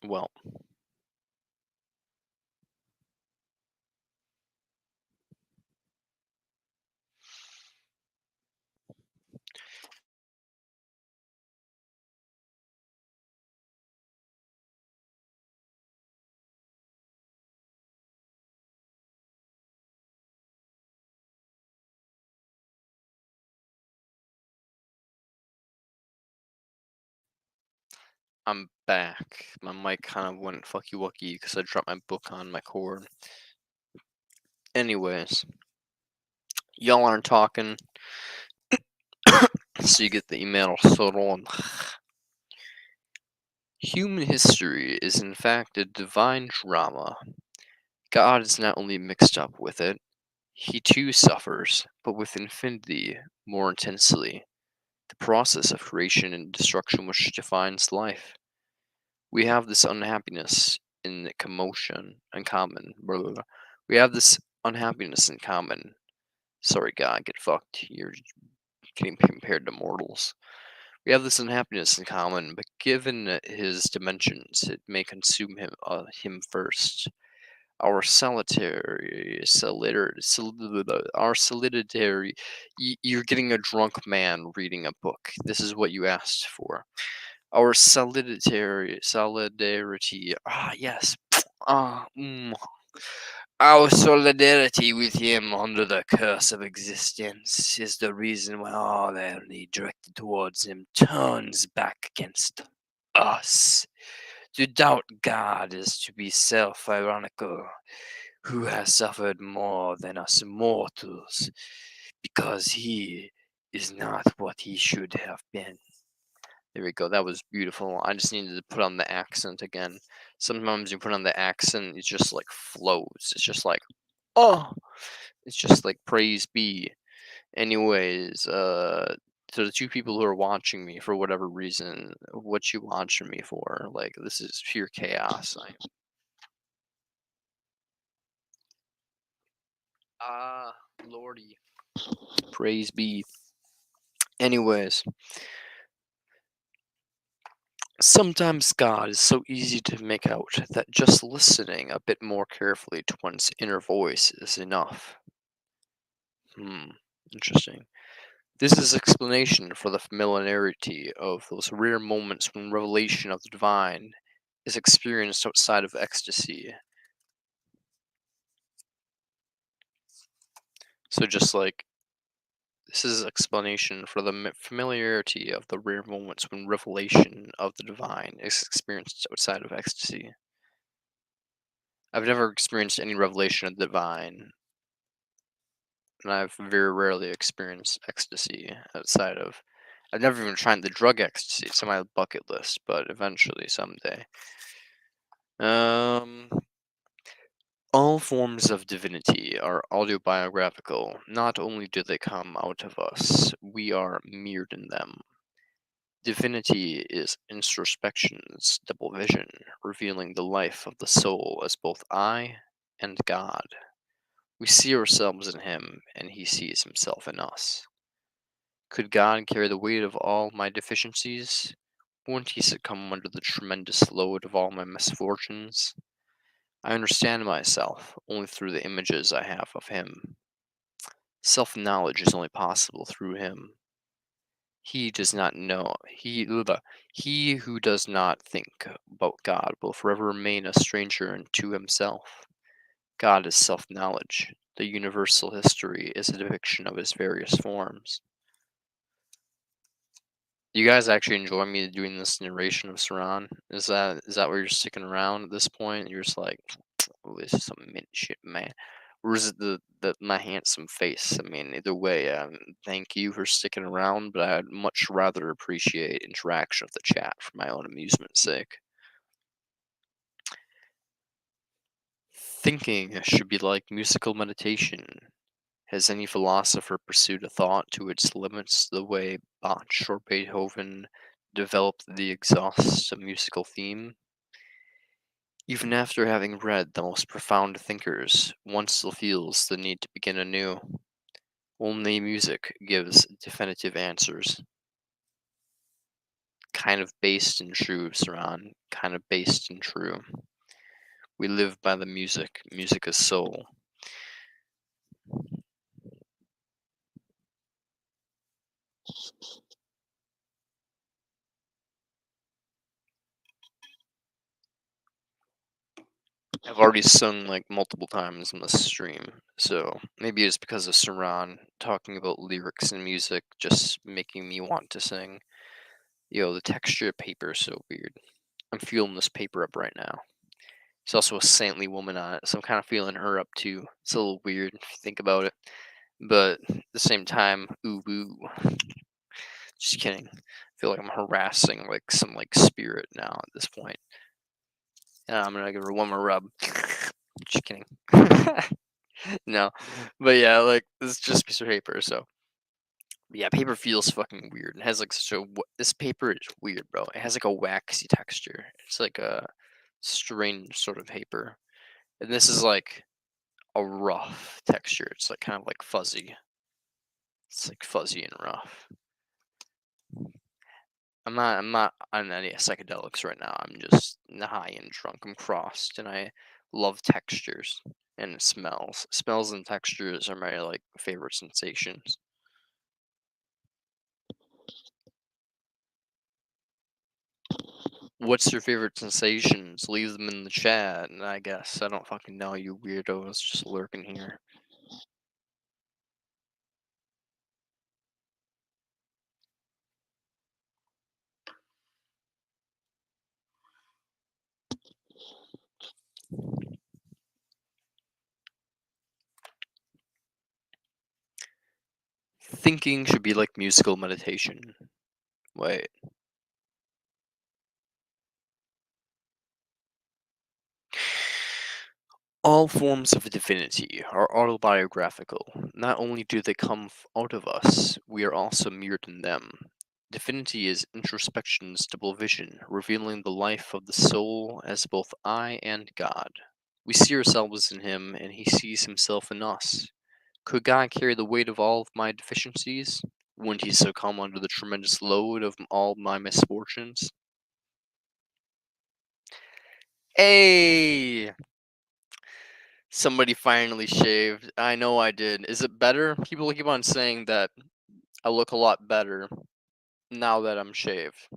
well, I'm back. My mic kind of went fucky wucky because I dropped my book on my cord. Anyways, y'all aren't talking, so you get the email subtle and human history is in fact a divine drama. God is not only mixed up with it, he too suffers, but with infinity more intensely, the process of creation and destruction which defines life. We have this unhappiness in commotion in common. Blah, blah, blah. We have this unhappiness in common. Sorry, God, get fucked. You're getting compared to mortals. We have this unhappiness in common, but given his dimensions, it may consume him first. Our our solitary. You're getting a drunk man reading a book. This is what you asked for. Our solidarity. Ah, yes. Ah, Our solidarity with him under the curse of existence is the reason why all energy directed towards him turns back against us. To doubt God is to be self ironical. Who has suffered more than us mortals because he is not what he should have been. There we go. That was beautiful. I just needed to put on the accent again. Sometimes you put on the accent, it just like flows. It's just like, oh, it's just like praise be. Anyways, to the two people who are watching me for whatever reason, what you watching me for? Like, this is pure chaos. Lordy, praise be. Anyways, sometimes God is so easy to make out that just listening a bit more carefully to one's inner voice is enough. Interesting. This is explanation for the familiarity of those rare moments when revelation of the divine is experienced outside of ecstasy. So just like this is explanation for the familiarity of the rare moments when revelation of the divine is experienced outside of ecstasy. I've never experienced any revelation of the divine, and I've very rarely experienced ecstasy outside of. I've never even tried the drug ecstasy. It's on my bucket list, but eventually, someday. Um, all forms of divinity are autobiographical. Not only do they come out of us, we are mirrored in them. Divinity is introspection's double vision, revealing the life of the soul as both I and God. We see ourselves in him, and he sees himself in us. Could God carry the weight of all my deficiencies? Wouldn't he succumb under the tremendous load of all my misfortunes? I understand myself only through the images I have of him. Self-knowledge is only possible through him. He does not know. He who does not think about God will forever remain a stranger unto himself. God is self-knowledge. The universal history is a depiction of his various forms. You guys actually enjoy me doing this narration of Saran? Is that where you're sticking around at this point? You're just like, oh, this is some mint shit, man. Or is it the my handsome face? I mean, either way, thank you for sticking around, but I'd much rather appreciate interaction with the chat for my own amusement's sake. Thinking should be like musical meditation. Has any philosopher pursued a thought to its limits the way Bach or Beethoven developed the exhaust of musical theme? Even after having read the most profound thinkers, one still feels the need to begin anew. Only music gives definitive answers. Kind of based and true, Saran. Kind of based and true. We live by the music. Music is soul. I've already sung like multiple times in the stream, so maybe it's because of Saran talking about lyrics and music just making me want to sing. Yo, the texture of paper is so weird. I'm feeling this paper up right now. There's also a saintly woman on it, so I'm kind of feeling her up too. It's a little weird if you think about it, but at the same time, ooh woo. Just kidding. I feel like I'm harassing like some like spirit now at this point. I'm gonna give her one more rub. Just kidding. No, but yeah, like this is just a piece of paper. So yeah, paper feels fucking weird. It has like such a this paper is weird, bro. It has like a waxy texture. It's like a strange sort of paper, and this is like a rough texture. It's like kind of like fuzzy. It's like fuzzy and rough. I'm not on any psychedelics right now. I'm just high and drunk. I'm crossed, and I love textures and smells. Smells and textures are my like favorite sensations. What's your favorite sensations? Leave them in the chat, and I guess I don't fucking know, you weirdos just lurking here. Thinking should be like musical meditation. Wait. All forms of divinity are autobiographical. Not only do they come out of us, we are also mirrored in them. Divinity is introspection's double vision, revealing the life of the soul as both I and God. We see ourselves in Him, and He sees Himself in us. Could God carry the weight of all of my deficiencies? Wouldn't He succumb under the tremendous load of all my misfortunes? Hey! Somebody finally shaved. I know I did. Is it better? People keep on saying that I look a lot better now that I'm shaved.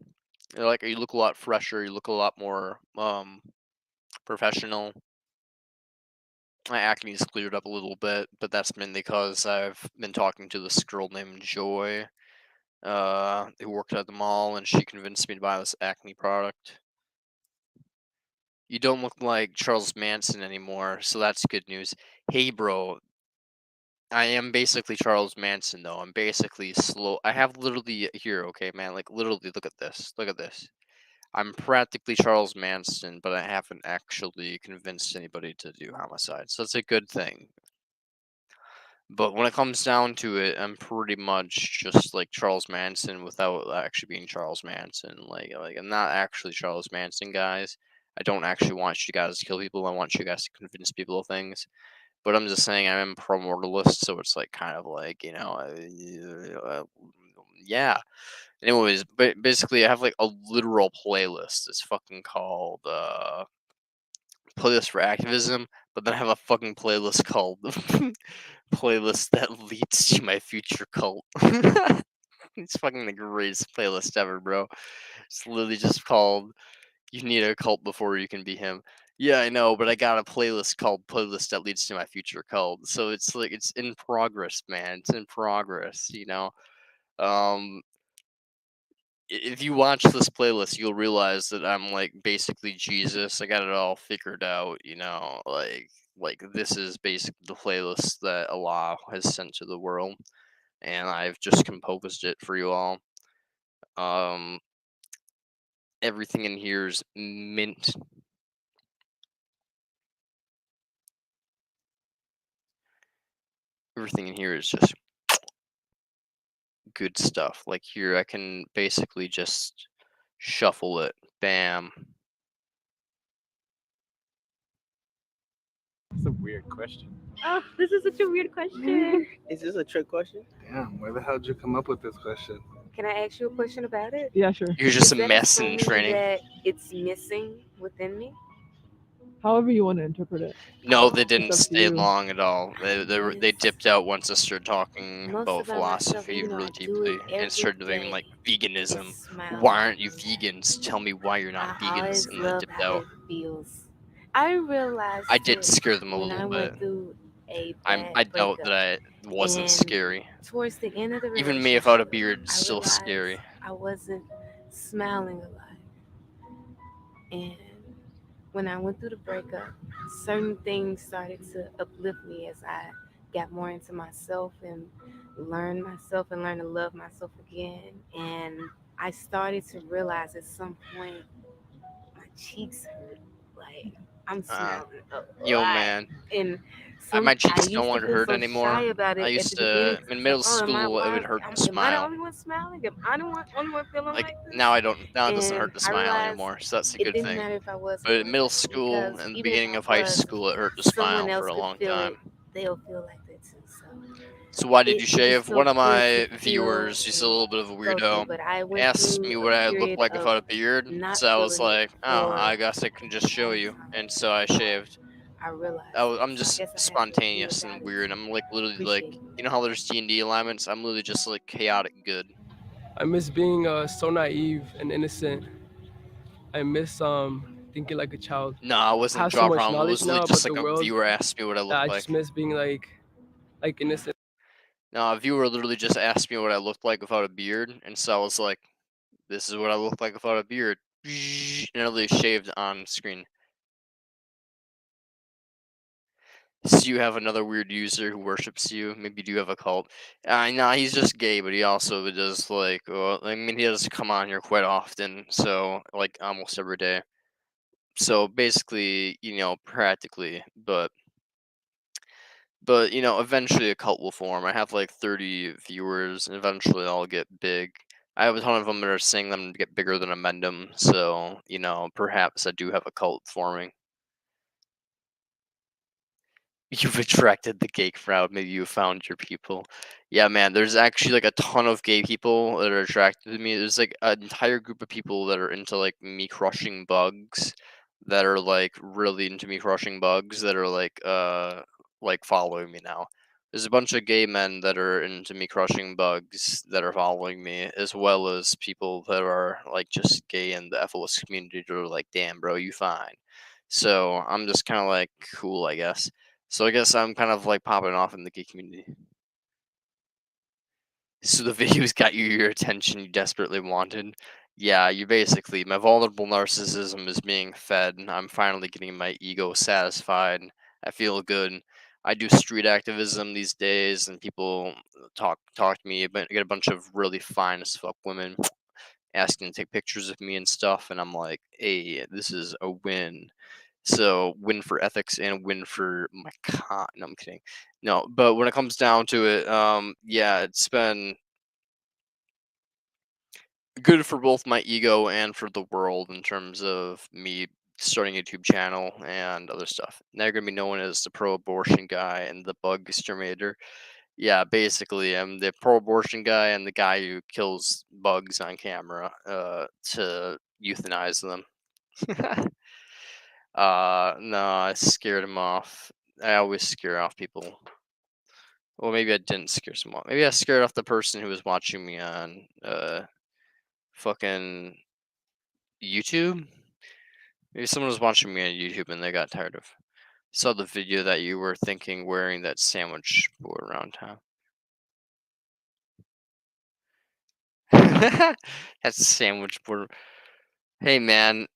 They're like, you look a lot fresher, you look a lot more professional. My acne's cleared up a little bit, but that's mainly because I've been talking to this girl named Joy, who worked at the mall, and she convinced me to buy this acne product. You don't look like Charles Manson anymore, so that's good news. Hey, bro, I am basically Charles Manson, though. I'm basically slow. I have literally here, okay, man. Like literally, look at this. Look at this. I'm practically Charles Manson, but I haven't actually convinced anybody to do homicide, so that's a good thing. But when it comes down to it, I'm pretty much just like Charles Manson without actually being Charles Manson. Like I'm not actually Charles Manson, guys. I don't actually want you guys to kill people. I want you guys to convince people of things. But I'm just saying I'm pro-mortalist, so it's like kind of like yeah. Anyways, but basically I have like a literal playlist. It's fucking called playlist for activism. But then I have a fucking playlist called "Playlist That Leads to My Future Cult." It's fucking the greatest playlist ever, bro. It's literally just called "You Need a Cult Before You Can Be Him." Yeah, I know, but I got a playlist called "Playlist That Leads to My Future Cult." So it's like it's in progress, man. It's in progress, you know. Um, if you watch this playlist, you'll realize that I'm like basically Jesus. I got it all figured out, you know. Like this is basically the playlist that Allah has sent to the world, and I've just composed it for you all. Um, everything in here is mint. Everything in here is just good stuff. Like here, I can basically just shuffle it. Bam. It's a weird question. Oh, this is such a weird question. Is this a trick question? Damn, where the hell did you come up with this question? Can I ask you a question about it? Yeah, sure. You're just Is a that mess in assuming training. that it's missing within me? However you want to interpret it. No, they didn't up to stay you. long at all. They dipped out once I started talking Most about about myself, philosophy even though really I do it deeply and started every doing like day, veganism. is smiling. Why aren't you vegans? Tell me why you're not I vegans. always And they love dipped how out. it feels. I realized I did it scare them a when I little bit. went through a bad I doubt breakup. that I wasn't And scary. towards the end of the Even me without a relationship, beard, I still realized scary. I wasn't smiling a lot. And when I went through the breakup, certain things started to uplift me as I got more into myself and learned myself and learned to love myself again. And I started to realize at some point my cheeks hurt. Like I'm smiling a Yo, lot. man. And My I cheeks no used to longer feel hurt so anymore. shy about I it at used the beginning to, 'cause in it's like, middle oh, school, it would hurt to am I the smile. only one smiling? Am I the only one feeling Like like this? now I don't. Now it doesn't And hurt to I smile realized anymore, so that's a it good didn't thing. matter if I was or But in middle wasn't, school because and the even if beginning I of high was, school, it hurt to someone smile else for a could long feel time. it. They'll feel like that too. So So why did it you it was shave? so One of good my to feel viewers, he's a and little bit of a go through. weirdo, But I went asked me through what a I look period like of without a beard. not So I was feeling it like, oh, for I guess I can just show long you. time. And so I shaved. I realized I'm it. So I just guess I have to do spontaneous without and it weird. to I'm like literally like, appreciate you know how there's D&D alignments? I'm literally just like chaotic good. I miss being so naive and innocent. I miss thinking like a child. No, it I wasn't a have so job much problem. It knowledge was literally now just about like the a world viewer asked me what I that look I like. just miss being like innocent. No, a viewer literally just asked me what I looked like without a beard, and so I was like, "This is what I look like without a beard," and I literally shaved on screen. So you have another weird user who worships you. Maybe you do have a cult. Nah, he's just gay, but he also does like. Well, I mean, he does come on here quite often, so like almost every day. So basically, you know, practically, but you know, eventually a cult will form. I have like 30 viewers, and eventually I'll get big. I have a ton of them that are saying them to get bigger than Amendum, so you know, perhaps I do have a cult forming. You've attracted the gay crowd. Maybe you found your people. Yeah, man. There's actually like a ton of gay people that are attracted to me. There's like an entire group of people that are into like me crushing bugs, that are like really into me crushing bugs, that are like following me now. There's a bunch of gay men that are into me crushing bugs that are following me, as well as people that are like just gay in the FLS community that are like, damn, bro, you fine. So I'm just kind of like cool, I guess. So I guess I'm kind of like popping off in the gay community. So the videos got you your attention you desperately wanted. Yeah, you basically, my vulnerable narcissism is being fed, and I'm finally getting my ego satisfied. I feel good. I do street activism these days, and people talk to me. But I get a bunch of really fine as fuck women asking to take pictures of me and stuff, and I'm like, hey, this is a win. So win for ethics and win for my con. No, I'm kidding. No, but when it comes down to it, yeah, it's been good for both my ego and for the world in terms of me starting a YouTube channel and other stuff. Now you're gonna be known as the pro-abortion guy and the bug exterminator. Yeah, basically, I'm the pro-abortion guy and the guy who kills bugs on camera to euthanize them. No, I scared him off. I always scare off people. Well, maybe I didn't scare someone. Maybe I scared off the person who was watching me on fucking YouTube. Maybe someone was watching me on YouTube and they got tired of saw the video that you were thinking wearing that sandwich board around town. That sandwich board. Hey man,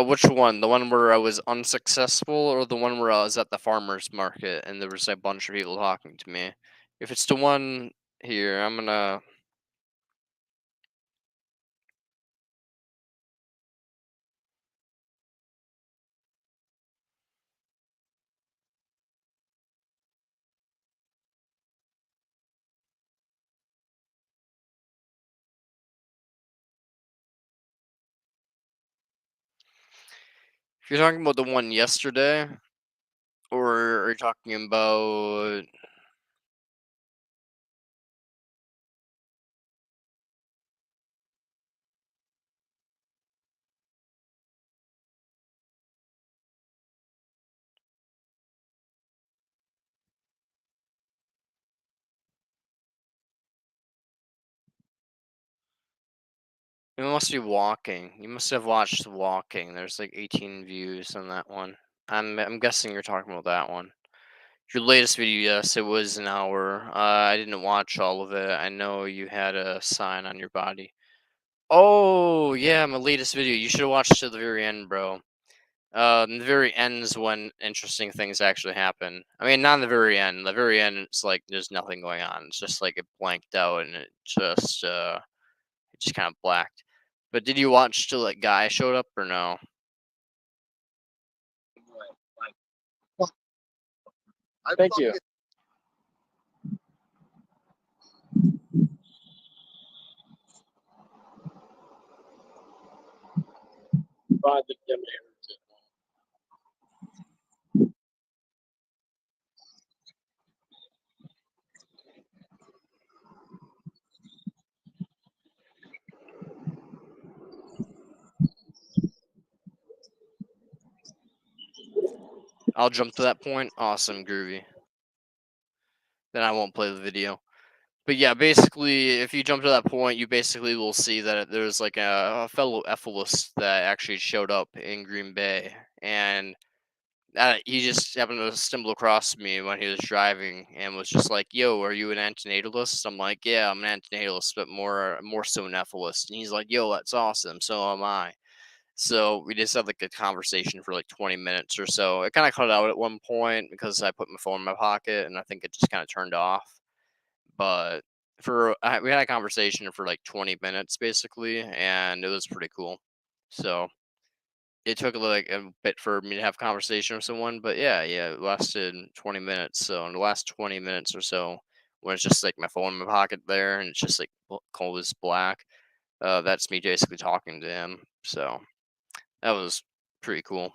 which one? The one where I was unsuccessful, or the one where I was at the farmer's market and there was a bunch of people talking to me? If it's the one here, I'm gonna. If you're talking about the one yesterday, or are you talking about? You must be walking. You must have watched walking. There's like 18 views on that one. I'm guessing you're talking about that one. Your latest video, yes, it was an hour. I didn't watch all of it. I know you had a sign on your body. Oh, yeah, my latest video. You should have watched to the very end, bro. The very end is when interesting things actually happen. I mean, not the very end. The very end, it's like there's nothing going on. It's just like it blanked out and it just kind of blacked. But did you watch till that guy showed up or no? Like, fuck. I Thank you. fucking Find the generator. I'll jump to that point. Awesome, groovy. Then I won't play the video. But yeah, basically, if you jump to that point, you basically will see that there's like a fellow Ephesus that actually showed up in Green Bay, and he just happened to stumble across me when he was driving and was just like, "Yo, are you an antinatalist?" I'm like, "Yeah, I'm an antinatalist, but more so an Ephesus." And he's like, "Yo, that's awesome. So am I." So we just had like a conversation for like 20 minutes or so. It kind of cut out at one point because I put my phone in my pocket and I think it just kind of turned off. But we had a conversation for like 20 minutes basically, and it was pretty cool. So it took like a bit for me to have a conversation with someone, but yeah, it lasted 20 minutes. So in the last 20 minutes or so, when it's just like my phone in my pocket there and it's just like cold as black, that's me basically talking to him. So that was pretty cool.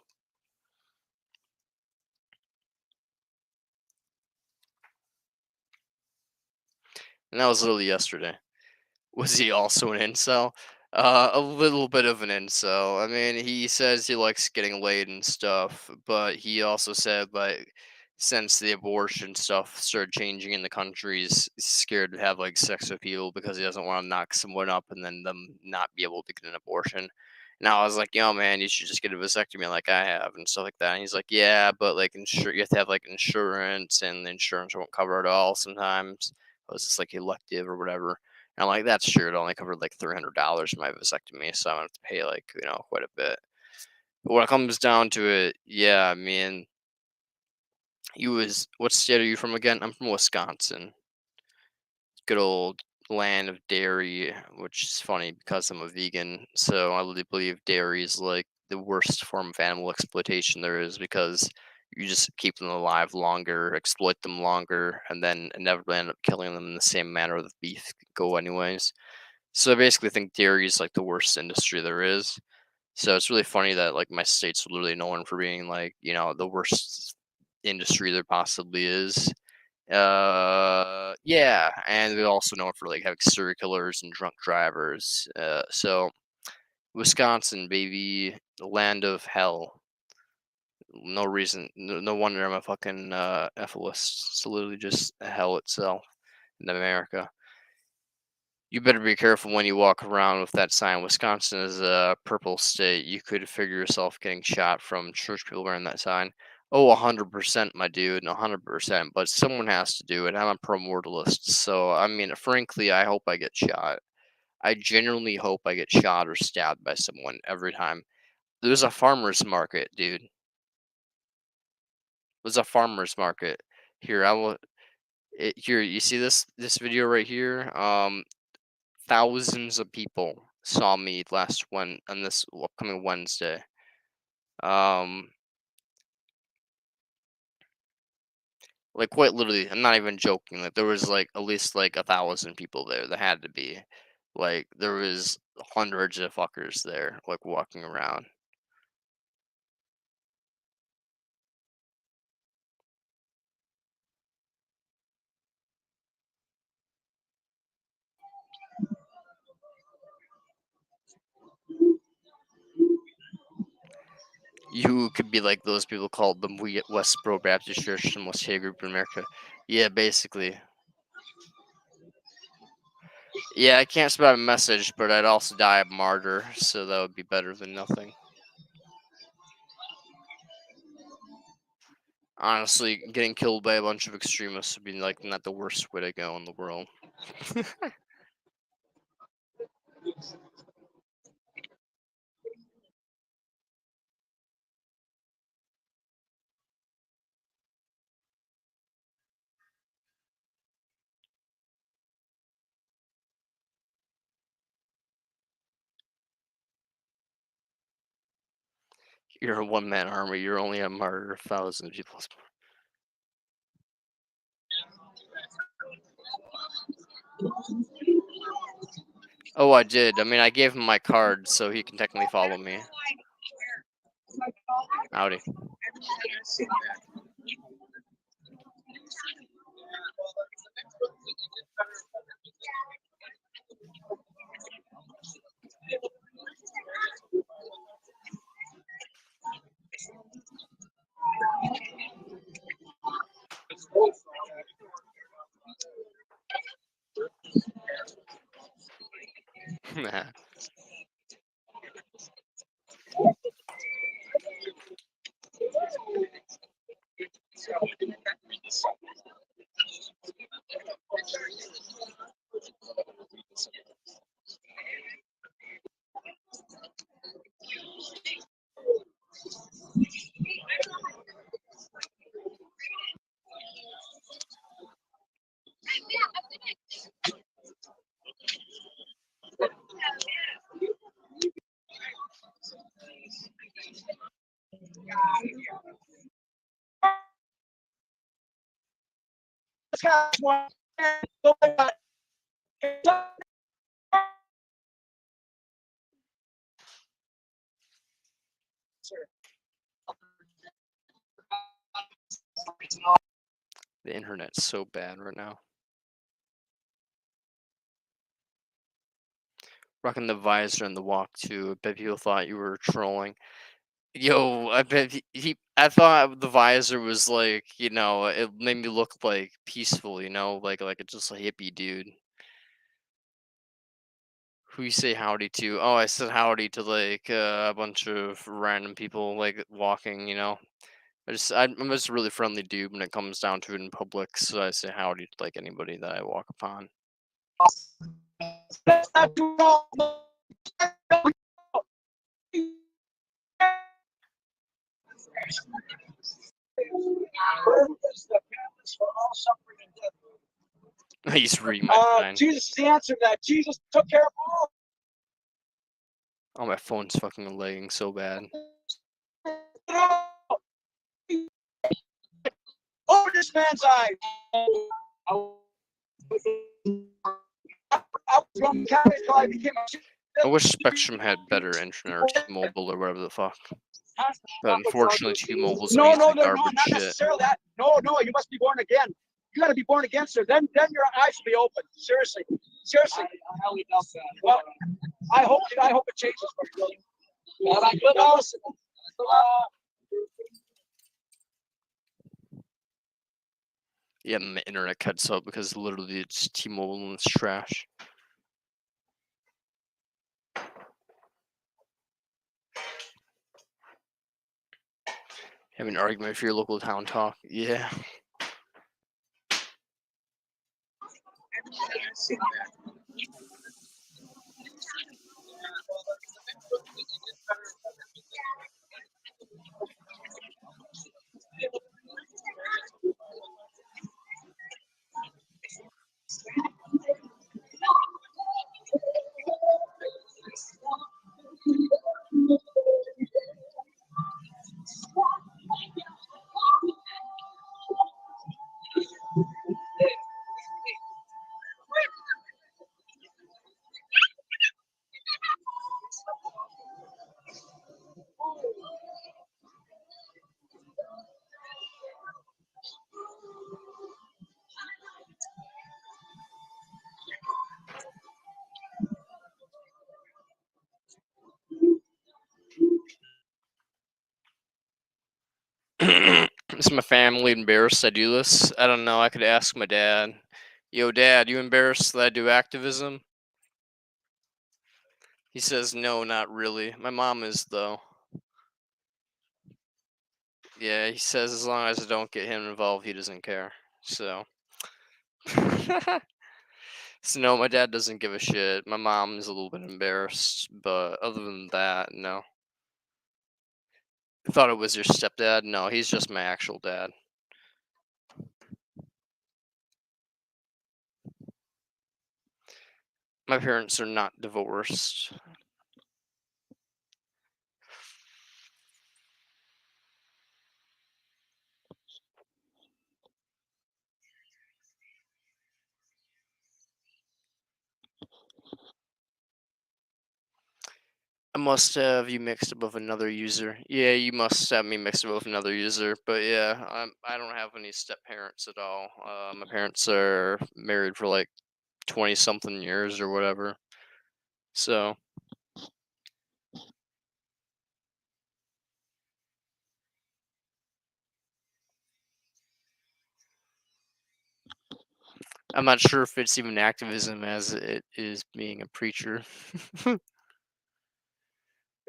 And that was literally yesterday. Was he also an incel? A little bit of an incel. I mean, he says he likes getting laid and stuff, but he also said like since the abortion stuff started changing in the country, he's scared to have like sex with people because he doesn't want to knock someone up and then them not be able to get an abortion. And I was like, yo, man, you should just get a vasectomy like I have and stuff like that. And he's like, yeah, but like you have to have like insurance, and the insurance won't cover it all sometimes. It was just like elective or whatever. And I'm like, that's true. It only covered like $300 for my vasectomy, so I'm gonna have to pay like quite a bit. But when it comes down to it, yeah, I mean, what state are you from again? I'm from Wisconsin, good old land of dairy, which is funny because I'm a vegan. So I really believe dairy is like the worst form of animal exploitation there is because you just keep them alive longer, exploit them longer, and then inevitably end up killing them in the same manner that beef could go anyways. So I basically think dairy is like the worst industry there is. So it's really funny that like my state's literally known for being like, the worst industry there possibly is. Yeah, and we also know for like having serial killers and drunk drivers. So Wisconsin, baby, the land of hell. No reason. No wonder I'm a fucking ethicist. It's literally just hell itself in America. You better be careful when you walk around with that sign. Wisconsin is a purple state. You could figure yourself getting shot from church people wearing that sign. Oh, 100%, my dude, 100%. But someone has to do it. I'm a primordialist, so I mean, frankly, I hope I get shot. I genuinely hope I get shot or stabbed by someone every time. There's a farmer's market, dude. There's a farmer's market. Here, I will. Here, you see this video right here? Thousands of people saw me last on this upcoming Wednesday. Um, like quite literally, I'm not even joking. Like there was like at least like 1,000 people there. There had to be. Like there was hundreds of fuckers there, like walking around. You could be like those people called the Westboro Baptist Church, the most hated group in America. Yeah, basically. Yeah, I can't spell a message, but I'd also die a martyr, so that would be better than nothing. Honestly, getting killed by a bunch of extremists would be like not the worst way to go in the world. You're a one-man army. You're only a martyr of thousands of people. Oh, I did. I mean, I gave him my card, so he can technically follow me. Howdy. The internet's so bad right now. Rocking the visor and the walk too. I bet people thought you were trolling. Yo, I bet I thought the visor was like, it made me look like peaceful, like a just a hippie dude. Who you say howdy to? Oh, I said howdy to like a bunch of random people like walking, I'm just a really friendly dude when it comes down to it in public, so I say howdy to like anybody that I walk upon. I used to read my sign. Jesus is the answer to that. Jesus took care of all. Oh, my phone's fucking lagging so bad. Over this man's eyes. I was from Canada until I became I wish Spectrum had better internet or T-Mobile or whatever the fuck. But unfortunately, T-Mobile's no, piece no, of no, garbage not shit. necessarily that. No, you must be born again. You got to be born again, sir. Then your eyes will be open. Seriously. Well, I hope it changes for you. But also, Yeah, my internet cuts out because literally it's T-Mobile and it's trash. Have an argument for your local town talk. Yeah. Is my family embarrassed I do this? I don't know. I could ask my dad. Yo, Dad, you embarrassed that I do activism? He says, no, not really. My mom is, though. Yeah, he says as long as I don't get him involved, he doesn't care. So. So, no, my dad doesn't give a shit. My mom is a little bit embarrassed, but other than that, no. I thought it was your stepdad. No, he's just my actual dad. My parents are not divorced. I must have you mixed up with another user. Yeah, you must have me mixed up with another user. But yeah, I don't have any step parents at all. My parents are married for like 20 something years or whatever. So I'm not sure if it's even activism as it is being a preacher.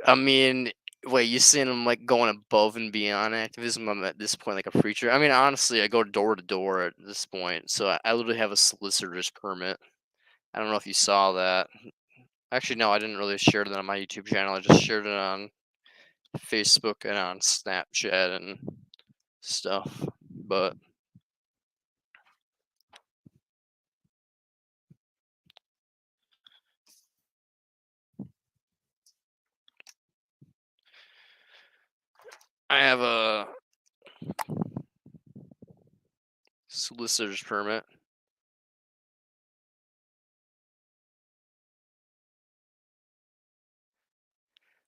I mean, wait, you saying I'm like going above and beyond activism? I'm at this point like a preacher. I mean, honestly, I go door to door at this point, so I literally have a solicitor's permit. I don't know if you saw that. Actually, no, I didn't really share that on my YouTube channel. I just shared it on Facebook and on Snapchat and stuff. But I have a solicitor's permit.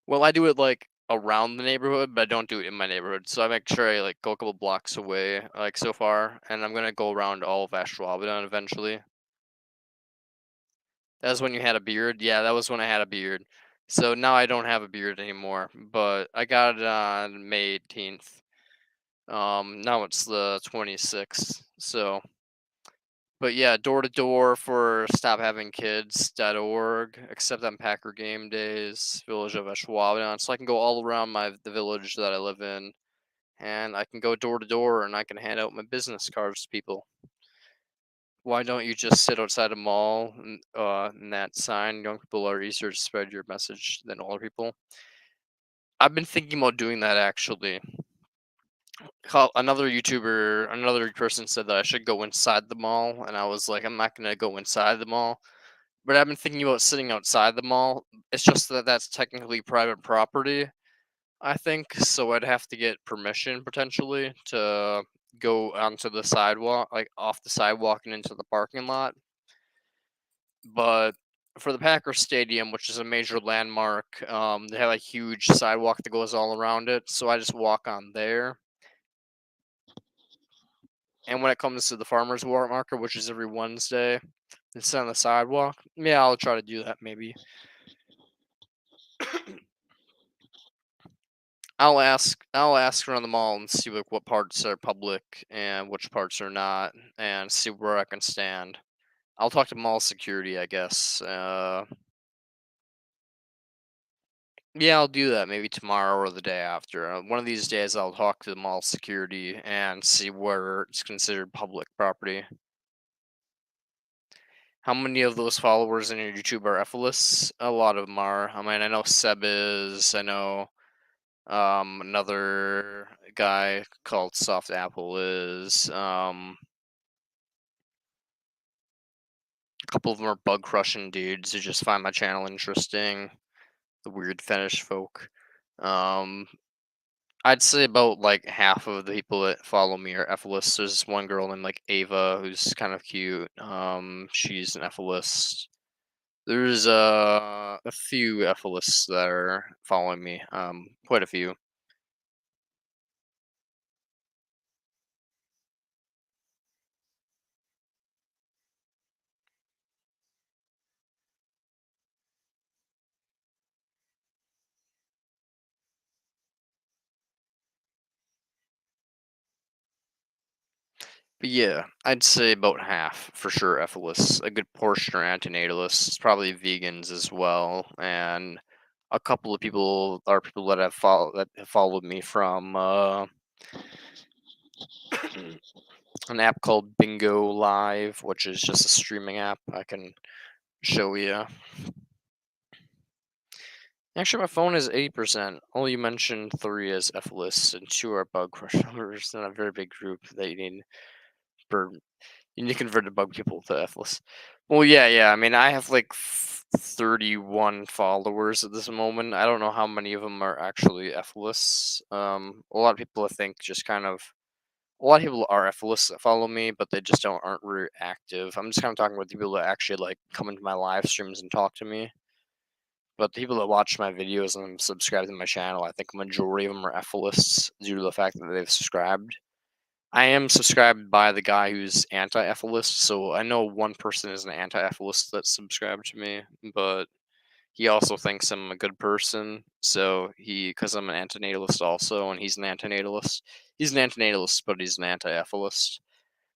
Well, I do it like around the neighborhood, but I don't do it in my neighborhood. So I make sure I like go a couple blocks away, like so far, and I'm gonna go around all of Ashwaubenon eventually. That was when you had a beard. Yeah, that was when I had a beard. So now I don't have a beard anymore, but I got it on May 18th. Now it's the 26th. So, but yeah, door to door for stophavingkids.org, except on Packer game days, Village of Ashwaubenon. So I can go all around the village that I live in, and I can go door to door and I can hand out my business cards to people. Why don't you just sit outside a mall and that sign? Young people are easier to spread your message than older people. I've been thinking about doing that actually. Another person said that I should go inside the mall, and I was like, I'm not gonna go inside the mall. But I've been thinking about sitting outside the mall. It's just that that's technically private property, I think. So I'd have to get permission potentially to go onto the sidewalk, like off the sidewalk and into the parking lot. But for the Packers Stadium, which is a major landmark, they have a huge sidewalk that goes all around it. So I just walk on there. And when it comes to the farmers market, which is every Wednesday, it's on the sidewalk. Yeah, I'll try to do that maybe. I'll ask around the mall and see like what parts are public and which parts are not, and see where I can stand. I'll talk to mall security, I guess. Yeah, I'll do that maybe tomorrow or the day after. One of these days, I'll talk to the mall security and see where it's considered public property. How many of those followers in your YouTube are F-lists? A lot of them are. I mean, I know Seb is. I know another guy called Soft Apple is. A couple of them are bug crushing dudes who just find my channel interesting. The weird fetish folk. Um, I'd say about like half of the people that follow me are F-lists. There's this one girl named like Ava who's kind of cute. She's an F-list. There's a few F-lists that are following me. Quite a few. But yeah, I'd say about half for sure F-lists. A good portion are antinatalists, probably vegans as well, and a couple of people are people that have followed me from an app called Bingo Live, which is just a streaming app. I can show you. Actually, my phone is 80%. All you mentioned 3 is F-lists and 2 are bug crush numbers. Not a very big group that for you need to convert to bug people to F-lists. Well, yeah. I mean, I have like 31 followers at this moment. I don't know how many of them are actually F-lists. A lot of people I think just kind of a lot of people are F-lists that follow me, but they just aren't very active. I'm just kind of talking about the people that actually like come into my live streams and talk to me. But the people that watch my videos and subscribe to my channel, I think a majority of them are F-lists due to the fact that they've subscribed. I am subscribed by the guy who's anti-F-list, so I know one person is an anti-F-list that's subscribed to me, but he also thinks I'm a good person. So because I'm an antinatalist also, and he's an antinatalist. He's an antinatalist, but he's an anti-F-list.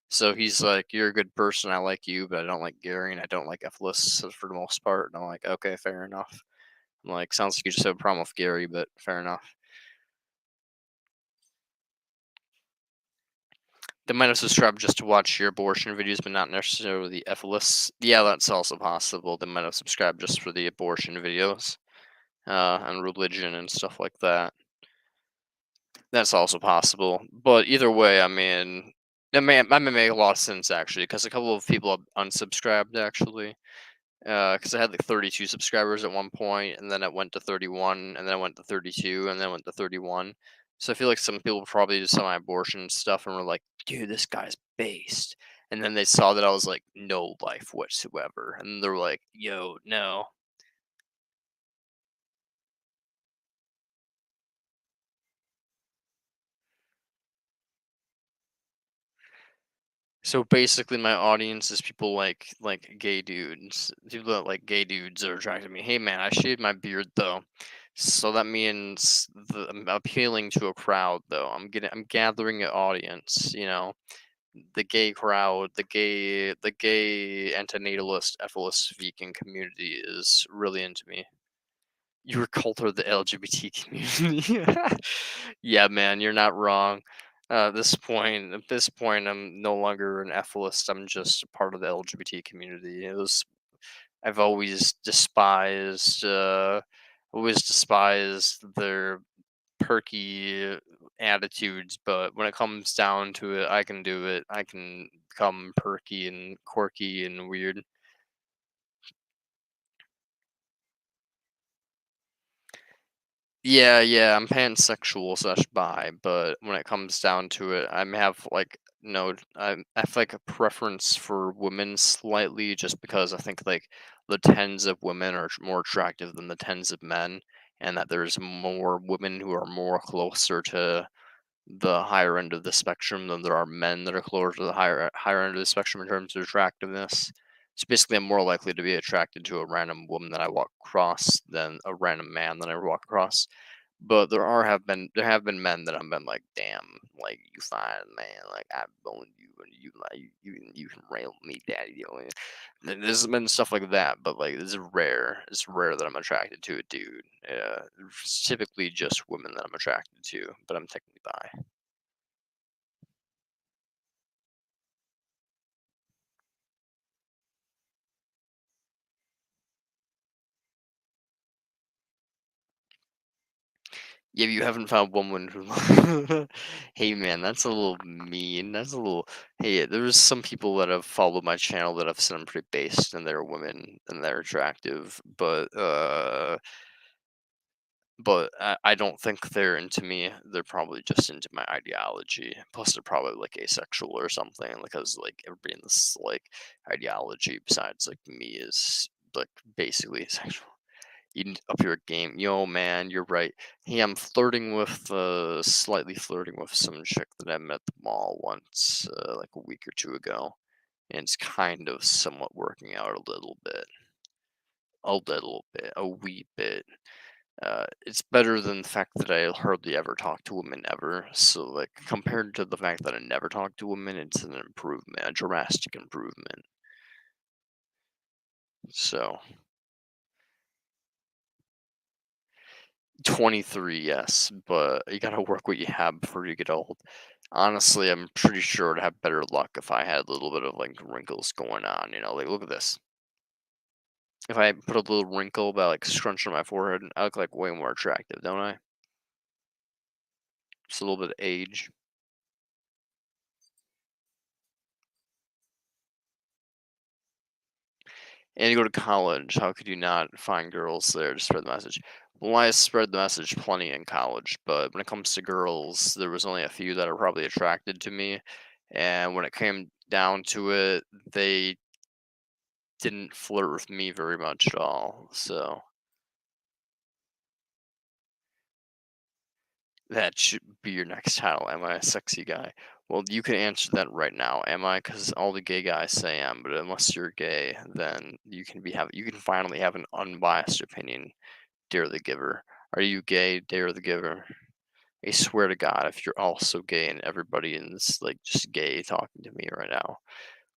So he's like, "You're a good person. I like you, but I don't like Gary, and I don't like F-lists for the most part." And I'm like, "Okay, fair enough." I'm like, "Sounds like you just have a problem with Gary, but fair enough." They might have subscribed just to watch your abortion videos, but not necessarily the F-lists. Yeah, that's also possible. They might have subscribed just for the abortion videos, and religion and stuff like that. That's also possible. But either way, I mean, that may make a lot of sense actually, because a couple of people have unsubscribed actually. Because I had like 32 subscribers at one point, and then it went to 31, and then it went to 32, and then it went to 31. So I feel like some people probably just saw my abortion stuff and were like, "Dude, this guy's based." And then they saw that I was like, no life whatsoever, and they're like, "Yo, no." So basically, my audience is people like gay dudes. People that like gay dudes are attracted to me. Hey man, I shaved my beard though, so that means I'm appealing to a crowd though. I'm gathering an audience. The gay crowd, the gay antinatalist, epilist vegan community is really into me. You're cult of the LGBT community. Yeah, man, you're not wrong. At this point, I'm no longer an ethicist. I'm just a part of the LGBT community. I've always despised their perky attitudes. But when it comes down to it, I can do it. I can become perky and quirky and weird. Yeah, I'm pansexual slash bi, but when it comes down to it, I have like no, I have like a preference for women slightly, just because I think like the tens of women are more attractive than the tens of men, and that there's more women who are more closer to the higher end of the spectrum than there are men that are closer to the higher end of the spectrum in terms of attractiveness. So basically, I'm more likely to be attracted to a random woman that I walk across than a random man that I walk across. But there have been men that I've been like, damn, like you fine man, like I bone you and you like you can rail me, daddy. You know, there's been stuff like that, but like this is rare. It's rare that I'm attracted to a dude. It's typically just women that I'm attracted to, but I'm technically bi. Yeah, you haven't found one woman who. Hey man, that's a little mean. That's a little. Hey, there's some people that have followed my channel that have said I'm pretty based and they're women and they're attractive, but I don't think they're into me. They're probably just into my ideology. Plus, they're probably like asexual or something because like everybody in this like ideology besides like me is like basically asexual. You need to up your game. Yo, man, you're right. Hey, I'm slightly flirting with some chick that I met at the mall once, like a week or two ago. And it's kind of somewhat working out a little bit. A wee bit. It's better than the fact that I hardly ever talk to women ever. So, like, compared to the fact that I never talk to women, it's an improvement, a drastic improvement. So, 23, yes, but you gotta work what you have before you get old. Honestly, I'm pretty sure I'd have better luck if I had a little bit of like wrinkles going on, like look at this. If I put a little wrinkle about like scrunch on my forehead, I look like way more attractive, don't I? Just a little bit of age. And you go to college, how could you not find girls there to spread the message? Well, I spread the message plenty in college, but when it comes to girls, there was only a few that are probably attracted to me. And when it came down to it, they didn't flirt with me very much at all. So that should be your next title. Am I a sexy guy? Well, you can answer that right now. Am I? Because all the gay guys say I am, but unless you're gay, then you can finally have an unbiased opinion. Dare the Giver. Are you gay? Dare the Giver. I swear to God, if you're also gay and everybody is like just gay talking to me right now,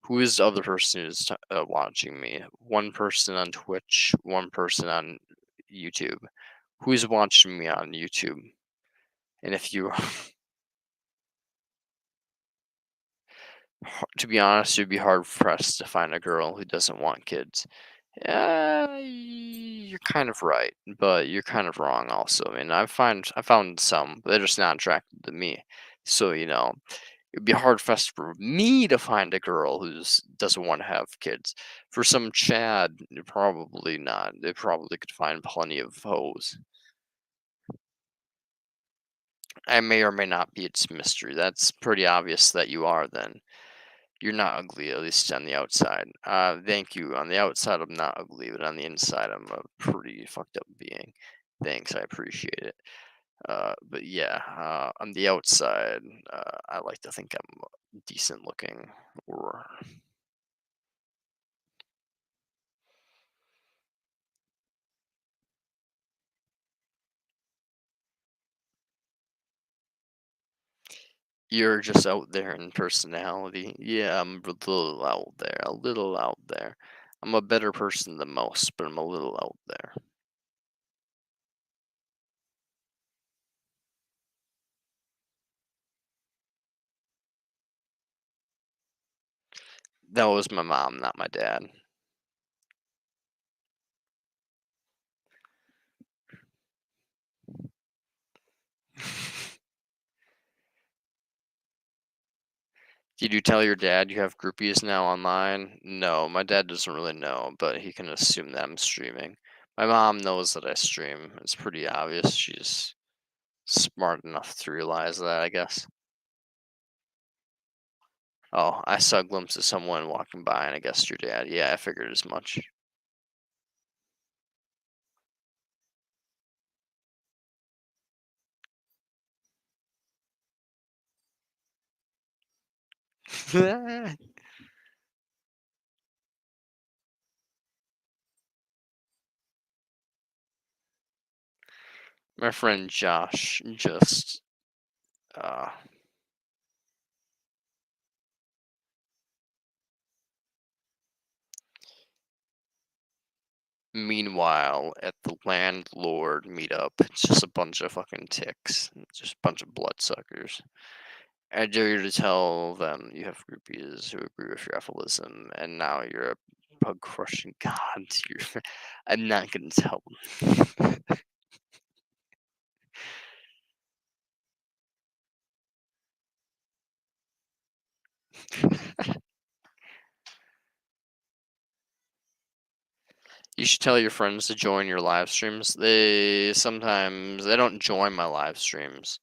who is the other person who's watching me? One person on Twitch, one person on YouTube. Who's watching me on YouTube? And if you, to be honest, you'd be hard pressed to find a girl who doesn't want kids. You're kind of right, but you're kind of wrong also. I mean, I found some, but they're just not attracted to me. So, it'd be hard fast for me to find a girl who doesn't want to have kids. For some Chad, probably not. They probably could find plenty of hoes. I may or may not be its mystery. That's pretty obvious that you are then. You're not ugly, at least on the outside. Thank you. On the outside, I'm not ugly, but on the inside, I'm a pretty fucked up being. Thanks, I appreciate it. But yeah, on the outside, I like to think I'm decent looking, or you're just out there in personality. Yeah, I'm a little out there, a little out there. I'm a better person than most, but I'm a little out there. That was my mom, not my dad. Did you tell your dad you have groupies now online? No, my dad doesn't really know, but he can assume that I'm streaming. My mom knows that I stream. It's pretty obvious. She's smart enough to realize that, I guess. Oh, I saw a glimpse of someone walking by, and I guessed your dad. Yeah, I figured as much. My friend Josh just uh meanwhile at the landlord meetup, it's just a bunch of fucking ticks, just a bunch of bloodsuckers. I dare you to tell them you have groupies who agree with your apholism, and now you're a bug crushing god to your I'm not gonna tell them. You should tell your friends to join your live streams. They don't join my live streams.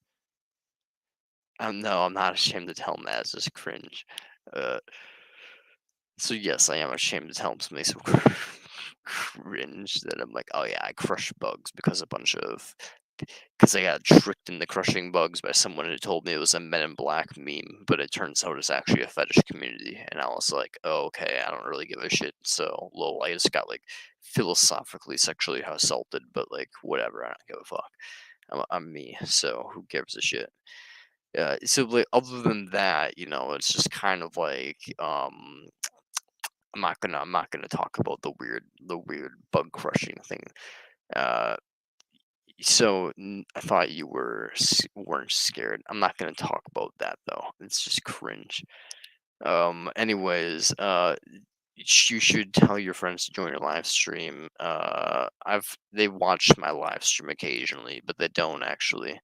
No, I'm not ashamed to tell them that. It's just cringe. Uh, so yes, I am ashamed to tell them something so cringe that I'm like, oh yeah, I crush bugs because I got tricked into crushing bugs by someone who told me it was a Men in Black meme, but it turns out it's actually a fetish community, and I was like, oh okay, I don't really give a shit. So lol, I just got like philosophically sexually assaulted, but like whatever, I don't give a fuck. I'm me, so who gives a shit? So like, other than that, it's just kind of like I'm not gonna talk about the weird bug crushing thing. Uh, I thought you weren't scared. I'm not gonna talk about that though. It's just cringe. Anyways, you should tell your friends to join your live stream. They watch my live stream occasionally, but they don't actually.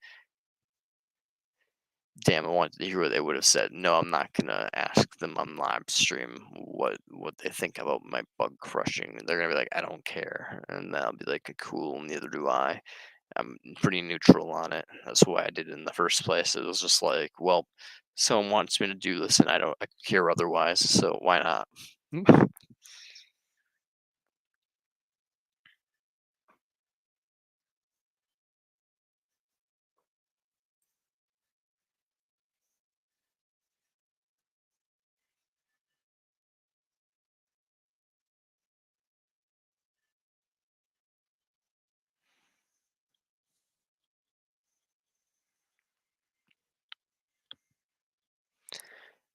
Damn, I wanted to hear what they would have said. No, I'm not gonna ask them on live stream what they think about my bug crushing. They're gonna be like, I don't care, and I'll be like, cool, neither do I. I'm pretty neutral on it. That's why I did it in the first place. It was just like, well, someone wants me to do this, and I care otherwise, so why not?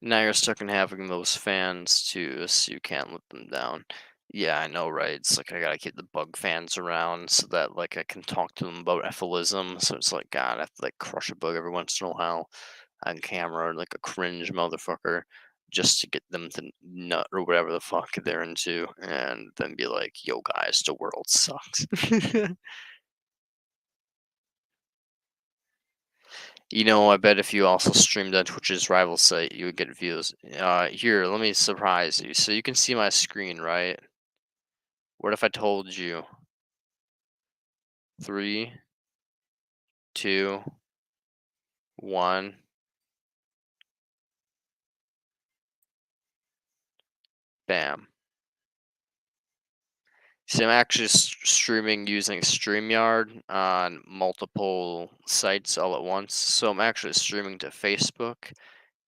Now you're stuck in having those fans too, so you can't let them down. Yeah, I know, right? It's like I gotta keep the bug fans around so that like I can talk to them about ephilism. So it's like God, I have to like crush a bug every once in a while on camera, like a cringe motherfucker, just to get them to nut or whatever the fuck they're into, and then be like, "Yo, guys, the world sucks." I bet if you also streamed on Twitch's rival site, you would get views. Here, let me surprise you. So you can see my screen, right? What if I told you three, two, one, bam. See, I'm actually streaming using StreamYard on multiple sites all at once. So I'm actually streaming to Facebook,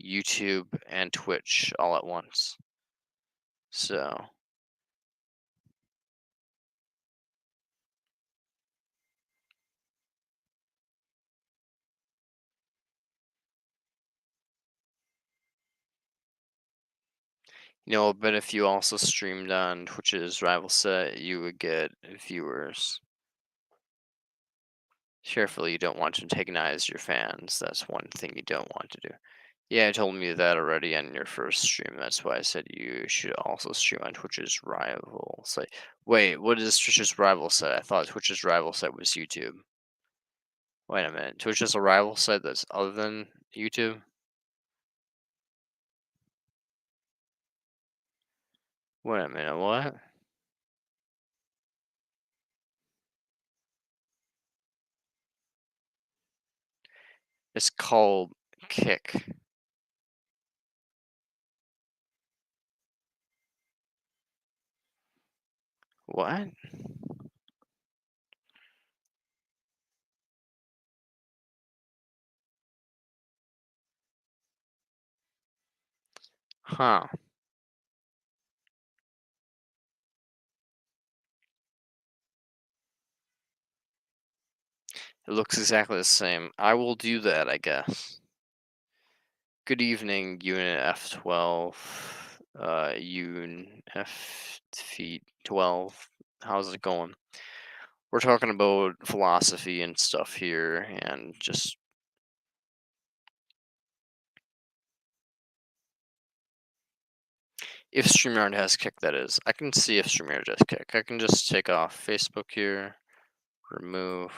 YouTube, and Twitch all at once. So, but if you also streamed on Twitch's rival set, you would get viewers. Carefully, you don't want to antagonize your fans. That's one thing you don't want to do. Yeah, you told me that already on your first stream. That's why I said you should also stream on Twitch's rival site. Wait, what is Twitch's rival site? I thought Twitch's rival site was YouTube. Wait a minute. Twitch is a rival site that's other than YouTube? Wait a minute, what? It's called Kick. What? Huh. It looks exactly the same. I will do that, I guess. Good evening, Unit F12. Unit F feet 12. How's it going? We're talking about philosophy and stuff here, and just if StreamYard has kick, that is. I can see if StreamYard has kick. I can just take off Facebook here, remove.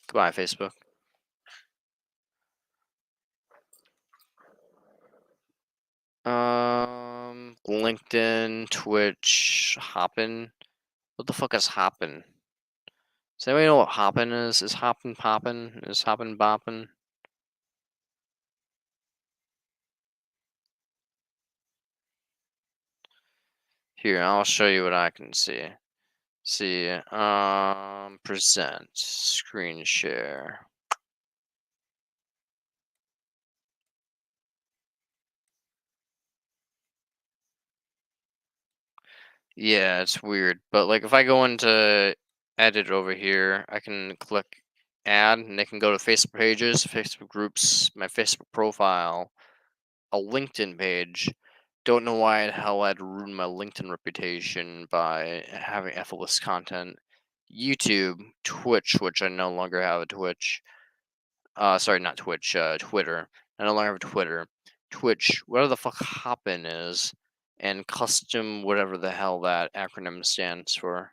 Goodbye, Facebook. LinkedIn, Twitch, Hoppin. What the fuck is Hoppin? Does anybody know what Hoppin is? Is Hoppin poppin? Is Hoppin boppin? Here, I'll show you what I can see. See, present, screen share. Yeah, it's weird, but like if I go into edit over here, I can click add and they can go to Facebook pages, Facebook groups, my Facebook profile, a LinkedIn page. Don't know why the hell I'd ruin my LinkedIn reputation by having effortless content. YouTube, Twitch, which I no longer have a Twitch. Sorry, not Twitch, Twitter. I no longer have Twitter. Twitch, whatever the fuck Hoppin is, and custom, whatever the hell that acronym stands for.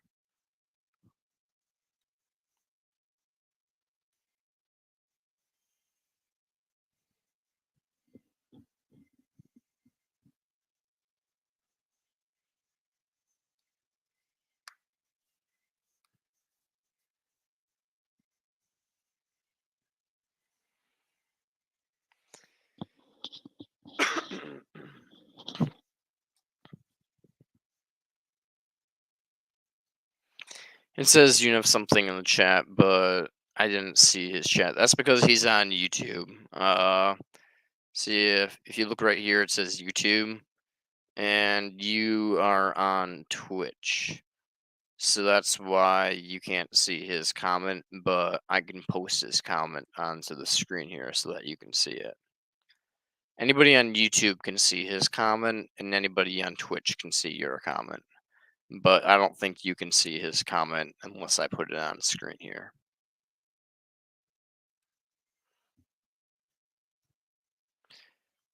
It says you have something in the chat, but I didn't see his chat. That's because he's on YouTube. See if you look right here, it says YouTube, and you are on Twitch. So that's why you can't see his comment, but I can post his comment onto the screen here so that you can see it. Anybody on YouTube can see his comment, and anybody on Twitch can see your comment. But I don't think you can see his comment unless I put it on the screen here.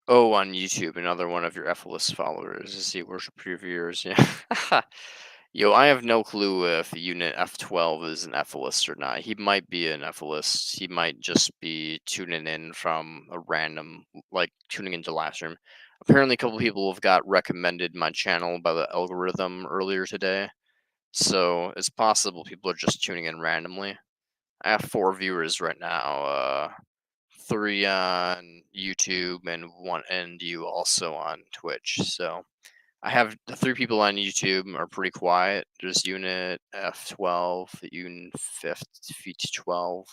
Oh, on YouTube, another one of your effortless followers is he worship your viewers. Yeah. Yo, I have no clue if Unit F12 is an effortless or not. He might be an effortless. He might just be tuning in from a random, like tuning into live stream. Apparently, a couple people have got recommended my channel by the algorithm earlier today. So it's possible people are just tuning in randomly. I have 4 viewers right now. 3 on YouTube and you also on Twitch. So I have the 3 people on YouTube are pretty quiet. There's Unit F12, Unit 5th Feet 12,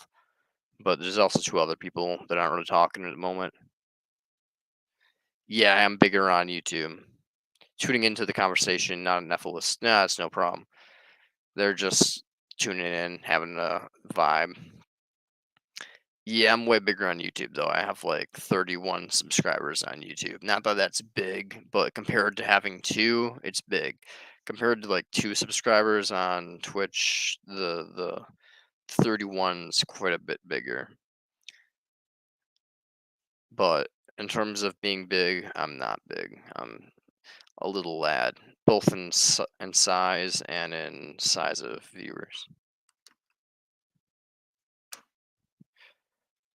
but there's also 2 other people that aren't really talking at the moment. Yeah, I am bigger on YouTube. Tuning into the conversation, not a Nephilis. Nah, it's no problem. They're just tuning in, having a vibe. Yeah, I'm way bigger on YouTube though. I have like 31 subscribers on YouTube. Not that that's big, but compared to having 2, it's big. Compared to like 2 subscribers on Twitch, the 31's quite a bit bigger. But in terms of being big, I'm not big. I'm a little lad, both in size and in size of viewers.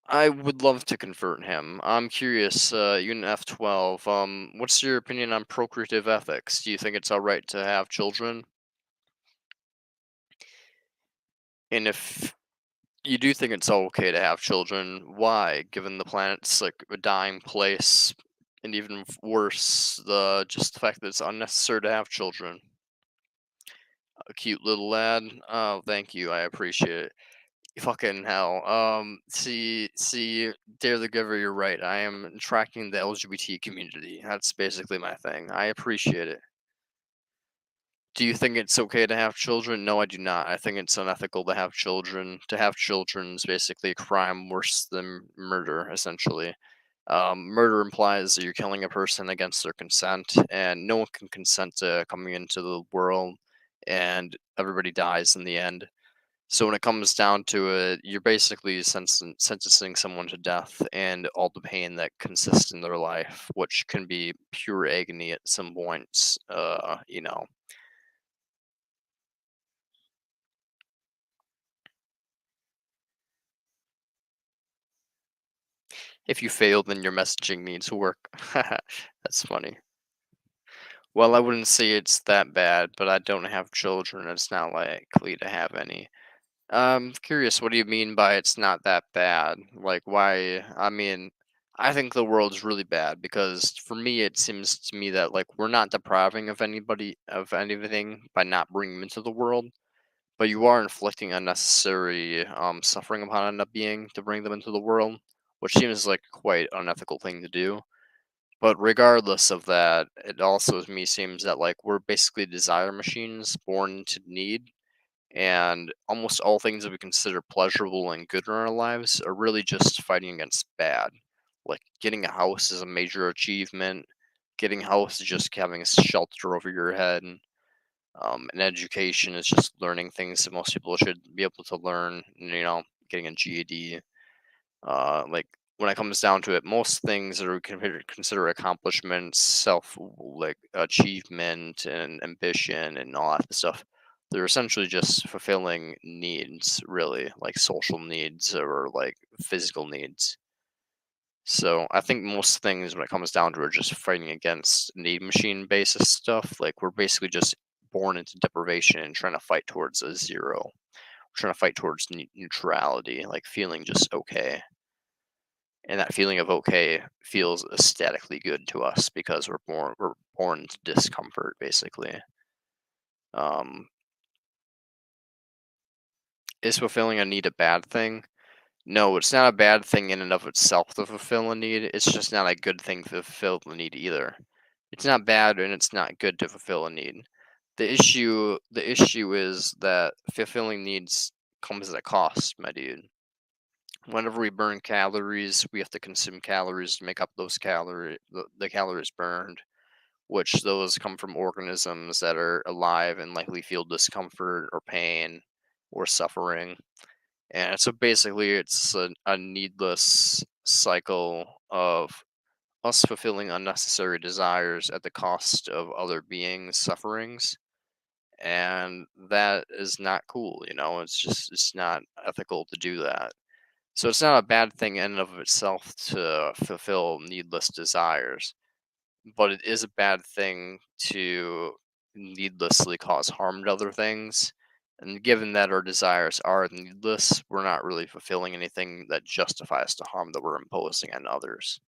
I would love to convert him. I'm curious, Unit F12, what's your opinion on procreative ethics? Do you think it's alright to have children? And if you do think it's okay to have children, why? Given the planet's like a dying place, and even worse, just the fact that it's unnecessary to have children. A cute little lad. Oh, thank you. I appreciate it. Fucking hell. Dare the Giver, you're right. I am tracking the LGBT community. That's basically my thing. I appreciate it. Do you think it's okay to have children? No, I do not. I think it's unethical to have children. To have children is basically a crime worse than murder, essentially. Murder implies that you're killing a person against their consent, and no one can consent to coming into the world, and everybody dies in the end. So when it comes down to it, you're basically sentencing someone to death and all the pain that consists in their life, which can be pure agony at some points. If you fail, then your messaging needs work. That's funny. Well, I wouldn't say it's that bad, but I don't have children. It's not likely to have any. Curious, what do you mean by it's not that bad? Like, why? I mean, I think the world's really bad because for me, it seems to me that like we're not depriving of anybody of anything by not bringing them into the world, but you are inflicting unnecessary suffering upon a being to bring them into the world, which seems like quite unethical thing to do. But regardless of that, it also to me seems that like we're basically desire machines born to need, and almost all things that we consider pleasurable and good in our lives are really just fighting against bad. Like getting a house is a major achievement. Getting a house is just having a shelter over your head. And education is just learning things that most people should be able to learn. Getting a GED. Like when it comes down to it, most things that are consider accomplishments, self like achievement and ambition and all that stuff, they're essentially just fulfilling needs, really, like social needs or like physical needs. So I think most things when it comes down to it are just fighting against need machine basis stuff. Like we're basically just born into deprivation and trying to fight towards a zero. We're trying to fight towards neutrality, like feeling just okay, and that feeling of okay feels aesthetically good to us because we're born to discomfort basically. um is fulfilling a need a bad thing? No, it's not a bad thing in and of itself to fulfill a need. It's just not a good thing to fulfill the need either. It's not bad and it's not good to fulfill a need. The issue is that fulfilling needs comes at a cost, my dude. Whenever we burn calories, we have to consume calories to make up the calories burned, which those come from organisms that are alive and likely feel discomfort or pain or suffering. And so basically, it's a needless cycle of us fulfilling unnecessary desires at the cost of other beings' sufferings. And that is not cool, it's not ethical to do that. So it's not a bad thing in and of itself to fulfill needless desires, but it is a bad thing to needlessly cause harm to other things. And given that our desires are needless, we're not really fulfilling anything that justifies the harm that we're imposing on others.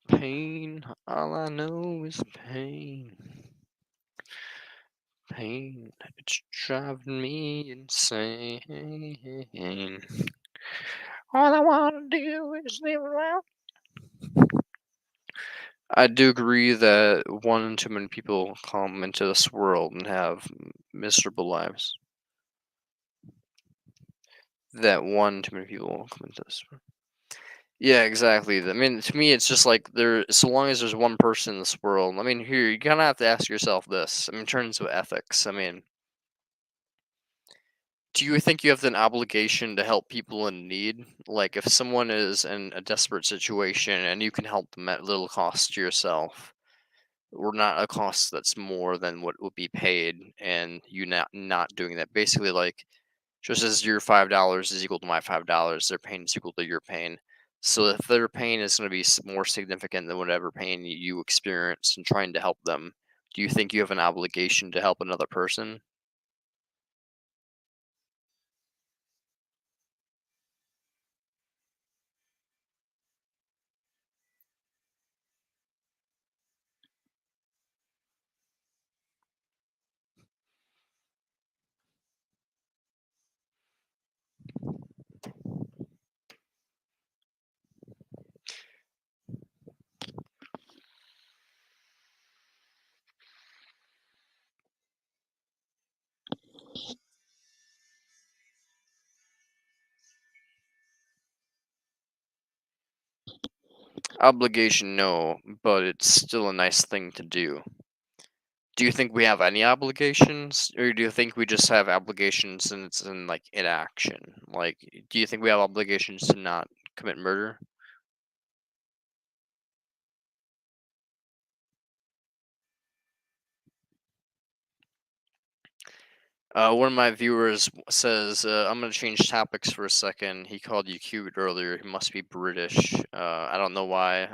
Pain, all I know is pain. Pain, it's driving me insane. All I want to do is live around. I do agree that one too many people come into this world and have miserable lives. That one too many people come into this world. Yeah, exactly. I mean, to me, it's just like so long as there's one person in this world. I mean, here you kind of have to ask yourself this. I mean, in terms of ethics. I mean, do you think you have an obligation to help people in need? Like, if someone is in a desperate situation and you can help them at little cost to yourself, or not a cost that's more than what would be paid, and you not doing that. Basically, like just as your $5 is equal to my $5, their pain is equal to your pain. So if their pain is going to be more significant than whatever pain you experience in trying to help them, do you think you have an obligation to help another person? Obligation, no, but it's still a nice thing to do. Do you think we have any obligations, or do you think we just have obligations and it's in like inaction? Like, do you think we have obligations to not commit murder? One of my viewers says, "I'm gonna change topics for a second. He called you cute earlier. He must be British. I don't know why.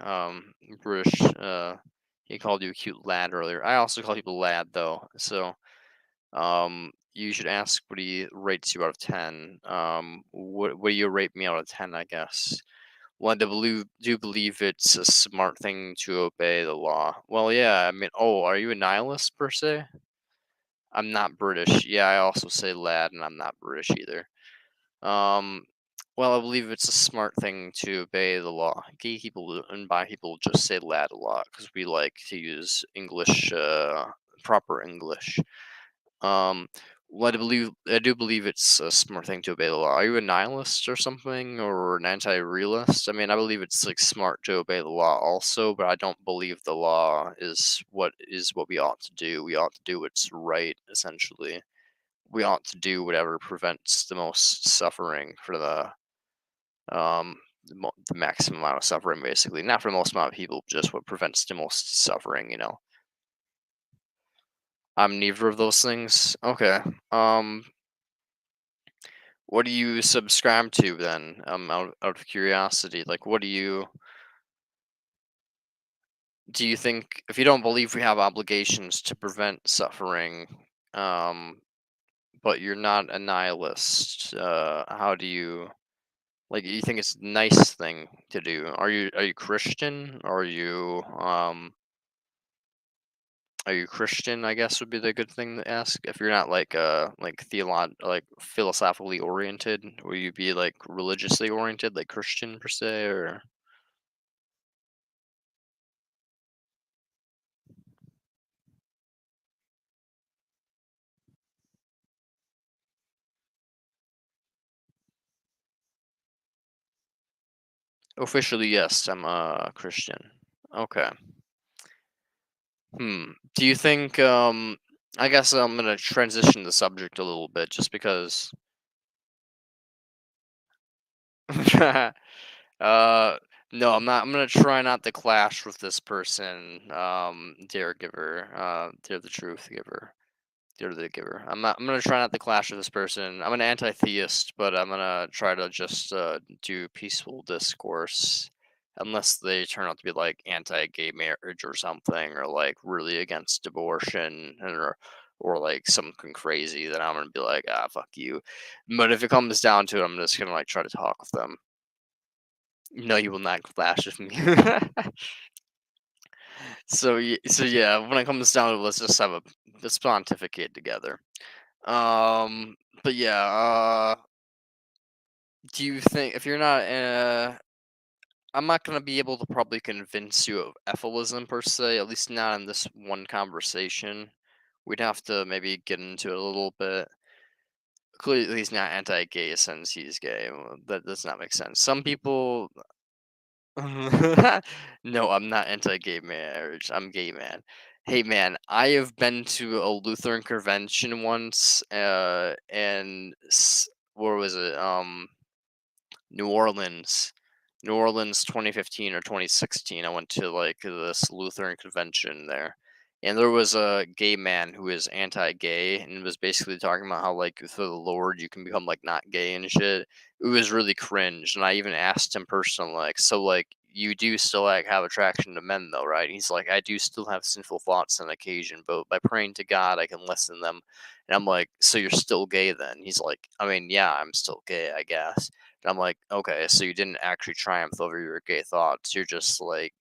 British. He called you a cute lad earlier. I also call people lad though. So, you should ask what he rates you out of 10. What do you rate me out of 10? I guess. Well, do believe it's a smart thing to obey the law. Well, yeah. I mean, oh, are you a nihilist per se? I'm not British. Yeah, I also say lad, and I'm not British either. Um, well, I believe it's a smart thing to obey the law. Gay people and bi people just say lad a lot because we like to use English, proper English. Um, well, I do believe it's a smart thing to obey the law. Are you a nihilist or something, or an anti-realist? I mean, I believe it's like smart to obey the law also, but I don't believe the law is what we ought to do. We ought to do what's right, essentially. We ought to do whatever prevents the most suffering for the maximum amount of suffering, basically. Not for the most amount of people, just what prevents the most suffering. I'm neither of those things. Okay. Um, what do you subscribe to then? Out of curiosity, like, what do you think? If you don't believe we have obligations to prevent suffering, um, but you're not a nihilist, how do you like? You think it's a nice thing to do? Are you Christian? Are you Christian? I guess would be the good thing to ask. If you're not like philosophically oriented, will you be like religiously oriented, like Christian per se, or officially yes, I'm a Christian. Okay. Do you think I guess I'm gonna transition the subject a little bit just because uh no, I'm not. I'm gonna try not to clash with this person, Dare Giver, Dare the Truth Giver. They're the giver. I'm gonna try not to clash with this person. I'm an anti-theist, but I'm gonna try to just do peaceful discourse, unless they turn out to be like anti-gay marriage or something, or like really against abortion, or like something crazy. Then I'm gonna be like, ah, fuck you. But if it comes down to it, I'm just gonna like try to talk with them. No, you will not clash with me. So yeah, when it comes down to it, let's just have let's pontificate together. Um, but yeah, do you think if you're not, I'm not gonna be able to probably convince you of ethylism per se, at least not in this one conversation. We'd have to maybe get into it a little bit. Clearly, he's not anti-gay since he's gay. That does not make sense. Some people. No, I'm not anti-gay marriage. I'm gay, man. Hey, man, I have been to a Lutheran convention once, and where was it? New Orleans, 2015 or 2016. I went to like this Lutheran convention there. and there was a gay man who was anti-gay and was basically talking about how like through the Lord you can become like not gay and shit. It was really cringe, and I even asked him personally, like, so like you do still like have attraction to men though, right? He's like, I do still have sinful thoughts on occasion, but by praying to God, I can lessen them. And I'm like, so you're still gay then? He's like, I mean, yeah, I'm still gay, I guess. And I'm like, okay, so you didn't actually triumph over your gay thoughts. You're just like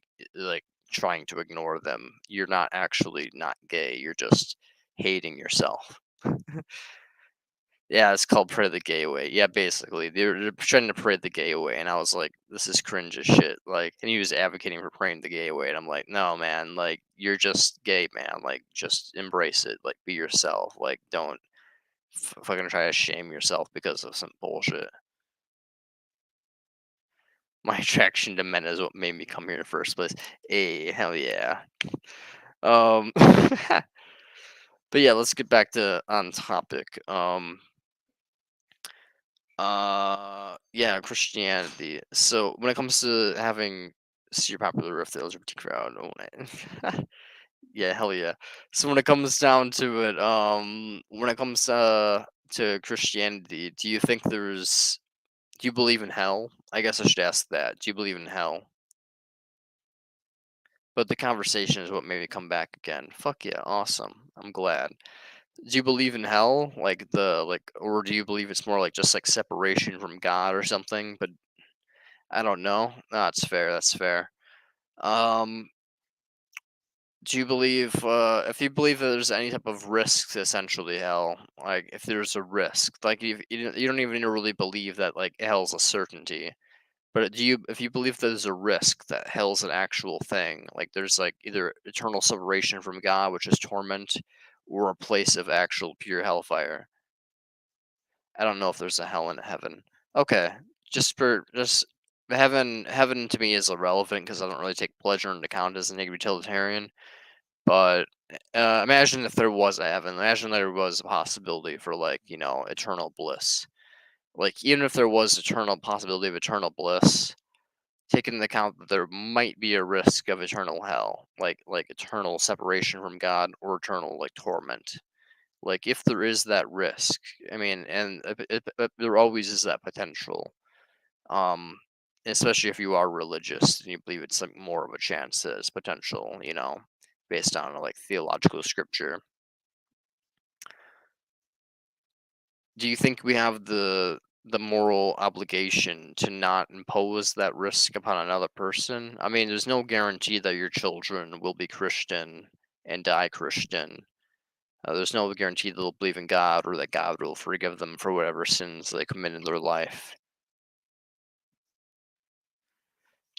trying to ignore them. You're not actually not gay. You're just hating yourself. Yeah, it's called pray the gay away. Yeah, basically, they're trying to pray the gay away, and I was like, this is cringe as shit. Like, and he was advocating for praying the gay away, and I'm like, no, man, like you're just gay, man. Like, just embrace it. Like, be yourself. Like, don't fucking try to shame yourself because of some bullshit. My attraction to men is what made me come here in the first place. Hey, hell yeah. Um, but yeah, let's get back to on topic. Yeah, Christianity. So when it comes to having super popular with the LGBT crowd, oh man. Yeah, hell yeah. So when it comes down to it, when it comes to Christianity, do you believe in hell? I guess I should ask that. Do you believe in hell? But the conversation is what made me come back again. Fuck yeah, awesome. I'm glad. Do you believe in hell? Or do you believe it's more like just like separation from God or something? But I don't know. No, that's fair. That's fair. Um, do you believe if you believe that there's any type of risk to essentially hell, like if there's a risk, like you don't even really believe that like hell's a certainty. But if you believe there's a risk that hell's an actual thing, like there's like either eternal separation from God, which is torment, or a place of actual pure hellfire. I don't know if there's a hell and a heaven. Okay, just heaven to me is irrelevant because I don't really take pleasure in the count as a negative utilitarian. But imagine if there was a heaven. Imagine there was a possibility for like eternal bliss. Like even if there was eternal possibility of eternal bliss, taking into account that there might be a risk of eternal hell, like eternal separation from God or eternal like torment. Like if there is that risk, I mean, and there always is that potential. Um, Especially if you are religious and you believe it's like more of a chance that it's potential, based on like theological scripture. Do you think we have the moral obligation to not impose that risk upon another person? I mean, there's no guarantee that your children will be Christian and die Christian. There's no guarantee they'll believe in God or that God will forgive them for whatever sins they commit in their life.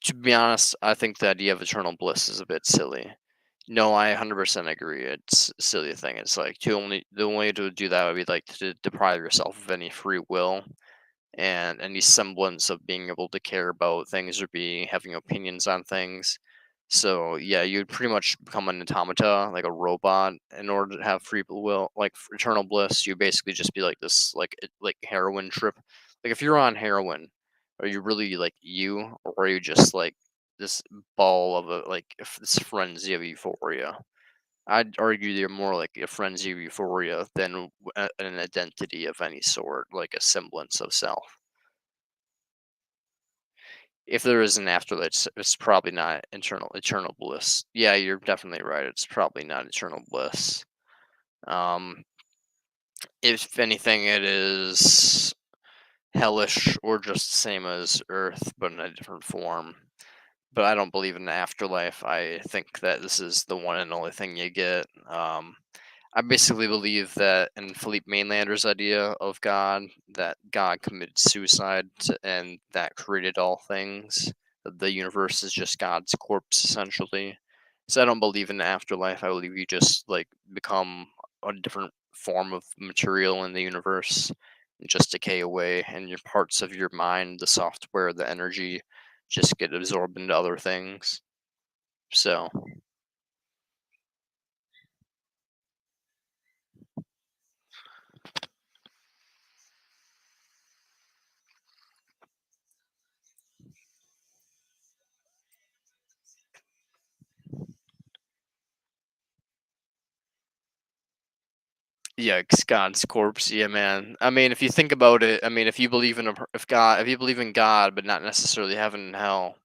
To be honest, I think the idea of eternal bliss is a bit silly. No, I 100% agree. It's a silly thing. It's like the only way to do that would be like to deprive yourself of any free will and any semblance of being able to care about things or having opinions on things. So yeah, you'd pretty much become an automata, like a robot, in order to have free will, like for eternal bliss. You basically just be like this, like heroin trip. Like if you're on heroin, are you really like you, or are you just like this ball of this frenzy of euphoria? I'd argue you're more like a frenzy of euphoria than an identity of any sort, like a semblance of self. If there is an afterlife, it's probably not eternal bliss. Yeah, you're definitely right. It's probably not eternal bliss. Um, if anything, it is hellish or just the same as Earth, but in a different form. But I don't believe in the afterlife. I think that this is the one and only thing you get. I basically believe that in Philippe Mainlander's idea of God, that God committed suicide and that created all things. That the universe is just God's corpse, essentially. So I don't believe in the afterlife. I believe you just like become a different form of material in the universe and just decay away, and your parts of your mind, the software, the energy, just get absorbed into other things. So Yikes, God's corpse. Yeah, man. I mean, if you think about it, I mean, if you believe in if you believe in God, but not necessarily heaven and hell,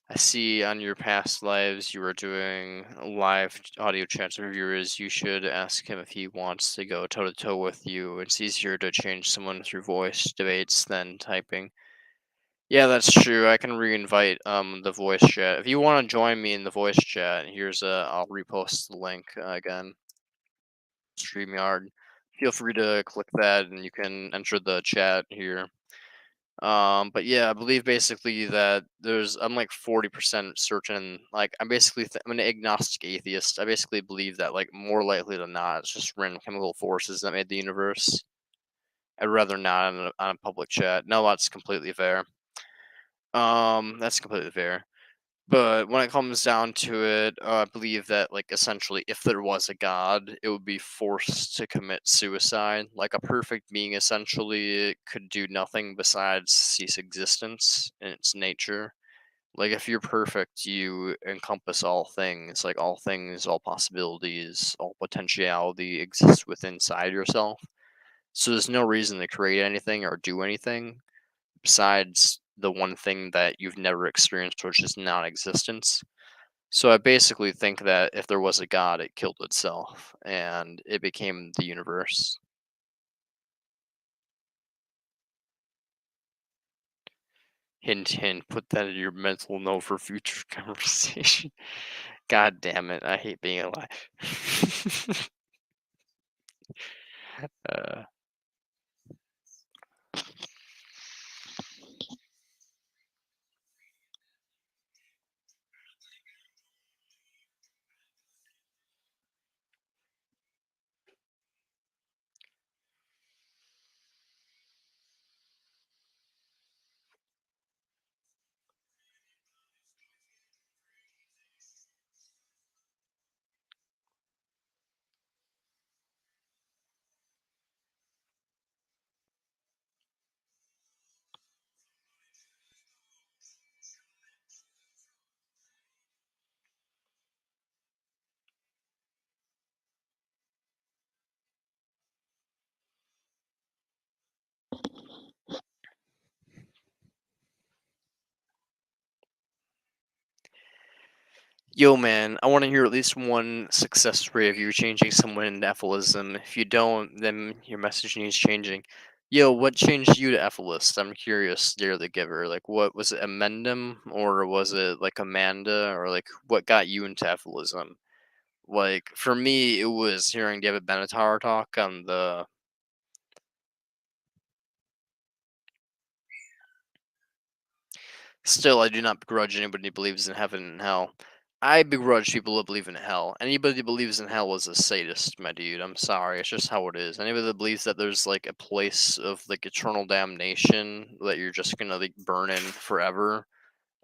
I see on your past lives you were doing live audio chats with viewers. You should ask him if he wants to go toe to toe with you. It's easier to change someone through voice debates than typing. Yeah, that's true. I can re-invite the voice chat. If you want to join me in the voice chat, I'll repost the link again. StreamYard. Feel free to click that and you can enter the chat here. But yeah, I believe basically that I'm like 40% certain. Like I'm an agnostic atheist. I basically believe that like more likely than not, it's just random chemical forces that made the universe. I'd rather not on a public chat. No, that's completely fair. That's completely fair. But when it comes down to it, I believe that, like, essentially, if there was a god, it would be forced to commit suicide. Like, a perfect being essentially could do nothing besides cease existence in its nature. Like, if you're perfect, you encompass all things. Like, all things, all possibilities, all potentiality exists within inside yourself. So there's no reason to create anything or do anything besides the one thing that you've never experienced, which is non-existence. So I basically think that if there was a god, it killed itself and it became the universe. Hint, hint. Put that in your mental note for future conversation. God damn it! I hate being alive. uh, Yo, man, I want to hear at least one success story of you changing someone into Ephilism. If you don't, then your message needs changing. Yo, what changed you to Ephilis? I'm curious, dear the giver. Like, what was it, Amendum, or was it like Amanda, or like what got you into Ephilism? Like, for me, it was hearing David Benatar talk on the. Still, I do not begrudge anybody who believes in heaven and hell. I begrudge people who believe in hell. Anybody who believes in hell is a sadist, my dude. I'm sorry. It's just how it is. Anybody that believes that there's like a place of like eternal damnation that you're just gonna like burn in forever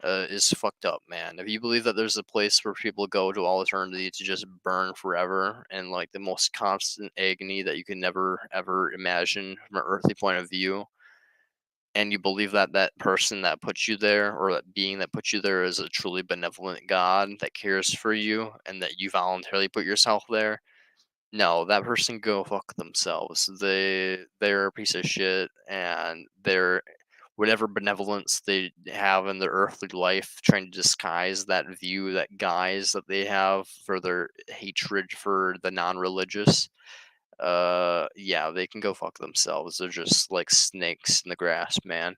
is fucked up, man. If you believe that there's a place where people go to all eternity to just burn forever and like the most constant agony that you can never ever imagine from an earthly point of view, and you believe that that person that puts you there or that being that puts you there is a truly benevolent God that cares for you and that you voluntarily put yourself there, no, that person can go fuck themselves. They're a piece of shit and they're whatever benevolence they have in their earthly life trying to disguise that view, that guise that they have for their hatred for the non-religious. Yeah, they can go fuck themselves. They're just like snakes in the grass, man.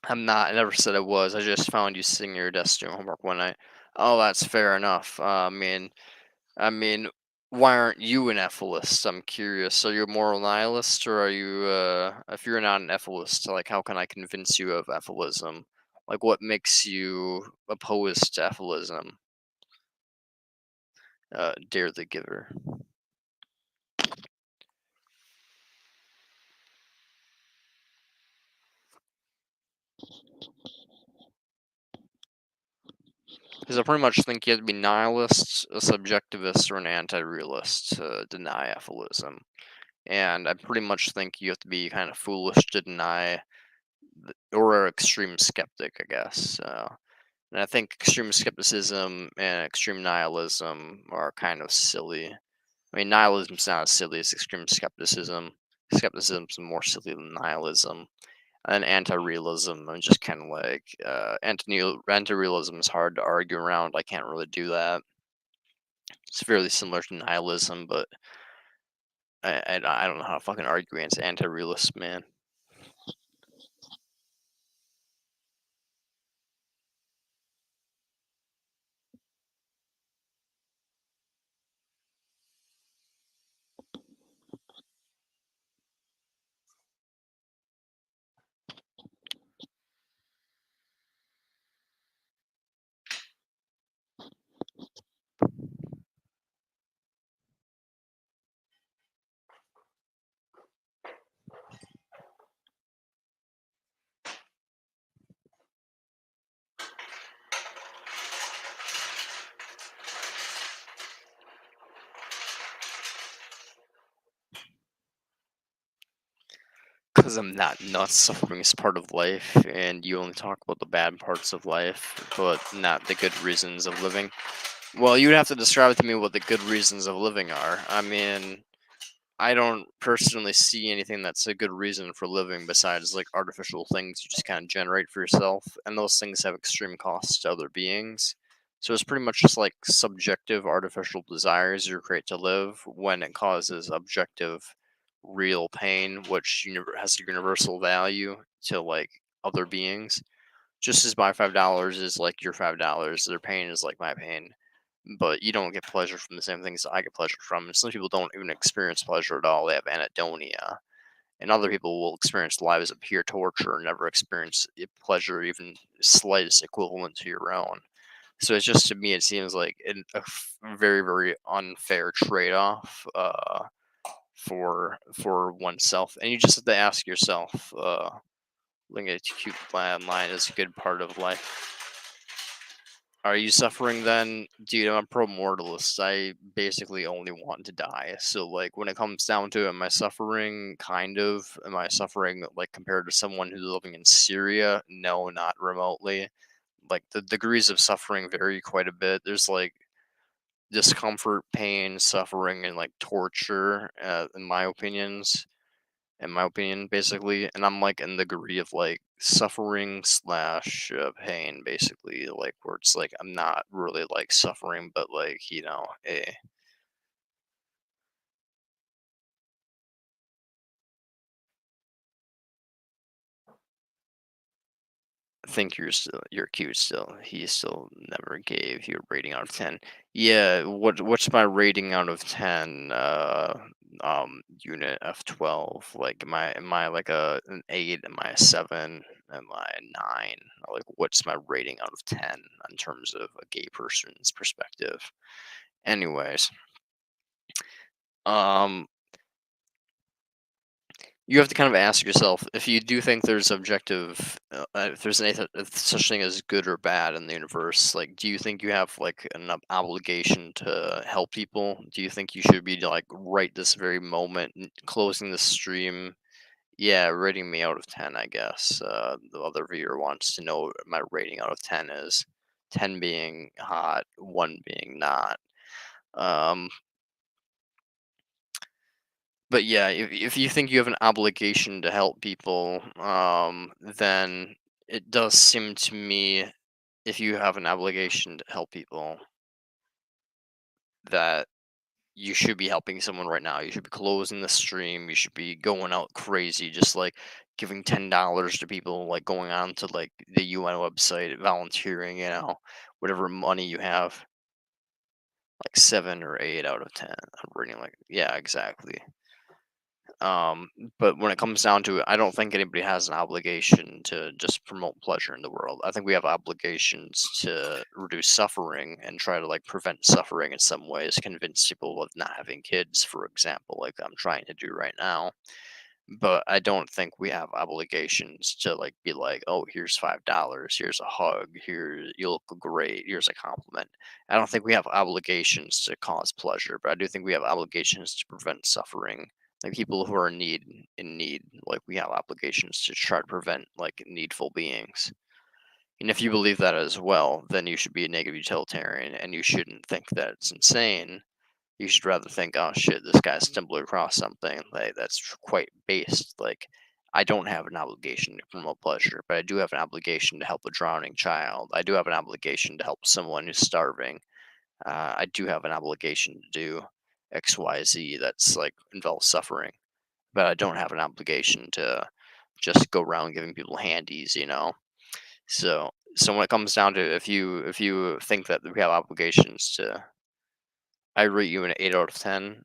I'm not. I never said I was. I just found you sitting at your desk doing homework one night. Oh, that's fair enough. I mean, why aren't you an ethicist? I'm curious. Are you a moral nihilist, or are you? If you're not an ethicist, like, how can I convince you of ethicism? Like, what makes you opposed to ethicism? Dare the giver. Because I pretty much think you have to be nihilist, a subjectivist, or an anti-realist to deny ethicism. And I pretty much think you have to be kind of foolish to deny or an extreme skeptic, I guess. And I think extreme skepticism and extreme nihilism are kind of silly. I mean, nihilism's not as silly as extreme skepticism. Skepticism's more silly than nihilism. And anti-realism, I'm just kind of like anti-realism is hard to argue around. I can't really do that. It's fairly similar to nihilism, but I don't know how to fucking argue against anti-realists, man. Because I'm not nuts. Suffering is part of life, and you only talk about the bad parts of life, but not the good reasons of living. Well, you'd have to describe to me what the good reasons of living are. I mean, I don't personally see anything that's a good reason for living besides like artificial things you just kind of generate for yourself, and those things have extreme costs to other beings. So it's pretty much just like subjective artificial desires you create to live when it causes objective real pain, which has a universal value to like other beings. Just as my $5 is like your $5, their pain is like my pain, but you don't get pleasure from the same things I get pleasure from. And some people don't even experience pleasure at all. They have anhedonia. And other people will experience lives of pure torture and never experience pleasure even slightest equivalent to your own. So it's just to me, it seems like very, very unfair trade-off for oneself. And you just have to ask yourself, living a cute line is a good part of life. Are you suffering then? Dude, I'm a pro mortalist. I basically only want to die. So, like, when it comes down to it, am I suffering? Kind of. Am I suffering, like, compared to someone who's living in Syria? No, not remotely. Like, the degrees of suffering vary quite a bit. There's, like, discomfort, pain, suffering, and, like, torture, in my opinion, basically. And I'm like in the degree of like suffering slash pain, basically, like where it's like I'm not really like suffering, but like I think you're cute still. He still never gave you a rating out of 10. Yeah, what's my rating out of 10? Unit F12. Like am I like an 8? Am I a 7? Am I a 9? Like what's my rating out of 10 in terms of a gay person's perspective? Anyways, um you have to kind of ask yourself if you do think there's objective, if there's anything, if such thing as good or bad in the universe. Like, do you think you have like an obligation to help people? Do you think you should be like right this very moment closing the stream? Yeah, rating me out of 10, I guess. The other viewer wants to know what my rating out of 10 is. 10 being hot, 1 being not. Um, but yeah, if you think you have an obligation to help people, then it does seem to me, if you have an obligation to help people, that you should be helping someone right now. You should be closing the stream. You should be going out crazy, just like giving $10 to people, like going on to like the UN website, volunteering. Whatever money you have, like 7 or 8 out of 10. I'm reading like yeah, exactly. Um, but when it comes down to it, I don't think anybody has an obligation to just promote pleasure in the world. I think we have obligations to reduce suffering and try to like prevent suffering in some ways, convince people of not having kids, for example, like I'm trying to do right now. But I don't think we have obligations to like be like, oh, here's $5, here's a hug, here you look great, here's a compliment. I don't think we have obligations to cause pleasure, but I do think we have obligations to prevent suffering Like people who are in need, like we have obligations to try to prevent like needful beings. And if you believe that as well, then you should be a negative utilitarian and you shouldn't think that it's insane. You should rather think, oh shit, this guy stumbled across something like that's quite based. Like, I don't have an obligation to promote pleasure, but I do have an obligation to help a drowning child. I do have an obligation to help someone who's starving. I do have an obligation to do X, Y, Z that's like involves suffering, but I don't have an obligation to just go around giving people handies, you know. So when it comes down to if you think that we have obligations to, I rate you an 8 out of 10.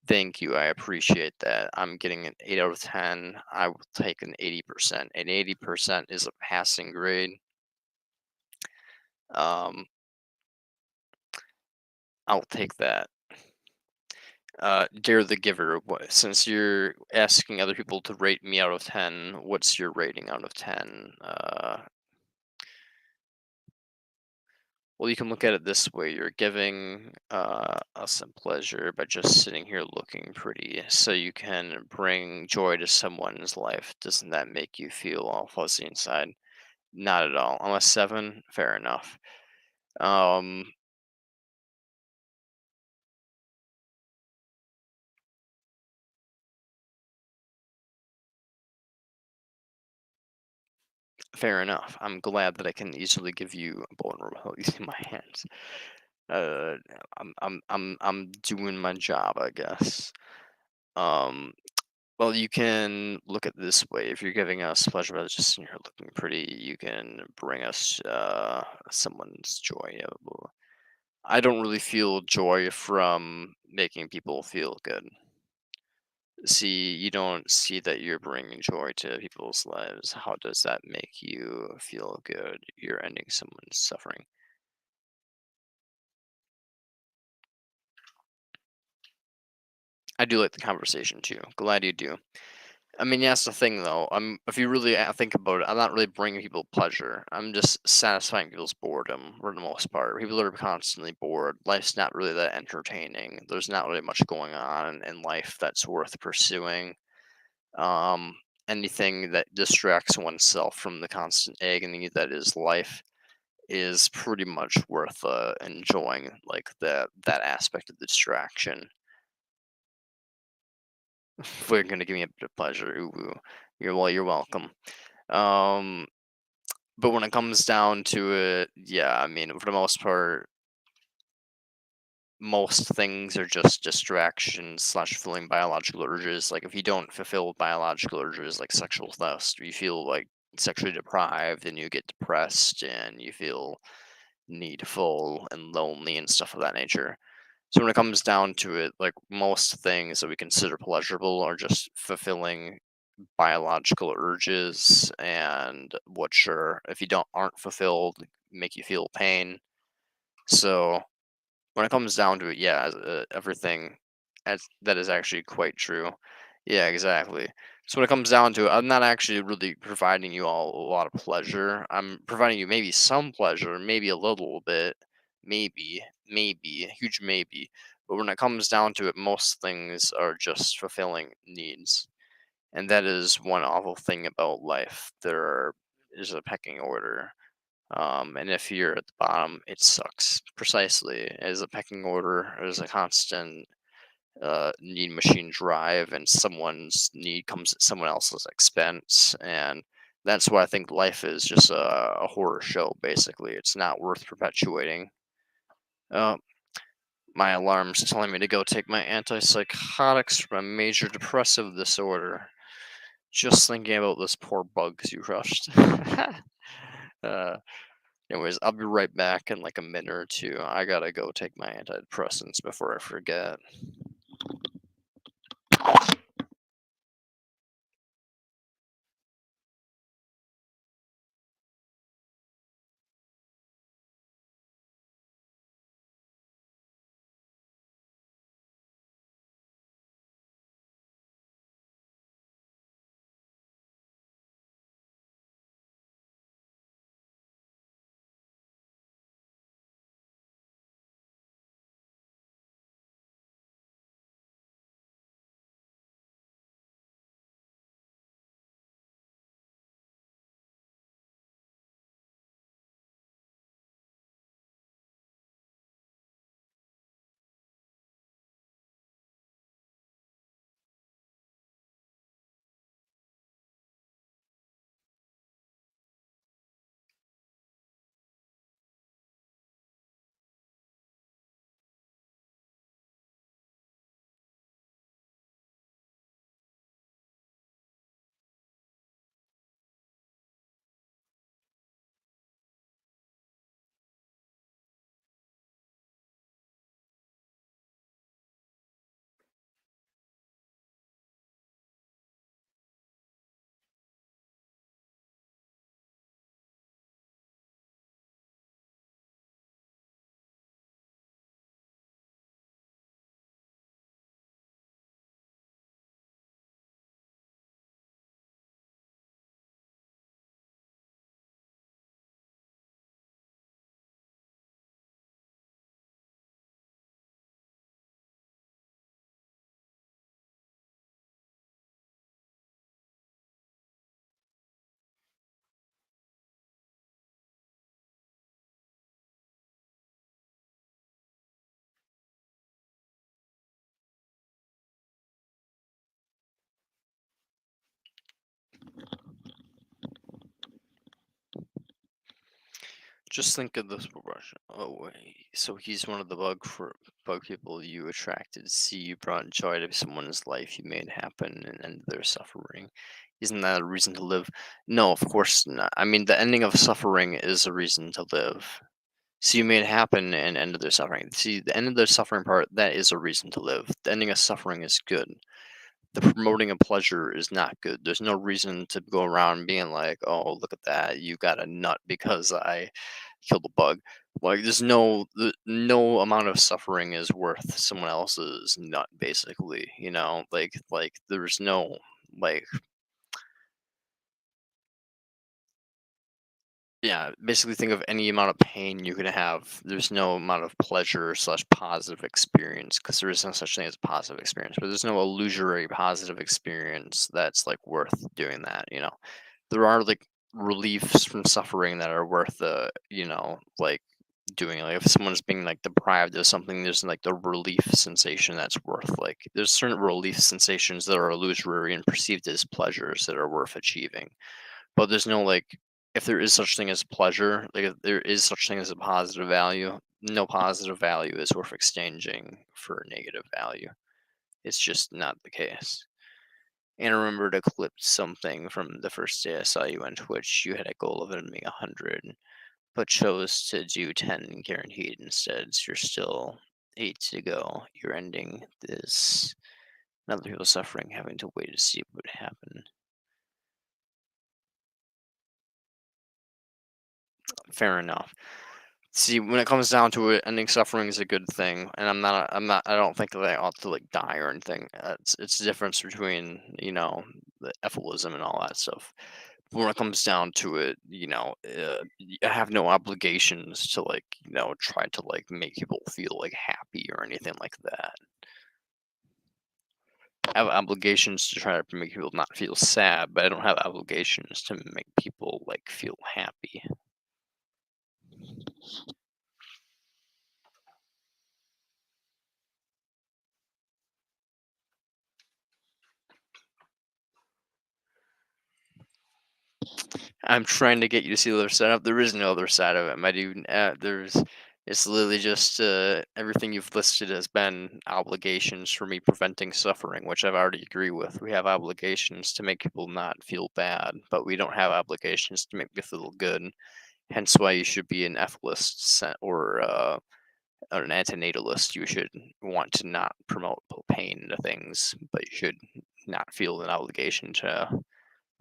Thank you. I appreciate that. I'm getting an 8 out of 10. I will take an 80%. An 80% is a passing grade. Um, I'll take that. Dare the Giver, since you're asking other people to rate me out of 10, what's your rating out of 10? Well, you can look at it this way. You're giving us some pleasure by just sitting here looking pretty, so you can bring joy to someone's life. Doesn't that make you feel all fuzzy inside? Not at all. I'm a 7, fair enough. Um, Fair enough. I'm glad that I can easily give you a bone remote using my hands. Uh, I'm doing my job, I guess. Um, well, you can look at it this way. If you're giving us pleasure by just sitting here looking pretty, you can bring us someone's joy. Yeah, I don't really feel joy from making people feel good. See, you don't see that you're bringing joy to people's lives. How does that make you feel good? You're ending someone's suffering. I do like the conversation too. Glad you do. I mean, yeah, that's the thing though. If you really think about it, I'm not really bringing people pleasure. I'm just satisfying people's boredom for the most part. People are constantly bored. Life's not really that entertaining. There's not really much going on in life that's worth pursuing. Um, Anything that distracts oneself from the constant agony that is life is pretty much worth enjoying, like that aspect of the distraction. If we're gonna give me a bit of pleasure, ooh, ooh. You're welcome. Um, but when it comes down to it, yeah, I mean, for the most part, most things are just distractions slash fulfilling biological urges. Like if you don't fulfill biological urges like sexual thirst, you feel like sexually deprived and you get depressed and you feel needful and lonely and stuff of that nature. So when it comes down to it, like most things that we consider pleasurable are just fulfilling biological urges and which are if you don't aren't fulfilled make you feel pain. So when it comes down to it, yeah, everything that is actually quite true. Yeah, exactly. So when it comes down to it, I'm not actually really providing you all a lot of pleasure. I'm providing you maybe some pleasure, maybe a little bit, maybe, a huge maybe. But when it comes down to it, most things are just fulfilling needs. And that is one awful thing about life. There is a pecking order. And if you're at the bottom, it sucks. Precisely. As a pecking order, there's a constant need machine drive, and someone's need comes at someone else's expense. And that's why I think life is just a horror show, basically. It's not worth perpetuating. Uh, my alarm's telling me to go take my antipsychotics for my major depressive disorder. Just thinking about this poor bugs you crushed. uh, Anyways, I'll be right back in like a minute or two. I gotta go take my antidepressants before I forget. Just think of this progression. Oh wait, so he's one of the bug people you attracted. See, you brought joy to someone's life. You made happen and end their suffering. Isn't that a reason to live? No, of course not. I mean, the ending of suffering is a reason to live. So you made it happen and ended their suffering. See, the end of their suffering part, that is a reason to live. The ending of suffering is good. The promoting of pleasure is not good. There's no reason to go around being like, "Oh, look at that! You got a nut because I killed a bug." Like, no amount of suffering is worth someone else's nut. Basically, like there's no like yeah. Basically, think of any amount of pain you could have. There's no amount of pleasure slash positive experience because there is no such thing as a positive experience. But there's no illusory positive experience that's like worth doing that. There are like reliefs from suffering that are worth like doing. Like if someone's being like deprived of something, there's like the relief sensation that's worth like there's certain relief sensations that are illusory and perceived as pleasures that are worth achieving. But there's no like if there is such thing as pleasure, like if there is such thing as a positive value, no positive value is worth exchanging for a negative value. It's just not the case. And I remember to clip something from the first day I saw you on Twitch. You had a goal of hitting 100, but chose to do 10 guaranteed instead. So you're still 8 to go. You're ending this. And other people suffering, having to wait to see what would happen. Fair enough. See, when it comes down to it, ending suffering is a good thing, and I don't think that I ought to like die or anything. It's the difference between the ethicism and all that stuff. When it comes down to it, I have no obligations to like try to like make people feel like happy or anything like that. I have obligations to try to make people not feel sad, but I don't have obligations to make people like feel happy. I'm trying to get you to see the other side of there is no other side of it, my dude. It's literally just everything you've listed has been obligations for me preventing suffering, which I've already agree with. We have obligations to make people not feel bad, but we don't have obligations to make people feel good. Hence why you should be an ethicist or an antinatalist. You should want to not promote pain to things, but you should not feel an obligation to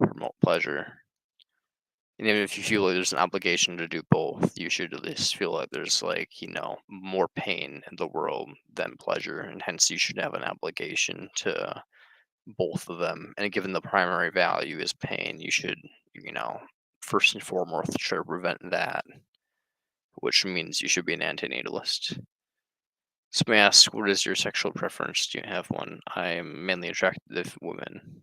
promote pleasure. And even if you feel like there's an obligation to do both, you should at least feel like there's like, more pain in the world than pleasure. And hence you should have an obligation to both of them. And given the primary value is pain, you should, first and foremost try to prevent that, which means you should be an antinatalist. So may I ask, what is your sexual preference? Do you have one? I am mainly attracted to women.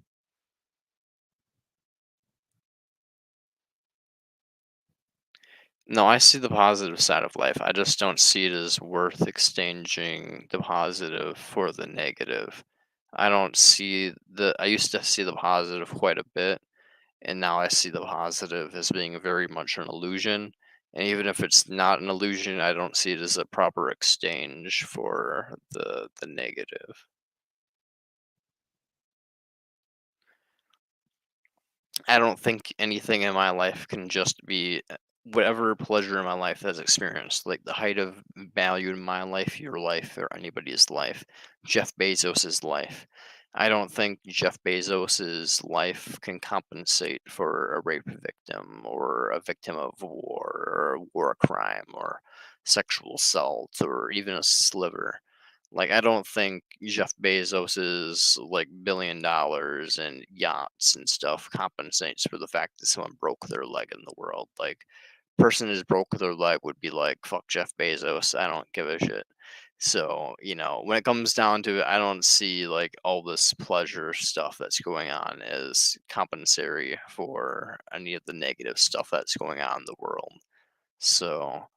No, I see the positive side of life. I just don't see it as worth exchanging the positive for the negative. I used to see the positive quite a bit, and now I see the positive as being very much an illusion. And even if it's not an illusion, I don't see it as a proper exchange for the negative. I don't think anything in my life can just be whatever pleasure in my life has experienced, like the height of value in my life, your life, or anybody's life, Jeff Bezos's life. I don't think Jeff Bezos's life can compensate for a rape victim or a victim of war or a war crime or sexual assault or even a sliver. Like, I don't think Jeff Bezos's like $1 billion and yachts and stuff compensates for the fact that someone broke their leg in the world. Like, person who's broke their leg would be like, "Fuck Jeff Bezos, I don't give a shit." So, when it comes down to it, I don't see like all this pleasure stuff that's going on as compensatory for any of the negative stuff that's going on in the world. So,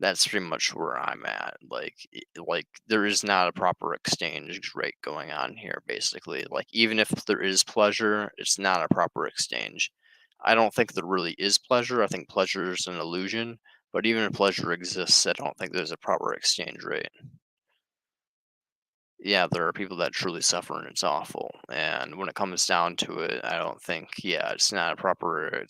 that's pretty much where I'm at. Like there is not a proper exchange rate going on here. Basically, like even if there is pleasure, it's not a proper exchange. I don't think there really is pleasure. I think pleasure is an illusion. But even if pleasure exists, I don't think there's a proper exchange rate. Yeah, there are people that truly suffer and it's awful. And when it comes down to it, I don't think, yeah, it's not a proper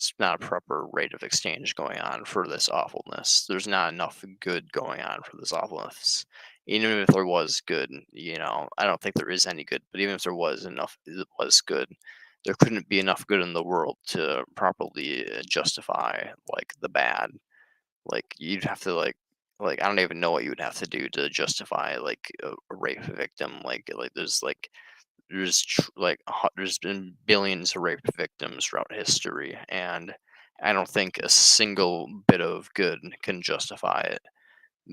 rate of exchange going on for this awfulness. There's not enough good going on for this awfulness. Even if there was good, I don't think there is any good, but even if there was enough, it was good. There couldn't be enough good in the world to properly justify like the bad. Like, you'd have to, I don't even know what you would have to do to justify, like, a rape victim, there's been billions of rape victims throughout history, and I don't think a single bit of good can justify it.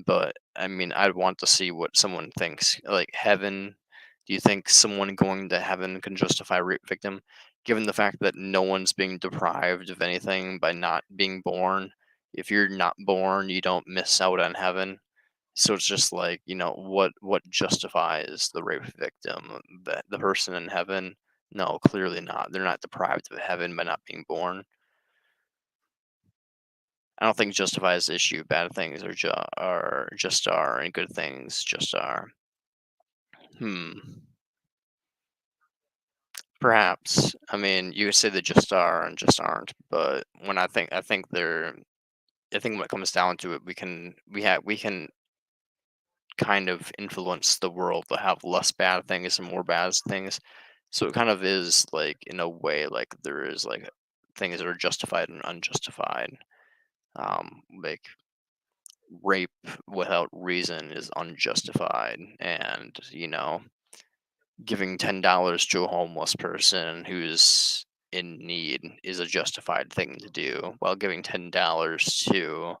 But, I mean, I'd want to see what someone thinks. Like, heaven, do you think someone going to heaven can justify a rape victim? Given the fact that no one's being deprived of anything by not being born. If you're not born, you don't miss out on heaven. So it's just like, what justifies the rape victim? The person in heaven? No, clearly not. They're not deprived of heaven by not being born. I don't think justifies the issue. Bad things are just are, and good things just are. Hmm. Perhaps. I mean, you could say they just are and just aren't, but I think when it comes down to it, we can kind of influence the world to have less bad things and more bad things. So it kind of is like, in a way, like there is like things that are justified and unjustified. Like rape without reason is unjustified, and giving $10 to a homeless person who's in need is a justified thing to do, while giving $10 to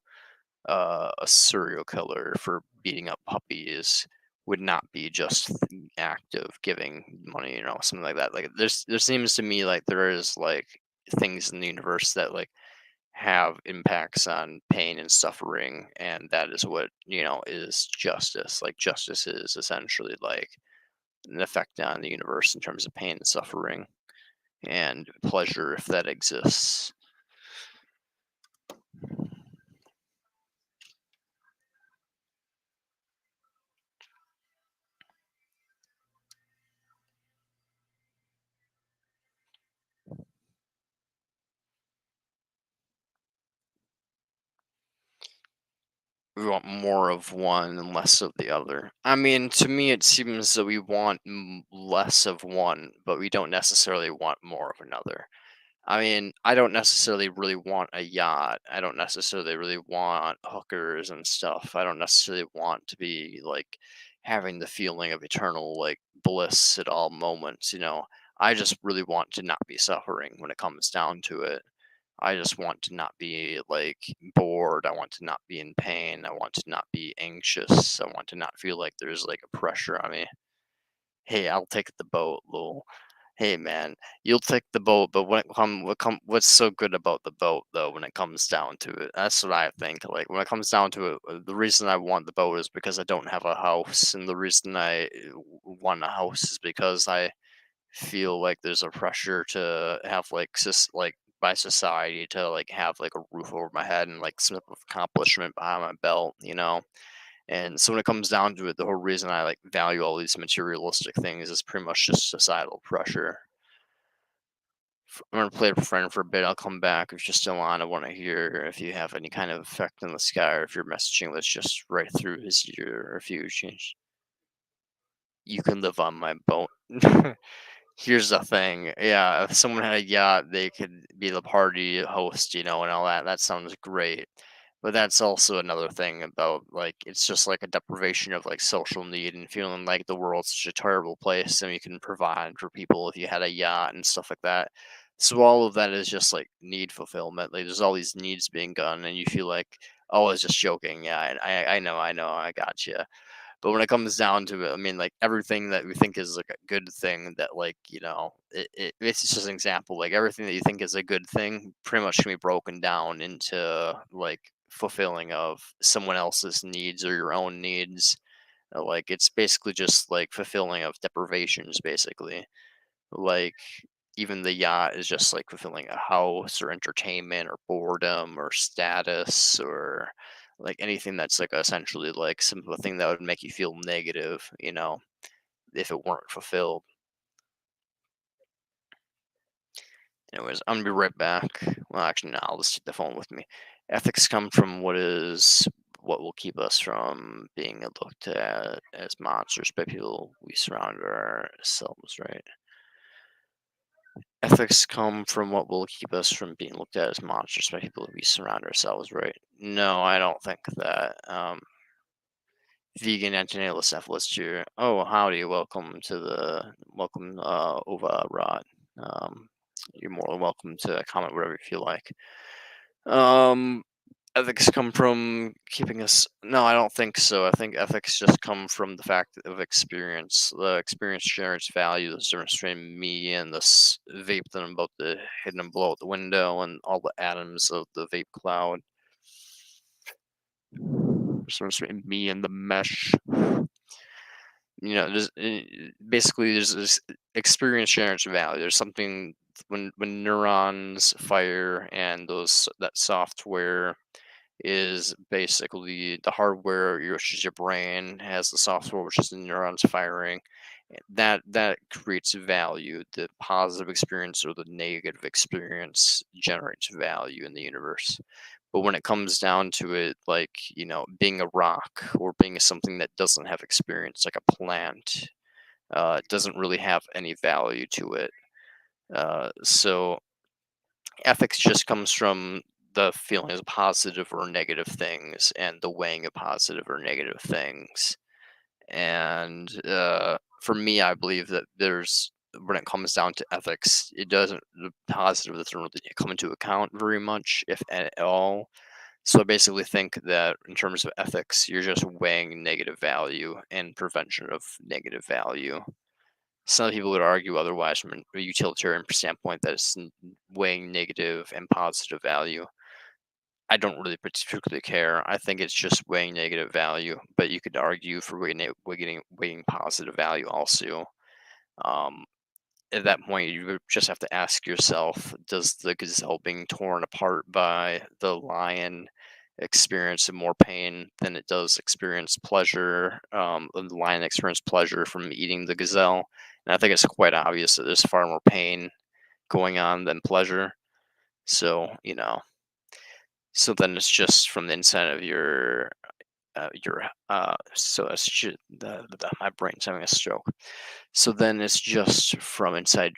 a serial killer for beating up puppies would not be just the act of giving money, something like that. Like there seems to me like there is like things in the universe that like have impacts on pain and suffering, and that is what is justice. Like justice is essentially like an effect on the universe in terms of pain and suffering and pleasure if that exists. We want more of one and less of the other. I mean, to me, it seems that we want less of one, but we don't necessarily want more of another. I mean, I don't necessarily really want a yacht. I don't necessarily really want hookers and stuff. I don't necessarily want to be like having the feeling of eternal like bliss at all moments. I just really want to not be suffering when it comes down to it. I just want to not be like bored. I want to not be in pain. I want to not be anxious. I want to not feel like there's like a pressure on me. Hey, I'll take the boat, lol. Hey man, you'll take the boat, but what's so good about the boat though when it comes down to it? That's what I think. Like when it comes down to it, the reason I want the boat is because I don't have a house, and the reason I want a house is because I feel like there's a pressure to have like by society to like have like a roof over my head and like some type of accomplishment behind my belt. And so when it comes down to it, the whole reason I like value all these materialistic things is pretty much just societal pressure. I'm gonna play a friend for a bit. I'll come back if you're still on. I want to hear if you have any kind of effect in the sky, or if you're messaging that's just right through his ear, or if you change. You can live on my boat. Here's the thing, yeah, if someone had a yacht, they could be the party host, and all that. That sounds great. But that's also another thing about like it's just like a deprivation of like social need and feeling like the world's such a terrible place and you can provide for people if you had a yacht and stuff like that. So all of that is just like need fulfillment. Like there's all these needs being done and you feel like, oh, I was just joking. Yeah, I know, I got you. But when it comes down to it, I mean, like everything that we think is like a good thing that it's just an example. Like everything that you think is a good thing pretty much can be broken down into like fulfilling of someone else's needs or your own needs. Like it's basically just like fulfilling of deprivations, basically. Like even the yacht is just like fulfilling a house or entertainment or boredom or status or like anything that's like essentially like something that would make you feel negative, if it weren't fulfilled. Anyways, I'm gonna be right back. Well, actually, no, I'll just take the phone with me. Ethics come from what will keep us from being looked at as monsters by people we surround ourselves, right? Ethics come from what will keep us from being looked at as monsters by people we surround ourselves, right? No, I don't think that. Vegan antenatal cephalus here. Oh, howdy, welcome, Ova Rod. You're more than welcome to comment whatever you feel like. Um, Ethics come from keeping us. No, I don't think so. I think ethics just come from the fact of experience. The experience generates value. There's a difference between me and this vape that I'm about to hit and blow out the window, and all the atoms of the vape cloud. There's a difference between me and the mesh. Basically there's this experience generates value. There's something when neurons fire and that software is basically the hardware, which is your brain, has the software, which is the neurons firing. That creates value. The positive experience or the negative experience generates value in the universe. But when it comes down to it, like, being a rock or being something that doesn't have experience, like a plant, it doesn't really have any value to it. So ethics just comes from the feeling of positive or negative things and the weighing of positive or negative things. And for me, I believe that when it comes down to ethics, the positive doesn't really come into account very much, if at all. So I basically think that in terms of ethics, you're just weighing negative value and prevention of negative value. Some people would argue otherwise from a utilitarian standpoint that it's weighing negative and positive value. I don't really particularly care. I think it's just weighing negative value, but you could argue for weighing positive value also. Um, at that point, you would just have to ask yourself: does the gazelle being torn apart by the lion experience more pain than it does experience pleasure? The lion experience pleasure from eating the gazelle, and I think it's quite obvious that there's far more pain going on than pleasure. So so then it's just from the inside of so it's my brain's having a stroke. So then it's just from inside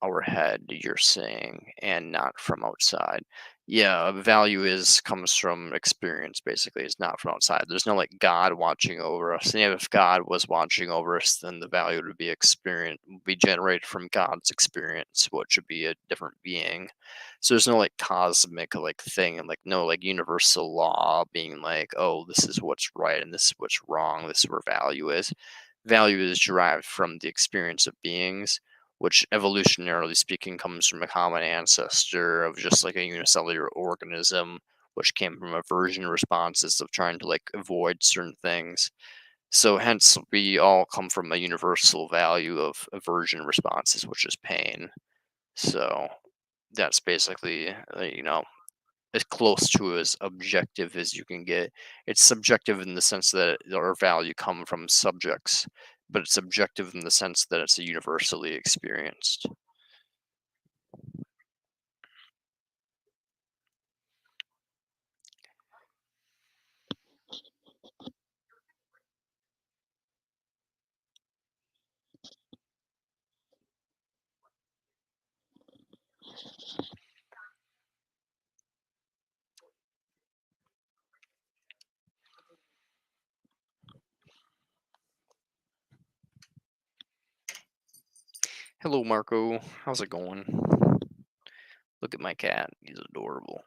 our head, you're saying, and not from outside. Yeah, value comes from experience. Basically, it's not from outside. There's no like God watching over us. And if God was watching over us, then the value would be generated from God's experience, which would be a different being. So there's no like cosmic like thing, and like no like universal law being like, oh, this is what's right and this is what's wrong. This is where value is. Value is derived from the experience of beings, which evolutionarily speaking comes from a common ancestor of just like a unicellular organism, which came from aversion responses of trying to like avoid certain things. So hence we all come from a universal value of aversion responses, which is pain. So that's basically as close to as objective as you can get. It's subjective in the sense that our value come from subjects, but it's subjective in the sense that it's universally experienced. Hello, Marco. How's it going? Look at my cat. He's adorable.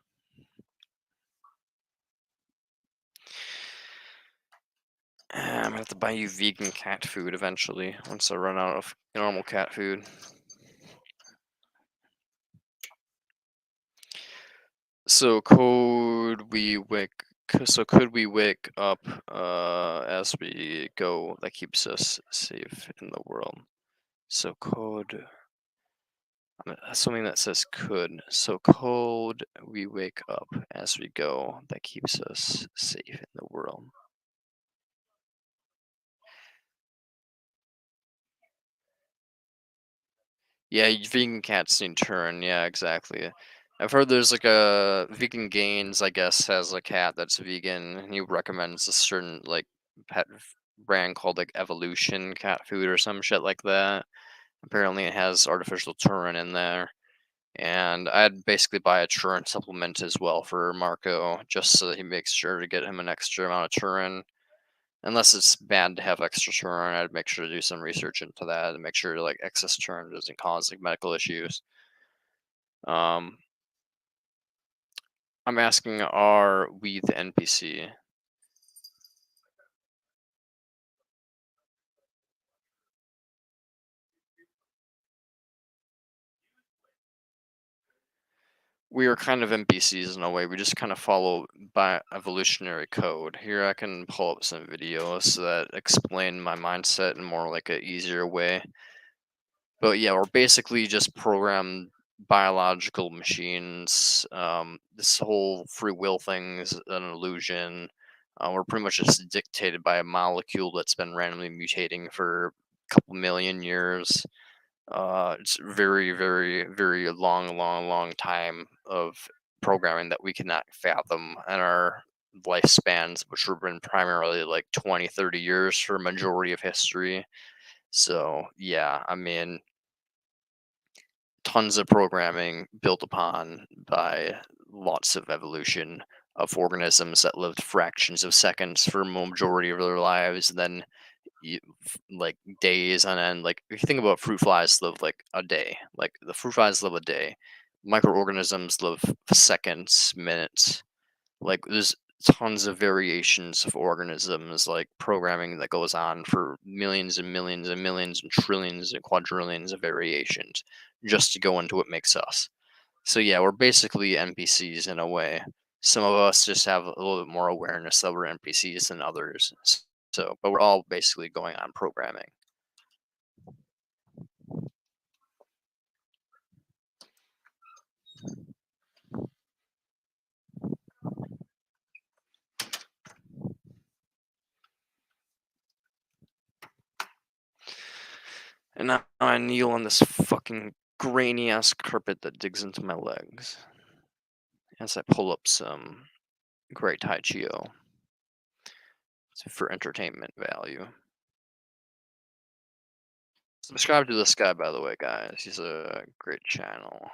I'm gonna have to buy you vegan cat food eventually once I run out of normal cat food. So could we wake up as we go that keeps us safe in the world? So code I'm assuming that says could. So code, we wake up as we go. That keeps us safe in the world. Yeah, vegan cats need turn. Yeah, exactly. I've heard there's like a Vegan Gains, I guess, has a cat that's vegan, and he recommends a certain like brand called like Evolution cat food or some shit like that. Apparently, it has artificial taurine in there, and I'd basically buy a taurine supplement as well for Marco, just so that he makes sure to get him an extra amount of taurine. Unless it's bad to have extra taurine, I'd make sure to do some research into that and make sure like excess taurine doesn't cause like medical issues. Um, I'm asking, are we the NPC? We are kind of NPCs in a way. We just kind of follow by evolutionary code. Here I can pull up some videos that explain my mindset in more like a easier way. But yeah, we're basically just programmed biological machines. This whole free will thing is an illusion. We're pretty much just dictated by a molecule that's been randomly mutating for a couple million years. It's very, very, very long time of programming that we cannot fathom in our lifespans, which have been primarily like 20, 30 years for a majority of history. So, yeah, I mean, tons of programming built upon by lots of evolution of organisms that lived fractions of seconds for a majority of their lives, and then like days on end. Like if you think about fruit flies live like a day. Like the fruit flies live a day. Microorganisms live seconds, minutes. Like there's tons of variations of organisms, like programming that goes on for millions and millions and millions and trillions and quadrillions of variations just to go into what makes us. So yeah, we're basically NPCs in a way. Some of us just have a little bit more awareness that we're NPCs than others. So, but we're all basically going on programming. And now I kneel on this fucking grainy ass carpet that digs into my legs as I pull up some great Tai Chi for entertainment value. Subscribe to this guy, by the way, guys. He's a great channel.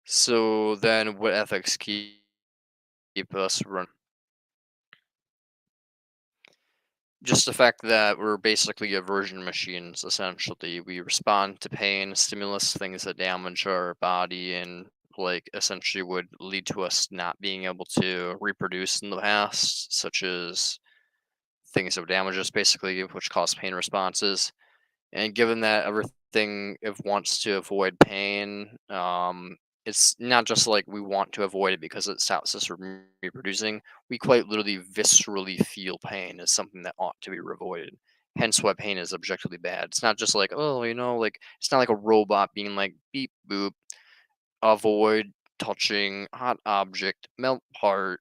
So then, what ethics keep us run? Just the fact that we're basically aversion machines, essentially. We respond to pain, stimulus, things that damage our body, and like essentially would lead to us not being able to reproduce in the past, such as things that would damage us, basically, which cause pain responses. And given that everything wants to avoid pain, it's not just like we want to avoid it because it stops us from reproducing. We quite literally viscerally feel pain as something that ought to be avoided. Hence why pain is objectively bad. It's not just like, oh, like it's not like a robot being like beep boop, avoid touching hot object, melt part.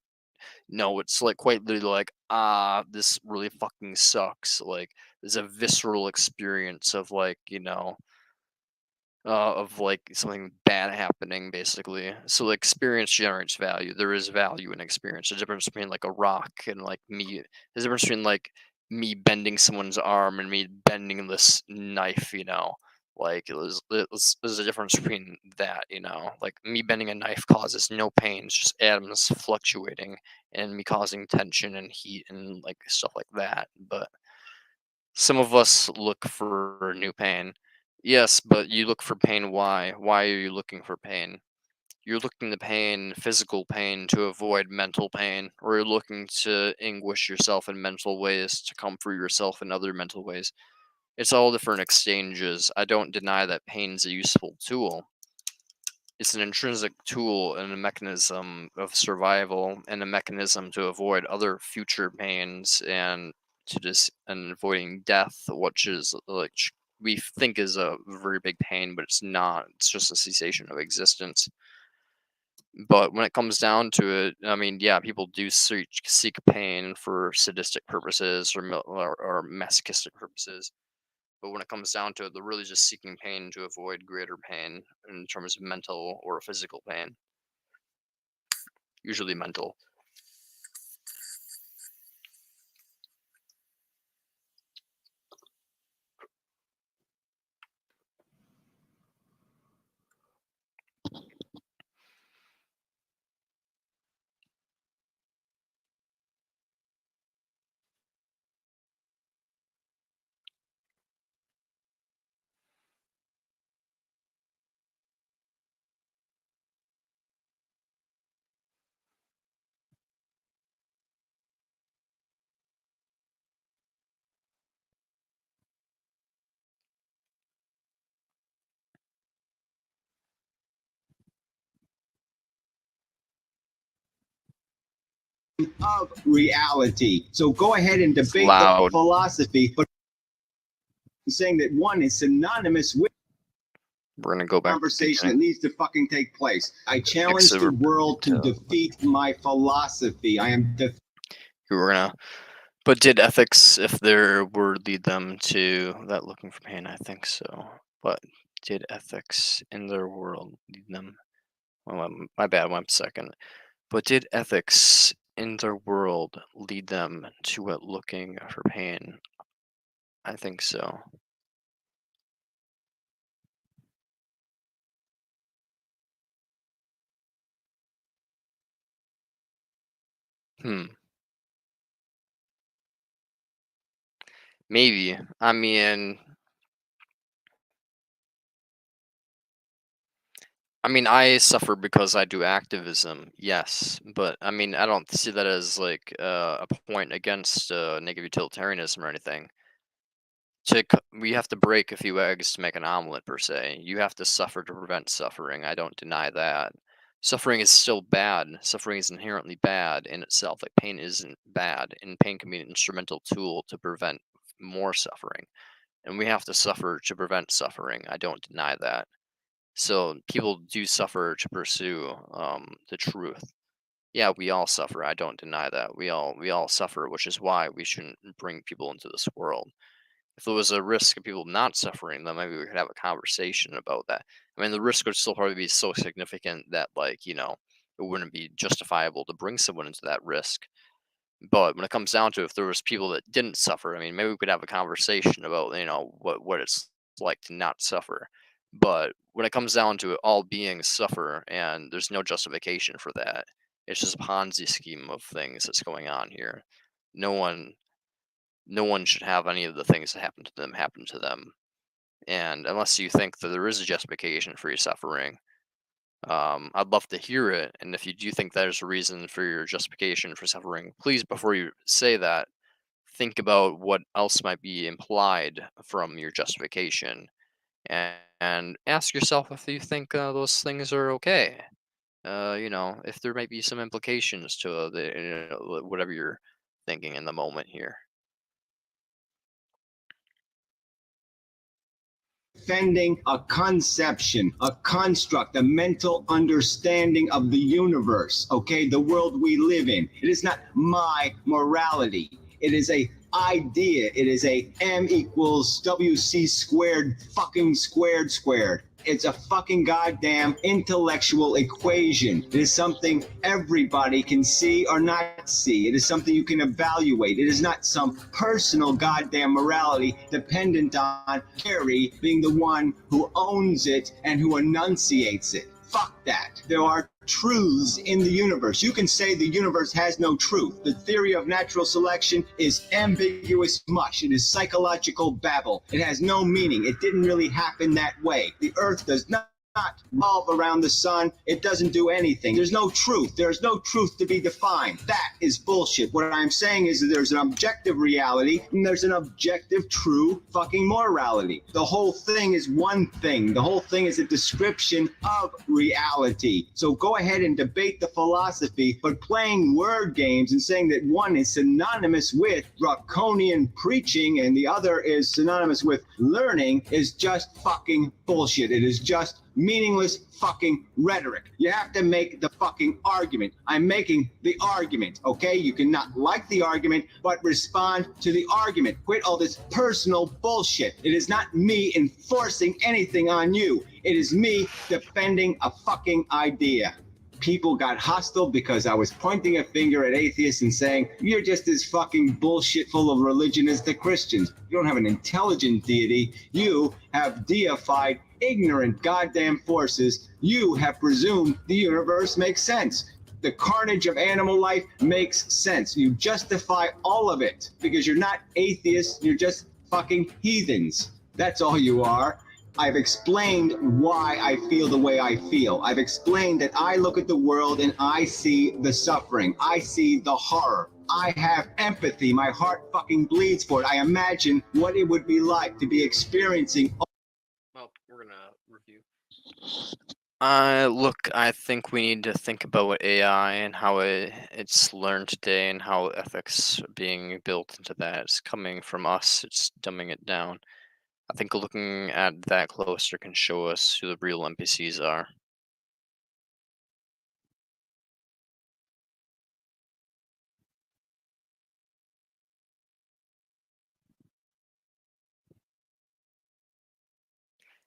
No, it's like quite literally like, this really fucking sucks. Like there's a visceral experience of like, of like something bad happening basically. So like experience generates value. There is value in experience. The difference between like a rock and like me, the difference between like me bending someone's arm and me bending this knife, like there's a difference between that, like me bending a knife causes no pain, it's just atoms fluctuating and me causing tension and heat and like stuff like that. But some of us look for new pain. Yes, but you look for pain. Why? Why are you looking for pain? You're looking to pain, physical pain, to avoid mental pain, or you're looking to anguish yourself in mental ways to comfort yourself in other mental ways. It's all different exchanges. I don't deny that pain's a useful tool. It's an intrinsic tool and a mechanism of survival and a mechanism to avoid other future pains and to just and avoiding death, which is like we think is a very big pain, but it's not. It's just a cessation of existence. But when it comes down to it, I mean, yeah, people do seek pain for sadistic purposes or masochistic purposes. But when it comes down to it, they're really just seeking pain to avoid greater pain in terms of mental or physical pain. Usually mental. Of reality. So go ahead and It's debate the loud. philosophy, but saying that one is synonymous with We're gonna go back to the conversation that beginning. needs to fucking take place. I challenge Fix it the or world to to- defeat my philosophy. I am We're gonna. But did ethics, if there were, lead them to that looking for pain? I think so. But did ethics in their world lead them? Well, my bad. 1 second. But did ethics in their world lead them to it looking for pain? I think so. Hmm. Maybe. I mean, I suffer because I do activism, yes, but I mean, I don't see that as like a point against negative utilitarianism or anything. We have to break a few eggs to make an omelet, per se. You have to suffer to prevent suffering. I don't deny that. Suffering is still bad. Suffering is inherently bad in itself. Like pain isn't bad, and pain can be an instrumental tool to prevent more suffering. And we have to suffer to prevent suffering. I don't deny that. So people do suffer to pursue the truth. Yeah, we all suffer. I don't deny that. We all suffer, which is why we shouldn't bring people into this world. If there was a risk of people not suffering, then maybe we could have a conversation about that. I mean, the risk would still probably be so significant that, like, it wouldn't be justifiable to bring someone into that risk. But when it comes down to if there was people that didn't suffer, I mean, maybe we could have a conversation about, what it's like to not suffer. But when it comes down to it, all beings suffer, and there's no justification for that. It's just a Ponzi scheme of things that's going on here. No one, no one should have any of the things that happen to them. And unless you think that there is a justification for your suffering, I'd love to hear it. And if you do think there's a reason for your justification for suffering, please, before you say that, think about what else might be implied from your justification, and ask yourself if you think those things are okay. If there might be some implications to whatever you're thinking in the moment here. defending a conception, a construct, a mental understanding of the universe, okay? The world we live in. It is not my morality. It is a idea. It is a M equals WC squared fucking squared. It's a fucking goddamn intellectual equation. It is something everybody can see or not see. It is something you can evaluate. It is not some personal goddamn morality dependent on Harry being the one who owns it and who enunciates it. Fuck that. There are truths in the universe. You can say the universe has no truth. The theory of natural selection is ambiguous mush. It is psychological babble. It has no meaning. It didn't really happen that way. The earth does not not revolve around the sun, it doesn't do anything. There's no truth. There's no truth to be defined. That is bullshit. What I'm saying is that there's an objective reality and there's an objective, true fucking morality. The whole thing is one thing. The whole thing is a description of reality. So go ahead and debate the philosophy, but playing word games and saying that one is synonymous with draconian preaching and the other is synonymous with learning is just fucking bullshit. It is just meaningless fucking rhetoric. You have to make the fucking argument. I'm making the argument, okay? You cannot like the argument, but respond to the argument. Quit all this personal bullshit. It is not me enforcing anything on you. It is me defending a fucking idea. People got hostile because I was pointing a finger at atheists and saying, you're just as fucking bullshit full of religion as the Christians. You don't have an intelligent deity. You have deified ignorant goddamn forces. You have presumed the universe makes sense. The carnage of animal life makes sense. You justify all of it because you're not atheists. You're just fucking heathens. That's all you are. I've explained why I feel the way I feel. I've explained that I look at the world and I see the suffering. I see the horror. I have empathy. My heart fucking bleeds for it. I imagine what it would be like to be experiencing. Well, we're gonna review. Look, I think we need to think about AI and how it's learned today and how ethics are being built into that. It's coming from us. It's dumbing it down. I think looking at that closer can show us who the real NPCs are.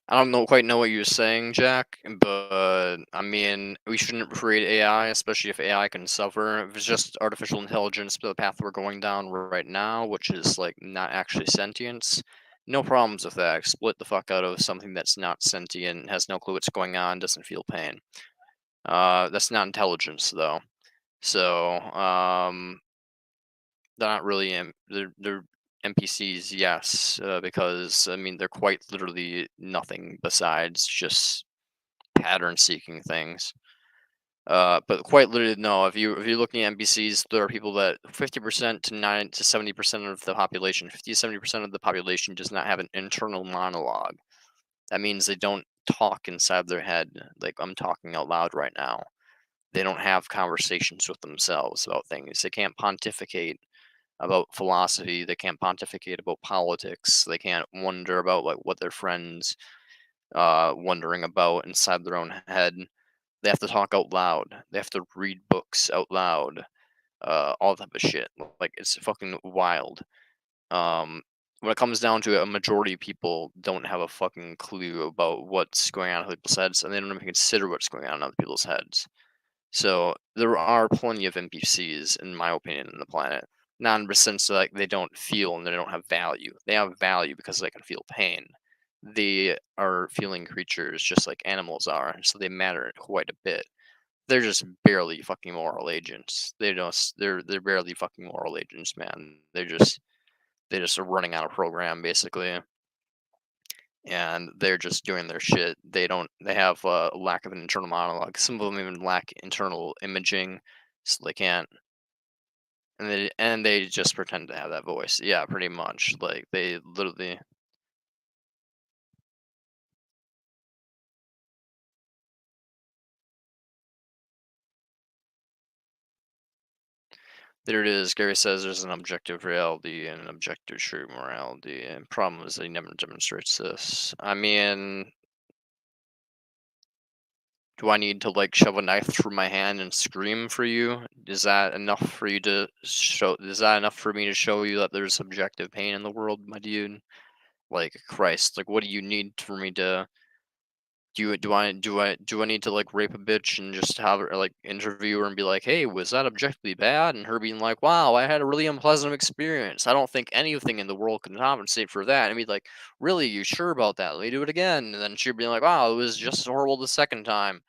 I don't quite know what you're saying, Jack, but I mean, we shouldn't create AI, especially if AI can suffer. If it's just artificial intelligence, the path we're going down right now, which is like not actually sentience, no problems with that. Split the fuck out of something that's not sentient, has no clue what's going on, doesn't feel pain. That's not intelligence, though. So, they're not really they're NPCs, yes, because I mean they're quite literally nothing besides just pattern seeking things. But quite literally, no. If you're looking at NPCs, there are people that 50% to 9 to 70% of the population, 50 to 70% of the population does not have an internal monologue. That means they don't talk inside their head like I'm talking out loud right now. They don't have conversations with themselves about things. They can't pontificate about philosophy. They can't pontificate about politics. They can't wonder about like what their friends wondering about inside their own head. They have to talk out loud. They have to read books out loud. All type of shit. Like it's fucking wild. When it comes down to it, a majority of people don't have a fucking clue about what's going on in other people's heads, and they don't even consider what's going on in other people's heads. So there are plenty of NPCs, in my opinion, on the planet. Not in the sense that like, they don't feel and they don't have value. They have value because they can feel pain. They are feeling creatures just like animals are, so they matter quite a bit. They're just barely fucking moral agents. They're barely fucking moral agents, man. They just are running out of program basically, and they're just doing their shit. They have a lack of an internal monologue. Some of them even lack internal imaging, so they can't. And they just pretend to have that voice. Yeah, pretty much. Like they literally. There it is. Gary says there's an objective reality and an objective true morality. And problem is that he never demonstrates this. I mean, do I need to like shove a knife through my hand and scream for you? Is that enough for you to show? Is that enough for me to show you that there's subjective pain in the world, my dude? Like Christ, like what do you need for me to? Do I need to like rape a bitch and just have her like interview her and be like, hey, was that objectively bad? And her being like, wow, I had a really unpleasant experience. I don't think anything in the world can compensate for that. And be like, really, you sure about that? Let me do it again. And then she'd be like, wow, it was just as horrible the second time.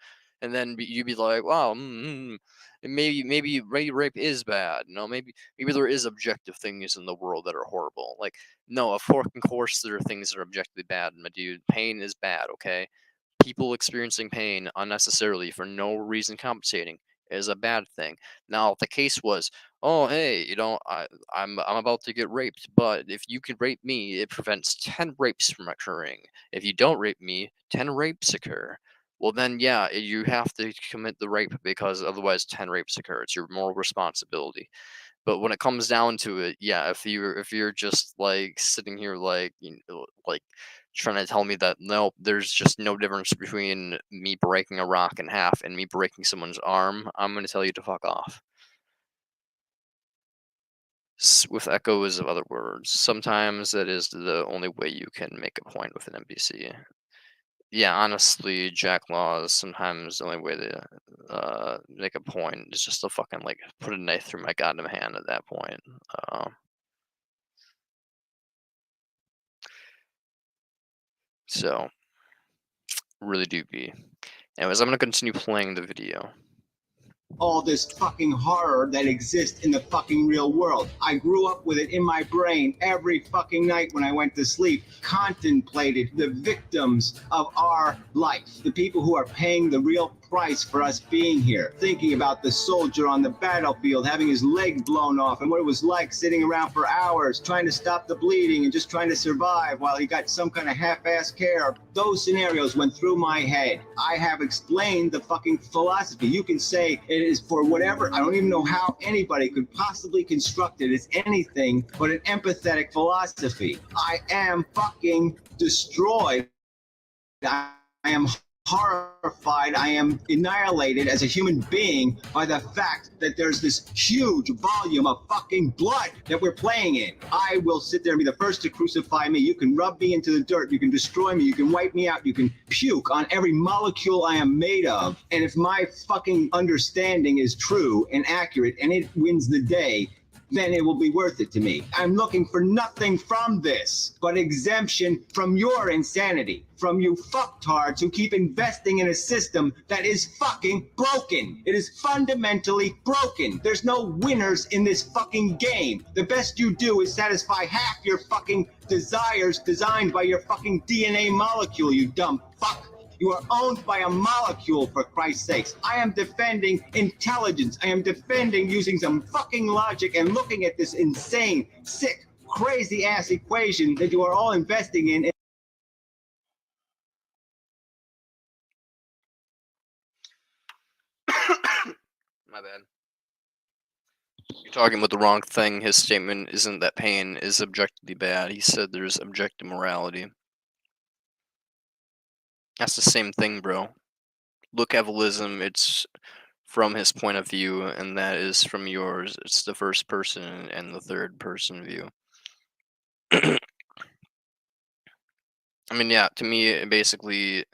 And then you'd be like, wow, and maybe rape is bad. Maybe there is objective things in the world that are horrible. Like no, of course there are things that are objectively bad, my dude. Pain is bad, okay? people experiencing pain unnecessarily for no reason compensating is a bad thing. Now, if the case was, oh, hey, I'm about to get raped, but if you can rape me, it prevents 10 rapes from occurring. If you don't rape me, 10 rapes occur. Well, then, yeah, you have to commit the rape because otherwise 10 rapes occur. It's your moral responsibility. But when it comes down to it, yeah, if you're just like sitting here like like trying to tell me that no, there's just no difference between me breaking a rock in half and me breaking someone's arm, I'm gonna tell you to fuck off. With echoes of other words, sometimes that is the only way you can make a point with an NPC. Yeah, honestly, Jack Law is sometimes the only way to make a point is just to fucking like put a knife through my goddamn hand at that point. So really do be. Anyways, I'm gonna continue playing the video. All this fucking horror that exists in the fucking real world. I grew up with it in my brain every fucking night when I went to sleep, contemplated the victims of our life, the people who are paying the real price for us being here, thinking about the soldier on the battlefield having his leg blown off and what it was like sitting around for hours trying to stop the bleeding and just trying to survive while he got some kind of half-ass care. Those scenarios went through my head. I have explained the fucking philosophy. You can say it is for whatever, I don't even know how anybody could possibly construct it as anything but an empathetic philosophy. I am fucking destroyed. I am horrified, I am annihilated as a human being by the fact that there's this huge volume of fucking blood that we're playing in. I will sit there and be the first to crucify me. You can rub me into the dirt, you can destroy me, you can wipe me out, you can puke on every molecule I am made of. And if my fucking understanding is true and accurate and it wins the day, then it will be worth it to me. I'm looking for nothing from this but exemption from your insanity, from you fucktards who keep investing in a system that is fucking broken. It is fundamentally broken. There's no winners in this fucking game. The best you do is satisfy half your fucking desires designed by your fucking DNA molecule, you dumb fuck. You are owned by a molecule, for Christ's sakes. I am defending intelligence. I am defending using some fucking logic and looking at this insane, sick, crazy-ass equation that you are all investing in. My bad. You're talking about the wrong thing. His statement isn't that pain is objectively bad. He said there's objective morality. That's the same thing, bro. Look, evilism, it's from his point of view, and that is from yours. It's the first person and the third person view. I mean, yeah, to me, basically,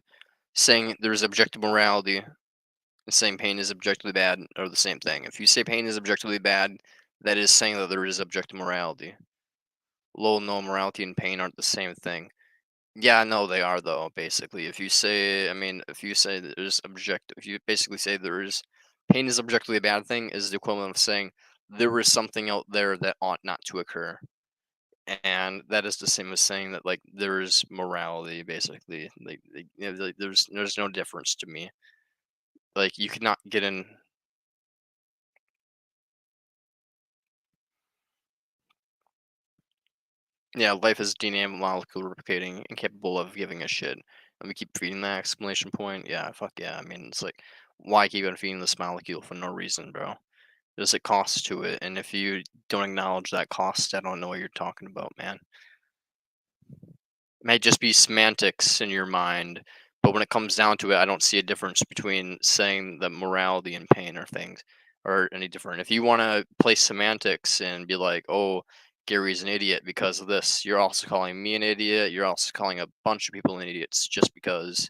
saying there's objective morality and saying pain is objectively bad are the same thing. If you say pain is objectively bad, that is saying that there is objective morality. Low, no morality and pain aren't the same thing. Yeah, no, they are though. Basically, if you say, I mean, if you say that there's objective, if you basically say there is pain is objectively a bad thing, is the equivalent of saying there is something out there that ought not to occur, and that is the same as saying that like there is morality. Basically, like there's no difference to me. Like you could not get in. Yeah, life is DNA molecule replicating, incapable of giving a shit. And we keep feeding that exclamation point. Yeah, fuck yeah. I mean, it's like, why keep on feeding this molecule for no reason, bro? There's a cost to it, and if you don't acknowledge that cost, I don't know what you're talking about, man. It might just be semantics in your mind, but when it comes down to it, I don't see a difference between saying that morality and pain are things are any different. If you want to play semantics and be like, oh, Gary's an idiot because of this, you're also calling me an idiot. You're also calling a bunch of people an idiots just because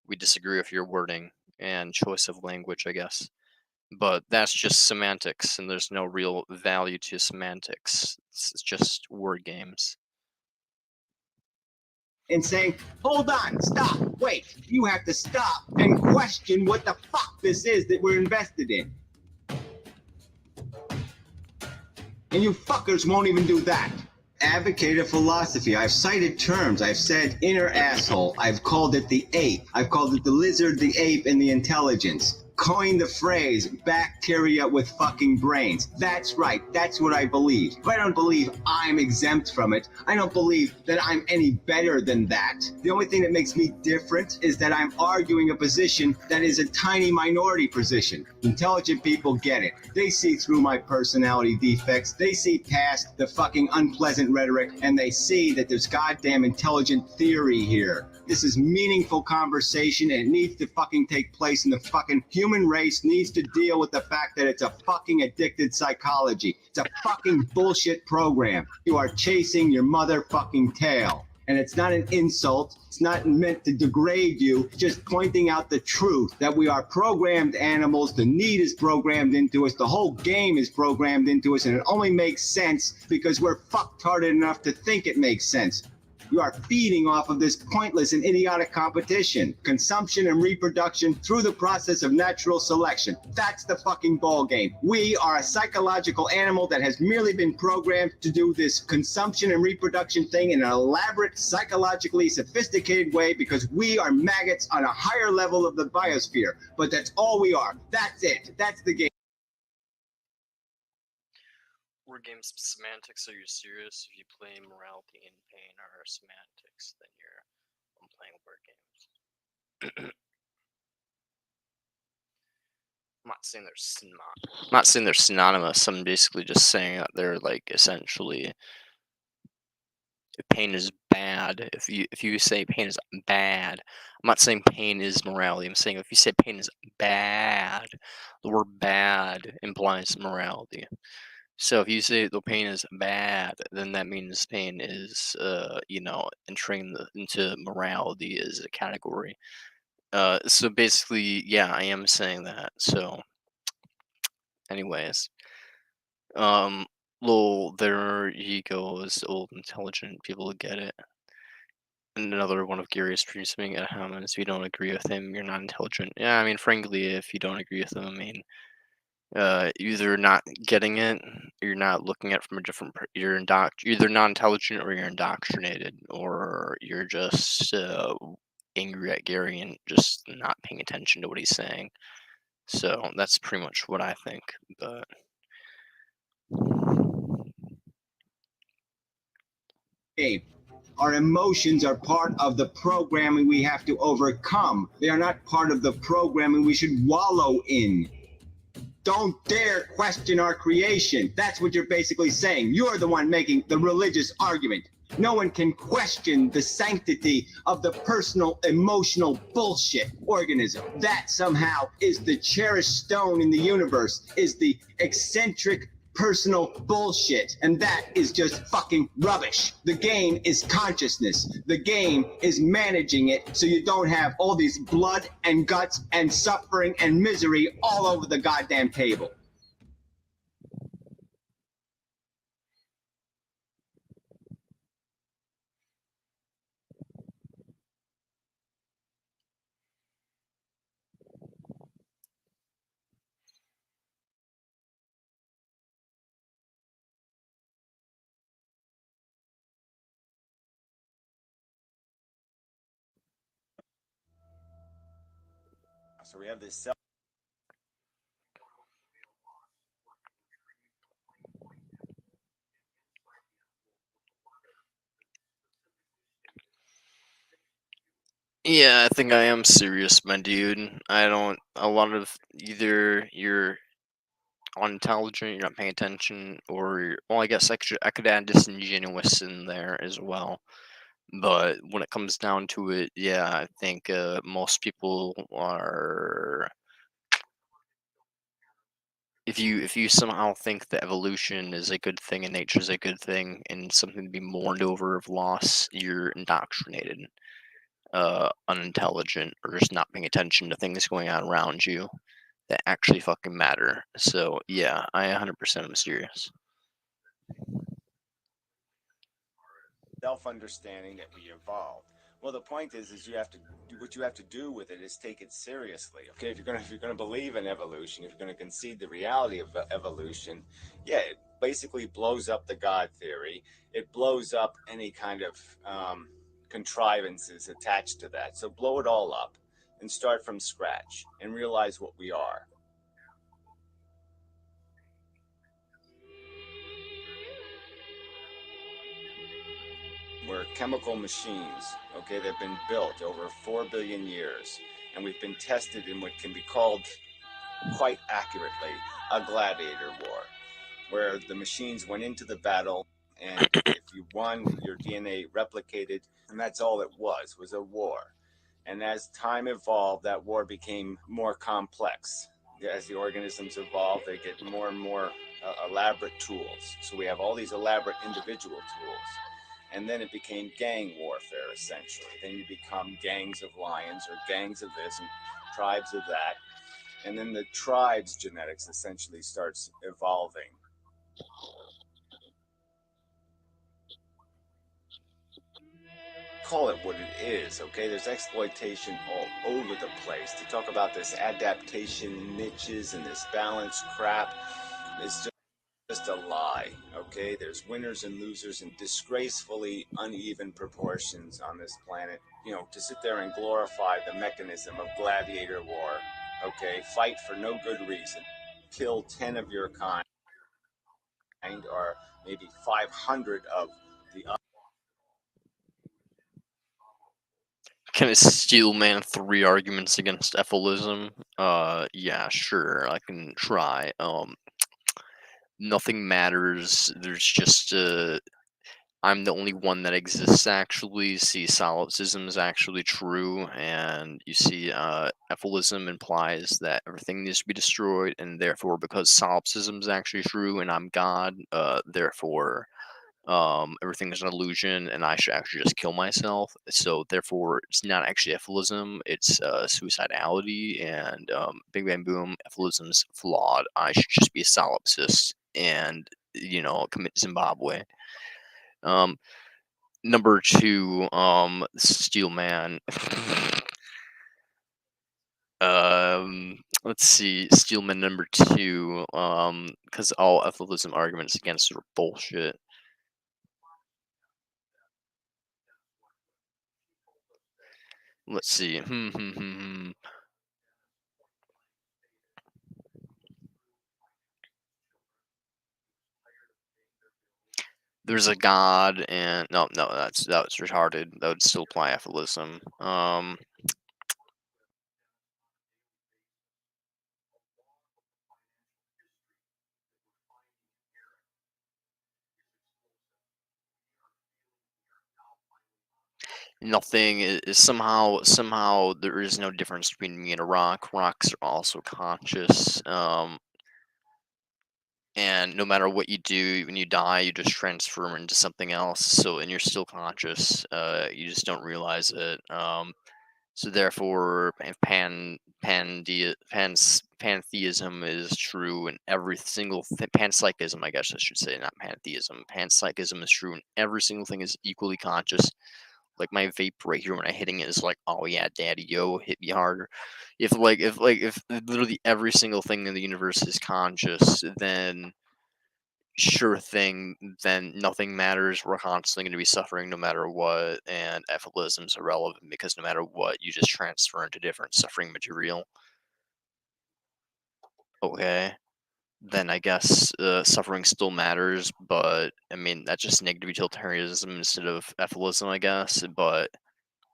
we disagree with your wording and choice of language, I guess. But that's just semantics, and there's no real value to semantics. It's just word games. And saying, hold on, stop, wait, you have to stop and question what the fuck this is that we're invested in. And you fuckers won't even do that. advocate a philosophy. I've cited terms. I've said inner asshole. I've called it the ape. I've called it the lizard, the ape, and the intelligence. Coined the phrase bacteria with fucking brains. That's right. That's what I believe. If I don't believe I'm exempt from it, I don't believe that I'm any better than that. The only thing that makes me different is that I'm arguing a position that is a tiny minority position. Intelligent people get it. They see through my personality defects. They see past the fucking unpleasant rhetoric, and they see that there's goddamn intelligent theory here. This is meaningful conversation, and it needs to fucking take place, and the fucking human race needs to deal with the fact that it's a fucking addicted psychology. It's a fucking bullshit program. You are chasing your motherfucking tail. And it's not an insult. It's not meant to degrade you. Just pointing out the truth that we are programmed animals. The need is programmed into us. The whole game is programmed into us. And it only makes sense because we're fucktarded enough to think it makes sense. You are feeding off of this pointless and idiotic competition, consumption and reproduction through the process of natural selection. That's the fucking ball game. We are a psychological animal that has merely been programmed to do this consumption and reproduction thing in an elaborate, psychologically sophisticated way because we are maggots on a higher level of the biosphere. But that's all we are. That's it. That's the game. Word games semantics, are you serious? If you play morality and pain are semantics, then you're playing word games. I'm not saying they're synonymous. I'm basically just saying that they're like essentially pain is bad. If you say pain is bad, I'm not saying pain is morality. I'm saying if you say pain is bad, the word bad implies morality. So if you say the pain is bad, then that means pain is, entering into morality as a category. So basically, yeah, I am saying that. So, anyways, um, there he goes, old intelligent people get it. And another one of Gary's reasoning at him is if you don't agree with him, you're not intelligent. Yeah, I mean, frankly, if you don't agree with him, I mean, either not getting it, or you're not looking at it from a different. You're either not intelligent or you're indoctrinated, or you're just angry at Gary and just not paying attention to what he's saying. So that's pretty much what I think. But Game. Our emotions are part of the programming we have to overcome. They are not part of the programming we should wallow in. Don't dare question our creation. That's what you're basically saying. You're the one making the religious argument. No one can question the sanctity of the personal, emotional bullshit organism. That somehow is the cherished stone in the universe, is the eccentric personal bullshit. And that is just fucking rubbish. The game is consciousness. The game is managing it so you don't have all these blood and guts and suffering and misery all over the goddamn table. So we have this cell. yeah, I think I am serious, my dude. I don't. A lot of either you're unintelligent, you're not paying attention, or well, I guess I could add disingenuous in there as well. But when it comes down to it, yeah, I think most people are. If you somehow think that evolution is a good thing and nature is a good thing and something to be mourned over of loss, you're indoctrinated, unintelligent, or just not paying attention to things going on around you that actually fucking matter. So yeah, I 100% am serious. Self-understanding that we evolved. Well, the point is you have to what you have to do with it is take it seriously. Okay, if you're gonna believe in evolution, if you're gonna concede the reality of evolution, yeah, it basically blows up the God theory. It blows up any kind of contrivances attached to that. So blow it all up and start from scratch and realize what we are. We're chemical machines, okay, that have been built over 4 billion years, and we've been tested in what can be called, quite accurately, a gladiator war, where the machines went into the battle, and if you won, your DNA replicated, and that's all it was a war. And as time evolved, that war became more complex. As the organisms evolve, they get more and more elaborate tools. So we have all these elaborate individual tools. And then it became gang warfare, essentially. Then you become gangs of lions or gangs of this and tribes of that. And then the tribe's genetics essentially starts evolving. Call it what it is, okay? There's exploitation all over the place. To talk about this adaptation niches and this balance crap is just a lie, okay? There's winners and losers in disgracefully uneven proportions on this planet. You know, to sit there and glorify the mechanism of gladiator war, okay? Fight for no good reason. Kill 10 of your kind, or maybe 500 of the other. Can I steel man 3 arguments against effelism? Yeah, sure, I can try. Nothing matters. There's just I'm the only one that exists actually. See, solipsism is actually true, and you see, effelism implies that everything needs to be destroyed, and therefore, because solipsism is actually true, and I'm God, therefore, everything is an illusion, and I should actually just kill myself. So therefore, it's not actually effelism; it's suicidality, and Big Bang Boom. Effelism's flawed. I should just be a solipsist and commit Zimbabwe. Um, Number 2, Steel Man. Let's see, Steelman number 2, because all effelism arguments against it are bullshit. Let's see. There's a god, and no, that was retarded. That would still apply effelism. Nothing is somehow there is no difference between me and a rock. Rocks are also conscious. And no matter what you do, when you die, you just transform into something else. So, and you're still conscious. You just don't realize it. So therefore, if pantheism is true, and every single panpsychism, I guess I should say, not pantheism. Panpsychism is true, and every single thing is equally conscious. Like my vape right here, when I'm hitting it, is like, oh yeah, daddy, yo, hit me harder. If literally every single thing in the universe is conscious, then sure thing, then nothing matters. We're constantly going to be suffering no matter what, and effelism is irrelevant because no matter what, you just transfer into different suffering material. Okay, then I guess suffering still matters, but I mean that's just negative utilitarianism instead of effelism, I guess. But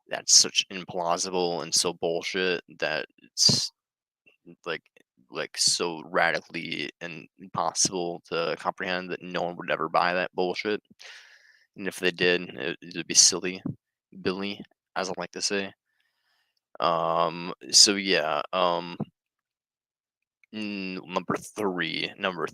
that's such implausible and so bullshit that it's like so radically and impossible to comprehend that no one would ever buy that bullshit. And if they did, it'd be silly, Billy, as I like to say. So yeah. Number three. Number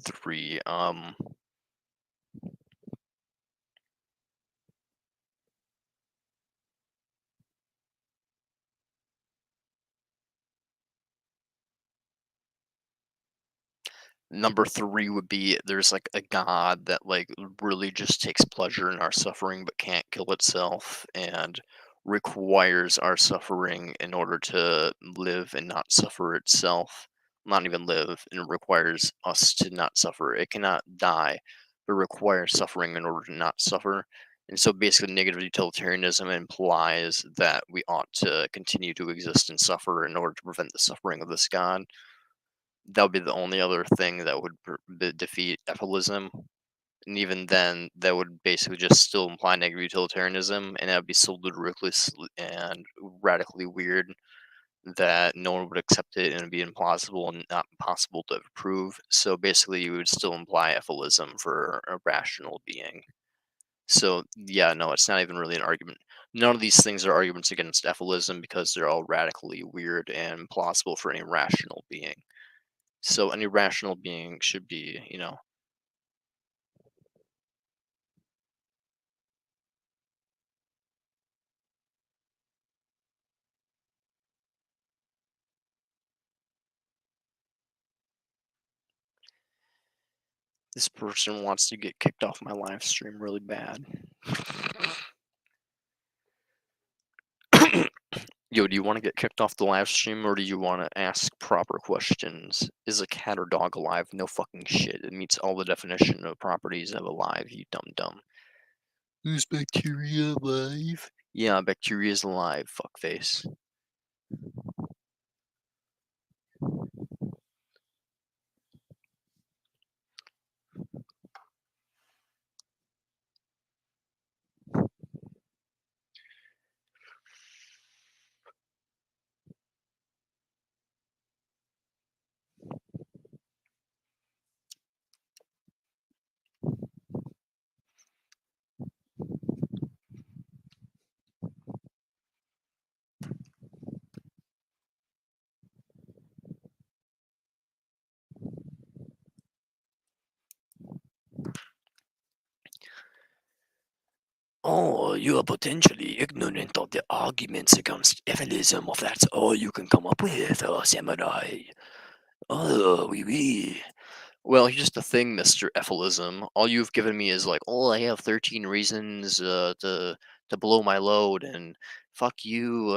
3 would be there's like a god that like really just takes pleasure in our suffering but can't kill itself, and requires our suffering in order to live and not suffer itself. Not even live, and it requires us to not suffer. It cannot die, but requires suffering in order to not suffer. And so basically, negative utilitarianism implies that we ought to continue to exist and suffer in order to prevent the suffering of this God. That would be the only other thing that would defeat epilism. And even then, that would basically just still imply negative utilitarianism, and that would be so ludicrous and radically weird that no one would accept it and it'd be implausible and not possible to prove. So basically, you would still imply epilism for a rational being. So yeah, no, it's not even really an argument. None of these things are arguments against epilism because they're all radically weird and implausible for any rational being. So any rational being should be, this person wants to get kicked off my live stream really bad. Yo, do you want to get kicked off the live stream or do you want to ask proper questions? Is a cat or dog alive? No fucking shit. It meets all the definition of properties of alive, you dumb. Is bacteria alive? Yeah, bacteria is alive, fuckface. Oh, you are potentially ignorant of the arguments against evilism if that's all you can come up with, samurai. Oh, oui. Well, here's the thing, Mr. Ephilism. All you've given me is like, oh, I have 13 reasons to blow my load, and fuck you.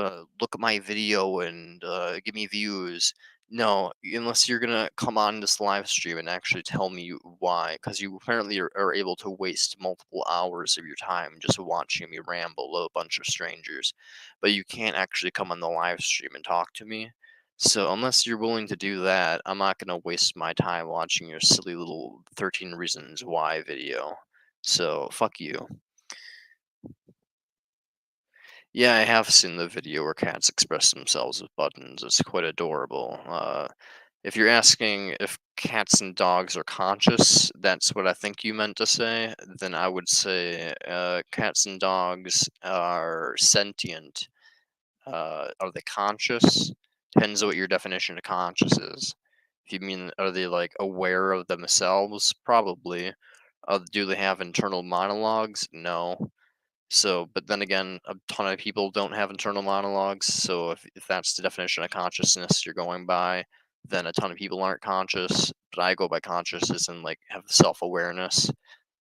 Look at my video and give me views. No, unless you're gonna come on this live stream and actually tell me why, because you apparently are able to waste multiple hours of your time just watching me ramble a bunch of strangers, but you can't actually come on the live stream and talk to me. So unless you're willing to do that, I'm not gonna waste my time watching your silly little 13 reasons why video. So fuck you. Yeah, I have seen the video where cats express themselves with buttons. It's quite adorable. If you're asking if cats and dogs are conscious, that's what I think you meant to say, then I would say cats and dogs are sentient. Are they conscious? Depends on what your definition of conscious is. If you mean, are they like aware of themselves? Probably. Do they have internal monologues? No. So, but then again, a ton of people don't have internal monologues. So, if that's the definition of consciousness you're going by, then a ton of people aren't conscious. But I go by consciousness and like have self awareness.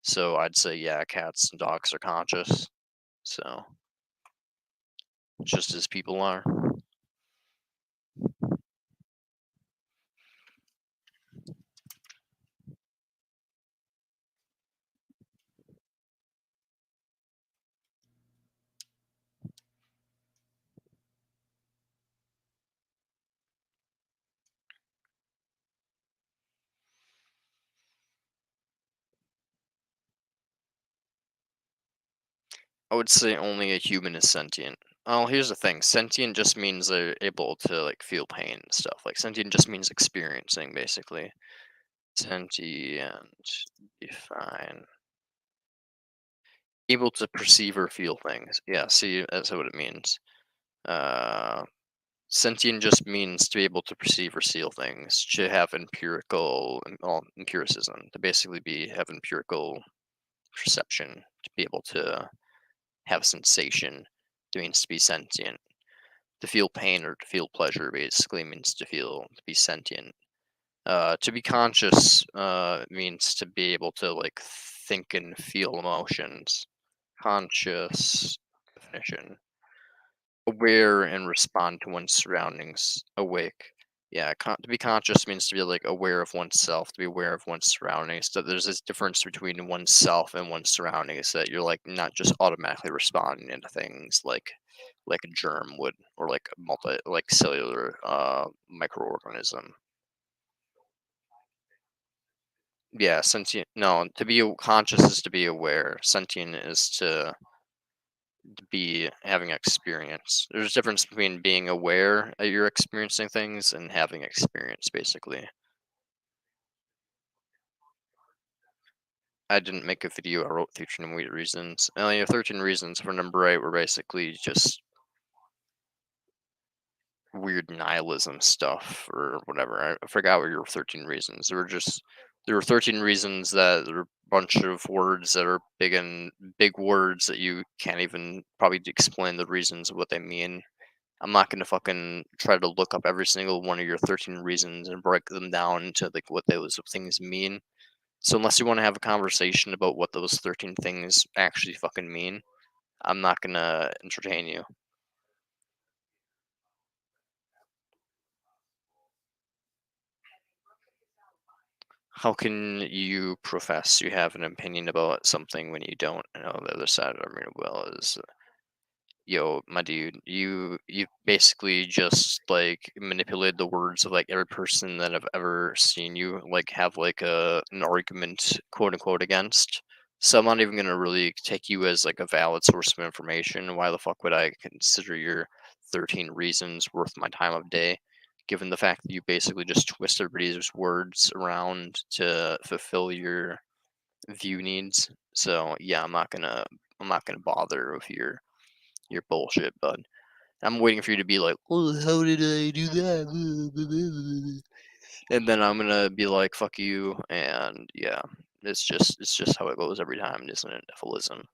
So, I'd say, yeah, cats and dogs are conscious. So, just as people are. I would say only a human is sentient. Oh, here's the thing. Sentient just means they're able to like feel pain and stuff. Like sentient just means experiencing, basically. Sentient, define. Able to perceive or feel things. Yeah, see, that's what it means. Uh, Sentient just means to be able to perceive or feel things, to have empiricism, to basically have empirical perception, to be able to have sensation. It means to be sentient. To feel pain or to feel pleasure basically means to be sentient. To be conscious means to be able to like think and feel emotions. Conscious definition. aware and respond to one's surroundings. Awake. Yeah, to be conscious means to be like aware of oneself, to be aware of one's surroundings. So there's this difference between oneself and one's surroundings that you're like not just automatically responding into things like a germ would or like a like cellular microorganism. Yeah, sentient. No, to be conscious is to be aware. Sentient is to be having experience. There's a difference between being aware that you're experiencing things and having experience, basically. I didn't make a video. I wrote 13 weird reasons. And your 13 reasons, if I remember right, were basically just weird nihilism stuff or whatever. I forgot what your 13 reasons. There were 13 reasons that there are a bunch of words that are big words that you can't even probably explain the reasons of what they mean. I'm not gonna fucking try to look up every single one of your 13 reasons and break them down into like what those things mean. So unless you want to have a conversation about what those 13 things actually fucking mean, I'm not gonna entertain you. How can you profess you have an opinion about something when you don't? I know the other side of the argument well is yo, my dude, you basically just like manipulated the words of like every person that I've ever seen you like have like an argument quote unquote against. So I'm not even gonna really take you as like a valid source of information. Why the fuck would I consider your 13 reasons worth my time of day? Given the fact that you basically just twist everybody's words around to fulfill your view needs. So yeah, I'm not gonna bother with your bullshit, bud. I'm waiting for you to be like, "Oh, how did I do that?" And then I'm gonna be like, "Fuck you," and yeah, it's just how it goes every time, isn't it? Nephilism.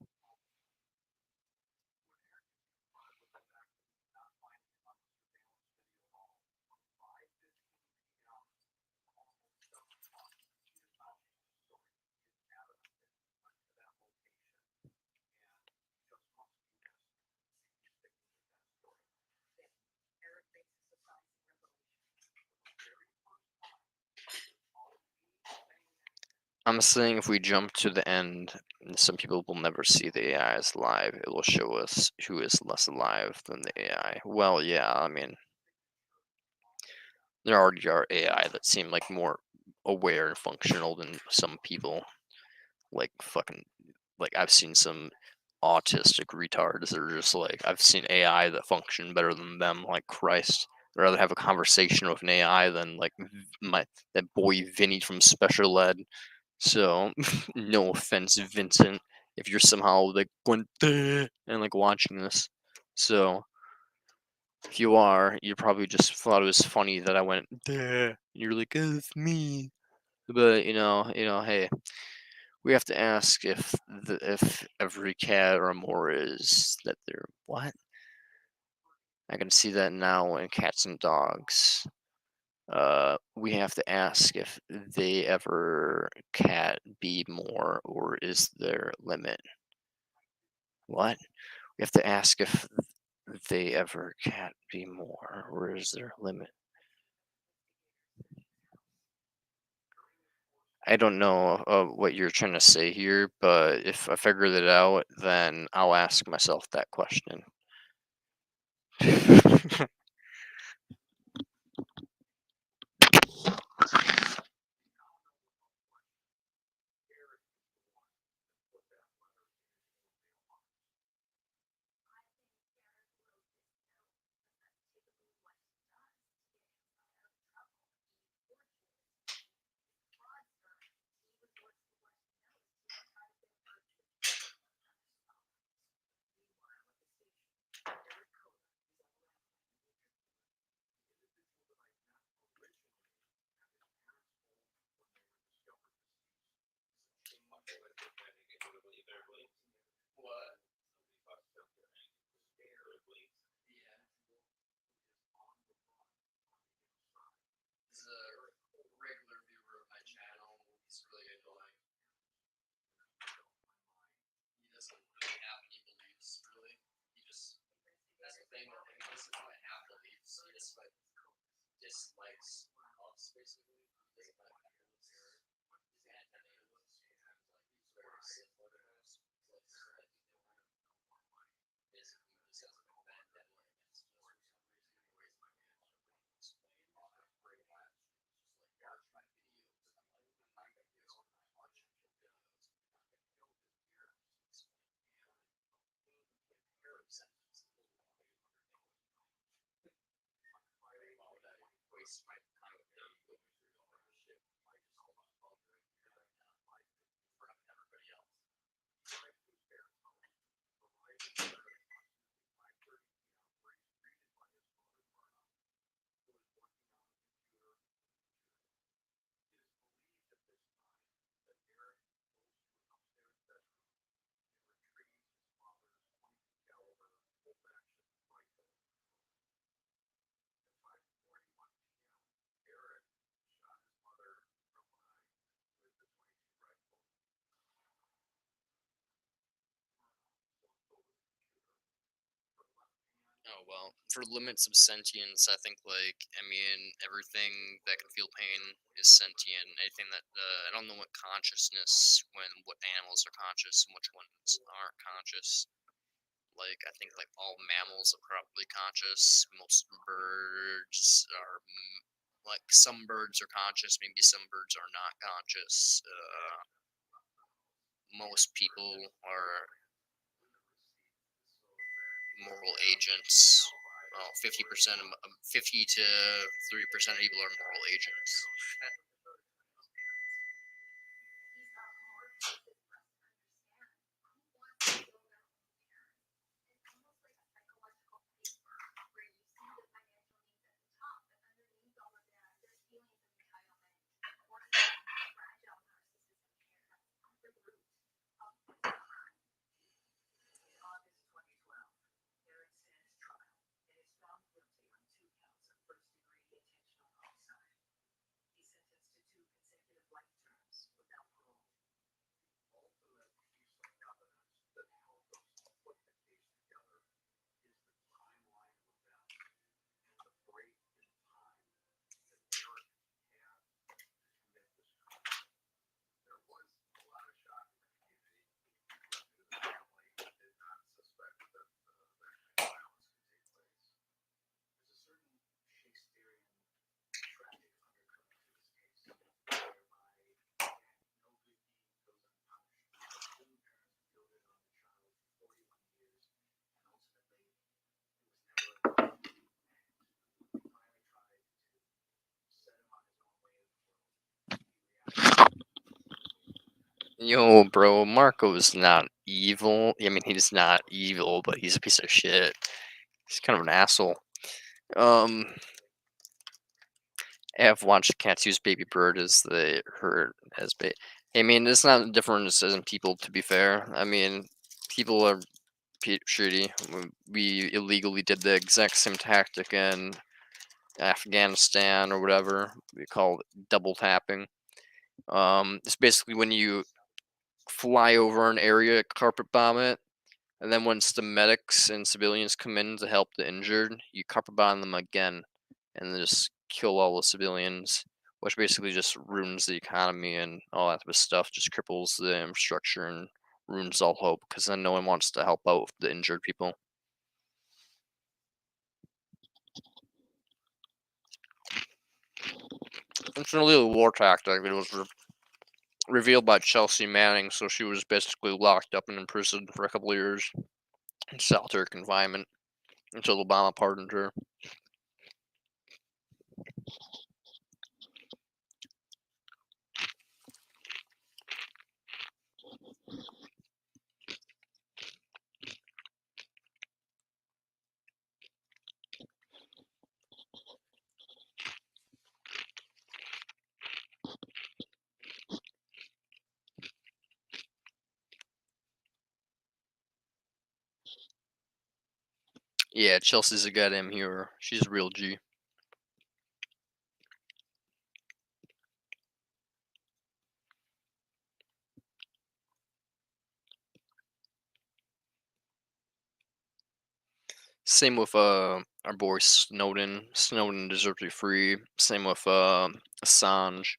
I'm saying if we jump to the end, some people will never see the AI as live. It will show us who is less alive than the AI. Well, yeah, I mean, there already are AI that seem like more aware and functional than some people. Like fucking like I've seen some autistic retards that are just like I've seen AI that function better than them. Like Christ, I'd rather have a conversation with an AI than like my that boy Vinny from Special Ed. So no offense, Vincent, if you're somehow like going "Duh," and like watching this. So if you are, you probably just thought it was funny that I went "Duh," and you're like, "Oh, it's me." But hey, we have to ask if every cat or more is that they're what? I can see that now in cats and dogs. We have to ask if they ever cat be more or is there limit? What? We have to ask if they ever cat be more or is there limit? I don't know what you're trying to say here, but if I figure that out, then I'll ask myself that question. Oh well, for limits of sentience, I think everything that can feel pain is sentient. Anything that I don't know what consciousness what animals are conscious and which ones aren't conscious. I think all mammals are probably conscious. Most birds are some birds are conscious. Maybe some birds are not conscious. Most people are moral agents. Well, 50%, 50 to 3% of people are moral agents. Yo, bro, Marco's not evil. I mean, he's not evil, but he's a piece of shit. He's kind of an asshole. I've watched cats use baby bird as they hurt as bait. I mean, it's not a difference in people, to be fair. I mean, people are shitty. We illegally did the exact same tactic in Afghanistan or whatever. We call it double tapping. It's basically when you fly over an area, carpet bomb it, and then once the medics and civilians come in to help the injured, you carpet bomb them again, and then just kill all the civilians, which basically just ruins the economy and all that type of stuff. Just cripples the infrastructure and ruins all hope, because then no one wants to help out the injured people. It's an illegal war tactic. It was revealed by Chelsea Manning, so she was basically locked up and imprisoned for a couple of years in solitary confinement until Obama pardoned her. Yeah, Chelsea's a goddamn hero. She's a real G. Same with our boy Snowden. Snowden deserves to be free. Same with Assange.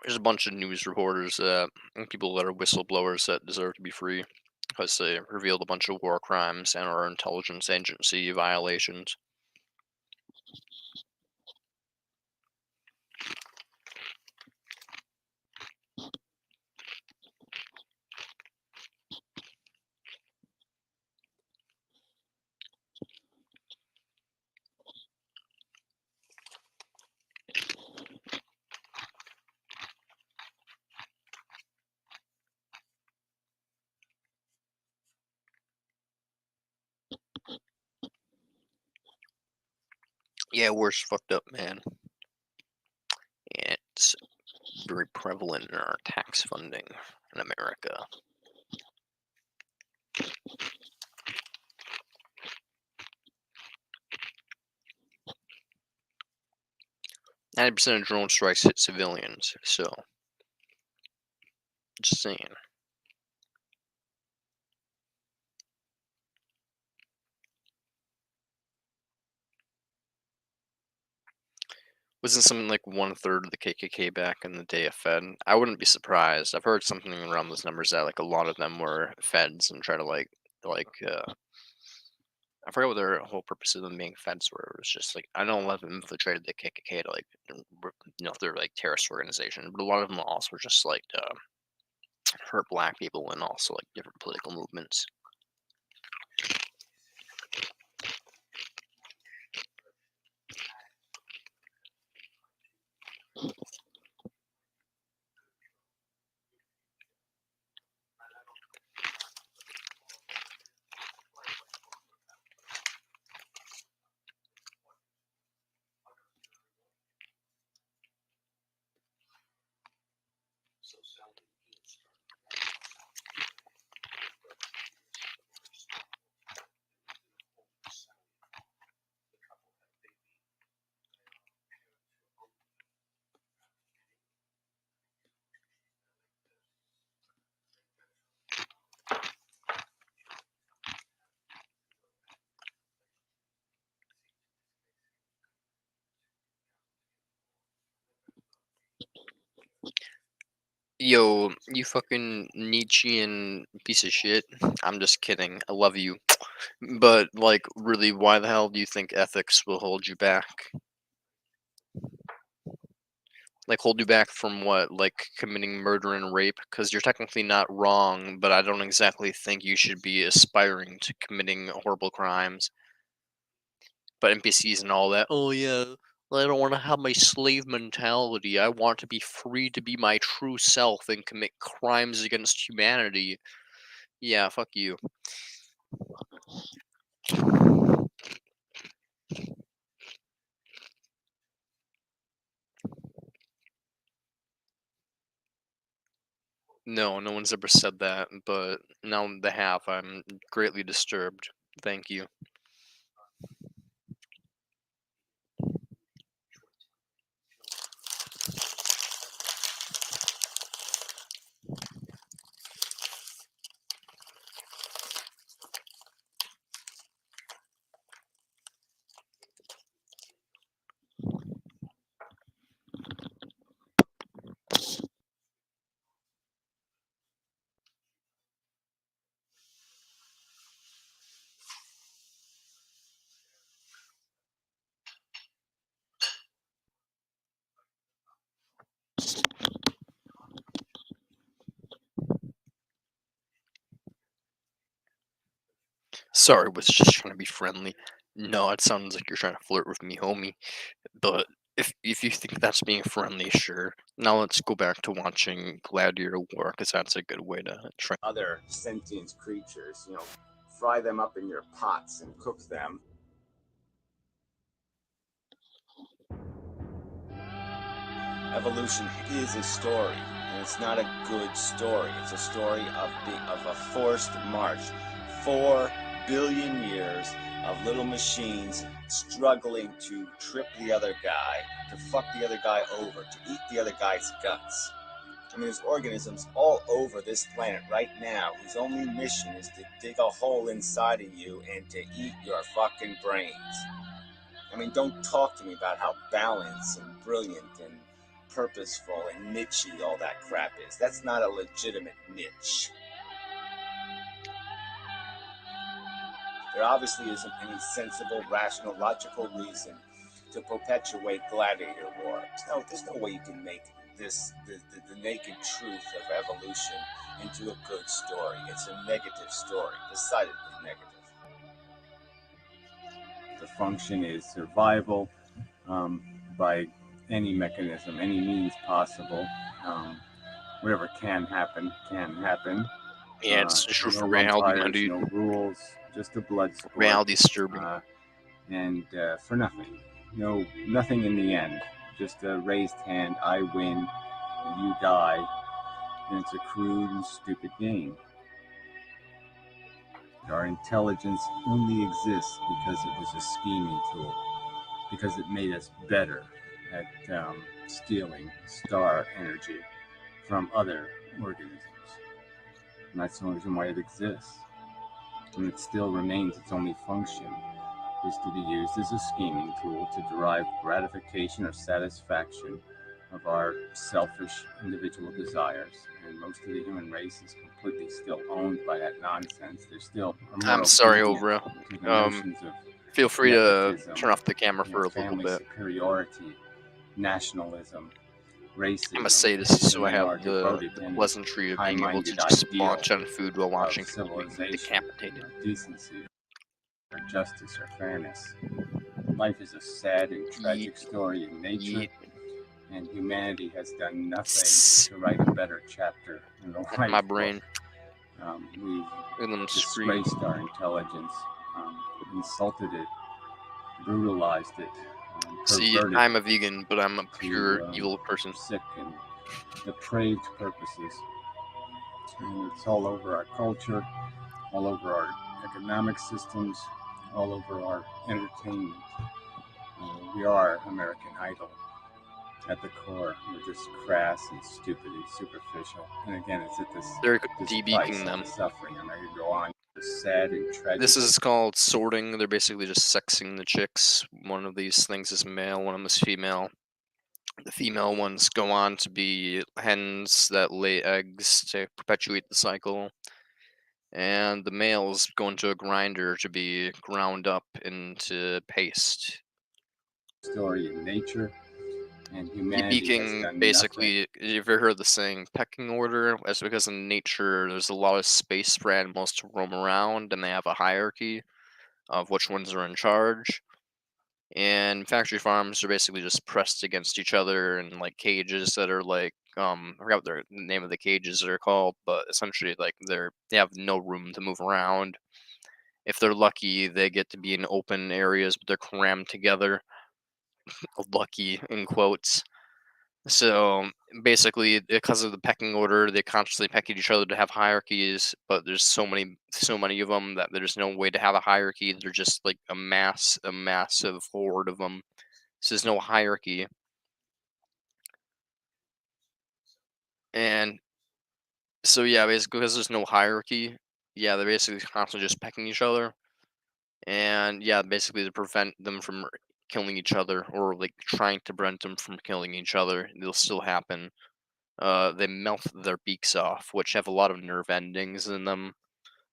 There's a bunch of news reporters and people that are whistleblowers that deserve to be free because they revealed a bunch of war crimes and our intelligence agency violations. Yeah, war's fucked up, man. It's very prevalent in our tax funding in America. %of drone strikes hit civilians, so just saying. Wasn't something like 1/3 of the KKK back in the day a Fed? I wouldn't be surprised. I've heard something around those numbers that like a lot of them were Feds and try to I forgot what their whole purpose of them being Feds were. It was just like I know a lot of them infiltrated the KKK to like they're like terrorist organization, but a lot of them also were just like hurt black people and also like different political movements. Yo, you fucking Nietzschean piece of shit. I'm just kidding. I love you. But, like, really, why the hell do you think ethics will hold you back? Like, hold you back from what? Like, committing murder and rape? Because you're technically not wrong, but I don't exactly think you should be aspiring to committing horrible crimes. But NPCs and all that, oh yeah, I don't want to have my slave mentality. I want to be free to be my true self and commit crimes against humanity. Yeah, fuck you. No, no one's ever said that, but now they have. I'm greatly disturbed. Thank you. Sorry, was just trying to be friendly. No, it sounds like you're trying to flirt with me, homie. But if you think that's being friendly, sure. Now let's go back to watching Gladiator War, because that's a good way to try. Other sentient creatures, fry them up in your pots and cook them. Evolution is a story, and it's not a good story. It's a story of a forced march. 4 billion years of little machines struggling to trip the other guy, to fuck the other guy over, to eat the other guy's guts. I mean, there's organisms all over this planet right now whose only mission is to dig a hole inside of you and to eat your fucking brains. I mean, don't talk to me about how balanced and brilliant and purposeful and nichey all that crap is. That's not a legitimate niche. There obviously isn't any sensible, rational, logical reason to perpetuate gladiator wars. No, there's no way you can make this the naked truth of evolution into a good story. It's a negative story, decidedly negative. The function is survival by any mechanism, any means possible. Whatever can happen, can happen. Yeah, it's true no for reality, my vampires, dude. no rules, just a blood sport. Reality's disturbing. And for nothing. Nothing in the end. Just a raised hand, I win, you die, and it's a crude and stupid game. Our intelligence only exists because it was a scheming tool, because it made us better at stealing star energy from other organisms. And that's the only reason why it exists. And it still remains its only function is to be used as a scheming tool to derive gratification or satisfaction of our selfish individual desires. And most of the human race is completely still owned by that nonsense. There's still I'm sorry, Obra. Feel free to turn off the camera for a little bit. Superiority, nationalism, racism. I'm a sadist, so I have the pleasantry of being able to just munch on food while watching people be decapitated. Decency, or justice, or fairness. Life is a sad and tragic story in nature, and humanity has done nothing to write a better chapter in the life. My brain. We've disgraced our intelligence, insulted it, brutalized it. See, I'm a vegan, but I'm a pure evil person. Sick and depraved purposes. And it's all over our culture, all over our economic systems, all over our entertainment. We are American Idol at the core. We're just crass and stupid and superficial. And again, it's at this. They're this debeaking them. Suffering. I could go on. Sad and tragic. This is called sorting. They're basically just sexing the chicks. One of these things is male, one of them is female. The female ones go on to be hens that lay eggs to perpetuate the cycle. And the males go into a grinder to be ground up into paste. Story in nature and humanity. Debeaking, basically, you've ever heard the saying pecking order? That's because in nature there's a lot of space for animals to roam around, and they have a hierarchy of which ones are in charge. And factory farms are basically just pressed against each other in like cages that are like I forgot what the name of the cages are called, but essentially like they have no room to move around. If they're lucky, they get to be in open areas, but they're crammed together. Lucky in quotes. So basically, because of the pecking order, they constantly peck at each other to have hierarchies. But there's so many of them that there's no way to have a hierarchy. They're just like a massive horde of them. So there's no hierarchy. And so yeah, basically because there's no hierarchy, yeah, they're basically constantly just pecking each other. And yeah, basically to prevent them from killing each other or like trying to prevent them from killing each other, it'll still happen. They melt their beaks off, which have a lot of nerve endings in them.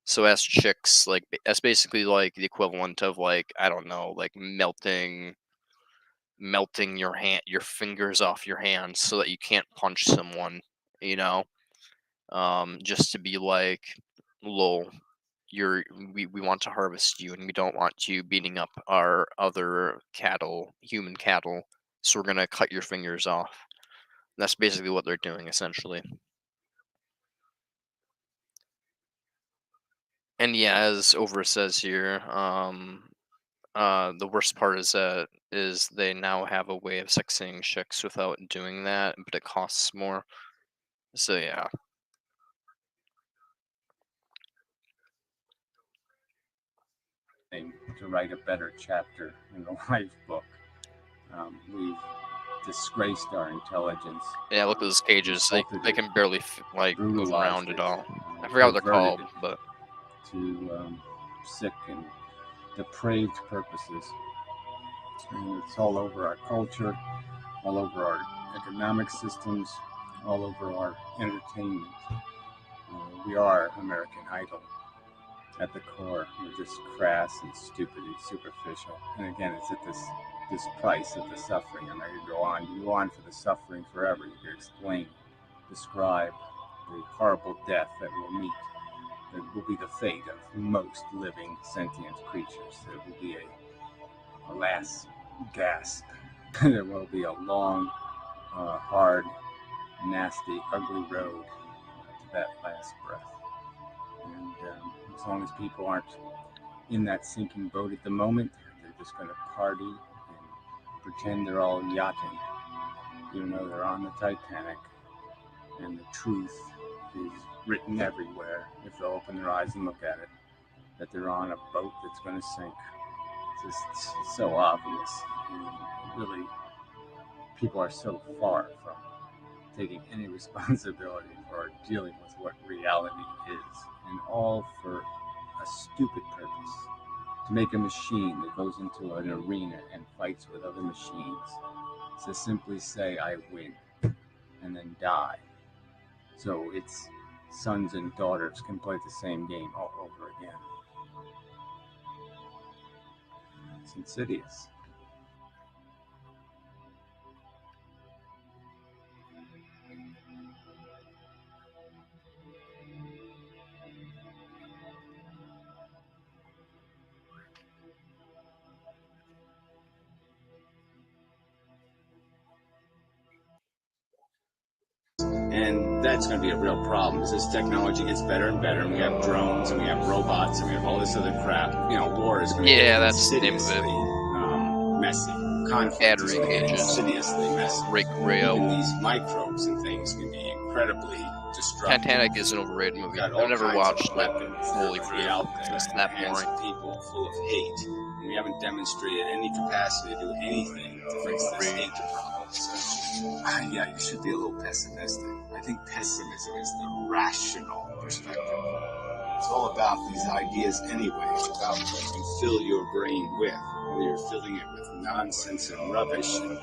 So as chicks, like that's basically like the equivalent of like I don't know, like melting your fingers off your hands so that you can't punch someone, you know, just to be like, lol, we want to harvest you and we don't want you beating up our other cattle, human cattle, so we're gonna cut your fingers off. That's basically what they're doing essentially. And yeah, as Over says here, the worst part is they now have a way of sexing chicks without doing that, but it costs more. So yeah. to write a better chapter in the life book. We've disgraced our intelligence. Yeah, look at those cages. They Insulted can it, barely like move brutalized around at it, all. I forgot what they're perverted called, it but to sick and depraved purposes. And it's all over our culture, all over our economic systems, all over our entertainment. We are American Idol at the core. We're just crass and stupid and superficial. And again, it's at this price of the suffering. And I could go on for the suffering forever. You could explain, describe the horrible death that we'll meet. That will be the fate of most living sentient creatures. There will be a last gasp. There will be a long, hard, nasty, ugly road to that last breath. And as long as people aren't in that sinking boat at the moment, they're just going to party and pretend they're all yachting, even though they're on the Titanic. And the truth is written everywhere, if they'll open their eyes and look at it, that they're on a boat that's going to sink. It's just so obvious. And really, people are so far from taking any responsibility for dealing with what reality is, and all for a stupid purpose: to make a machine that goes into an arena and fights with other machines, to simply say, I win, and then die. So its sons and daughters can play the same game all over again. It's insidious. And that's going to be a real problem as this technology gets better and better, and we have drones, and we have robots, and we have all this other crap. You know, war is going to yeah, get that's the name of insidiously it. messy. Conflict is Battery going to get cages. insidiously messy. Rail. And these microbes and things can be incredibly destructive. Titanic is an overrated movie. Got I've all never kinds watched of it weapons fully that through. are out there It's in that the hands boring. of people full of hate. And we haven't demonstrated any capacity to do anything to fix this hate problem. So, yeah, you should be a little pessimistic. I think pessimism is the rational perspective. It's all about these ideas anyway. It's about what you fill your brain with. Whether you're filling it with nonsense and rubbish and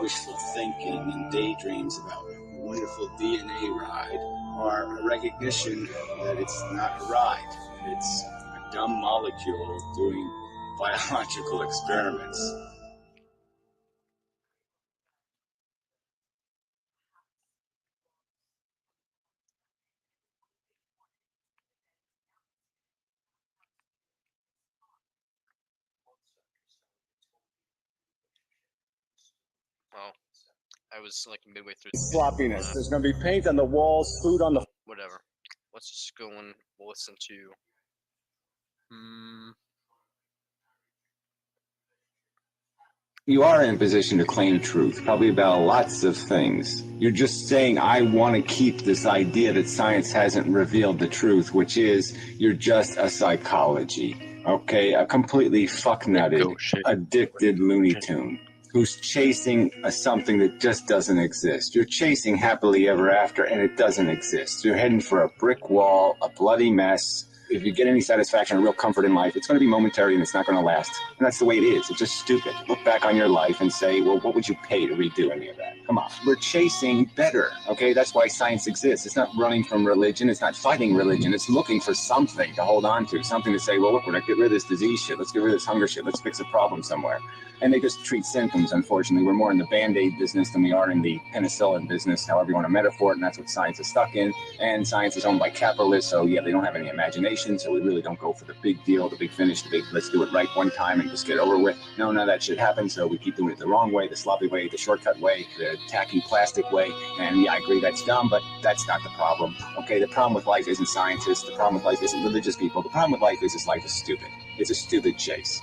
wishful thinking and daydreams about a wonderful DNA ride, or a recognition that it's not a ride. It's a dumb molecule doing biological experiments. Oh, I was like midway through. Sloppiness. There's going to be paint on the walls, food on the... Whatever. Let's just go and listen to. You are in a position to claim truth, probably about lots of things. You're just saying, I want to keep this idea that science hasn't revealed the truth, which is you're just a psychology, okay? A completely fucknutted, addicted Looney Tune who's chasing something that just doesn't exist. You're chasing happily ever after, and it doesn't exist. You're heading for a brick wall, a bloody mess. If you get any satisfaction or real comfort in life, it's going to be momentary and it's not going to last. And that's the way it is. It's just stupid. Look back on your life and say, well, what would you pay to redo any of that? Come on. We're chasing better, okay? That's why science exists. It's not running from religion. It's not fighting religion. It's looking for something to hold on to, something to say, well, look, we're going to get rid of this disease shit. Let's get rid of this hunger shit. Let's fix a problem somewhere. And they just treat symptoms, unfortunately. We're more in the Band-Aid business than we are in the penicillin business, however you want to metaphor it, and that's what science is stuck in. And science is owned by capitalists, so yeah, they don't have any imagination, so we really don't go for the big deal, the big finish, the big let's do it right one time and just get over with. No, none of that shit happens, so we keep doing it the wrong way, the sloppy way, the shortcut way, the tacky plastic way, and yeah, I agree that's dumb, but that's not the problem. Okay, the problem with life isn't scientists, the problem with life isn't religious people, the problem with life is this life is stupid. It's a stupid chase.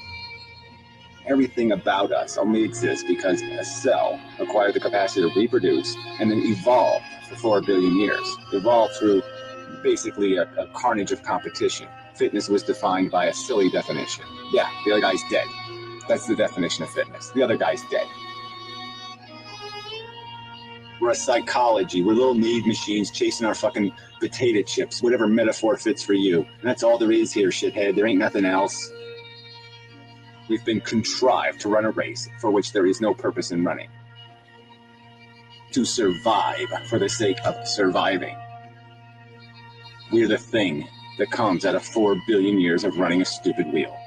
Everything about us only exists because a cell acquired the capacity to reproduce and then evolved for 4 billion years. Evolved through basically a carnage of competition. fitness was defined by a silly definition. Yeah, the other guy's dead. That's the definition of fitness. The other guy's dead. We're a psychology. We're little need machines chasing our fucking potato chips, whatever metaphor fits for you. And that's all there is here, shithead. There ain't nothing else. We've been contrived to run a race for which there is no purpose in running. To survive for the sake of surviving. We're the thing that comes out of 4 billion years of running a stupid wheel.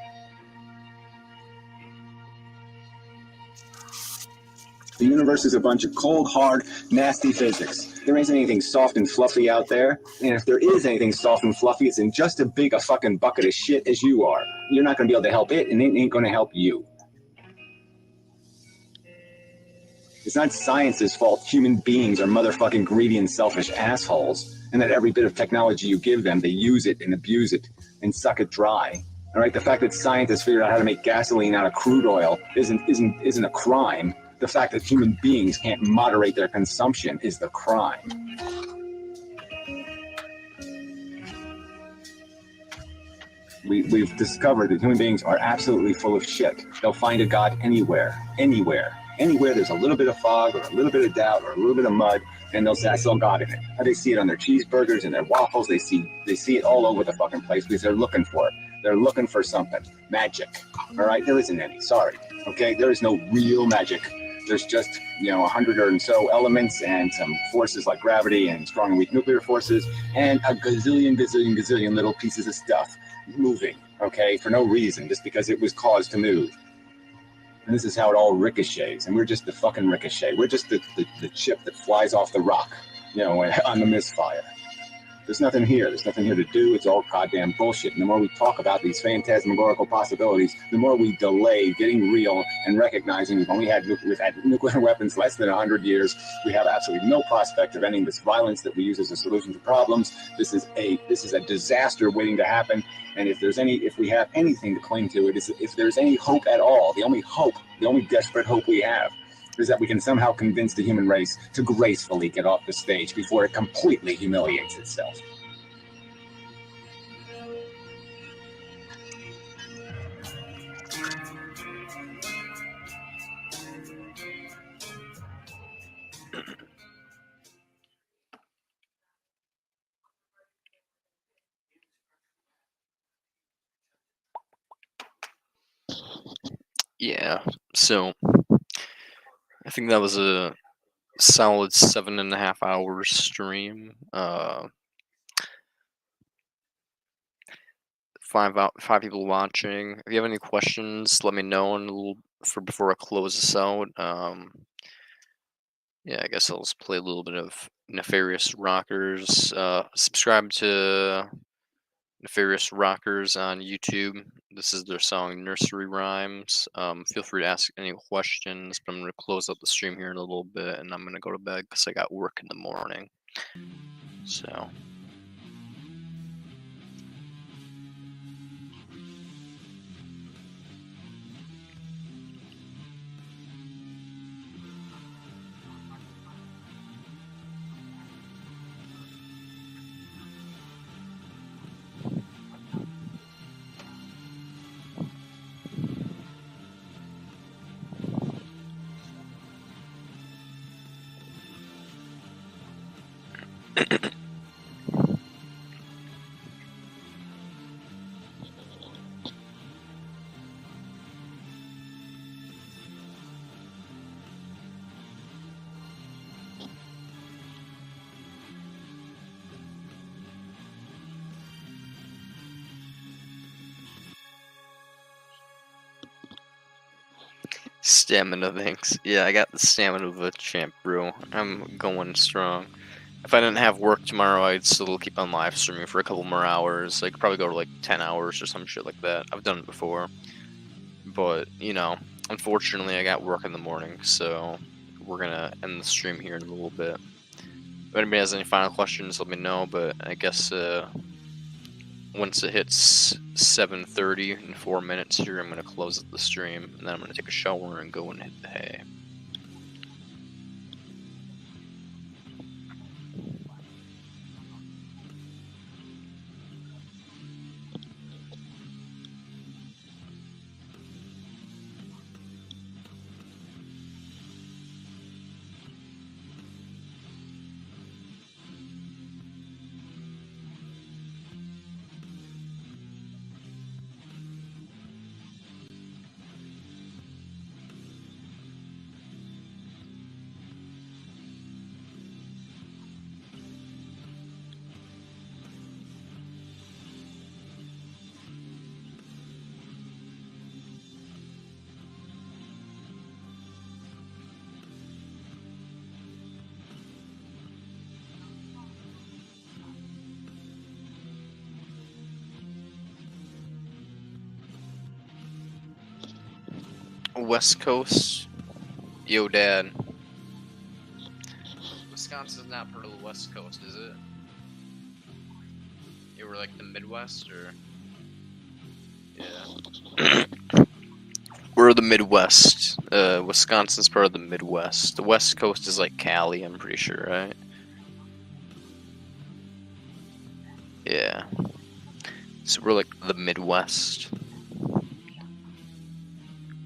The universe is a bunch of cold, hard, nasty physics. There isn't anything soft and fluffy out there. And if there is anything soft and fluffy, it's in just as big a fucking bucket of shit as you are. You're not going to be able to help it, and it ain't going to help you. It's not science's fault human beings are motherfucking greedy and selfish assholes, and that every bit of technology you give them, they use it and abuse it and suck it dry. All right, the fact that scientists figured out how to make gasoline out of crude oil isn't a crime. The fact that human beings can't moderate their consumption is the crime. We've discovered that human beings are absolutely full of shit. They'll find a God anywhere, anywhere. Anywhere there's a little bit of fog or a little bit of doubt or a little bit of mud, and they'll say, I saw God in it. How they see it on their cheeseburgers and their waffles. They see it all over the fucking place because they're looking for it. They're looking for something. Magic. All right? There isn't any. Sorry. Okay? There is no real magic. There's just, 100 or so elements and some forces like gravity and strong and weak nuclear forces and a gazillion little pieces of stuff moving, okay, for no reason, just because it was caused to move. And this is how it all ricochets, and we're just the fucking ricochet. We're just the chip that flies off the rock, on the misfire. There's nothing here. There's nothing here to do. It's all goddamn bullshit. And the more we talk about these phantasmagorical possibilities, the more we delay getting real and recognizing we've had nuclear weapons less than 100 years. We have absolutely no prospect of ending this violence that we use as a solution to problems. This is a disaster waiting to happen. And if we have anything to cling to, it is if there's any hope at all. The only desperate hope we have is that we can somehow convince the human race to gracefully get off the stage before it completely humiliates itself. Yeah, so I think that was a solid 7.5 hours stream. Five people watching. If you have any questions, let me know before I close this out. Yeah, I guess I'll just play a little bit of Nefarious Rockers. Subscribe to Nefarious Rockers on YouTube. This is their song Nursery Rhymes. Feel free to ask any questions, but I'm going to close out the stream here in a little bit, and I'm going to go to bed because I got work in the morning. So. Stamina thanks. Yeah, I got the stamina of a champ, bro. I'm going strong. If I didn't have work tomorrow, I'd still keep on live streaming for a couple more hours. I could probably go to like 10 hours or some shit like that. I've done it before. But, unfortunately I got work in the morning, so we're gonna end the stream here in a little bit. If anybody has any final questions, let me know, but I guess once it hits 7:30 in 4 minutes here, I'm going to close the stream, and then I'm going to take a shower and go and hit the hay. West Coast. Yo, Dad. Wisconsin's not part of the West Coast, is it? You were like the Midwest, or? Yeah. We're the Midwest. Wisconsin's part of the Midwest. The West Coast is like Cali, I'm pretty sure, right? Yeah. So we're like the Midwest.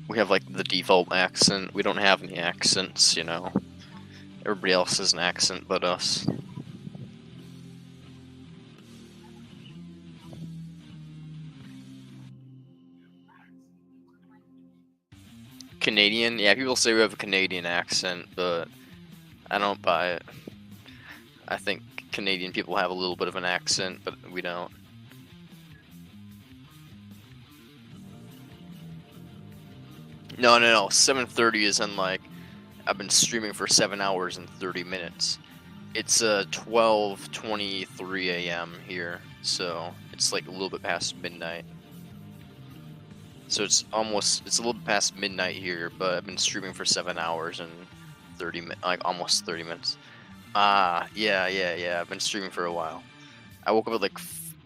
We have like the default accent. We don't have any accents, you know. Everybody else has an accent but us. Canadian? Yeah, people say we have a Canadian accent, but I don't buy it. I think Canadian people have a little bit of an accent, but we don't. No. 7:30 is in like I've been streaming for 7 hours and 30 minutes. It's 12:23 a.m. here, so it's like a little bit past midnight. So it's a little bit past midnight here, but I've been streaming for 7 hours and 30 minutes, like almost 30 minutes. Yeah. I've been streaming for a while. I woke up at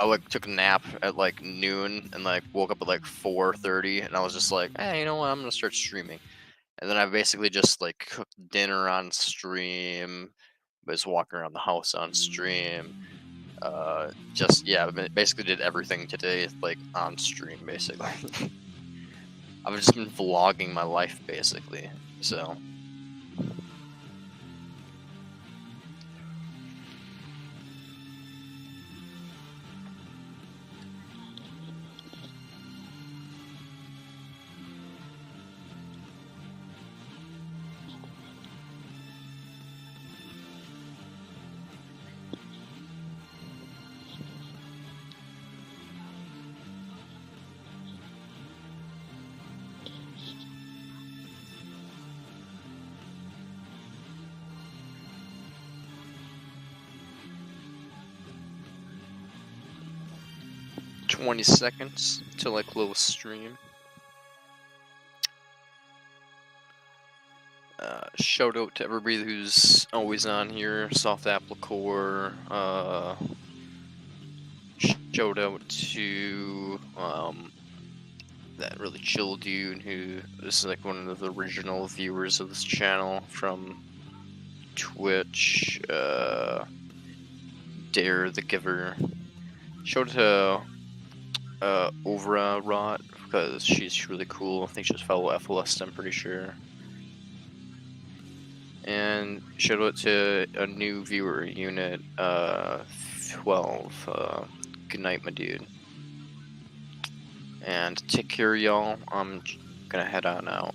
I took a nap at like noon and like woke up at like 4:30, and I was just like, hey, you know what? I'm gonna start streaming. And then I basically just like cooked dinner on stream, was walking around the house on stream. Basically did everything today like on stream basically. I've just been vlogging my life basically. So. $20 seconds till I close stream. Shout out to everybody who's always on here. Soft Apple Core. Shout out to that really chill dude who is like one of the original viewers of this channel from Twitch. Dare the Giver. Shout out to Overrot because she's really cool. I think she's a fellow FList, I'm pretty sure. And shout out to a new viewer, Unit 12. Good night, my dude. And take care, y'all. I'm gonna head on out.